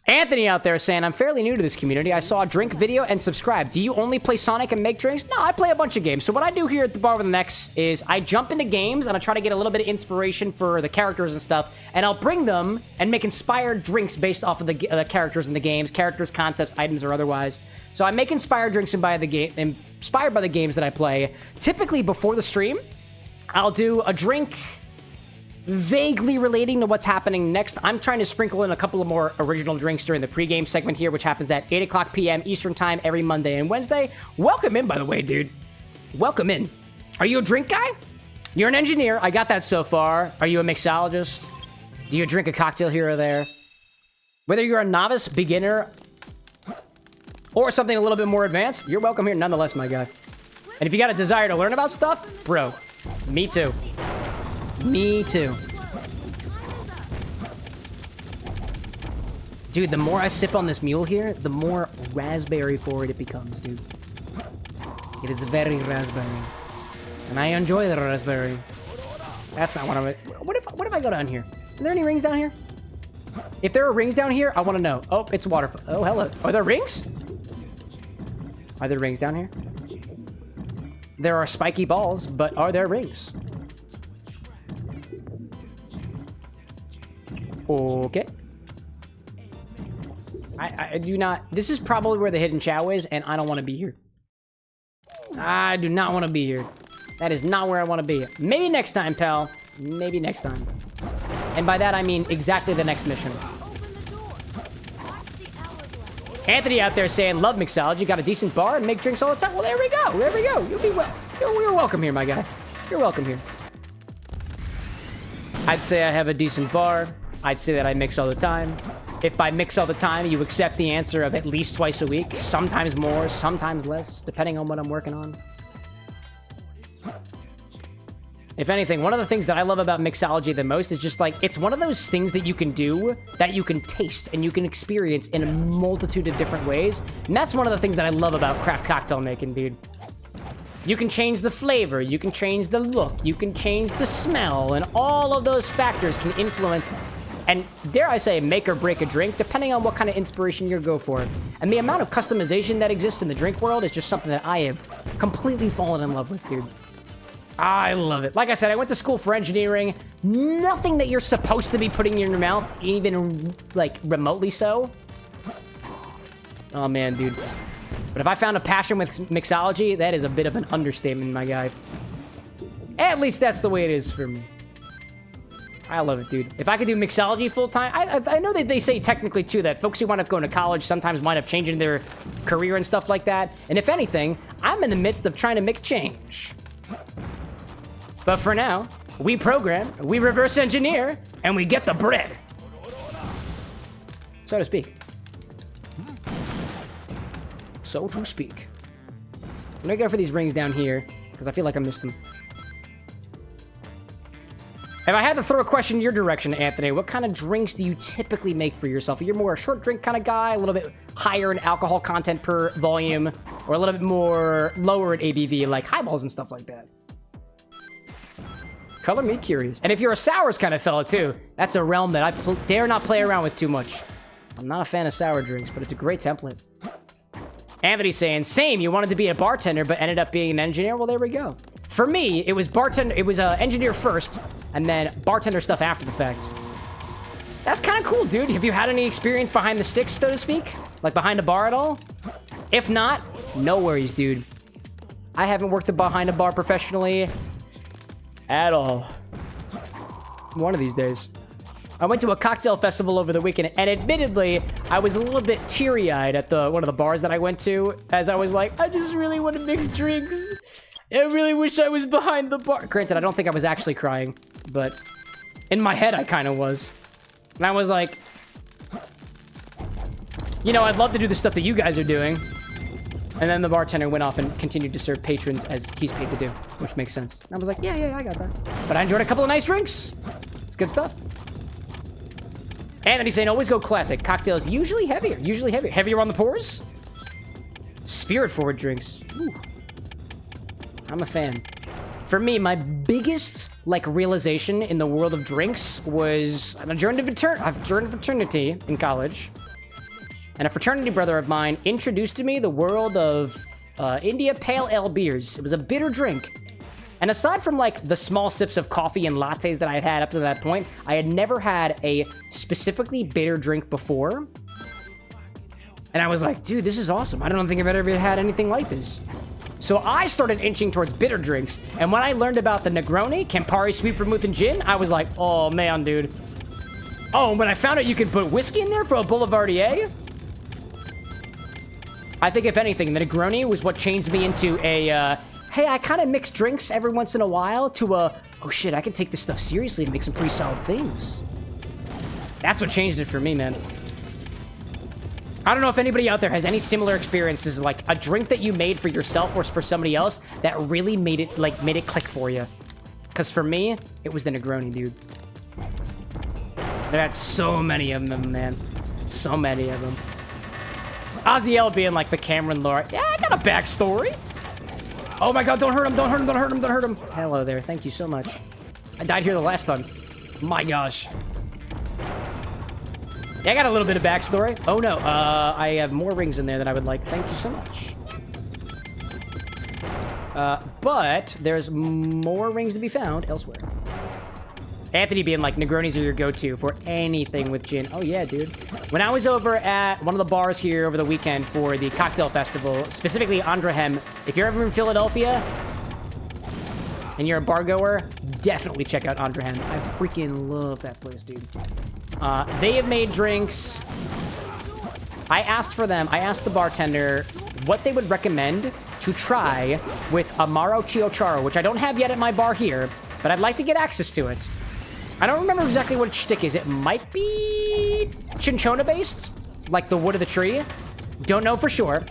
Anthony out there saying, I'm fairly new to this community. I saw a drink video and subscribe. Do you only play Sonic and make drinks? No, I play a bunch of games. So what I do here at the Bar with an X is I jump into games and I try to get a little bit of inspiration for the characters and stuff. And I'll bring them and make inspired drinks based off of the characters in the games. Characters, concepts, items, or otherwise. So I make inspired drinks inspired by the games that I play. Typically before the stream, I'll do a drink vaguely relating to what's happening next. I'm trying to sprinkle in a couple of more original drinks during the pregame segment here, which happens at 8 o'clock p.m. Eastern Time every Monday and Wednesday. Welcome in, by the way, dude. welcome in. Are you a drink guy? You're an engineer. I got that so far. Are you a mixologist? Do you drink a cocktail here or there? Whether you're a novice, beginner, or something a little bit more advanced, you're welcome here nonetheless, my guy. And if you got a desire to learn about stuff, bro, me too. Me too. Dude, the more I sip on this mule here, the more raspberry forward it becomes, dude. It is very raspberry. And I enjoy the raspberry. That's not one of it. What if I go down here? Are there any rings down here? If there are rings down here, I want to know. Oh, it's waterfall. Oh, hello. Are there rings? Are there rings down here? There are spiky balls, but are there rings? Okay. I do not... This is probably where the hidden chow is, and I don't want to be here. I do not want to be here. That is not where I want to be. Maybe next time, pal. Maybe next time. And by that, I mean exactly the next mission. Anthony out there saying, love mixology, got a decent bar and make drinks all the time. Well, there we go. There we go. You'll be well. You're welcome here, my guy. You're welcome here. I'd say I have a decent bar. I'd say that I mix all the time. If by mix all the time, you expect the answer of at least twice a week, sometimes more, sometimes less, depending on what I'm working on. If anything, one of the things that I love about mixology the most is just like, it's one of those things that you can do, that you can taste, and you can experience in a multitude of different ways. And that's one of the things that I love about craft cocktail making, dude. You can change the flavor, you can change the look, you can change the smell, and all of those factors can influence and, dare I say, make or break a drink, depending on what kind of inspiration you go for. And the amount of customization that exists in the drink world is just something that I have completely fallen in love with, dude. I love it. Like I said, I went to school for engineering. Nothing that you're supposed to be putting in your mouth, even, like, remotely so. Oh, man, dude. But if I found a passion with mixology, that is a bit of an understatement, my guy. At least that's the way it is for me. I love it, dude. If I could do mixology full-time... I know that they say technically, too, that folks who wind up going to college sometimes wind up changing their career and stuff like that. And if anything, I'm in the midst of trying to make change. But for now, we program, we reverse engineer, and we get the bread. So to speak. So to speak. I'm gonna go for these rings down here, because I feel like I missed them. If I had to throw a question in your direction, Anthony, what kind of drinks do you typically make for yourself? Are you more a short drink kind of guy, a little bit higher in alcohol content per volume, or a little bit more lower in ABV, like highballs and stuff like that? Color me curious. And if you're a sours kind of fella, too, that's a realm that I dare not play around with too much. I'm not a fan of sour drinks, but it's a great template. Anthony's saying, same, you wanted to be a bartender, but ended up being an engineer? Well, there we go. For me, it was bartender. It was engineer first, and then bartender stuff after the fact. That's kind of cool, dude. Have you had any experience behind the sticks, so to speak? Like behind a bar at all? If not, no worries, dude. I haven't worked behind a bar professionally at all. One of these days. I went to a cocktail festival over the weekend, and admittedly, I was a little bit teary-eyed at one of the bars that I went to, as I was like, I just really want to mix drinks. I really wish I was behind the bar. Granted, I don't think I was actually crying, but in my head, I kind of was. And I was like, you know, I'd love to do the stuff that you guys are doing. And then the bartender went off and continued to serve patrons as he's paid to do, which makes sense. And I was like, yeah, I got that. But I enjoyed a couple of nice drinks. It's good stuff. Anthony saying, always go classic. Cocktails usually heavier. Heavier on the pores? Spirit-forward drinks. Ooh. I'm a fan. For me, my biggest, like, realization in the world of drinks was I've joined a fraternity in college. And a fraternity brother of mine introduced to me the world of India Pale Ale beers. It was a bitter drink. And aside from, like, the small sips of coffee and lattes that I had had up to that point, I had never had a specifically bitter drink before. And I was like, dude, this is awesome. I don't think I've ever had anything like this. So I started inching towards bitter drinks. And when I learned about the Negroni, Campari Sweet Vermouth and Gin, I was like, oh, man, dude. Oh, and when I found out you could put whiskey in there for a Boulevardier, I think, if anything, the Negroni was what changed me into a hey, I kind of mix drinks every once in a while to oh shit, I can take this stuff seriously and make some pretty solid things. That's what changed it for me, man. I don't know if anybody out there has any similar experiences, like a drink that you made for yourself or for somebody else that really made it click for you. Because for me, it was the Negroni, dude. There had so many of them, man. So many of them. Oziel being like the Cameron lore. Yeah, I got a backstory. Oh my god, don't hurt him, don't hurt him, don't hurt him, don't hurt him. Hello there, thank you so much. I died here the last time. My gosh. Yeah, I got a little bit of backstory. Oh no, I have more rings in there than I would like. Thank you so much. But there's more rings to be found elsewhere. Anthony being like, Negronis are your go-to for anything with gin. Oh yeah, dude. When I was over at one of the bars here over the weekend for the cocktail festival, specifically Andrehem, if you're ever in Philadelphia and you're a bar goer, definitely check out Andrehem. I freaking love that place, dude. They have made drinks. I asked the bartender what they would recommend to try with Amaro Chiocharo, which I don't have yet at my bar here, but I'd like to get access to it. I don't remember exactly what its shtick is. It might be cinchona based, like the wood of the tree. Don't know for sure.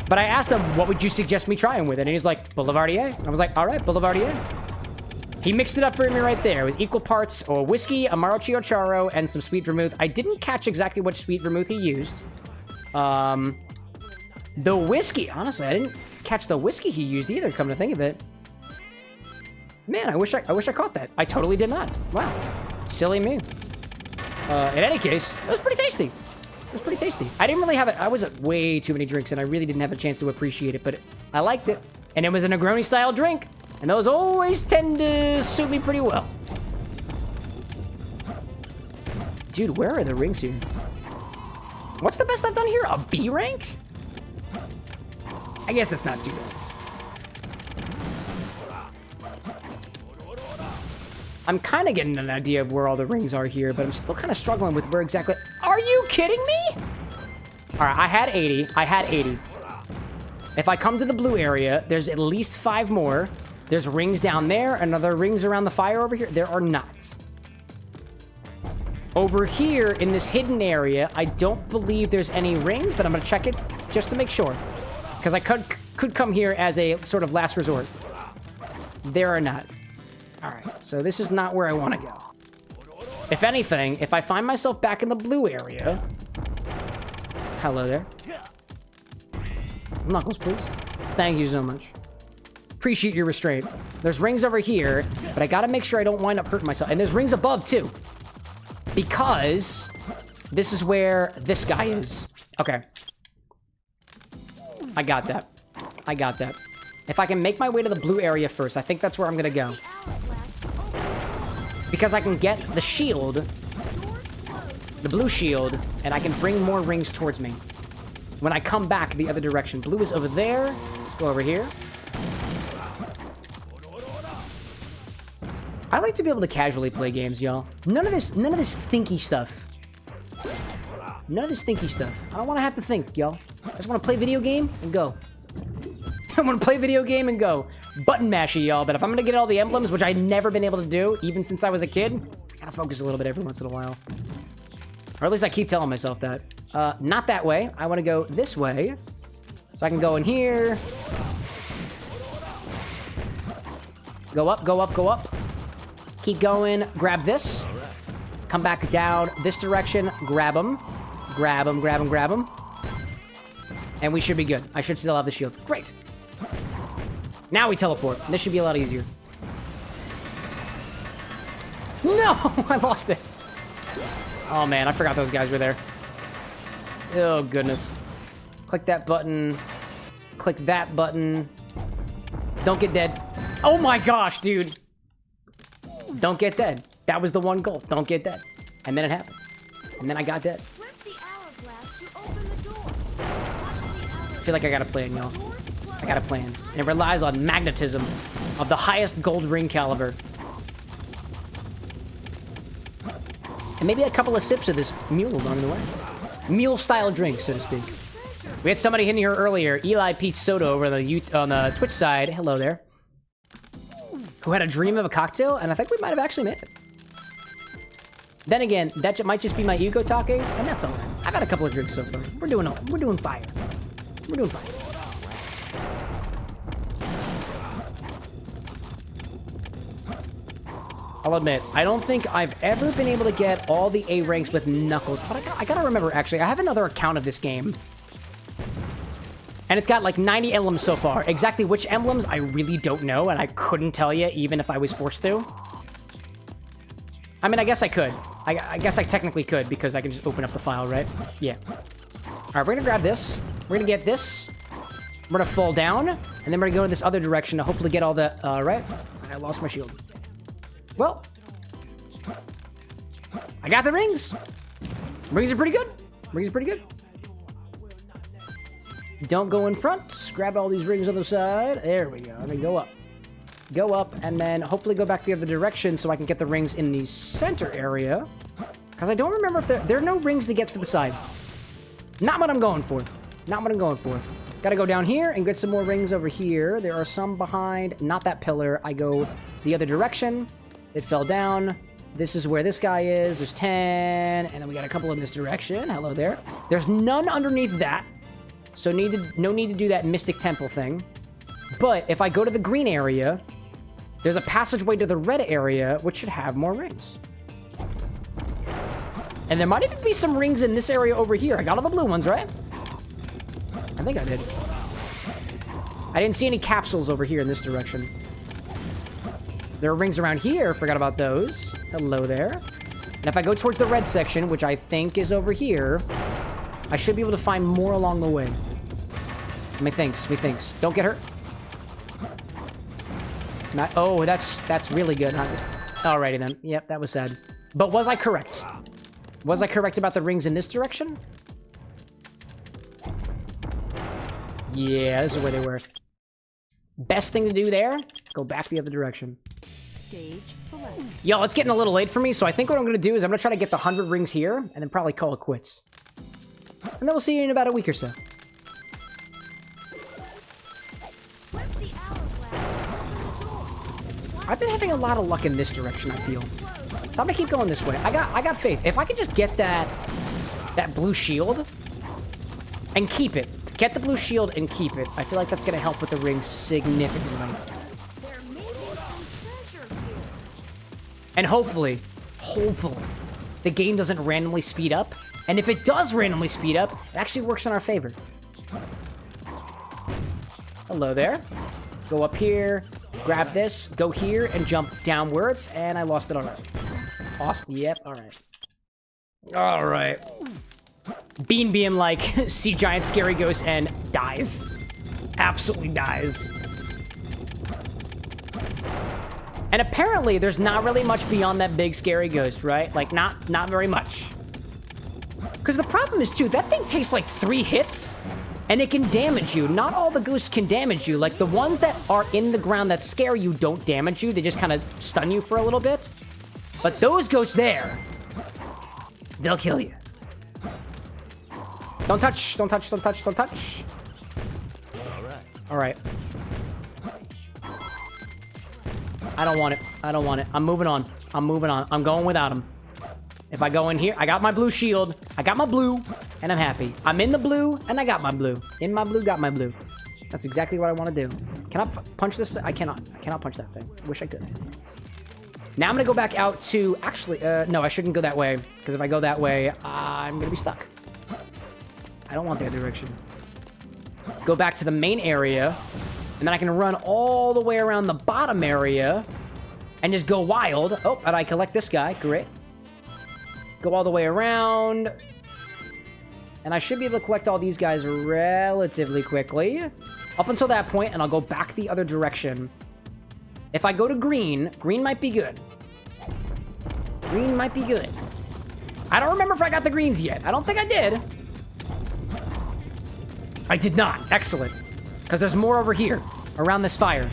But I asked him, what would you suggest me trying with it? And he's like, Boulevardier. I was like, all right, Boulevardier. He mixed it up for me right there. It was equal parts whiskey, Amaro Chiocharo, and some sweet vermouth. I didn't catch exactly what sweet vermouth he used. The whiskey, honestly, I didn't catch the whiskey he used either, come to think of it. Man, I wish I caught that. I totally did not. Wow. Silly me. In any case, it was pretty tasty. It was pretty tasty. I didn't really have it. I was at way too many drinks, and I really didn't have a chance to appreciate it, but I liked it. And it was a Negroni-style drink, and those always tend to suit me pretty well. Dude, where are the rings here? What's the best I've done here? A B rank? I guess it's not too bad. I'm kind of getting an idea of where all the rings are here, but I'm still kind of struggling with where exactly... Are you kidding me? All right, I had 80. I had 80. If I come to the blue area, there's at least 5 more. There's rings down there, and other rings around the fire over here. There are not. Over here, in this hidden area, I don't believe there's any rings, but I'm going to check it just to make sure. Because I could come here as a sort of last resort. There are not. All right, so this is not where I want to go. If anything, if I find myself back in the blue area... Hello there. Knuckles, please. Thank you so much. Appreciate your restraint. There's rings over here, but I gotta make sure I don't wind up hurting myself. And there's rings above, too. Because this is where this guy is. Okay. I got that. I got that. If I can make my way to the blue area first, I think that's where I'm gonna go. Because I can get the shield, the blue shield, and I can bring more rings towards me. When I come back the other direction. Blue is over there. Let's go over here. I like to be able to casually play games, y'all. None of this thinky stuff. None of this thinky stuff. I don't want to have to think, y'all. I just want to play video game and go. I want to play video game and go. Button mashy, y'all. But if I'm going to get all the emblems, which I've never been able to do, even since I was a kid, I gotta focus a little bit every once in a while. Or at least I keep telling myself that. Not that way. I want to go this way. So I can go in here. Go up, go up, go up. Keep going. Grab this. Come back down this direction. Grab them. Grab them, grab them, grab them. And we should be good. I should still have the shield. Great. Now we teleport. This should be a lot easier. No! I lost it. Oh, man. I forgot those guys were there. Oh, goodness. Click that button. Click that button. Don't get dead. Oh, my gosh, dude. Don't get dead. That was the one goal. Don't get dead. And then it happened. And then I got dead. I feel like I got a plan, y'all. I got a plan. And it relies on magnetism of the highest gold ring caliber. And maybe a couple of sips of this mule along the way. Mule-style drink, so to speak. We had somebody in here earlier, Eli Peach Soda over on the Twitch side. Hello there. Who had a dream of a cocktail, and I think we might have actually made it. Then again, that might just be my ego talking, and that's all right. I've had a couple of drinks so far. We're doing fire. We're doing fire. I'll admit, I don't think I've ever been able to get all the A ranks with Knuckles, but I gotta remember, actually, I have another account of this game. And it's got like 90 emblems so far. Exactly which emblems, I really don't know, and I couldn't tell you even if I was forced to. I mean, I guess I could. I guess I technically could, because I can just open up the file, right? Yeah. All right, we're gonna grab this. We're gonna get this. We're gonna fall down, and then we're gonna go in this other direction to hopefully get all the, right? I lost my shield. Well, I got the rings. Rings are pretty good. Rings are pretty good. Don't go in front. Grab all these rings on the side. There we go. And then go up. Go up, and then hopefully go back the other direction so I can get the rings in the center area. Because I don't remember if there are no rings to get for the side. Not what I'm going for. Not what I'm going for. Gotta go down here and get some more rings over here. There are some behind. Not that pillar. I go the other direction. It fell down. This is where this guy is. There's 10. And then we got a couple in this direction. Hello there. There's none underneath that. So no need to do that Mystic Temple thing. But if I go to the green area, there's a passageway to the red area, which should have more rings. And there might even be some rings in this area over here. I got all the blue ones, right? I think I did. I didn't see any capsules over here in this direction. There are rings around here. Forgot about those. Hello there. And if I go towards the red section, which I think is over here, I should be able to find more along the way. Methinks. Don't get hurt. Not, oh, that's really good. Alrighty then. Yep, that was sad. But was I correct? Was I correct about the rings in this direction? Yeah, this is where they were. Best thing to do there, go back the other direction.
Stage select.
Yo, it's getting a little late for me, so I think what I'm going to do is I'm going to try to get the 100 rings here, and then probably call it quits. And then we'll see you in about a week or so. I've been having a lot of luck in this direction, I feel. So I'm gonna keep going this way. I got faith. If I could just get that blue shield and keep it. Get the blue shield and keep it. I feel like that's gonna help with the ring significantly.
There may be some treasure here.
And hopefully, the game doesn't randomly speed up. And if it does randomly speed up, it actually works in our favor. Hello there. Go up here. Grab this, go here, and jump downwards, and I lost it already. Awesome. Yep, alright. Alright. Bean being like, see giant scary ghost and dies. Absolutely dies. And apparently, there's not really much beyond that big scary ghost, right? Like, not very much. Because the problem is, too, that thing takes like 3 hits. And it can damage you. Not all the ghosts can damage you. Like, the ones that are in the ground that scare you don't damage you. They just kind of stun you for a little bit. But those ghosts there, they'll kill you. Don't touch. Don't touch. Don't touch. Don't touch. All right. I don't want it. I don't want it. I'm moving on. I'm moving on. I'm going without him. If I go in here, I got my blue shield. I got my blue, and I'm happy. I'm in the blue, and I got my blue. In my blue, got my blue. That's exactly what I want to do. Can I punch this? I cannot. I cannot punch that thing. Wish I could. Now I'm going to go back out to... Actually, no, I shouldn't go that way. Because if I go that way, I'm going to be stuck. I don't want that direction. Go back to the main area, and then I can run all the way around the bottom area and just go wild. Oh, and I collect this guy. Great. Go all the way around. And I should be able to collect all these guys relatively quickly. Up until that point, and I'll go back the other direction. If I go to green, green might be good. Green might be good. I don't remember if I got the greens yet. I don't think I did. I did not. Excellent. Because there's more over here, around this fire.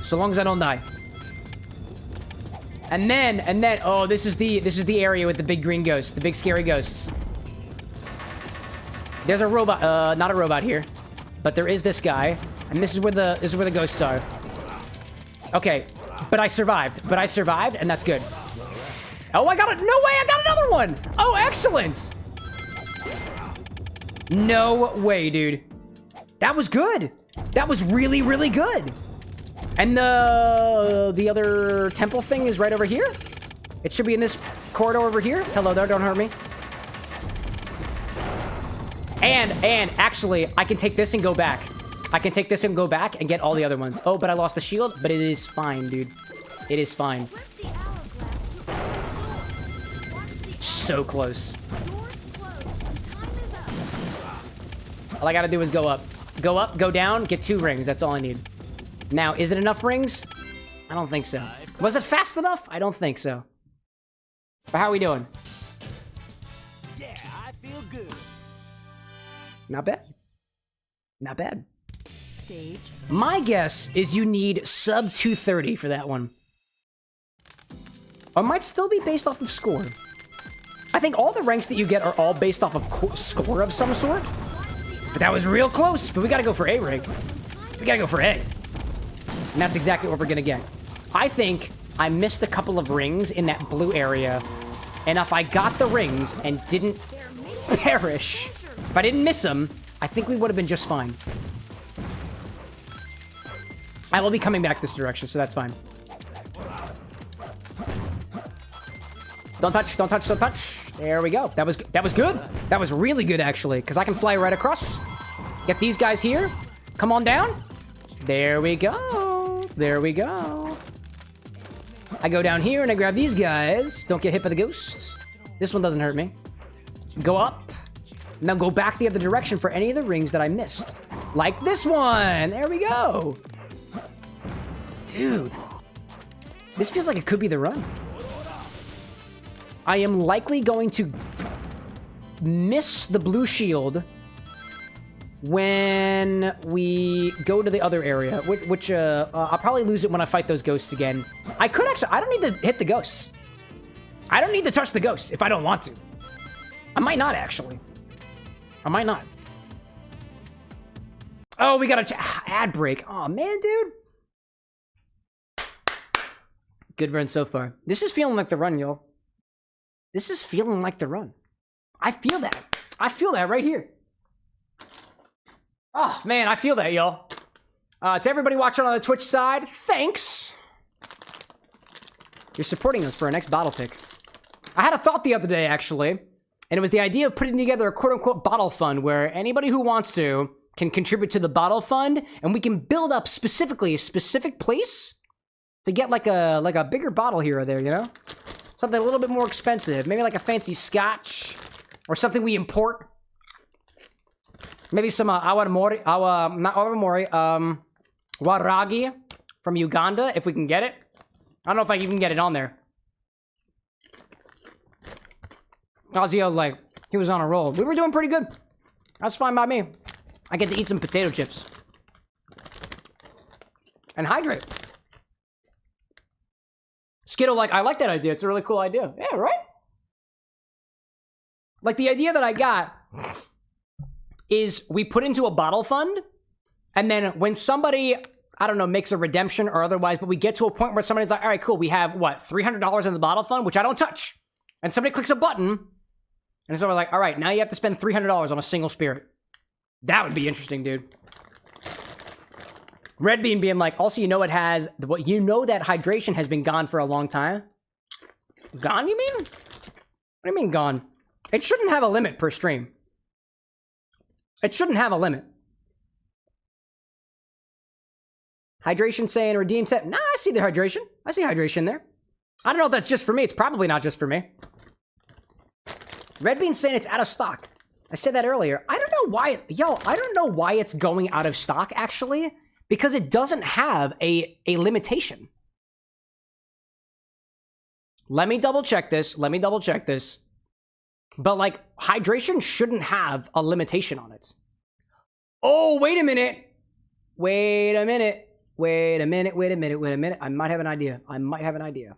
So long as I don't die. And then, oh, this is the area with the big green ghosts, the big scary ghosts. There's a robot, not a robot here, but there is this guy, and this is where the ghosts are. Okay, but I survived, and that's good. Oh, I got it! No way, I got another one! Oh, excellent! No way, dude. That was good. That was really, really good. And the other temple thing is right over here. It should be in this corridor over here. Hello there, don't hurt me. And actually, I can take this and go back. I can take this and go back and get all the other ones. Oh, but I lost the shield, but it is fine, dude. It is fine. So close. All I gotta do is go up. Go up, go down, get 2 rings. That's all I need. Now, is it enough rings? I don't think so. Was it fast enough? I don't think so. But how are we doing?
Yeah, I feel good.
Not bad. Not bad.
Stage.
My guess is you need sub 230 for that one. Or might still be based off of score. I think all the ranks that you get are all based off of score of some sort. But that was real close. But we gotta go for A rank. We gotta go for A. And that's exactly what we're gonna get. I think I missed a couple of rings in that blue area. And if I got the rings and didn't perish, if I didn't miss them, I think we would have been just fine. I will be coming back this direction, so that's fine. Don't touch, don't touch, don't touch. There we go. That was good. That was really good, actually, because I can fly right across. Get these guys here. Come on down. There we go. There we go. I go down here and I grab these guys. Don't get hit by the ghosts. This one doesn't hurt me. Go up. Now go back the other direction for any of the rings that I missed. Like this one. There we go. Dude. This feels like it could be the run. I am likely going to miss the blue shield when we go to the other area, which I'll probably lose it when I fight those ghosts again. I could actually, I don't need to hit the ghosts. I don't need to touch the ghosts if I don't want to. I might not, actually. I might not. Oh, we got an ad break. Oh, man, dude. Good run so far. This is feeling like the run, y'all. This is feeling like the run. I feel that. I feel that right here. Oh, man, I feel that, y'all. To everybody watching on the Twitch side, thanks. You're supporting us for our next bottle pick. I had a thought the other day, actually, and it was the idea of putting together a quote-unquote bottle fund where anybody who wants to can contribute to the bottle fund, and we can build up specifically a specific place to get like a bigger bottle here or there, you know? Something a little bit more expensive. Maybe like a fancy scotch or something we import. Maybe some waragi from Uganda, if we can get it. I don't know if I even get it on there. Ozio, like, he was on a roll. We were doing pretty good. That's fine by me. I get to eat some potato chips. And hydrate. Skittle, like, I like that idea. It's a really cool idea. Yeah, right? Like, the idea that I got is we put into a bottle fund, and then when somebody, I don't know, makes a redemption or otherwise, but we get to a point where somebody's like, all right, cool, we have, what, $300 in the bottle fund, which I don't touch. And somebody clicks a button, and so we're like, all right, now you have to spend $300 on a single spirit. That would be interesting, dude. Red Bean being like, also, you know, it has, you know that hydration has been gone for a long time. Gone, you mean? What do you mean gone? It shouldn't have a limit per stream. It shouldn't have a limit. Hydration saying redeem set. Nah, I see the hydration. I see hydration there. I don't know if that's just for me. It's probably not just for me. Red Bean saying it's out of stock. I said that earlier. I don't know why. I don't know why it's going out of stock, actually. Because it doesn't have a limitation. Let me double check this. Let me double check this. But, like, hydration shouldn't have a limitation on it. Oh, wait a minute. Wait a minute. Wait a minute. Wait a minute. Wait a minute. I might have an idea. I might have an idea.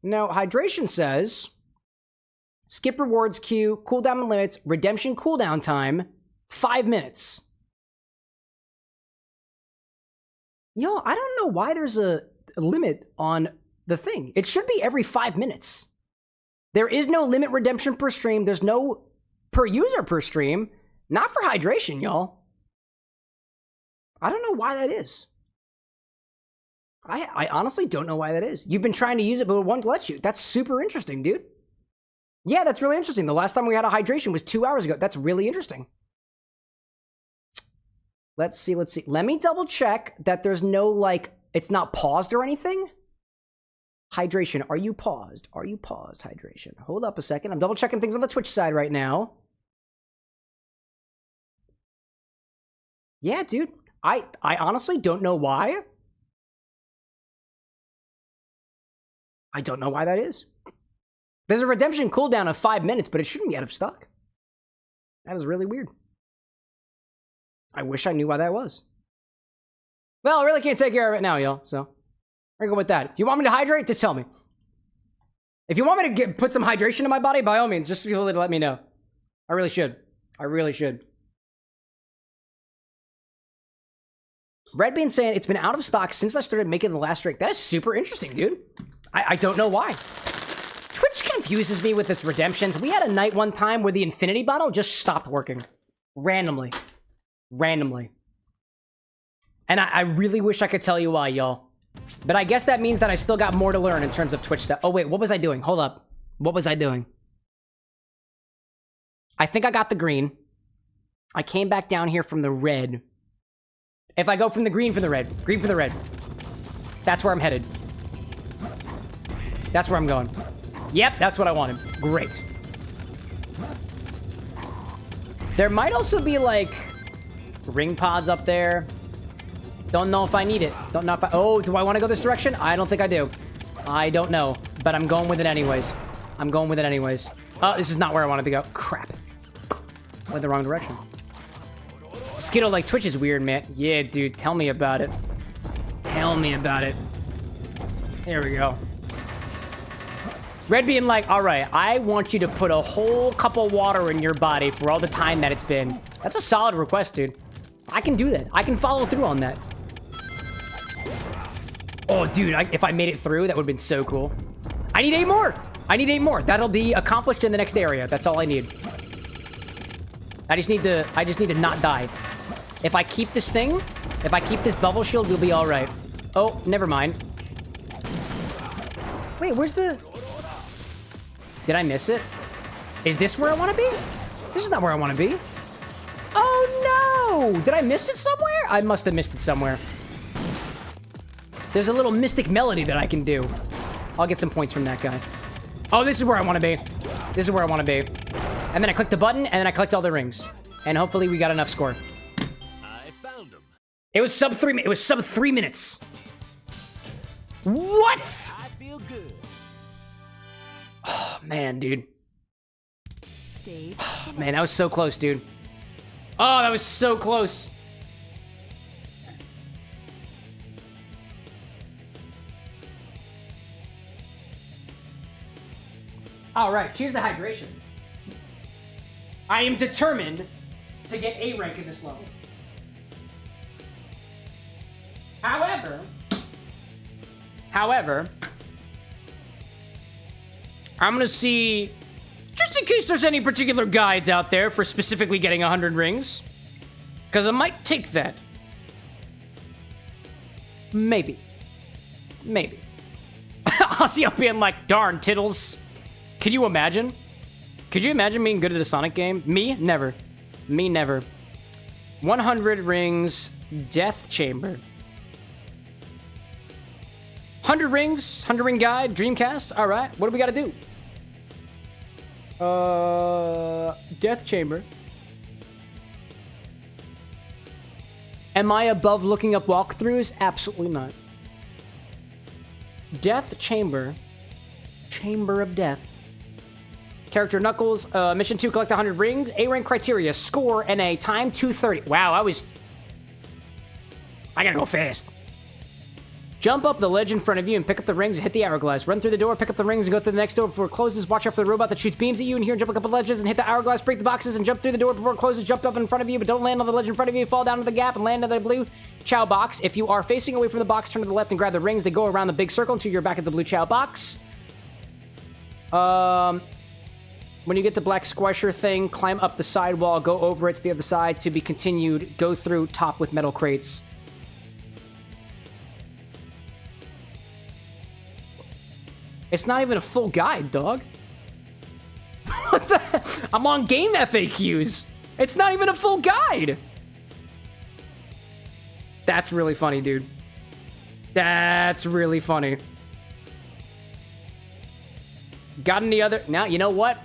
No, hydration says Skip rewards queue, cooldown limits, redemption cooldown time, 5 minutes. Yo, I don't know why there's a limit on the thing. It should be every 5 minutes. There is no limit redemption per stream. There's no per user per stream. Not for hydration, y'all. I don't know why that is. I honestly don't know why that is. You've been trying to use it, but it won't let you. That's super interesting, dude. Yeah, that's really interesting. The last time we had a hydration was 2 hours ago. That's really interesting. Let's see. Let me double check that there's no, like, it's not paused or anything. Hydration, are you paused? Are you paused, hydration? Hold up a second. I'm double checking things on the Twitch side right now. Yeah, dude. I honestly don't know why. I don't know why that is. There's a redemption cooldown of 5 minutes, but it shouldn't be out of stock. That is really weird. I wish I knew why that was. Well, I really can't take care of it now, y'all. So, we're going with that. If you want me to hydrate, just tell me. If you want me to put some hydration in my body, by all means, just be able to let me know. I really should. I really should. Red Bean saying it's been out of stock since I started making the last drink. That is super interesting, dude. I don't know why. Twitch confuses me with its redemptions. We had a night one time where the infinity bottle just stopped working. Randomly. And I really wish I could tell you why, y'all. But I guess that means that I still got more to learn in terms of Twitch stuff. Oh, wait, what was I doing? Hold up. What was I doing? I think I got the green. I came back down here from the red. If I go from the green for the red, that's where I'm headed. That's where I'm going. Yep, that's what I wanted. Great. There might also be, like, ring pods up there. Don't know if I need it. Don't know if I... Oh, do I want to go this direction? I don't think I do. I don't know, but I'm going with it anyways. Oh, this is not where I wanted to go. Crap. Went the wrong direction. Skittle, like, Twitch is weird, man. Yeah, dude, tell me about it. Tell me about it. There we go. Red being like, all right, I want you to put a whole cup of water in your body for all the time that it's been. That's a solid request, dude. I can do that. I can follow through on that. Oh, dude, if I made it through, that would have been so cool. I need 8 more. That'll be accomplished in the next area. That's all I need. I just need to not die. If I keep this thing, if I keep this bubble shield, we'll be all right. Oh, never mind. Wait, where's the... Did I miss it? Is this where I want to be? This is not where I want to be. Oh, no! Did I miss it somewhere? I must have missed it somewhere. There's a little mystic melody that I can do. I'll get some points from that guy. Oh, this is where I want to be. And then I click the button, and then I collect all the rings. And hopefully we got enough score.
I found him.
It was sub 3 minutes. What?
I feel good.
Oh, man, dude.
Stage.
Man, that was so close, dude. Oh, that was so close. All right, cheers to hydration. I am determined to get A rank in this level. However, I'm gonna see, just in case there's any particular guides out there for specifically getting 100 rings, because I might take that. Maybe. I'll see up being like, darn, tittles. Could you imagine? Could you imagine being good at a Sonic game? Me? Never. 100 rings, Death Chamber. 100 rings, 100 ring guide, Dreamcast. All right, what do we got to do? Death Chamber. Am I above looking up walkthroughs? Absolutely not. Death Chamber. Chamber of Death. Character Knuckles, mission 2, collect 100 rings. A rank criteria, score, NA, time 230. Wow, I gotta go fast. Jump up the ledge in front of you and pick up the rings and hit the hourglass. Run through the door, pick up the rings, and go through the next door before it closes. Watch out for the robot that shoots beams at you. And here, jump a couple ledges and hit the hourglass. Break the boxes and jump through the door before it closes. Jump up in front of you, but don't land on the ledge in front of you. Fall down to the gap and land on the blue chow box. If you are facing away from the box, turn to the left and grab the rings. They go around the big circle until you're back at the blue chow box. When you get the black squisher thing, climb up the side wall, go over it to the other side. To be continued, go through top with metal crates. It's not even a full guide, dog. What the? I'm on game FAQs. It's not even a full guide. That's really funny, dude. That's really funny. Got any other? Now, you know what?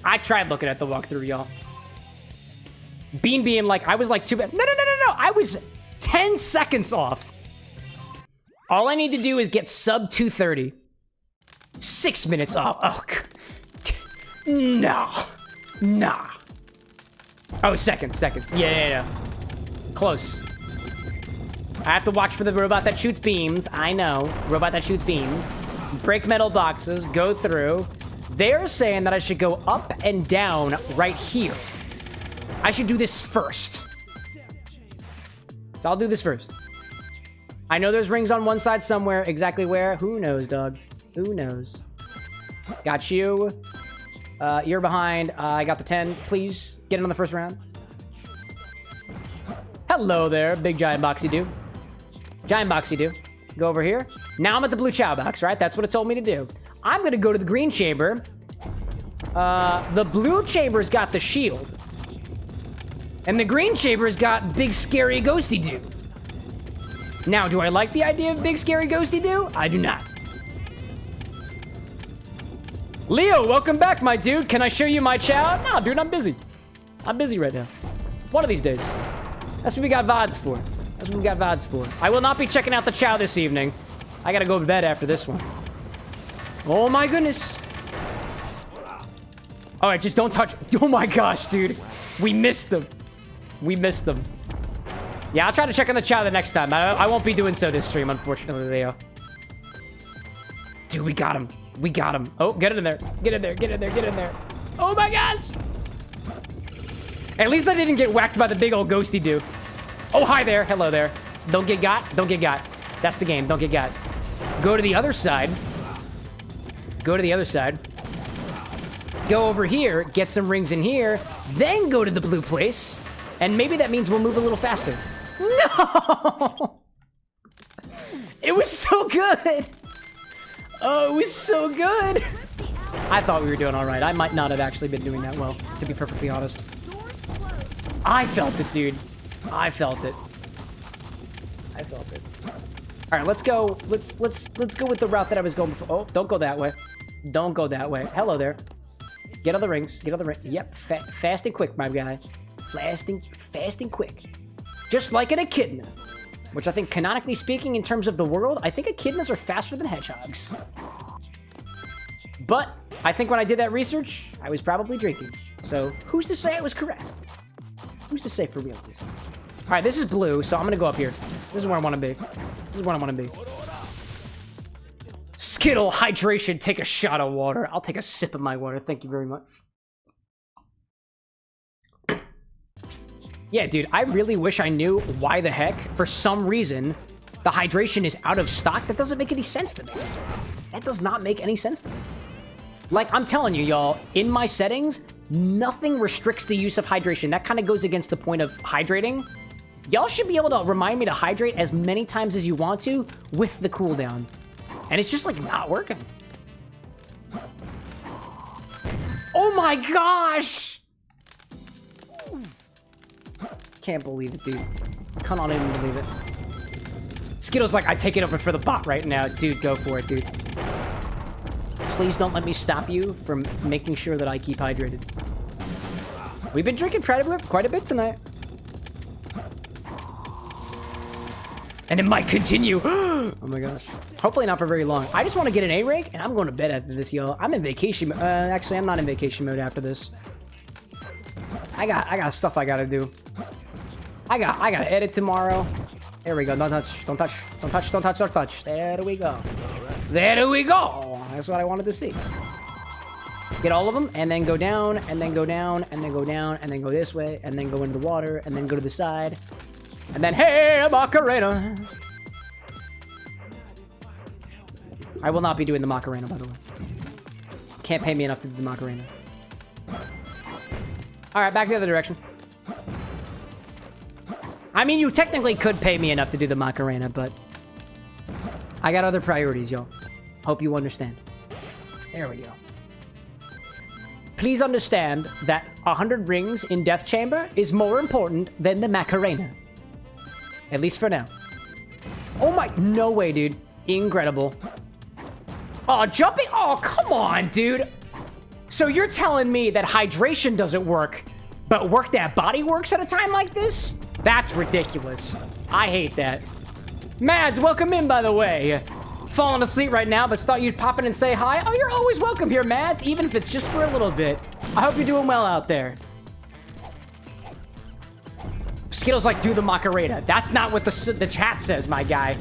I tried looking at the walkthrough, y'all. Bean being like, I was like too bad. No. I was 10 seconds off. All I need to do is get sub 230. 6 minutes off. Oh, nah. Oh, seconds. Yeah. Close. I have to watch for the robot that shoots beams. I know. Robot that shoots beams. Break metal boxes. Go through. They're saying that I should go up and down right here. I should do this first. So I'll do this first. I know there's rings on one side somewhere. Exactly where? Who knows, dog? Who knows? Got you. You're behind. I got the 10. Please get in on the first round. Hello there, big giant boxy dude. Giant boxy dude. Go over here. Now I'm at the blue chow box, right? That's what it told me to do. I'm gonna go to the green chamber. The blue chamber's got the shield. And the green chamber's got big scary ghosty dude. Now, do I like the idea of big scary ghosty dude? I do not. Leo, welcome back, my dude. Can I show you my chow? No, dude, I'm busy. I'm busy right now. One of these days. That's what we got VODs for. I will not be checking out the chow this evening. I gotta go to bed after this one. Oh my goodness. All right, just don't touch. Oh my gosh, dude. We missed them. Yeah, I'll try to check on the chow the next time. I won't be doing so this stream, unfortunately, Leo. Dude, we got him. Oh, get in there. Get in there. Oh my gosh. At least I didn't get whacked by the big old ghosty dude. Oh, hi there. Hello there. Don't get got. That's the game. Don't get got. Go to the other side. Go over here. Get some rings in here. Then go to the blue place. And maybe that means we'll move a little faster. No! It was so good. Oh, it was so good. I thought we were doing all right. I might not have actually been doing that well, to be perfectly honest. I felt it, dude. I felt it. All right, let's go. Let's go with the route that I was going before. Oh, don't go that way. Hello there. Get on the rings. Yep, fast and quick, my guy. Fast and quick. Just like an echidna. Which I think, canonically speaking, in terms of the world, I think echidnas are faster than hedgehogs. But I think when I did that research, I was probably drinking. So who's to say I was correct? Who's to say for real, please? All right, this is blue, so I'm gonna go up here. This is where I want to be. Skittle, hydration, take a shot of water. I'll take a sip of my water. Thank you very much. Yeah, dude, I really wish I knew why the heck, for some reason, the hydration is out of stock. That doesn't make any sense to me. That does not make any sense to me. Like, I'm telling you, y'all, in my settings, nothing restricts the use of hydration. That kind of goes against the point of hydrating. Y'all should be able to remind me to hydrate as many times as you want to with the cooldown. And it's just, like, not working. Oh my gosh! Can't believe it, dude. Cannot even believe it. Skittle's like, I take it over for the bot right now. Dude, go for it, dude. Please don't let me stop you from making sure that I keep hydrated. We've been drinking quite a bit tonight. And it might continue. Oh my gosh. Hopefully not for very long. I just want to get an A rank, and I'm going to bed after this, y'all. I'm in vacation mode. Actually, I'm not in vacation mode after this. I got stuff I gotta do. I gotta edit tomorrow. There we go. Don't touch. Don't touch. Don't touch. Don't touch. Don't touch. There we go. There we go. That's what I wanted to see. Get all of them, and then go down, and then go down, and then go down, and then go this way, and then go into the water, and then go to the side. And then, hey, Macarena. I will not be doing the Macarena, by the way. Can't pay me enough to do the Macarena. Alright, back the other direction. I mean, you technically could pay me enough to do the Macarena, but I got other priorities, y'all. Hope you understand. There we go. Please understand that 100 rings in Death Chamber is more important than the Macarena. At least for now. Oh my... No way, dude. Incredible. Oh, jumping... Oh, come on, dude. So you're telling me that hydration doesn't work, but work that body works at a time like this? That's ridiculous. I hate that. Mads, welcome in, by the way. Falling asleep right now, but thought you'd pop in and say hi. Oh, you're always welcome here, Mads, even if it's just for a little bit. I hope you're doing well out there. Skittles like, do the Macarena. That's not what the chat says, my guy.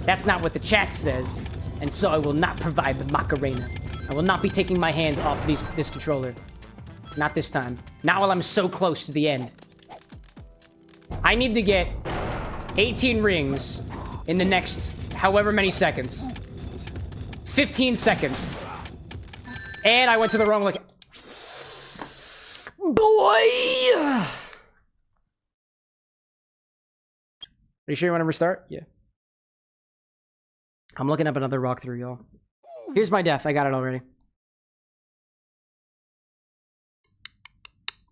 That's not what the chat says. And so I will not provide the Macarena. I will not be taking my hands off this controller. Not this time. Not while I'm so close to the end. I need to get 18 rings in the next however many seconds. 15 seconds. And I went to the wrong look. Boy! Are you sure you want to restart? Yeah. I'm looking up another walkthrough, y'all. Here's my death. I got it already.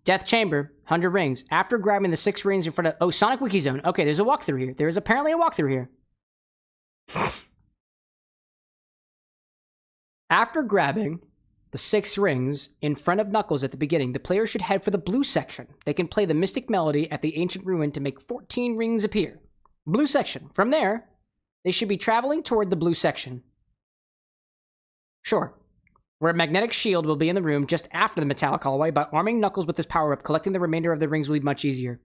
Death Chamber, 100 rings. After grabbing the 6 rings in front of... Oh, Sonic Wiki Zone. Okay, there's a walkthrough here. There is apparently a walkthrough here. After grabbing the 6 rings in front of Knuckles at the beginning, the player should head for the blue section. They can play the Mystic Melody at the Ancient Ruin to make 14 rings appear. Blue section. From there, they should be traveling toward the blue section. Sure. Where a magnetic shield will be in the room just after the metallic hallway. By arming Knuckles with this power-up, collecting the remainder of the rings will be much easier.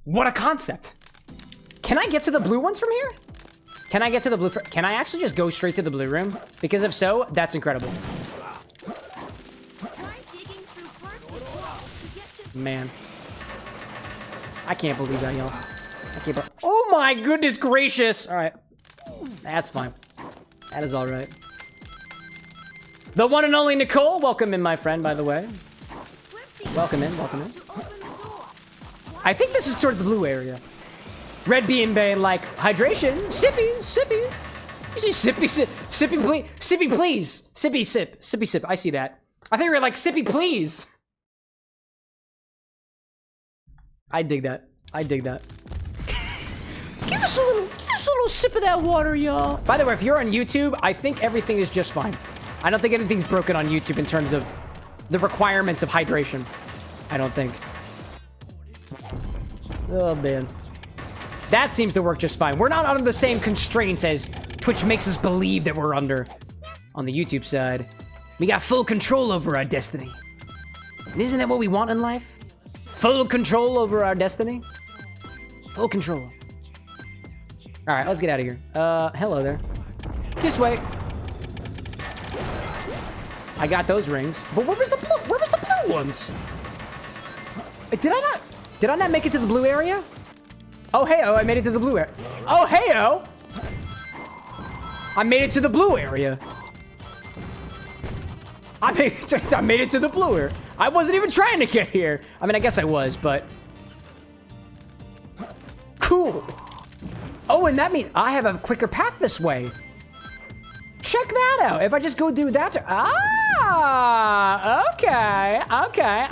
What a concept! Can I get to the blue ones from here? Can I get to the blue... Can I actually just go straight to the blue room? Because if so, that's incredible. Man. I can't believe that, y'all. I can't believe... Oh my goodness gracious! Alright. That's fine. That is alright. The one and only Nicole, welcome in, my friend, by the way. Welcome in, welcome in. I think this is toward the blue area. Red Bean Bay, like, hydration. Sippies, sippies. You see sippy, sip, sippy, please. Sippy, please. Sippy, sip. Sippy, sip. I see that. I think we were like, sippy, please. I dig that. I dig that. Give us a little sip of that water, y'all. By the way, if you're on YouTube, I think everything is just fine. I don't think anything's broken on YouTube in terms of the requirements of hydration. I don't think. Oh, man. That seems to work just fine. We're not under the same constraints as Twitch makes us believe that we're under on the YouTube side. We got full control over our destiny. And isn't that what we want in life? Full control over our destiny? Full control. Alright, let's get out of here. Hello there. This way. I got those rings. But where was the blue ones? Did I not make it to the blue area? Oh, hey-oh, I made it to the blue area. Oh, hey-oh! I made it to the blue area. I made it to the blue area. I wasn't even trying to get here. I mean, I guess I was, but... Cool. Oh, and that means I have a quicker path this way. Check that out. If I just go do that... Ah! Okay. Okay.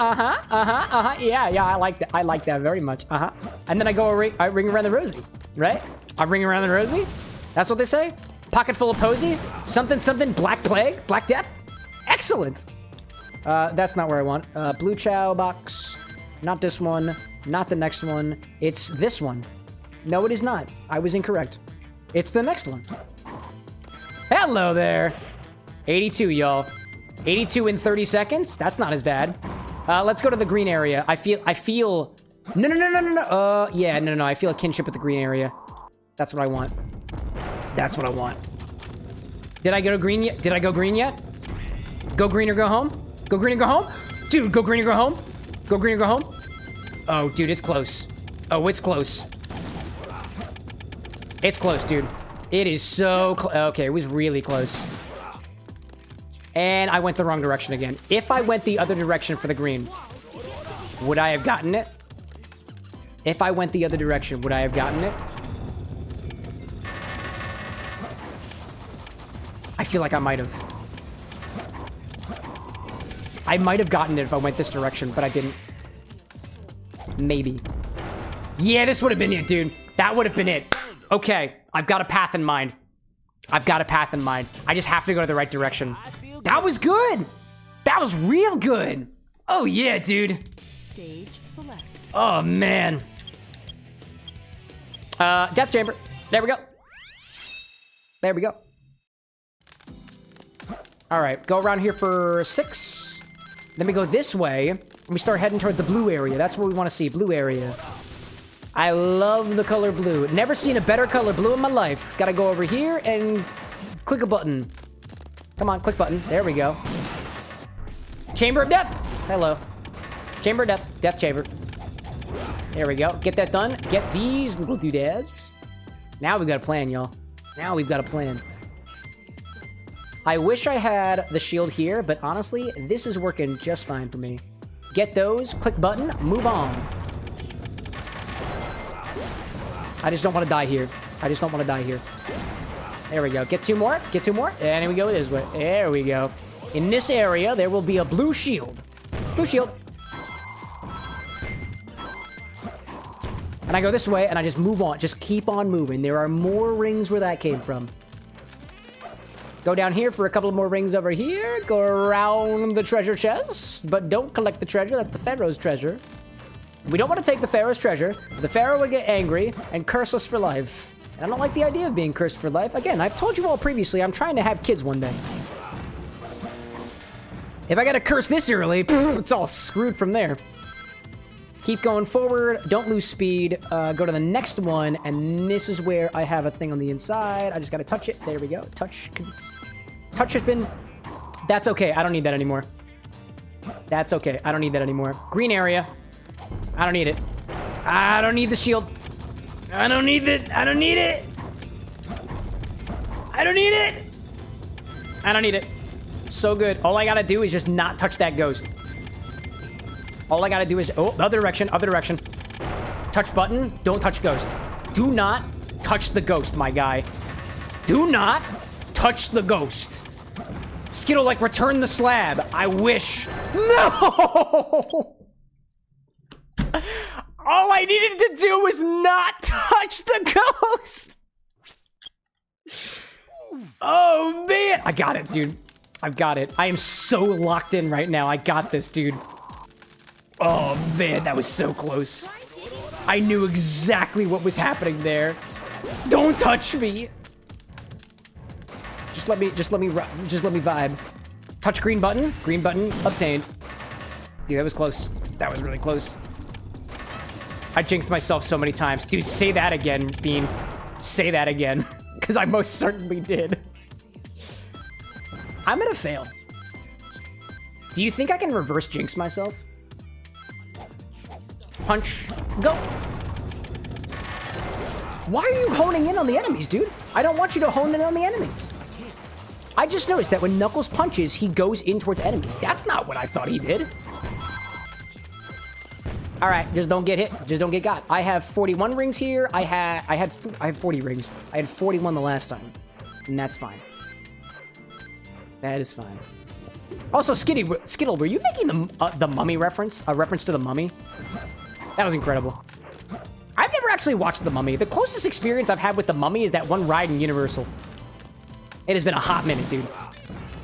Yeah, I like that. I like that very much. And then I ring around the rosy, right? I ring around the rosy? That's what they say? Pocket full of posy? Something, something, black plague? Black death? Excellent! That's not where I want. Blue chow box. Not this one. Not the next one. It's this one. No, it is not. I was incorrect. It's the next one. Hello there! 82, y'all. 82 in 30 seconds? That's not as bad. Let's go to the green area. I feel... No. Yeah, no. I feel a kinship with the green area. That's what I want. That's what I want. Did I go green yet? Did I go green yet? Go green or go home? Go green or go home? Dude, go green or go home? Go green or go home? Oh, dude, it's close. Oh, it's close. It's close, dude. It is so close. Okay, it was really close. And I went the wrong direction again. If I went the other direction for the green, would I have gotten it? If I went the other direction, would I have gotten it? I feel like I might have. I might have gotten it if I went this direction, but I didn't. Maybe. Yeah, this would have been it, dude. That would have been it. Okay, I've got a path in mind. I've got a path in mind. I just have to go to the right direction. That was good. That was real good. Oh, yeah, dude.
Stage select.
Oh, man. Death chamber. There we go. There we go. All right, go around here for 6. Then we go this way, and we start heading toward the blue area. That's what we want to see, blue area. I love the color blue. Never seen a better color blue in my life. Gotta go over here and click a button. Come on, click button. There we go. Chamber of Death. Hello. Chamber of Death. Death chamber. There we go. Get that done. Get these little doodads. Now we've got a plan, y'all. Now we've got a plan. I wish I had the shield here, but honestly, this is working just fine for me. Get those. Click button. Move on. I just don't want to die here. I just don't want to die here. There we go. Get 2 more. Get 2 more. And here we go this way. There we go. In this area, there will be a blue shield. Blue shield. And I go this way, and I just move on. Just keep on moving. There are more rings where that came from. Go down here for a couple more rings over here. Go around the treasure chest. But don't collect the treasure. That's the Pharaoh's treasure. We don't want to take the Pharaoh's treasure. The Pharaoh would get angry and curse us for life. And I don't like the idea of being cursed for life. Again, I've told you all previously, I'm trying to have kids one day. If I gotta curse this early, it's all screwed from there. Keep going forward. Don't lose speed. Go to the next one. And this is where I have a thing on the inside. I just gotta touch it. There we go. Touch has been... That's okay. I don't need that anymore. That's okay. I don't need that anymore. Green area. I don't need it. I don't need the shield. I don't need it. I don't need it. I don't need it. I don't need it. So good. All I gotta do is just not touch that ghost. All I gotta do is... Oh, other direction. Other direction. Touch button. Don't touch ghost. Do not touch the ghost, my guy. Do not touch the ghost. Skittle, like, return the slab. I wish. No! All I needed to do was not touch the ghost. Oh, man. I got it, dude. I've got it. I am so locked in right now. I got this, dude. Oh, man. That was so close. I knew exactly what was happening there. Don't touch me. Just let me vibe. Touch green button. Green button obtained. Dude, that was close. That was really close. I jinxed myself so many times. Dude, say that again, Bean. Say that again. Because I most certainly did. I'm gonna fail. Do you think I can reverse jinx myself? Punch. Go. Why are you honing in on the enemies, dude? I don't want you to hone in on the enemies. I just noticed that when Knuckles punches, he goes in towards enemies. That's not what I thought he did. All right, just don't get hit. Just don't get got. I have 41 rings here. I have 40 rings. I had 41 the last time, and that's fine. That is fine. Also, Skittle, were you making the Mummy reference? A reference to the Mummy? That was incredible. I've never actually watched the Mummy. The closest experience I've had with the Mummy is that one ride in Universal. It has been a hot minute, dude.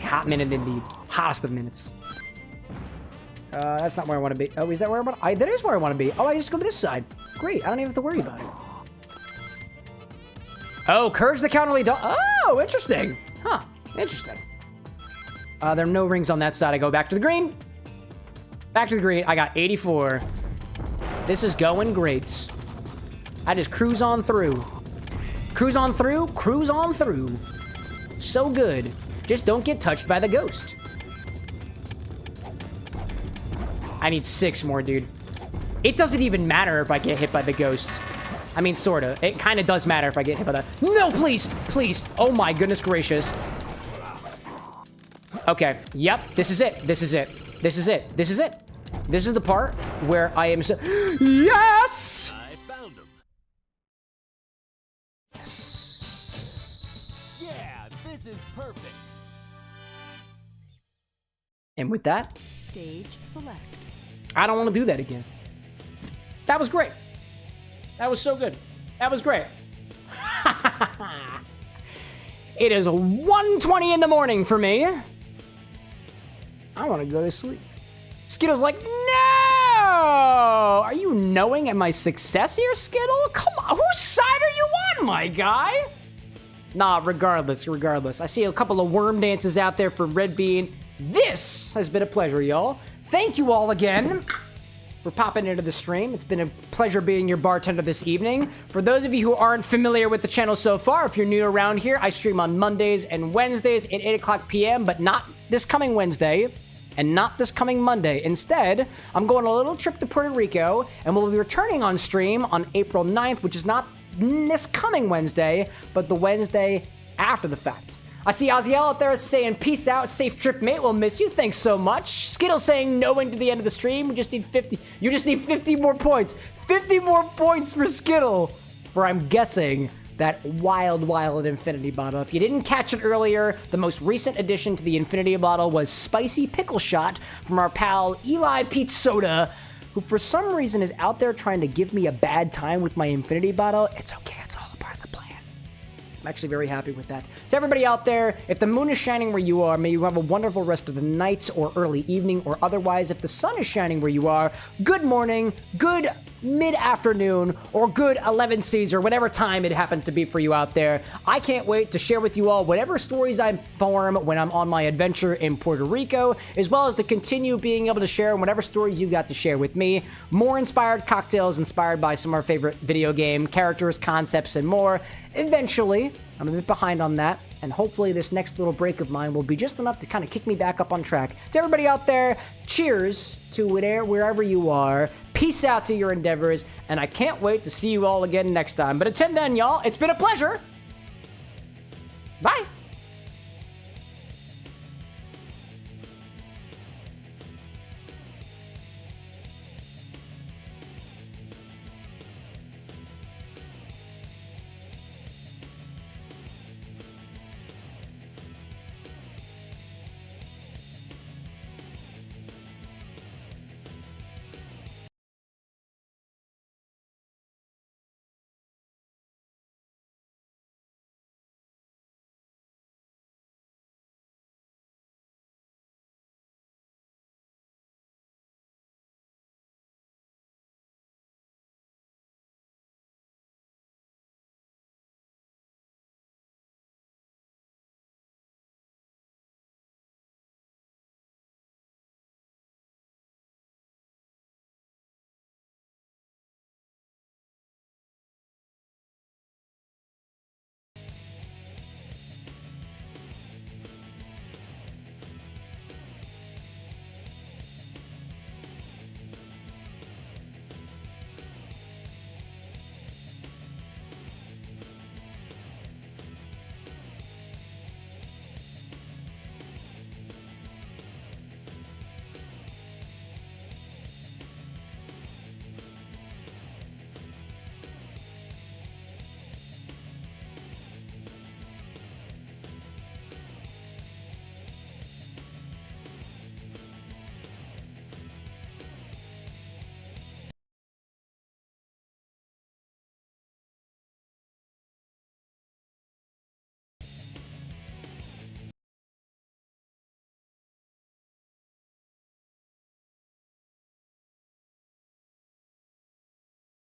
Hot minute indeed. Hottest of minutes. That's not where I want to be. Oh, is that where I want to... That is where I want to be. Oh, I just go to this side. Great. I don't even have to worry about it. Oh, Courage the Cowardly Dog. Oh, interesting. Huh. Interesting. There are no rings on that side. I go back to the green. Back to the green. I got 84. This is going great. I just cruise on through. Cruise on through. Cruise on through. So good. Just don't get touched by the ghost. I need 6 more, dude. It doesn't even matter if I get hit by the ghost. I mean, sorta. It kind of does matter if I get hit by that. No, please. Please. Oh my goodness gracious. Okay. Yep. This is it. This is it. This is it. This is it. This is the part where I am so... Yes!
I found him.
Yes.
Yeah, this is perfect.
And with that,
Stage select.
I don't want to do that again. That was great. That was so good. That was great. It is 1:20 in the morning for me. I want to go to sleep. Skittle's like, no! Are you knowing at my success here, Skittle? Come on, whose side are you on, my guy? Nah, regardless. I see a couple of worm dances out there for Red Bean. This has been a pleasure, y'all. Thank you all again for popping into the stream. It's been a pleasure being your bartender this evening. For those of you who aren't familiar with the channel so far, if you're new around here, I stream on Mondays and Wednesdays at 8 o'clock p.m., but not this coming Wednesday and not this coming Monday. Instead, I'm going on a little trip to Puerto Rico, and we'll be returning on stream on April 9th, which is not this coming Wednesday, but the Wednesday after the fact. I see Aziel out there saying, peace out, safe trip, mate. We'll miss you. Thanks so much. Skittle saying, knowing to the end of the stream. We just need 50. You just need 50 more points. 50 more points for Skittle. For, I'm guessing, that wild Infinity bottle. If you didn't catch it earlier, the most recent addition to the Infinity bottle was Spicy Pickle Shot from our pal Eli Peach Soda, who for some reason is out there trying to give me a bad time with my Infinity bottle. It's okay. It's all a part of the plan. I'm actually very happy with that. To everybody out there, if the moon is shining where you are, may you have a wonderful rest of the night or early evening, or otherwise, if the sun is shining where you are, good morning, good mid-afternoon, or good 11 Cs, or whatever time it happens to be for you out there. I can't wait to share with you all whatever stories I form when I'm on my adventure in Puerto Rico, as well as to continue being able to share whatever stories you got to share with me. More inspired cocktails inspired by some of our favorite video game characters, concepts, and more. Eventually, I'm a bit behind on that, and hopefully this next little break of mine will be just enough to kind of kick me back up on track. To everybody out there, cheers to wherever you are. Peace out to your endeavors, and I can't wait to see you all again next time. But until then, y'all, it's been a pleasure. Bye.